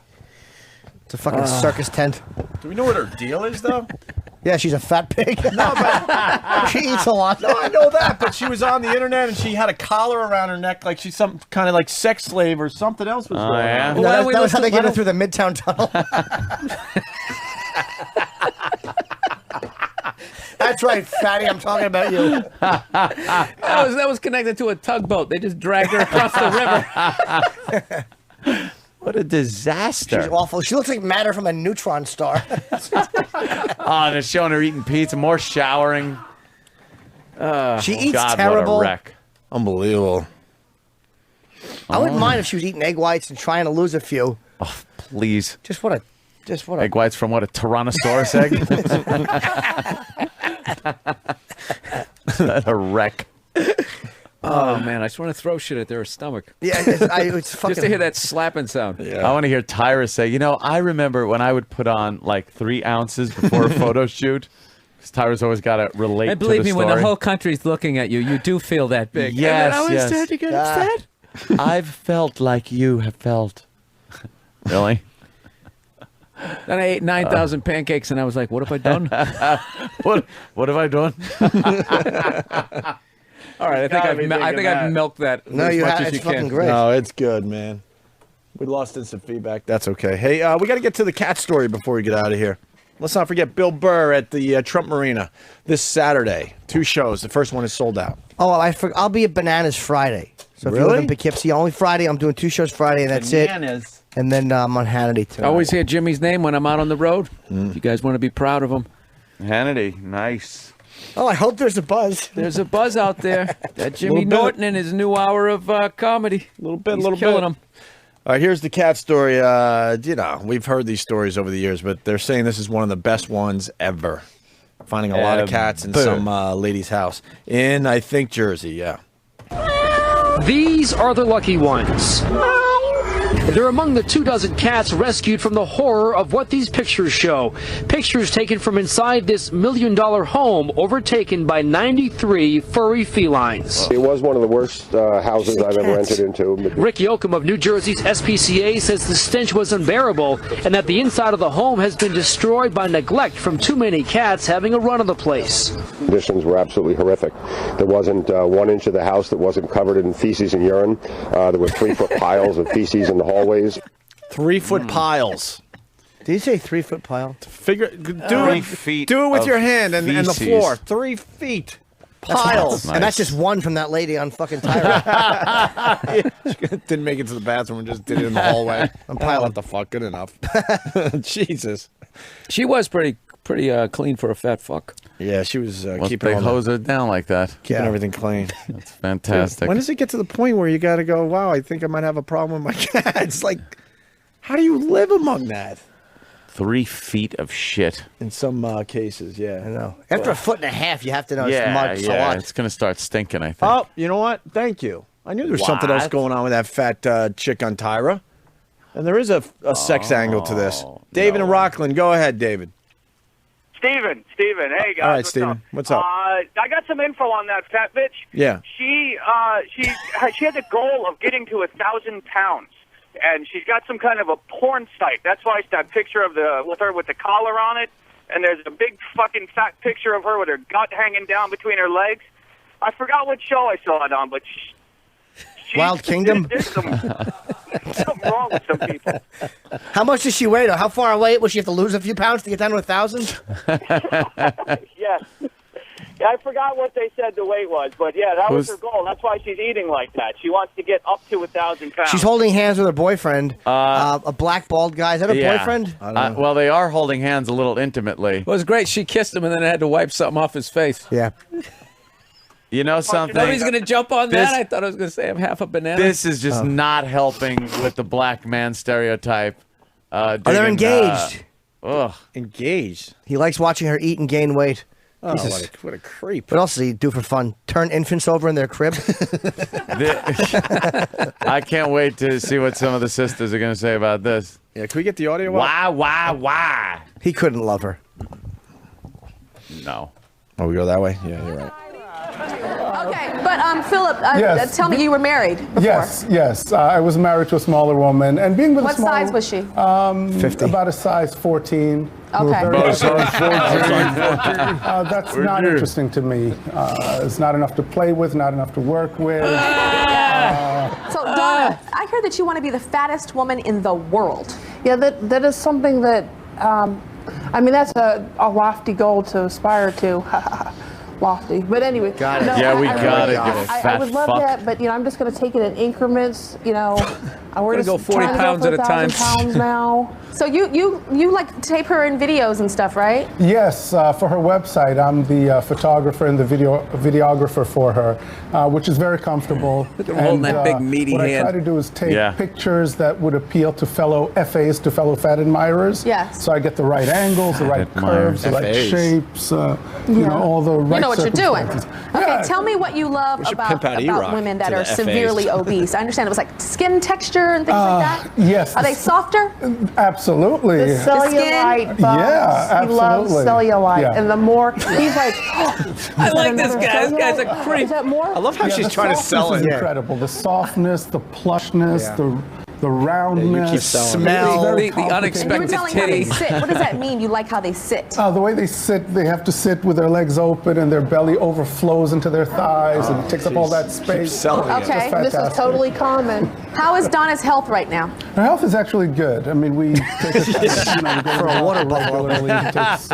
It's a fucking circus tent. Do we know what her deal is, though? Yeah, she's a fat pig. No, but she eats a lot. No, I know that, but she was on the internet and she had a collar around her neck like she's some kind of like sex slave or something else was going yeah? on. No, that was how they get her through the Midtown Tunnel. That's right, fatty. I'm talking about you. That was connected to a tugboat. They just dragged her across the river. What a disaster. She's awful. She looks like matter from a neutron star. Oh, they're showing her eating pizza, more showering. She eats God, terrible. What a wreck. Unbelievable. I wouldn't mind if she was eating egg whites and trying to lose a few. Oh, please. Just what a Egg whites from what, a Tyrannosaurus egg? Is that a wreck? Oh man, I just want to throw shit at their stomach. Yeah, it's fucking. Just to hear that slapping sound. I want to hear Tyra say, I remember when I would put on like 3 ounces before a photo shoot. Because Tyra's always got to relate And believe to the me, story. when the whole country's looking at you, you do feel that big. Yes, and then I yes. was starting to get upset. I've felt like you have felt. Really? Then I ate 9,000 pancakes, and I was like, "What have I done? what have I done?" All right, I think I've milked that as much as you can. No, it's good, man. We lost instant feedback. That's okay. Hey, we got to get to the cat story before we get out of here. Let's not forget Bill Burr at the Trump Marina this Saturday. 2 shows. The first one is sold out. Oh, I'll be at Bananas Friday. So if you live in Poughkeepsie, only Friday. I'm doing 2 shows Friday, and that's it. And then I'm on Hannity tonight. I always hear Jimmy's name when I'm out on the road. If you guys want to be proud of him. Hannity, nice. Oh, I hope there's a buzz. There's a buzz out there. That Jimmy Little bit. Norton and his new hour of comedy. A little bit, He's little killing bit. him. All right, here's the cat story. We've heard these stories over the years, but they're saying this is one of the best ones ever. Finding a lot of cats in some lady's house in, I think, Jersey. Yeah. These are the lucky ones. They're among the 24 cats rescued from the horror of what these pictures show. Pictures taken from inside this $1 million home overtaken by 93 furry felines. It was one of the worst houses I've ever entered into. Rick Yoakum of New Jersey's SPCA says the stench was unbearable and that the inside of the home has been destroyed by neglect from too many cats having a run of the place. Conditions were absolutely horrific. There wasn't 1 inch of the house that wasn't covered in feces and urine. There were 3-foot piles of feces in the hallways. 3-foot piles. Did you say 3-foot pile? Do it with your hand and the floor. 3 feet. Piles. And that's just one from that lady on fucking Tyra. Didn't make it to the bathroom and just did it in the hallway. I'm piling. What the fuck? Good enough. Jesus. She was pretty clean for a fat fuck. Yeah, she was keeping they all hose her down like that. keeping everything clean. That's fantastic. When does it get to the point where you got to go, wow, I think I might have a problem with my cats? Like, how do you live among that? 3 feet of shit. In some cases, yeah. I know. After 1.5 feet, you have to know it's Yeah, mud. So what? it's going to start stinking, I think. Oh, you know what? Thank you. I knew there was something else What? going on with that fat chick on Tyra. And there is a sex angle to this. David and Rockland, go ahead, David. Steven, hey guys. All right, what's Steven, up? what's up? I got some info on that fat bitch. Yeah. She had the goal of getting to 1,000 pounds, and she's got some kind of a porn site. That's why it's that picture of with her with the collar on it, and there's a big fucking fat picture of her with her gut hanging down between her legs. I forgot what show I saw it on, but Wild Kingdom? There's something wrong with some people. How much does she weigh, though? How far away will she have to lose a few pounds to get down to 1,000? Yes. Yeah, I forgot what they said the weight was, but yeah, that was Who's- her goal. That's why she's eating like that. She wants to get up to 1,000 pounds. She's holding hands with her boyfriend, a black bald guy. Is that her boyfriend? Well, they are holding hands a little intimately. It was great. She kissed him and then I had to wipe something off his face. Yeah. You know something? Nobody's going to jump on that. This- I thought I was going to say I'm half a banana. This is just not helping with the black man stereotype. Oh, they're engaged. Ugh. Engaged? He likes watching her eat and gain weight. Oh, Jesus. what a creep. What else does he do for fun? Turn infants over in their crib? I can't wait to see what some of the sisters are going to say about this. Yeah, can we get the audio? Why? He couldn't love her. No. Oh, we go that way? Yeah, you're right. Okay, but Philip, Yes. tell me, you were married before. Yes. I was married to a smaller woman, and being with What a smaller, size was she? 50. About a size 14. Okay. We were very- About a size 14. That's We're not good. interesting to me. It's not enough to play with, not enough to work with. So, Donna, I hear that you want to be the fattest woman in the world. Yeah, that is something that, I mean, that's a lofty goal to aspire to. Lofty. But anyway. Got it. Yeah, we got it, you I fat would love fuck. that, but, I'm just going to take it in increments, We're Gonna just go 40 trying to pounds go at for a time. 1,000 pounds now. So you like tape her in videos and stuff, right? Yes, for her website, I'm the photographer and the videographer for her, which is very comfortable. Look at him holding that big meaty what hand. I try to do is take pictures that would appeal to fellow FAs, to fellow fat admirers. Yes. So I get the right angles, the right curves, the right shapes, you know, all the right You know what you're doing. circumstances. Okay, tell me what you love pimp out about E-Rock women that to are the FAs. severely obese. I understand it was like skin texture and things like that. Yes. Are they softer? Absolutely. The cellulite bumps. Yeah, He loves absolutely. cellulite. Yeah. And the more, he's like, I like this guy. This guy's a creep. Is that more? I love how Yeah, she's the trying to softness sell is it. incredible. The softness, the plushness, Yeah. the roundness, keep selling it. smell, The And you were unexpected telling how they titty. sit. What does that mean? You like how they sit? The way they sit, they have to sit with their legs open and their belly overflows into their thighs and it takes up all that space. Okay, this is totally common. How is Donna's health right now? Her health is actually good. I mean, we take we go For a water bottle. regularly. He takes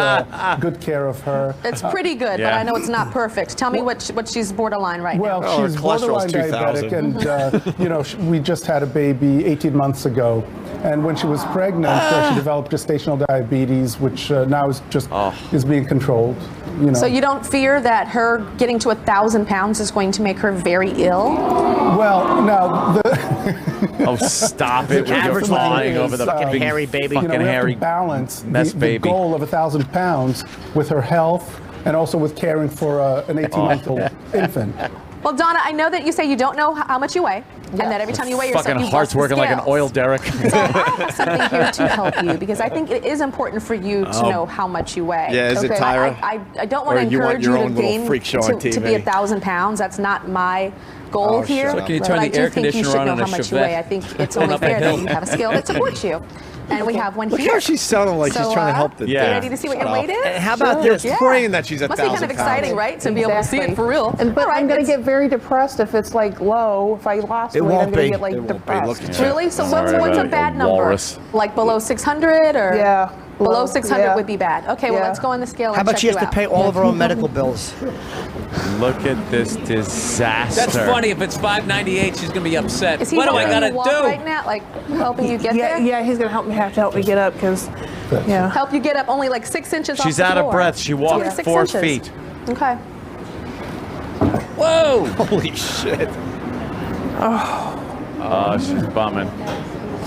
good care of her. It's pretty good, but I know it's not perfect. Tell me what she's borderline right Well, now. she's borderline diabetic, and you know, we just had a baby 18 months ago, and when she was pregnant, she developed gestational diabetes, which now is being controlled. You know. So you don't fear that her getting to 1,000 pounds is going to make her very ill? Well, now Oh, stop it! You're flying over the fucking hairy baby. You know, Fucking we have hairy to balance mess the baby. goal of 1,000 pounds with her health and also with caring for an 18-month-old infant. Well, Donna, I know that you say you don't know how much you weigh, and that every time you weigh yourself, Fucking you heart's bust the working like an scales. oil derrick. So I have something here to help you because I think it is important for you to know how much you weigh. Yeah, is it Tyra? I don't want Or to you want encourage your you own to little gain freak show on to be TV? 1,000 pounds. That's not my goal here. So can you but turn I the do air think you conditioner should on know on how a much you Chevette? weigh. I think it's Going only up a fair that hill. you have a scale that supports you. And we have one Look here. how she's sounding like she's So, trying to help the you ready to see what your weight is? And how about they're Yeah. praying that she's 1,000 Must be kind of exciting, right? To be able to see it for real. And, but All right, I'm going to it's- get very depressed if it's like low. If I lost It weight, won't I'm going be. to get like It won't be. depressed. Look at you. Really? So Sorry what's a about bad it, number? walrus. Like below 600 or? Yeah. Below Low, 600 yeah. would be bad. Okay, well, Yeah. let's go on the scale and How about check she has you to out. pay all of her own medical bills? Look at this disaster. That's funny. If it's 598, she's gonna be upset. Is he What do I helping gotta you walk do? right now? Like helping you get there? Yeah, he's going to have to help me get up because, yeah. Help you get up only like 6 inches off She's the out of floor. breath. She It's walked only 6 4 inches. feet. Okay. Whoa! Holy shit. Oh, she's bumming.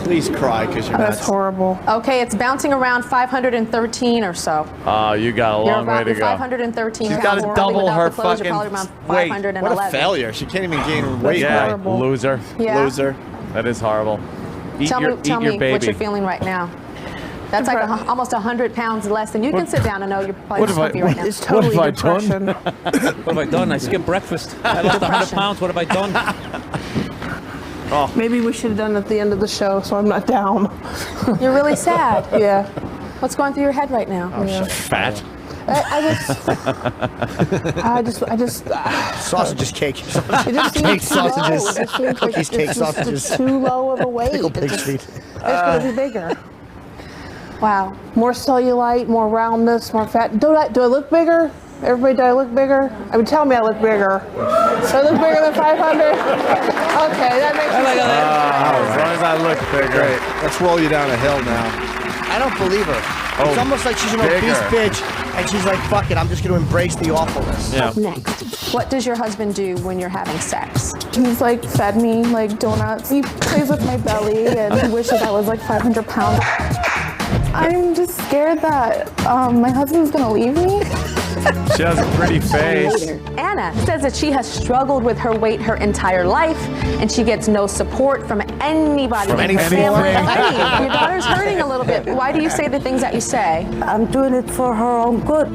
Please cry because you're That's not. horrible. Okay, it's bouncing around 513 or so. Oh, you got a You're long way about to go. 513 She's pounds. gotta Probably double without her the clothes, you're fucking probably around weight. 511. What a failure. She can't even gain weight. Yeah, horrible. loser. Yeah. Loser. That is horrible. Eat Tell your, me, tell eat your me baby. what you're feeling right now. That's like almost 100 pounds less than you can sit down and know you're probably What have I- sleepy right now. It's totally what have I depression. done? What have I done? I skipped breakfast. I lost 100 pounds. What have I done? Maybe we should have done it at the end of the show so I'm not down. You're really sad. Yeah. What's going through your head right now? Fat. I just Sausages, cake. it just seems Cake too low. sausages. It just seems like Cookies, cake it's just sausages. too low of a weight. Pickle It's pig just- feet. It's going to be bigger. Wow. More cellulite, more roundness, more fat. Do I look bigger? Everybody, do I look bigger? I mean, tell me I look bigger. Do I look bigger than 500? Okay, that makes me As long as I look bigger. Great. Let's roll you down a hill now. I don't believe her. It's almost like she's an obese bitch, and she's like, fuck it, I'm just going to embrace the awfulness. Yeah. Next. What does your husband do when you're having sex? He's like fed me like donuts. He plays with my belly and he wishes I was like 500 pounds. I'm just scared that my husband's gonna leave me. She has a pretty face. Anna says that she has struggled with her weight her entire life, and she gets no support from anybody. From in her anything. family. Hey, your daughter's hurting a little bit. Why do you say the things that you say? I'm doing it for her own good.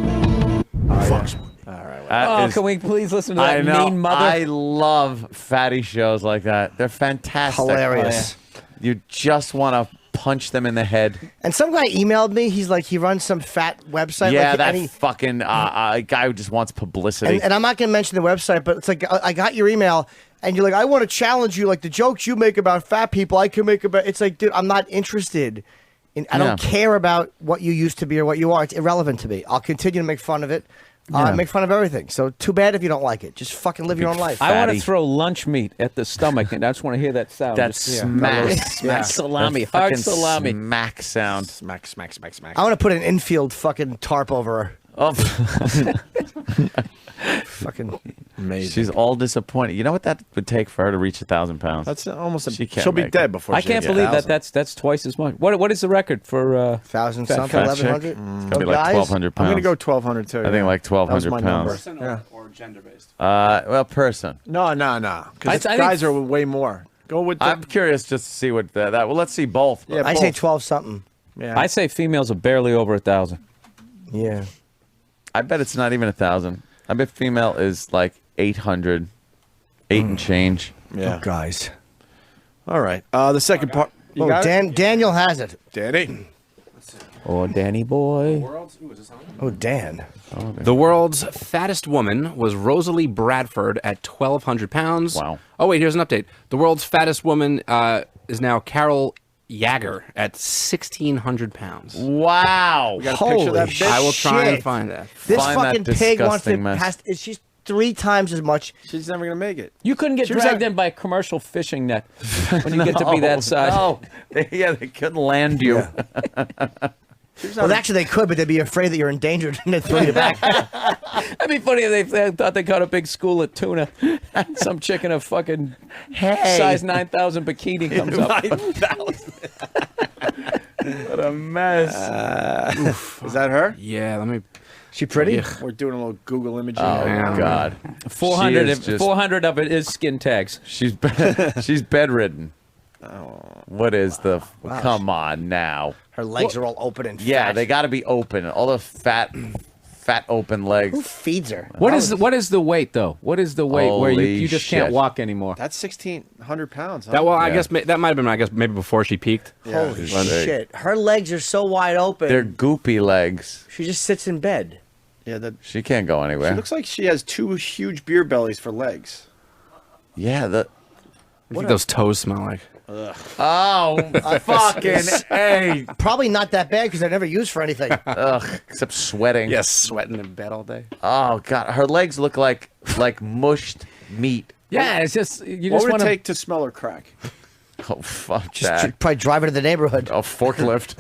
Oh, can we please listen to that I know. mean mother? I love fatty shows like that. They're fantastic. Hilarious. You just want to punch them in the head. And some guy emailed me. He's like, he runs some fat website. Yeah, like, that and he- fucking guy who just wants publicity. And I'm not going to mention the website, but it's like, I got your email, and you're like, I want to challenge you. Like, the jokes you make about fat people, I can make about... It's like, dude, I'm not interested. I don't care about what you used to be or what you are. It's irrelevant to me. I'll continue to make fun of it. Make fun of everything. So too bad if you don't like it. Just fucking live your own life. I want to throw lunch meat at the stomach, and I just want to hear that sound. That Just- smack, smack salami, That hard fucking salami. smack sound. Smack, smack, smack, smack. I want to put an infield fucking tarp over her. Oh, fucking amazing. She's all disappointed. You know what that would take for her to reach 1,000 pounds? That's almost. She can't She'll be make it. dead before. I can't believe that. That's twice as much. What is the record for 1,000 fat something, chick? 1,100? It's gonna be like 1,200 pounds. I'm gonna go 1,200 too. I think like 1,200 pounds. Yeah. Or gender based. Well, person. No. Because I guys think- are way more. Go with. I'm curious just to see what that. Well, let's see both. Yeah, I say both. 12 something. Yeah. I say females are barely over 1,000. Yeah. I bet it's not even 1,000. I bet female is like 800, 8 and change. Yeah. Oh, guys. All right. The second part. You got it? Daniel has it. Danny. Oh, Danny boy. Oh, Dan. The world's fattest woman was Rosalie Bradford at 1,200 pounds. Wow. Oh, wait, here's an update. The world's fattest woman is now Carol Yager at 1,600 pounds. Wow. We got a picture of that bitch. I will try and shit. find that. This Find that fucking pig wants to disgusting mess. she's 3 times as much. She's never gonna make it. You couldn't get She was dragged at- in by a commercial fishing net when you get to be that size. No. They couldn't land you. Well, actually, they could, but they'd be afraid that you're endangered and they'd throw you back. That'd be funny if they thought they caught a big school of tuna. Some chick in a fucking size 9,000 bikini comes up. 9,000. What a mess. Is that her? Yeah, let me. She pretty? We're doing a little Google imaging. Oh, Yeah. God. 400, She is just- 400 of it is skin tags. She's bedridden. What is the... Come on now. Her legs are all open and Yeah, fat. they got to be open. All the fat open legs. Who feeds her? What is the weight though? What is the weight where Holy you just can't shit. walk anymore? That's 1,600 pounds. Huh? That well, I Yeah. guess that might have been. I guess maybe before she peaked. Holy Well, they- shit. Her legs are so wide open. They're goopy legs. She just sits in bed. Yeah, She can't go she anywhere. looks like she has 2 huge beer bellies for legs. Yeah, What do you think those toes smell like? Oh, fucking A. Probably not that bad because they're never used for anything. Ugh, except sweating. Yes, sweating in bed all day. Oh, God. Her legs look like mushed meat. Yeah, it's just you What just would want it to. take to smell her crack? Oh, fuck Just that. probably drive her to the neighborhood. Oh, forklift.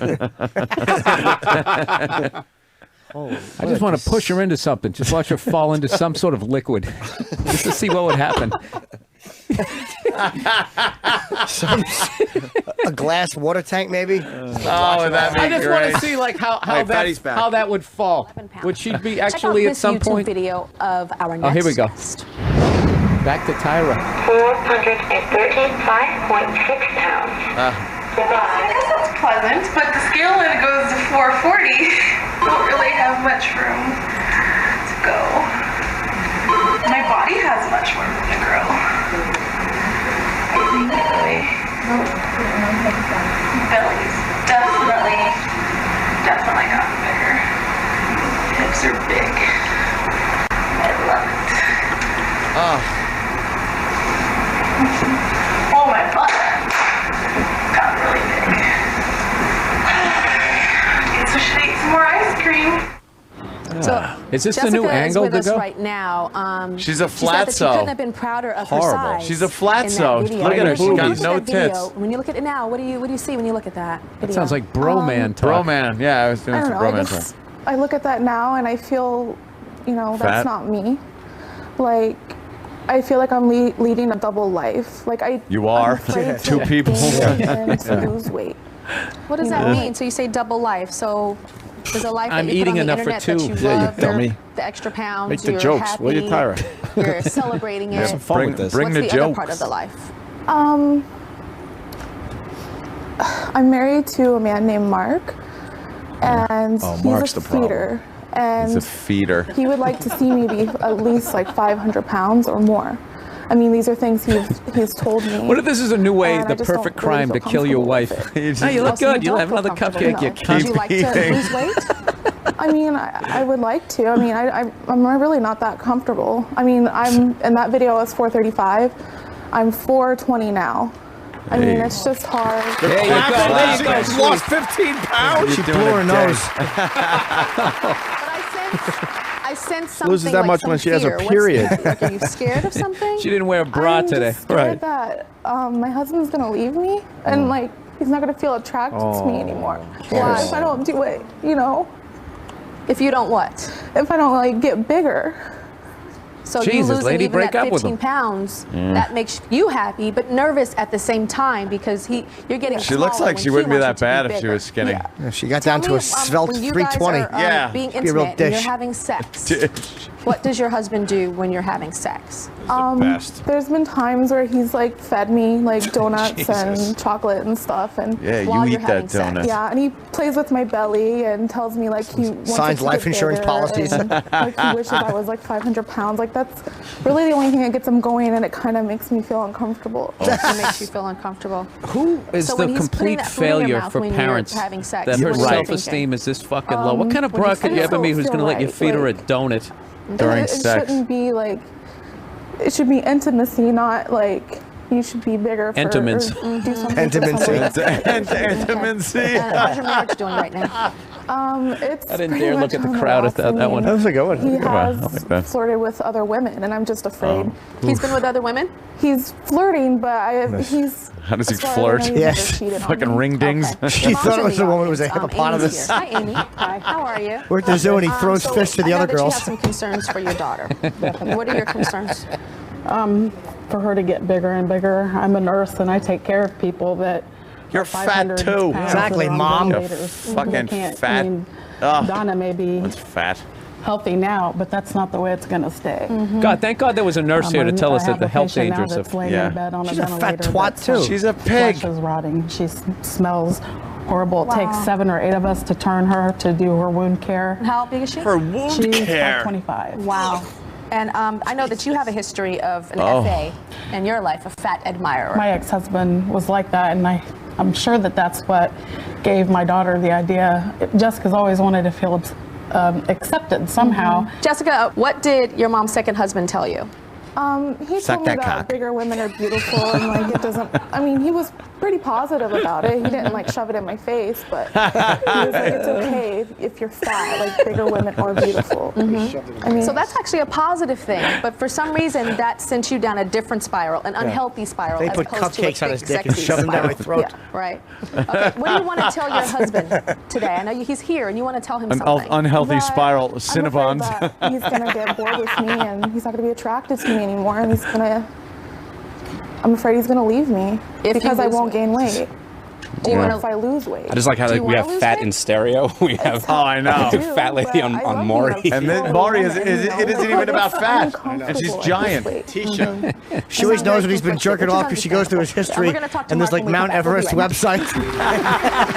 I just want to push her into something. Just watch her fall into some sort of liquid, just to see what would happen. A glass water tank, maybe? Oh, that'd be I just want great. to see like how Fatty's back. how that would fall. Would she be actually at some point? video of our next Oh, here we go. guest. Back to Tyra. 435.6 pounds. That's pleasant, but the scale when it goes to 440, don't really have much room to go. My body has much more room to grow. Belly's definitely gotten bigger. Hips are big. I love it. Oh, my butt got really big. Guess we should eat some more ice cream. So Is this the Jessica new is angle with to us go? right now. She's a She said that she flatso. couldn't have been prouder of her Horrible. size. She's a flatso. in that video. Look at her. She When got you look no at that video, tits. When you look at it now, what do you see when you look at that video? That sounds like broman talk. Broman. Yeah, I was doing I don't some know. I broman guess talk. I look at that now and I feel, Fat? that's not me. Like, I feel like I'm leading a double life. Like You are. I'm afraid to Two people. gain and to lose weight. What does that mean? So you say double life. So there's a life I'm that you eating put on the enough for internet that two. you Yeah, you love, dummy. you're- the extra pounds, Make the you're jokes, happy, will you, Tyra? You're celebrating Have it. some fun with this. Bring What's the the other part jokes. of the life? I'm married to a man named Mark, and Oh, he's Mark's a the problem. feeder. And He's a feeder. he would like to see me be at least like 500 pounds or more. I mean, these are things he's told me. What if this is a new way, And I the just don't perfect really crime feel to kill your comfortable wife? with it. No, you look Also, good. You'll have don't another feel cupcake. You comfortable. Would you like to lose weight? I mean, I would like to. I mean, I'm really not that comfortable. I mean, I'm in that video I was 435. I'm 420 now. I mean, Hey. it's just hard. There you go. There you go. She's lost 15 pounds. She blew her nose. But I I sense something. Loses that like much some when she has a fear. period. Like, are you scared of something? She didn't wear a bra I'm today. just scared that my husband's gonna leave me, and like he's not gonna feel attracted to me anymore. Why? If I don't do it, you know. If you don't what? If I don't like get bigger. So you Jesus, losing lady, even break that up with 15 him. pounds, Yeah. that makes you happy, but nervous at the same time because you're getting She looks smaller like when she wouldn't be wants that you to bad if she bigger. was skinny. Yeah, she got Tell down to me, a svelte when you guys 320. are, being Be a real intimate and you're dish. having sex, what does your husband do when you're having sex? There's been times where he's like fed me like donuts Jesus. and chocolate and stuff, and Yeah, while you you're eat having that donut. sex. Yeah, and he plays with my belly and tells me like he wants Signs it to life get insurance bigger, policies. and, like he wishes I was like 500 pounds. Like that's really the only thing that gets him going, and it kind of makes me feel uncomfortable. It makes you feel uncomfortable. Who is So the when he's putting complete that food in your failure mouth for when you're parents having sex, that her what are you self-esteem is this fucking low? What kind of when bra you could you ever meet who's feel going to let you right, feed her a like- donut during it sex? shouldn't be like. It should be intimacy, not like you should be bigger. For, Entimance. or do something Intimacy. For someone. Intimacy. How's your marriage doing right now? It's I didn't pretty dare much look at the on crowd at rocks. I that one. mean, That was a good one. He Come on, I has like that. flirted with other women, and I'm just afraid. He's been with other women? He's flirting, but he's. How does he as far as I know, flirt? he's never Yes. cheated on Fucking me. ring dings. Okay. She Your mom's thought it in was the a woman who was a audience. hippopotamus. Amy's here. Hi, Amy. Hi, how are you? We're at the zoo and he throws So fish to the I know other that you girls. have some concerns for your daughter. What are your concerns? For her to get bigger and bigger. I'm a nurse and I take care of people that You're are fat 500 too. pounds Exactly, that are on Mom. You're ventilators. fucking They can't- fat. I mean, Ugh. Donna may be That's fat. healthy now, but that's not the way it's going to stay. God, thank God there was a nurse here to tell us that the health dangers that's of. laying Yeah. in bed on She's a a fat ventilator. twat, that's, too. She's a pig. Flesh is rotting. She smells horrible. It takes 7 or 8 of us to turn her to do her wound care. How big is she? For wound She's care. 525. Wow. And I know that you have a history of an Oh. FA in your life, a fat admirer. My ex-husband was like that, and I'm sure that that's what gave my daughter the idea. Jessica's always wanted to feel accepted somehow. Jessica, what did your mom's second husband tell you? He Suck told me that that cock. bigger women are beautiful, and like it doesn't. I mean, he was pretty positive about it. He didn't like shove it in my face, but he was like, it's okay if you're fat. Like bigger women are beautiful. I mean, So that's actually a positive thing, but for some reason that sent you down a different spiral, an unhealthy spiral, They as put opposed to a cupcakes on thick, his dick and sexy shoved them down my spiral. throat. Yeah, right. Okay, what do you want to tell your husband today? I know he's here, and you want to tell him An something. unhealthy that spiral. I'm afraid Cinnabons. that he's gonna get bored with me, and he's not gonna be attracted to me anymore, and he's gonna. I'm afraid he's gonna leave me If because you I lose won't weight. gain weight. Do you Or want if I lose weight. I just like how Do you we wanna have lose fat weight? in stereo. We have Oh, I know. the fat lady on, but I on love Maury. being a And then strong Maury woman, it you know? isn't even about I'm fat. uncomfortable And she's at this giant. weight. Tisha. She always knows when he's been jerking Which is off because she goes through his history, we're gonna talk to and there's Mark like when we come Mount back. We'll be Everest website.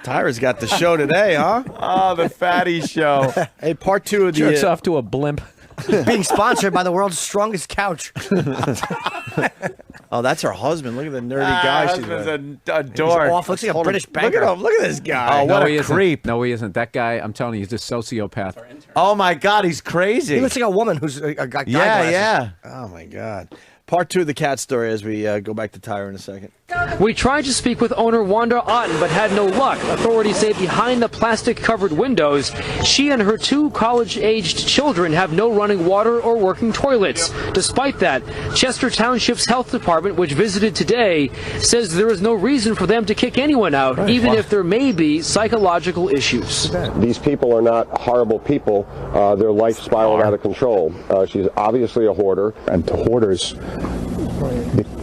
Tyra's got the show today, huh? Oh, the fatty show. Hey, part 2 of Jerks the off to a blimp. Being sponsored by the world's strongest couch. Oh, that's her husband. Look at the nerdy guy she's Husband's with. a dork. Off, looks like a British Look banker. at him. Look at this guy. Oh, what no, a he isn't. creep. No, he isn't. That guy, I'm telling you, he's a sociopath. Oh my God, he's crazy. He looks like a woman who's got guy Yeah, glasses. yeah. Oh, my God. Part 2 of the cat story as we go back to Tyra in a second. We tried to speak with owner Wanda Otten, but had no luck. Authorities say behind the plastic-covered windows, she and her 2 college-aged children have no running water or working toilets. Despite that, Chester Township's health department, which visited today, says there is no reason for them to kick anyone out, even if there may be psychological issues. These people are not horrible people. Their life spiraled out of control. She's obviously a hoarder. And to hoarders,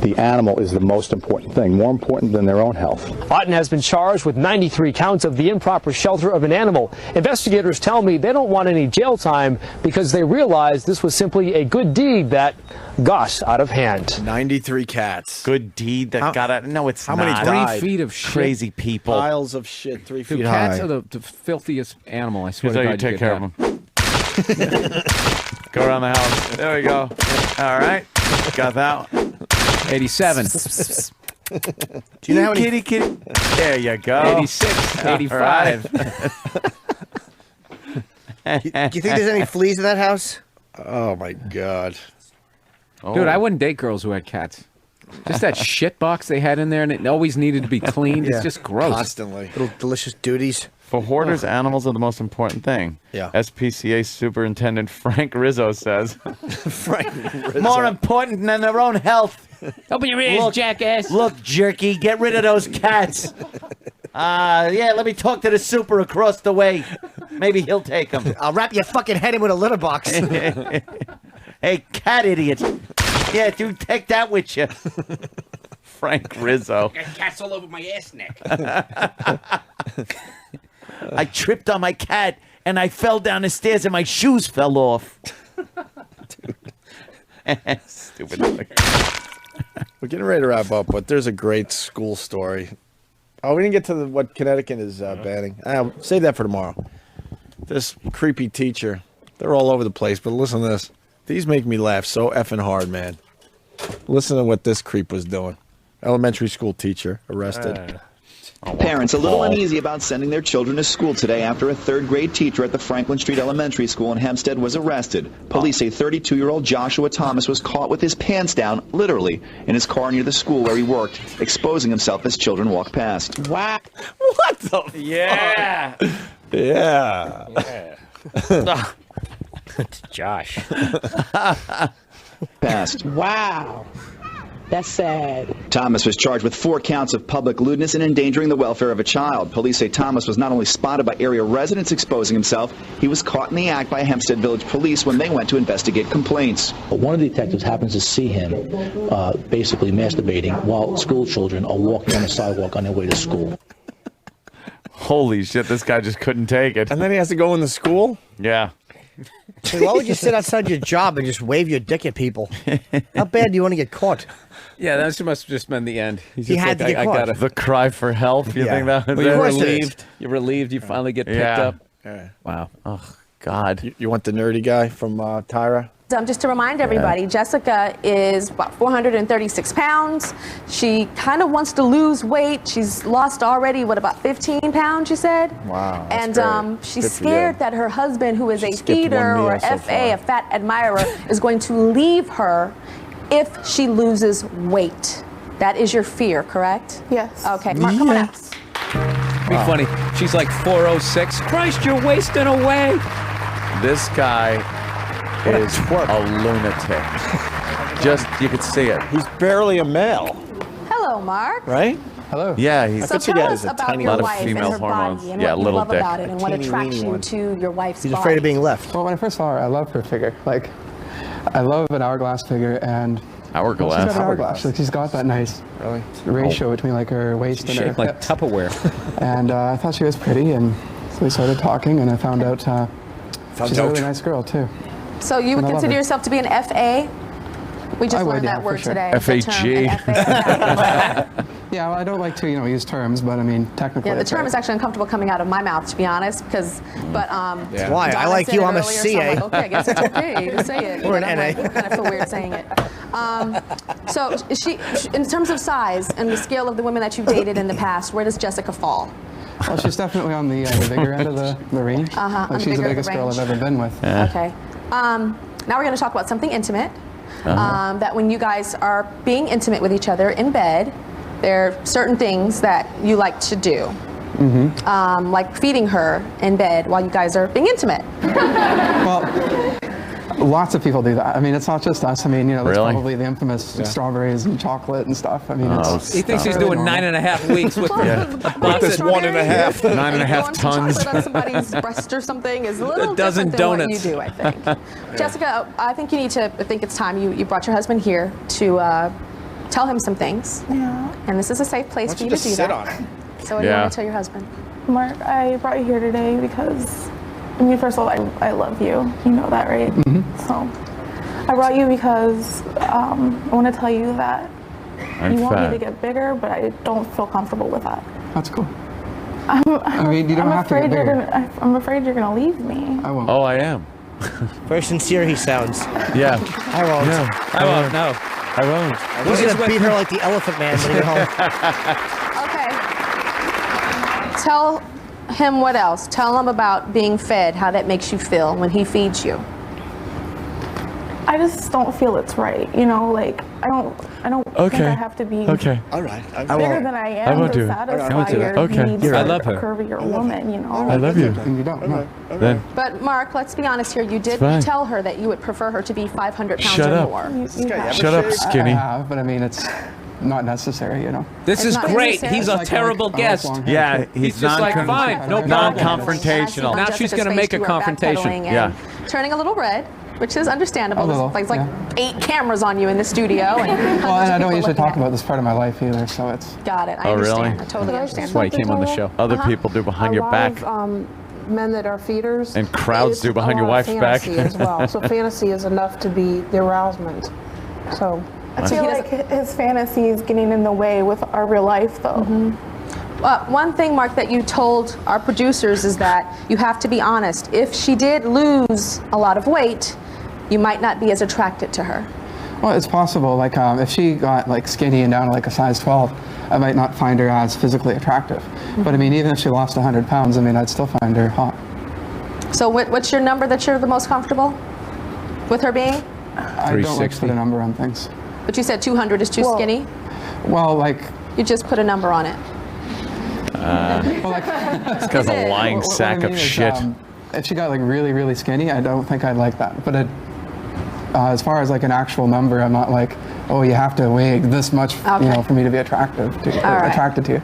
the animal is the most important thing, more important than their own health. Otten has been charged with 93 counts of the improper shelter of an animal. Investigators tell me they don't want any jail time because they realize this was simply a good deed that got out of hand. 93 cats. Good deed that got out. No, it's how not. many died? 3 feet of shit. Crazy people. Piles of shit 3 feet Dude, high. cats are the filthiest animal. I swear Here's to how God, you take care of them. Go around the house. There we go. All right. Got that one. 87. Do you know how many? Kitty. There you go. 86. 85. Do you think there's any fleas in that house? Oh, my God. Dude, I wouldn't date girls who had cats. Just that shit box they had in there, and it always needed to be cleaned. It's just gross. Constantly. Little delicious duties. For hoarders, animals are the most important thing. Yeah. SPCA Superintendent Frank Rizzo says. Frank Rizzo. More important than their own health. Open your ears, jackass. Look, jerky, get rid of those cats. Yeah, let me talk to the super across the way. Maybe he'll take them. I'll wrap your fucking head in with a litter box. Hey, cat idiot. Yeah, dude, take that with you. Frank Rizzo. I got cats all over my ass neck. I tripped on my cat, and I fell down the stairs, and my shoes fell off. Stupid. We're getting ready to wrap up, but there's a great school story. Oh, we didn't get to what Connecticut is banning. Save that for tomorrow. This creepy teacher. They're all over the place, but listen to this. These make me laugh so effing hard, man. Listen to what this creep was doing. Elementary school teacher arrested. Parents a little uneasy about sending their children to school today after a third-grade teacher at the Franklin Street Elementary School in Hempstead was arrested. Police say 32-year-old Joshua Thomas was caught with his pants down, literally, in his car near the school where he worked, exposing himself as children walked past. Wow. What the fuck? Yeah. Yeah. It's Josh. Past. Wow. That's sad. Thomas was charged with 4 counts of public lewdness and endangering the welfare of a child. Police say Thomas was not only spotted by area residents exposing himself, he was caught in the act by Hempstead Village Police when they went to investigate complaints. One of the detectives happens to see him basically masturbating while school children are walking on the sidewalk on their way to school. Holy shit, this guy just couldn't take it. And then he has to go in the school? Yeah. Hey, why would you sit outside your job and just wave your dick at people? How bad do you want to get caught? Yeah, that must have just been the end. He's He just had like, to get I caught. gotta. The cry for help, you think that was Well, you're it? relieved. You're relieved you finally get picked Yeah. up. Yeah. Wow. Oh, God. You want the nerdy guy from Tyra? Just to remind everybody, Jessica is about 436 pounds. She kind of wants to lose weight. She's lost already, about 15 pounds, you said? Wow. And she's Good for scared you. that her husband, who is a skipped one feeder or meal so FA, a fat admirer, is going to leave her if she loses weight. That is your fear, correct? Yes. Okay, Mark, come on out. Be funny. She's like 406. Christ, you're wasting away. This guy is a lunatic. Just, you could see it. He's barely a male, Hello, Mark. right? Hello. Yeah, he's So tell us about your lot of wife and female her hormones. body and Yeah, what you little love dick. about it and what Teeny attracts weeny you one. to your wife's He's body. afraid of being left. Well, when I first saw her, I loved her figure. Like, I love an hourglass figure, and Hourglass. She's got an hourglass. Like, she's got that nice ratio between like her waist and her Shaped like hips. Tupperware. And I thought she was pretty, and so we started talking, and I found out she's a really nice girl too. So you would And I love consider her. yourself to be an FA? We just I would, learned yeah, that for word sure. today. the term, FAG. an FA. Yeah, well, I don't like to use terms, but I mean technically. Yeah, the it's term right. is actually uncomfortable coming out of my mouth, to be honest, because, but, Yeah. Why? I Donna like said you, it I'm a earlier, so CA. I'm like, okay, I guess it's okay to say it. Or But an I'm NA. like, I kind of feel weird saying it. So she, in terms of size and the scale of the women that you've dated in the past, where does Jessica fall? Well, she's definitely on the bigger end of the range. Uh-huh, on Like, the she's the bigger biggest girl range. I've ever been with. Okay. Now we're going to talk about something intimate. That when you guys are being intimate with each other in bed, there are certain things that you like to do. Like feeding her in bed while you guys are being intimate. Well, lots of people do that. I mean, it's not just us. I mean, there's Really? probably the infamous strawberries and chocolate and stuff. I mean, it's He thinks he's really doing normal. 9.5 weeks with With this 1.5. 9.5 tons. Chocolate on somebody's breast or something is a little A dozen different than donuts. what you do, I think. Jessica, I think you need to. I think it's time you brought your husband here to tell him some things. Yeah. And this is a safe place Why for don't you you to just do sit that. on it? So what do you Yeah. want to tell your husband? Mark, I brought you here today because, I mean, first of all, I love you. You know that, right? So I brought you because I want to tell you that I'm you want fat. me to get bigger, but I don't feel comfortable with that. That's cool. I mean, you don't have to get bigger. I'm afraid you're gonna leave me. I won't. Oh, I am. Very sincere he sounds. Yeah. I won't. No, I won't. No. I won't. He's gonna beat her like the elephant man when you get home. Okay. Tell him what else. Tell him about being fed, how that makes you feel when he feeds you. I just don't feel it's right. You know, like I don't think I have to be All right. bigger than I am won't to do it. satisfy your needs I for love a her. curvier woman. You know, I love you. And you don't. Then But Mark, let's be honest here. You did fine. tell her that you would prefer her to be 500 pounds Shut or up. more. Shut up, skinny. But I mean, it's not necessary, you know. This is great. He's a terrible guest. Yeah, He's just like, fine, no problem. Non-confrontational. Now she's going to make a confrontation. Yeah. Turning a little red, which is understandable. A little, There's like 8 cameras on you in the studio. And Well, and I don't usually talk at about this part of my life either, so it's. Got it. I Oh, understand. really? I totally understand. That's why he came on the show. Other people do behind your back. Men that are feeders. And crowds it's do behind a your lot of wife's back. fantasy as well. So fantasy is enough to be the arousement. So I feel like his fantasy is getting in the way with our real life, though. One thing, Mark, that you told our producers is that you have to be honest. If she did lose a lot of weight, you might not be as attracted to her. Well, it's possible. Like, if she got like skinny and down to like a size 12, I might not find her as physically attractive. But I mean, even if she lost 100 pounds, I mean, I'd still find her hot. So what's your number that you're the most comfortable with her being? I don't like to put a number on things. But you said 200 is too skinny? Well, like. You just put a number on it. This guy's a lying What sack I mean of is, shit. If she got like really, really skinny, I don't think I'd like that. But as far as like an actual number, I'm not like, oh, you have to weigh this much, you know, for me to be attracted to you.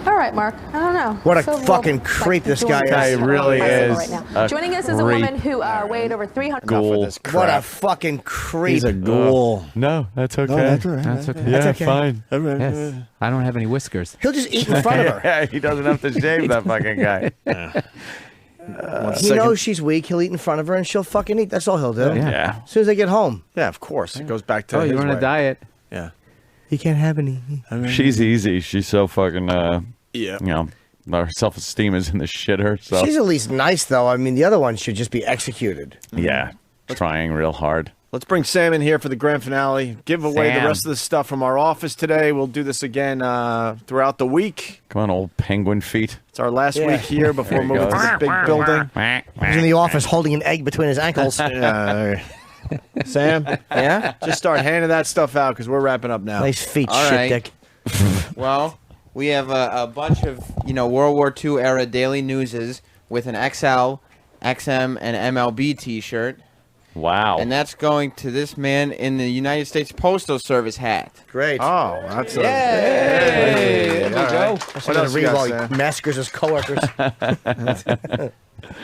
All right, Mark. I don't know. What a So we'll, fucking creep this guy is. Guy really is. Right now. a Joining us is a creep. woman who weighed over 300. Ghoul. What a fucking creep. He's a ghoul. No, that's okay. that's all right. That's okay. Yeah, That's okay. fine. Yes. I don't have any whiskers. He'll just eat in front of her. Yeah, he doesn't have to shave that fucking guy. He knows she's weak. He'll eat in front of her and she'll fucking eat. That's all he'll do. Yeah. As soon as they get home. Yeah, of course. It goes back to Oh, his you're on way. a diet. Yeah. He can't have any. She's easy. She's so fucking, Yeah. you know, her self-esteem is in the shitter. So She's at least nice, though. I mean, the other one should just be executed. yeah, trying real hard. Let's bring Sam in here for the grand finale. Give away Sam. the rest of the stuff from our office today. We'll do this again throughout the week. Come on, old penguin feet. It's our last week here before There he moving to goes. the big building. He's in the office holding an egg between his ankles. Sam? Yeah? Just start handing that stuff out because we're wrapping up now. Nice feet, All shit right. dick. Well, we have a bunch of, World War II era daily newses with an XL, XM, and MLB t-shirt. Wow. And that's going to this man in the United States Postal Service hat. Great. Oh, that's a... Yay! There we go. What What else you got, while he Sam? massacres his coworkers.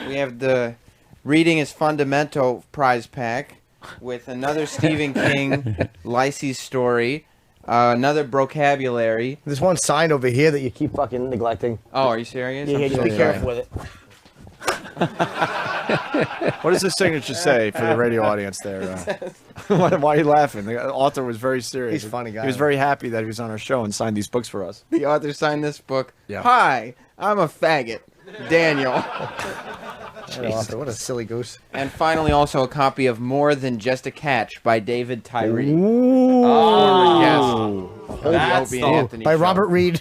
We have the Reading is Fundamental prize pack with another Stephen King Lycée story, another vocabulary. There's one sign over here that you keep fucking neglecting. Oh, are you serious? Yeah, I'm just so be sorry. careful with it. What does the signature say for the radio audience there? Why are you laughing? The author was very serious. He's a funny guy. He was very happy that he was on our show and signed these books for us. The author signed this book. Yeah. Hi, I'm a faggot, Daniel. Author, what a silly goose. And finally, also a copy of More Than Just a Catch by David Tyree. Ooh. Yes. That's by Robert Reed.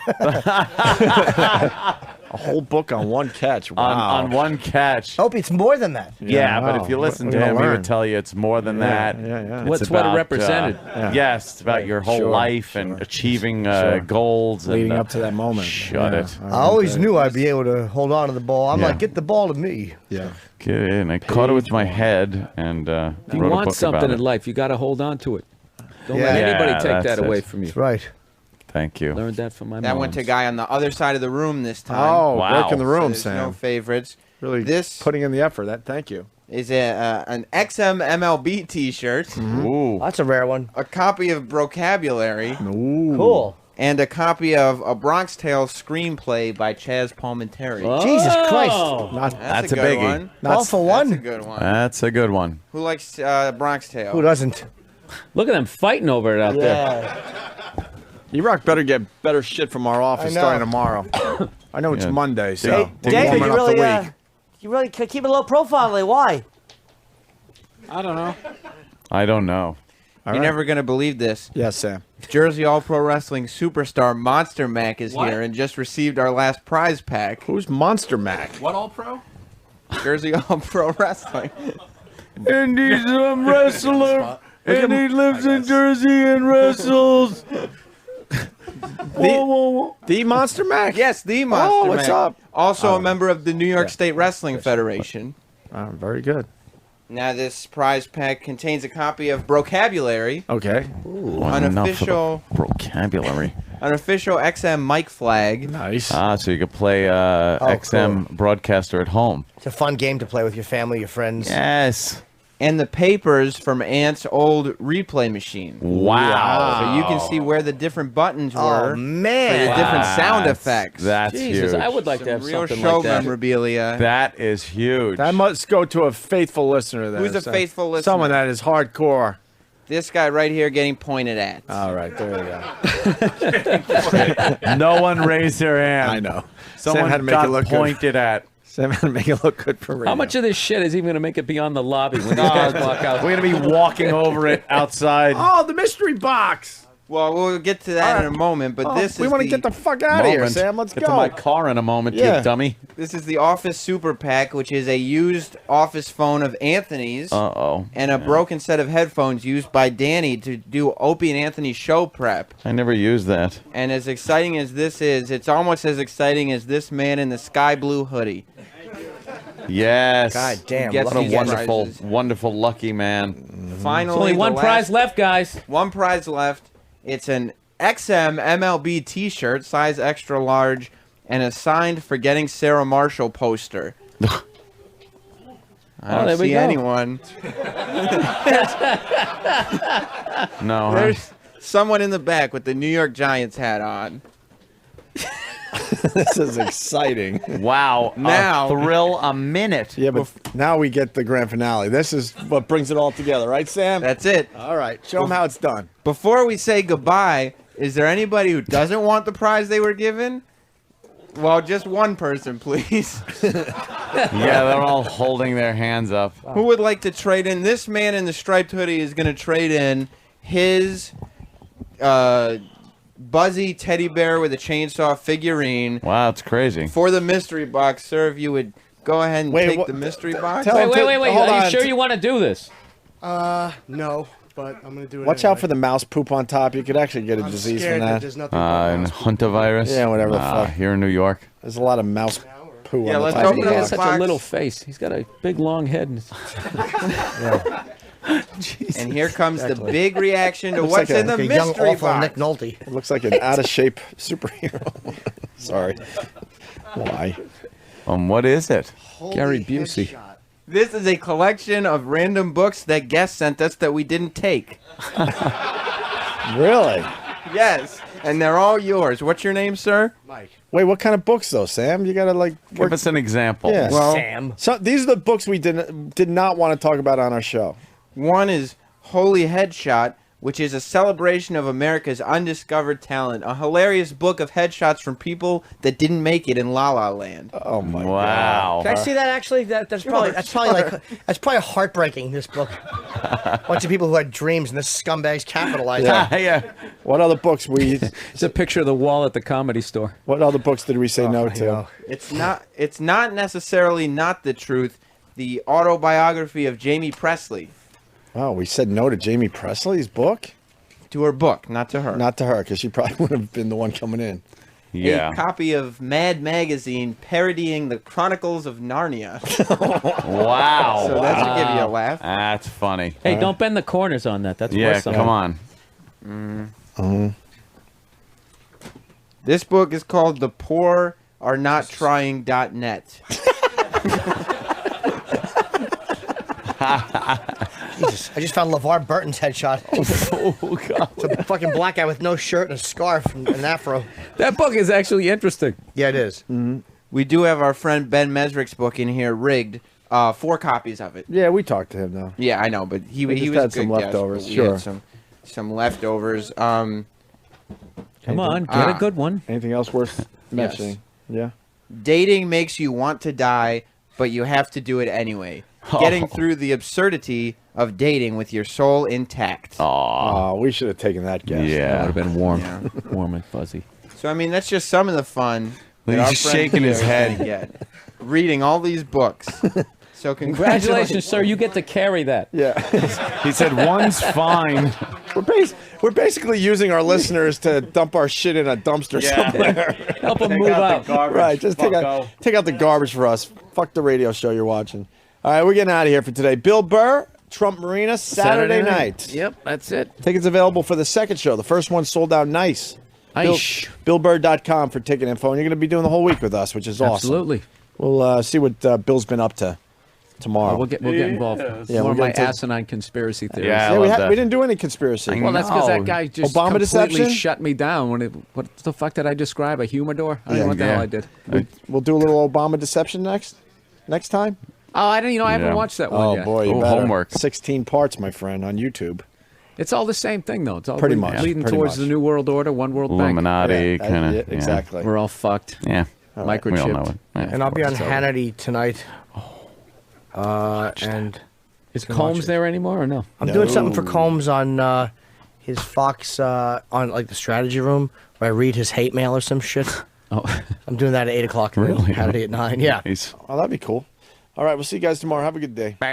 A whole book on one catch. Wow. On one catch. Hope it's more than that. Yeah, but if you listen to him, he would tell you it's more than that. Yeah. It's What's what it represented. Yes, it's about your whole life and achieving goals. Leading and, up to that moment. Shut it. I always knew I'd be able to hold on to the ball. I'm like, get the ball to me. Yeah. Get it in. I caught it with my head and If you wrote a want book something about in it. life, you got to hold on to it. Don't Yeah. let anybody Yeah, take that that's away it. from you. That's right. Thank you. Learned that from my That mom. went to a guy on the other side of the room this time. Oh, Wow. work in the room, So Sam. there's no favorites. Really This putting in the effort. Thank you. is an XM MLB t-shirt, Mm-hmm. Ooh. That's a rare one. a copy of vocabulary, Cool. and a copy of A Bronx Tale screenplay by Chaz Palminteri. Jesus Christ. That's a good biggie. one. All for That's a one. good one. That's a good one. Who likes Bronx Tale? Who doesn't? Look at them fighting over it out there. Yeah. E-Rock better get better shit from our office I know. starting tomorrow. I know it's Yeah. Monday, so Hey, we're David, warming you up really, the week. you really keep a low profile lately. Why? I don't know. I don't know. You're never going to believe this. Yes, Sam. Jersey All-Pro Wrestling superstar Monster Mac is here and just received our last prize pack. Who's Monster Mac? What all pro? Jersey All-Pro Wrestling. and he's a wrestler, and he lives in Jersey and wrestles. The Monster Mac? Yes, the Monster Oh, Mac. what's up? Also a member of the New York State Wrestling Federation. Very good. Now, this prize pack contains a copy of Brocabulary. Okay. Unofficial vocabulary. Unofficial XM mic flag. Nice. So you could play XM broadcaster at home. It's a fun game to play with your family, your friends. Yes. And the papers from Ant's old replay machine. Wow. So you can see where the different buttons were. Oh, man. For the different sound effects. That's Jesus, huge. I would like to have Real something show like that. memorabilia. That is huge. That must go to a faithful listener. There, Who's a faithful listener? Someone that is hardcore. This guy right here getting pointed at. All right, there you go. No one raised their hand. I know. Someone Sam had to make got it look pointed at. Sam had to make it look good for radio. How much of this shit is even going to make it beyond the lobby when these guys walk out? We're going to be walking over it outside. Oh, the mystery box. Well, we'll get to that in a moment, but this we is want to get the fuck out of here, Sam. Let's Get go. to my car in a moment, Yeah. you dummy. This is the Office Super Pack, which is a used office phone of Anthony's Uh-oh. and a broken set of headphones used by Danny to do Opie and Anthony's show prep. I never used that. And as exciting as this is, it's almost as exciting as this man in the sky blue hoodie. Yes. God damn, Gets What a these wonderful, prizes. wonderful lucky man. Finally, There's only the one last- prize left, guys. One prize left. It's an XM MLB T-shirt, size extra large, and a signed "Forgetting Sarah Marshall" poster. I don't there we see go. anyone. No, huh? There's someone in the back with the New York Giants hat on. This is exciting. Wow. Now- A thrill a minute. Yeah, but now we get the grand finale. This is what brings it all together, right, Sam? That's it. All right. Show them how it's done. Before we say goodbye, is there anybody who doesn't want the prize they were given? Well, just one person, please. Yeah, they're all holding their hands up. Who would like to trade in? This man in the striped hoodie is going to trade in his Buzzy teddy bear with a chainsaw figurine Wow, it's crazy. for the mystery box. Sir, if you would go ahead and Wait, take what- the mystery box. Tell- Wait. hold Are you on. sure you want to do this? No, but I'm gonna do it. Watch out for the mouse poop on top. You could actually get a I'm disease scared from that that. there's nothing. And hantavirus. Yeah, whatever the fuck. Here in New York. There's a lot of mouse poo Yeah, on the let's top. open He's up got the such box. a little face. He's got a big, long head. And And here comes the big reaction to Looks what's like in the Like a young, mystery awful box. Nick Nolte. It looks like an out-of-shape superhero. Sorry. Why? What is it? Gary Busey. This is a collection of random books that guests sent us that we didn't take. Really? Yes, and they're all yours. What's your name, sir? Mike. Wait, what kind of books though, Sam? You gotta like Give us an example. Yeah. Well, Sam. So these are the books we did not want to talk about on our show. one is Holy Headshot, which is a celebration of America's undiscovered talent. A hilarious book of headshots from people that didn't make it in La La Land. Oh my Wow. Can I see that actually? That's probably heartbreaking. This book. A bunch of people who had dreams and this scumbag's capitalized. on it. Yeah. What other books we? It's a picture of the wall at the Comedy Store. What other books did we say no to? know. It's not necessarily not the truth. The autobiography of Jamie Presley. Oh, we said no to Jamie Presley's book. To her book, not to her. Not to her, because she probably would have been the one coming in. Yeah. A copy of Mad Magazine parodying the Chronicles of Narnia. Wow. So that should give you a laugh. That's funny. Hey, don't bend the corners on that. That's Yeah, worth something. come on. This book is called The Poor Are Not Trying.net. Jesus, I just found LeVar Burton's headshot. Oh, God. It's a fucking black guy with no shirt and a scarf and an afro. That book is actually interesting. Yeah, it is. We do have our friend Ben Mesrick's book in here, Rigged. 4 copies of it. Yeah, we talked to him though. Yeah, I know, but he We just was had a good some guest, leftovers, but we sure. had some leftovers. Come on, get a good one. Anything else worth mentioning? Yeah. Dating makes you want to die, but you have to do it anyway. Getting through the absurdity of dating with your soul intact. Oh, we should have taken that guess. That would have been warm, Yeah. warm and fuzzy. So, I mean, that's just some of the fun. that He's our just friend shaking his here is head. gonna get. Reading all these books. So Congratulations, sir. You get to carry that. Yeah. He said one's fine. We're basically using our listeners to dump our shit in a dumpster somewhere. Help them move out. Right, just take out the garbage for us. Fuck the radio show you're watching. All right, we're getting out of here for today. Bill Burr, Trump Marina, Saturday night. Yep, that's it. Tickets available for the second show. The first one sold out nice. BillBurr.com for ticket info. And you're going to be doing the whole week with us, which is awesome. Absolutely. We'll see what Bill's been up to tomorrow. We'll get involved. Yeah, More of my we'll get into- asinine conspiracy theories. Yeah, we didn't do any conspiracy. Well, that's because that guy just Obama completely deception? shut me down. What the fuck did I describe? A humidor? I don't know what the hell I did. We'll do a little Obama deception next time. Oh, I didn't. I haven't watched that one yet. Oh boy, you better. 16 parts, my friend, on YouTube. It's all the same thing, though. It's all Pretty much. leading Pretty towards much. the New World Order, One World Illuminati, Bank. kind of. exactly. We're all fucked. Yeah. Microchipped. We all know it. Yeah, And I'll be on so- Hannity tonight. And is Combs there anymore or no? I'm doing something for Combs on his Fox on like the strategy room where I read his hate mail or some shit. Oh, I'm doing that at 8 o'clock. Really? Hannity at 9. Yeah. Oh, that'd be cool. All right, we'll see you guys tomorrow. Have a good day.